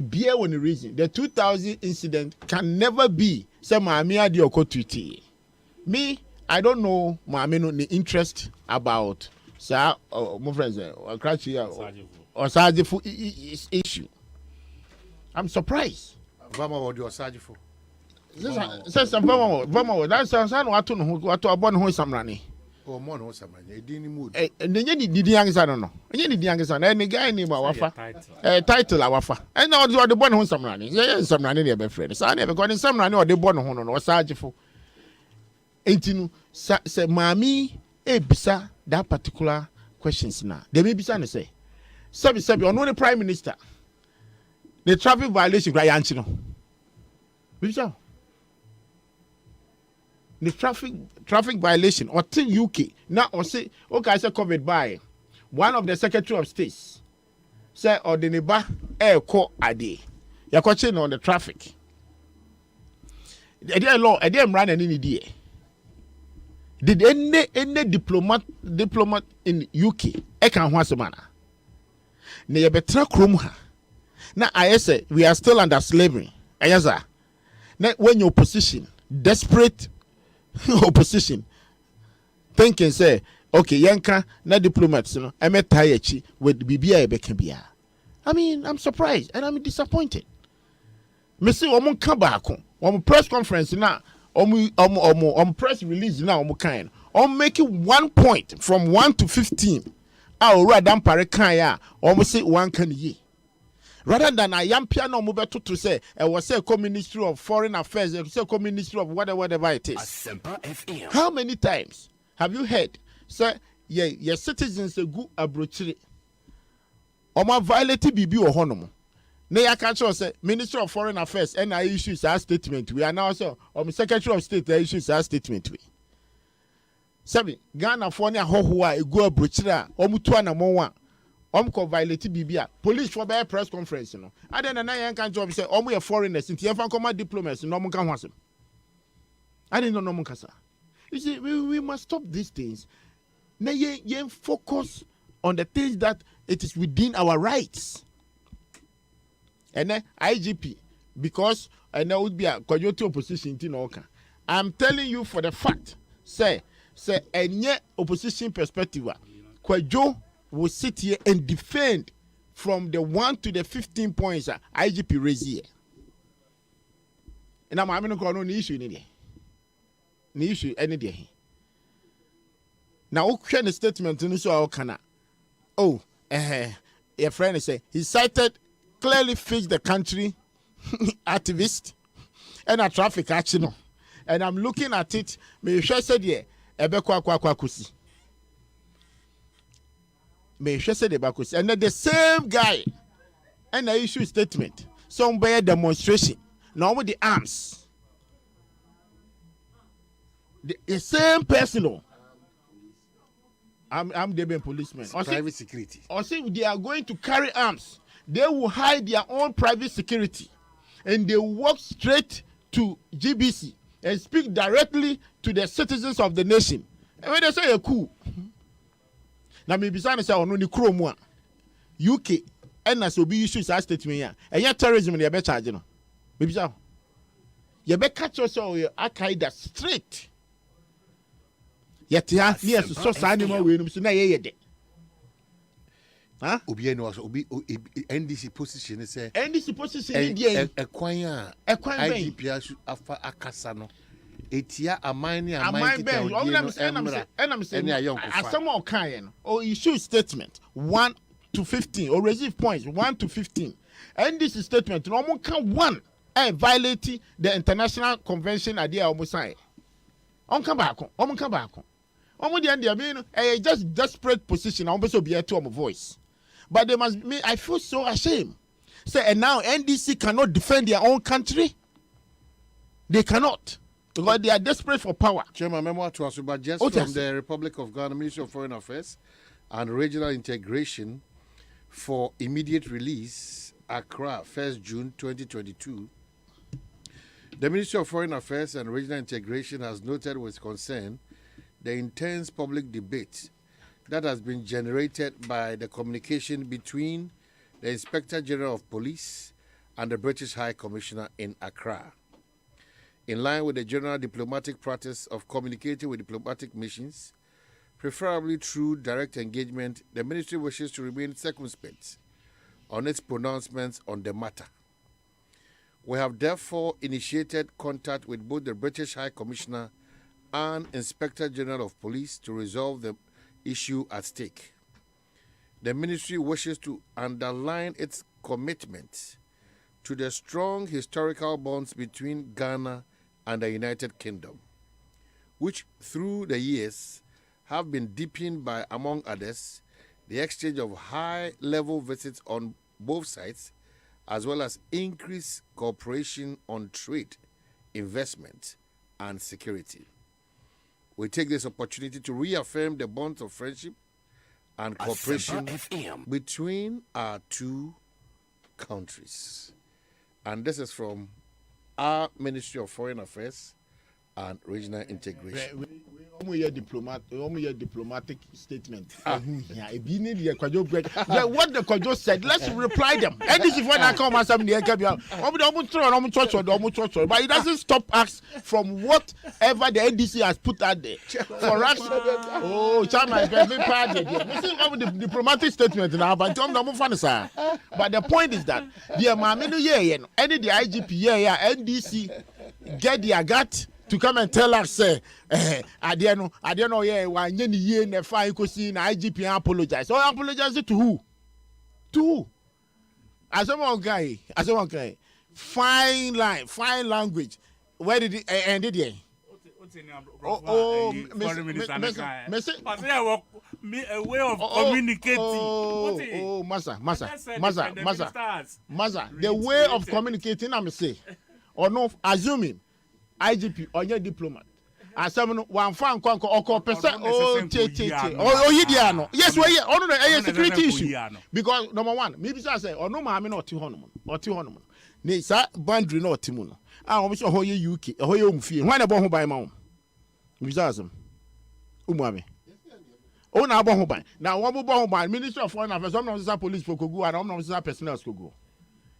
[SPEAKER 9] beer one reason. The 2000 incident can never be say Mami adi okotwiti. Me, I don't know Mami no the interest about my friends or Sajifu issue. I'm surprised.
[SPEAKER 3] Vama what you Sajifu.
[SPEAKER 9] Says some Vama that's what to abon ho samrani.
[SPEAKER 3] Oh, more no samrani. Dini mood.
[SPEAKER 9] And then you did young son no. You did young son and the guy named Wafa. Title Awafa. And now you are the one who samrani. Yes, samrani near my friend. So I never got in samrani or the born hono or Sajifu. Ain't say Mami bisa that particular questions now. They may be saying say. Sabi on the Prime Minister. The traffic violation by Yanchino. Bisa. The traffic violation or till UK now or say okay I say covered by one of the Secretary of States say or the neighbor air call ade you're question on the traffic the law and them run any day did any diplomat in UK e can ho asema na ye betra krom ha na I say we are still under slavery ayaza na when your position desperate opposition thinking say okay yanka na diplomats no emetayechi with bibia ebekabia. I mean I'm surprised and I'm disappointed. Me see omo ka baako omo press conference na omo press release na omo kan omo make 1 point from 1 to 15 ora dan pare kan ya omo say 1 kan ye. Rather than I am piano move to say, I was say Ministry of Foreign Affairs, say Ministry of whatever it is.
[SPEAKER 2] ASEMPA FM.
[SPEAKER 9] How many times have you heard say your citizens go abrochiri? Oma violate bibi or honomo. Ne ya catch us say Ministry of Foreign Affairs and I issues our statement. We are now so Secretary of State issues our statement. We. Sabi Ghana for ne hohua go abrochiri omutu na monwa. Omko violate Bibia. Police for a press conference, you know. I then an can job say, we are foreigners, in Tiafan Command diplomats, no one can wasm. I didn't know no Munkasa. You see, we must stop these things. Now, you focus on the things that it is within our rights. And then IGP, because I know would be a coyote opposition in Oka. I'm telling you for the fact, say, any opposition perspective, Kwajo will sit here and defend from the 1 to the 15 points IGP raised here. And I'm having no issue in there. No issue any day. Now, okay, the statement in this Okana. Oh, your friend say he cited clearly fixed the country activist and a traffic action. And I'm looking at it. Me sure said yeah, kusi. Me sure said kusi. And then the same guy and I issue statement. Some by demonstration. Now with the arms. The same person. I'm the policeman.
[SPEAKER 3] Private security.
[SPEAKER 9] Or say they are going to carry arms. They will hide their own private security. And they walk straight to GBC and speak directly to the citizens of the nation. And when they say a coup, now maybe say on the Chrome UK and as will be issues as statement here. And yet terrorism in the better charge, you know. Maybe so. You better catch yourself Al-Qaeda straight. Yet yes, so animal we so na ye de. Huh?
[SPEAKER 3] Obi no so obi NDC position say
[SPEAKER 9] NDC position dey
[SPEAKER 3] ekwan IGP afa akasa no etia aman ni aman kita
[SPEAKER 9] I'm saying asem kan no o issue statement 1 to 15 or receive points 1 to 15 NDC statement no mo kan 1 violate the international convention idea o mo sign on come back just desperate position. I'm also be a to my voice, but they must. Me, I feel so ashamed. Say, and now NDC cannot defend their own country. They cannot because they are desperate for power.
[SPEAKER 3] Chairman, memoir to us, but just from the Republic of Ghana, Ministry of Foreign Affairs and Regional Integration for immediate release, Accra, 1st June 2022. The Ministry of Foreign Affairs and Regional Integration has noted with concern the intense public debate that has been generated by the communication between the Inspector General of Police and the British High Commissioner in Accra. In line with the general diplomatic practice of communicating with diplomatic missions, preferably through direct engagement, the Ministry wishes to remain circumspect on its pronouncements on the matter. We have therefore initiated contact with both the British High Commissioner and Inspector General of Police to resolve the issue at stake. The Ministry wishes to underline its commitment to the strong historical bonds between Ghana and the United Kingdom, which through the years have been deepened by, among others, the exchange of high-level visits on both sides, as well as increased cooperation on trade, investment, and security. We take this opportunity to reaffirm the bonds of friendship and cooperation between our two countries. And this is from our Ministry of Foreign Affairs and Regional Integration.
[SPEAKER 9] We diplomatic statement. What the Kwajo said, let's reply them. And this is when I come and say, but it doesn't stop us from whatever the NDC has put out there. For us, the diplomatic statement now, but the point is that the IGP, NDC get their gut to come and tell us, I don't know, why any year in the fine see IGP apologize. So apologize to who? To who? As a guy, fine line, fine language. Where did it end it here?
[SPEAKER 11] A way of communicating.
[SPEAKER 9] Masa. The way of communicating, I'm say, or no, assuming IGP or your diplomat, asem no wan fan kwanko oko pese o yidia no yes we ono no security issue because number 1 me bisa say ono maame no oti hono ne sa boundary no oti mu no o bi so ho ye UK ho ye omfie hwan na bo ho ban ma wo bisa asem umame o na bo ho ban na wo bo ho ban Ministry of Foreign Affairs no say police for kogu and no say personnel kogu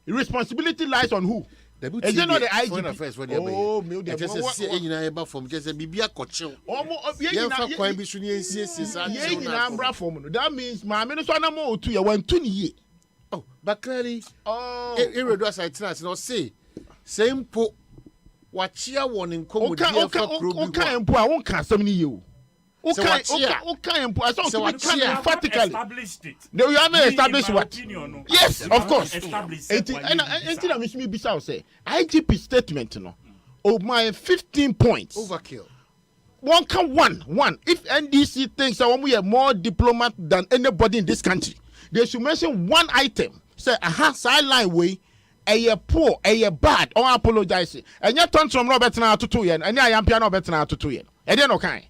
[SPEAKER 9] responsibility lies on who? Is it not the IGP? Oh, me
[SPEAKER 3] just say you from just bibia koche.
[SPEAKER 9] That means my minister na mo otu ya 120
[SPEAKER 3] Oh, but clearly irreduce I trust no say same po wachia warning come with the
[SPEAKER 9] okay empo a won ka asem ni ye o. Okay, emphatically
[SPEAKER 11] established it.
[SPEAKER 9] They will have established what?
[SPEAKER 11] Opinion,
[SPEAKER 9] yes, of course.
[SPEAKER 11] Established.
[SPEAKER 9] And me say IGP statement no. Oh my 15 points.
[SPEAKER 3] Overkill.
[SPEAKER 9] One. If NDC thinks that we are more diplomat than anybody in this country, they should mention one item. Say sideline way. Poor, bad, or apologize. And yet turn from Robert now to 2 years, and I am piano better now to 2 years. And then okay.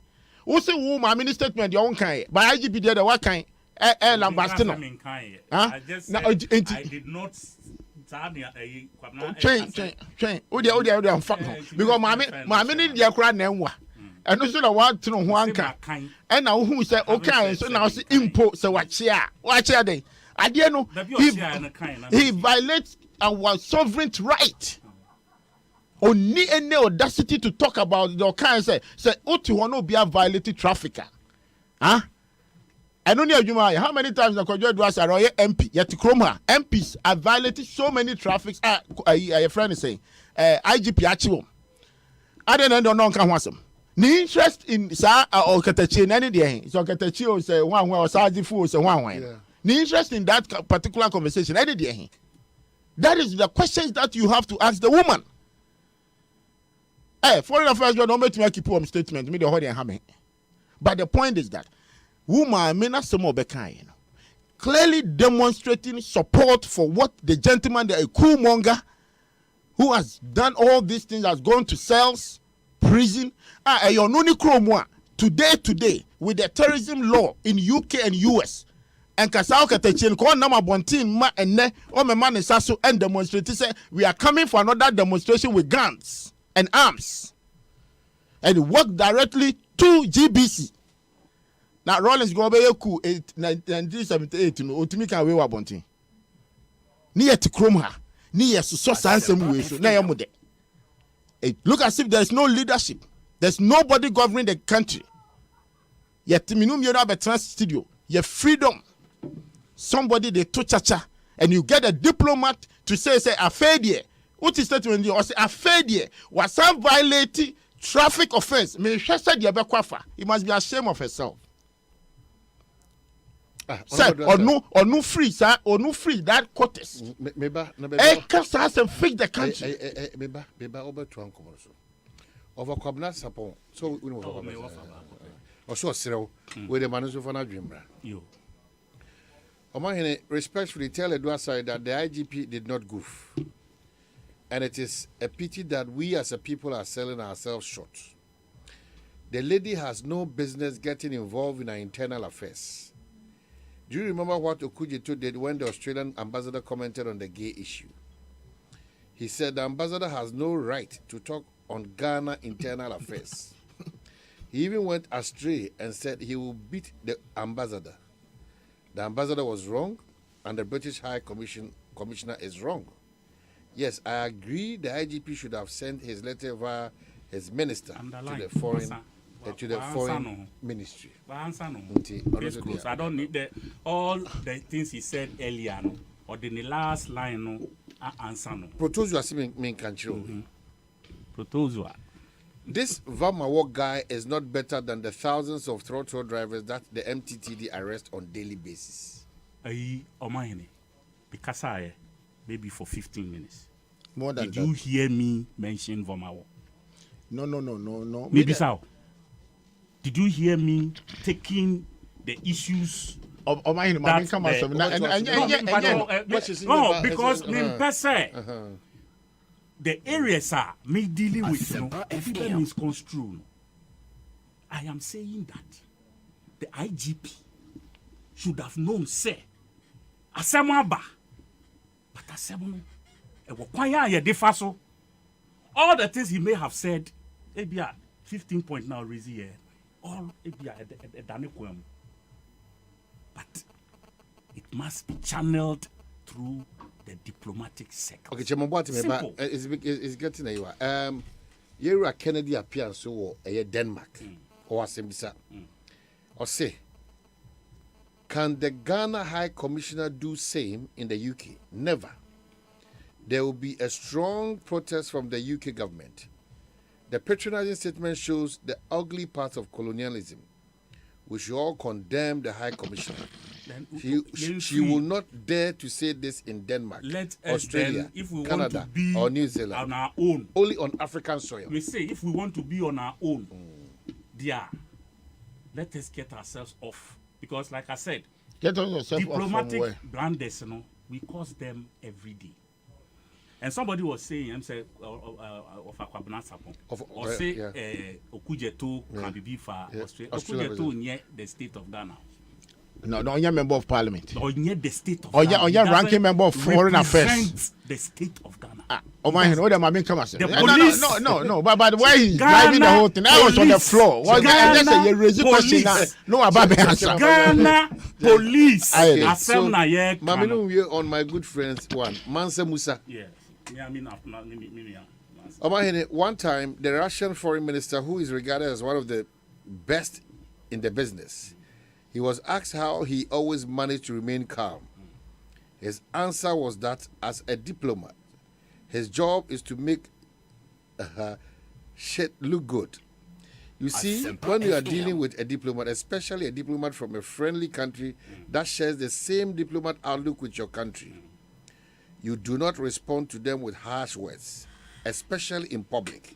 [SPEAKER 9] Who say who my mini statement your own kind by IGP there the what kind lambastino
[SPEAKER 11] I just said, I did not
[SPEAKER 9] train odi fuck because my mini dia kra na enwa eno so na wa tino ho anka and na who say okay so now say impo say wachia dey ade no he violates our sovereign right. Only any audacity to talk about the kind say Oti no be a violated trafficker. Huh? I don't know how many times the Kojo was a MP yet Chroma MPs have violated so many traffics. A friend is saying IGP Achiwo. I don't know can wasem. The interest in sa or Katachi any day. So Katachi say one or Sajifu say one. The interest in that particular conversation any day. That is the questions that you have to ask the woman. Foreign affairs don't make me keep on statement. Me the hold and hammer. But the point is that woman may not some more clearly demonstrating support for what the gentleman, the cool monger, who has done all these things, has gone to cells, prison. Today, with the terrorism law in UK and US, and Kasao Katachin, call number 1 ma and ne, or my man is also and demonstrate. Say we are coming for another demonstration with guns and arms, and work directly to GBC. Now Rollins go be ku 1978 no otimi kan we wa bontin. Ni yet krom ha. Ni yes so sansem we so na yamude. It look as if there is no leadership. There's nobody governing the country. Yet minum you have a trans studio. Your freedom. Somebody they to chacha and you get a diplomat to say a failure. What is statement you say a failure was some violating traffic offense. Me said you he must be ashamed of herself. Said or no free sir or no free that quotas. Can't fix the country.
[SPEAKER 3] Meba over to uncle also. Over Cobna Sapon. So we know also zero with the manager for a dream. You. Omahene respectfully tell Edward side that the IGP did not goof. And it is a pity that we as a people are selling ourselves short. The lady has no business getting involved in our internal affairs. Do you remember what Okudzeto did when the Australian ambassador commented on the gay issue? He said the ambassador has no right to talk on Ghana internal affairs. He even went astray and said he will beat the ambassador. The ambassador was wrong, and the British High Commissioner is wrong. Yes, I agree the IGP should have sent his letter via his minister to the foreign ministry.
[SPEAKER 11] I don't need all the things he said earlier or the last line answer.
[SPEAKER 3] Protozua mean control.
[SPEAKER 11] Protozua.
[SPEAKER 3] This Vamawo guy is not better than the thousands of throttle drivers that the MTTD arrest on daily basis.
[SPEAKER 11] Because maybe for 15 minutes.
[SPEAKER 9] More than
[SPEAKER 11] Did
[SPEAKER 9] that.
[SPEAKER 11] you hear me mention Vamawo?
[SPEAKER 9] No.
[SPEAKER 11] Maybe so. Did you hear me taking the issues?
[SPEAKER 9] No,
[SPEAKER 11] because the areas are me dealing with everybody misconstrued. I am saying that the IGP should have known, say, ASEMPA, but ASEMPA, all the things he may have said, maybe 15 point now, all but it must be channeled through the diplomatic sector.
[SPEAKER 3] Okay, it's getting a you Kennedy appearance so Denmark or ASEMPA. Or say, can the Ghana High Commissioner do same in the UK? Never. There will be a strong protest from the UK government. The patronizing statement shows the ugly parts of colonialism. We should all condemn the High Commissioner. She will not dare to say this in Denmark, Australia,
[SPEAKER 11] if we
[SPEAKER 3] Canada,
[SPEAKER 11] want to be
[SPEAKER 3] or New Zealand.
[SPEAKER 11] On our own.
[SPEAKER 3] Only on African soil.
[SPEAKER 11] We say if we want to be on our own, let us get ourselves off. Because like I said, diplomatic blunders, we cause them every day. And somebody was saying, I'm saying, of or say, Okujeto can be for Australia. Okujeto near the state of Ghana.
[SPEAKER 9] No, you're member of parliament.
[SPEAKER 11] Or near the state of Ghana.
[SPEAKER 9] Or you're ranking member of foreign affairs.
[SPEAKER 11] The state of Ghana.
[SPEAKER 9] Oh my God, what am I come
[SPEAKER 11] the police.
[SPEAKER 9] No. But the way he's driving the whole thing, I was on the floor. No, about the answer.
[SPEAKER 11] Ghana police.
[SPEAKER 3] Maminu on my good friends one, Mansa Musa.
[SPEAKER 11] Yes.
[SPEAKER 3] One time, the Russian foreign minister, who is regarded as one of the best in the business, he was asked how he always managed to remain calm. His answer was that as a diplomat, his job is to make shit look good. You see, when you are dealing with a diplomat, especially a diplomat from a friendly country that shares the same diplomat outlook with your country, you do not respond to them with harsh words, especially in public.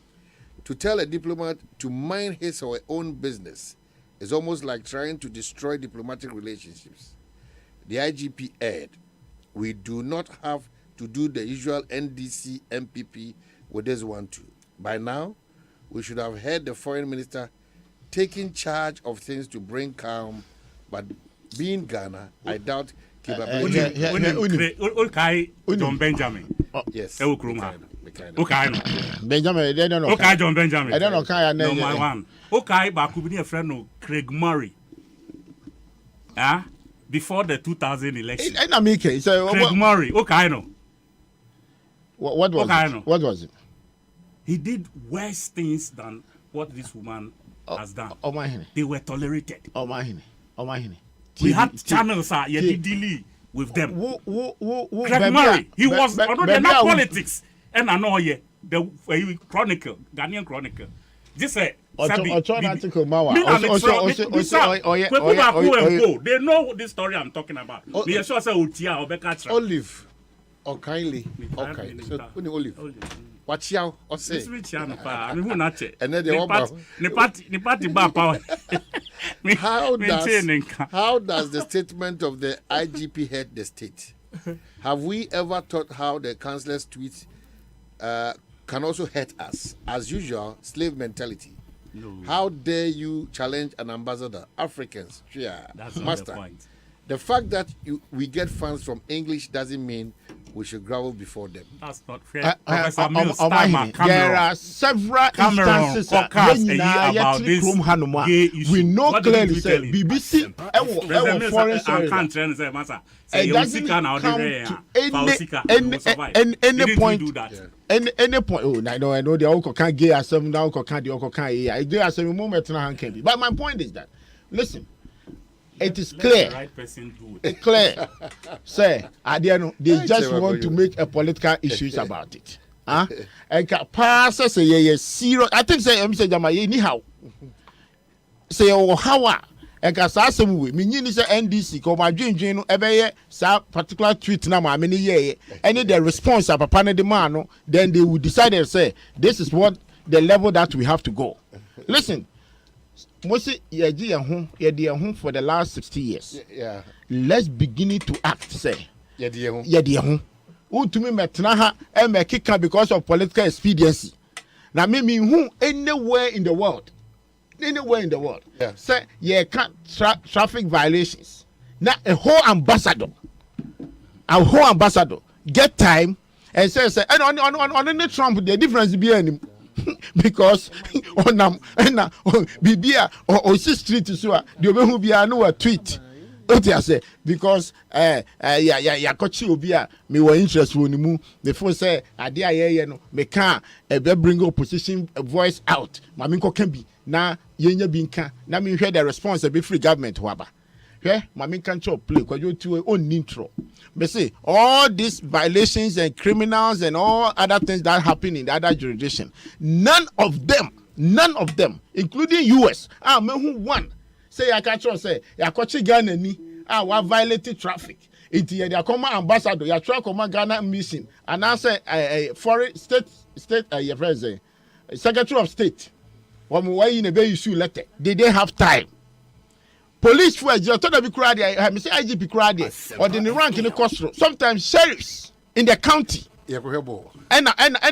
[SPEAKER 3] To tell a diplomat to mind his or her own business is almost like trying to destroy diplomatic relationships. The IGP aired, we do not have to do the usual NDC MPP with this one too. By now, we should have heard the foreign minister taking charge of things to bring calm, but being Ghana, I doubt
[SPEAKER 11] John Benjamin.
[SPEAKER 3] Yes.
[SPEAKER 11] Benjamin. John Benjamin.
[SPEAKER 9] I don't know.
[SPEAKER 11] No, my one. Okay, but could be a friend of Craig Murray. Before the 2000 election. Craig Murray. Okay, I know.
[SPEAKER 9] What was it?
[SPEAKER 11] He did worse things than what this woman has done. They were tolerated. We had channels dealing with them. Craig Murray, he was not politics. And I know the Chronicle, Ghanaian Chronicle. This they know this story I'm talking about.
[SPEAKER 3] Olive or kindly. Okay. So Olive. Watch out or say.
[SPEAKER 11] And then they power.
[SPEAKER 3] How does the statement of the IGP hurt the state? Have we ever thought how the councillor's tweets can also hurt us? As usual, slave mentality.
[SPEAKER 11] No.
[SPEAKER 3] How dare you challenge an ambassador? Africans,
[SPEAKER 11] that's not
[SPEAKER 3] master.
[SPEAKER 11] The point.
[SPEAKER 3] The fact that we get funds from English doesn't mean we should grovel before them.
[SPEAKER 11] That's not fair. Professor Mills,
[SPEAKER 9] there are several instances about this gay issue. We know clearly that BBC foreign soil. It doesn't come to any point. Any point. Oh, I know the Oko can't gay as some now can't the Oko can't. I do as a moment now can be. But my point is that, listen. It is clear. It's clear. Say, they just want to make a political issues about it. And pass say serious. I think say Jama anyhow. Say how and some way. Meaning say NDC come my dream no ebe particular tweet na ma many year. Any the response of papa the man, then they will decide and say this is what the level that we have to go. Listen. Mostly, for the last 60 years.
[SPEAKER 3] Yeah.
[SPEAKER 9] Let's begin to act, say. To me, and make it because of political expediency. Now, me who anywhere in the world, anywhere in the world. Say you can't traffic violations. Now a whole ambassador get time and say and on Trump the difference be any because on Bibia or street so the who be no a tweet. Say because kochi obia me were interest woni mu before say ade aye no me can bring opposition voice out ma me ko kan bi na yenya bi nka na me hwe the response be free government waba hwe ma me kan chop play kwajo tu on intro me say all these violations and criminals and all other things that happen in the other jurisdiction, none of them including US me who one say I catch us say ya kochi Ghana ni wa violated traffic it ya the common ambassador ya try common Ghana mission and I say foreign state your president secretary of state when we in a be issue letter did they have time police for you told be crowd me say IGP crowd or the rank in the cost sometimes sheriffs in the county and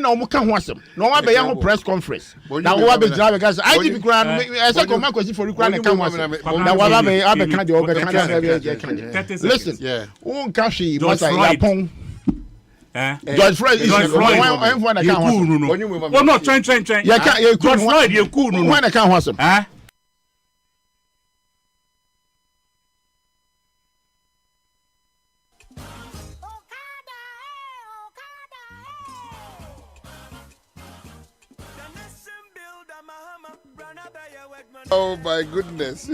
[SPEAKER 9] omuka ho asem no wa be ya press conference na wa be jira be gas IGP crowd I say come kwesi for crowd na kan asem na wa be kan de obe kan listen won ka hwe masa ya pon George Floyd is one that can no no train ya can George Floyd you cool no one that can asem
[SPEAKER 3] Oh my goodness.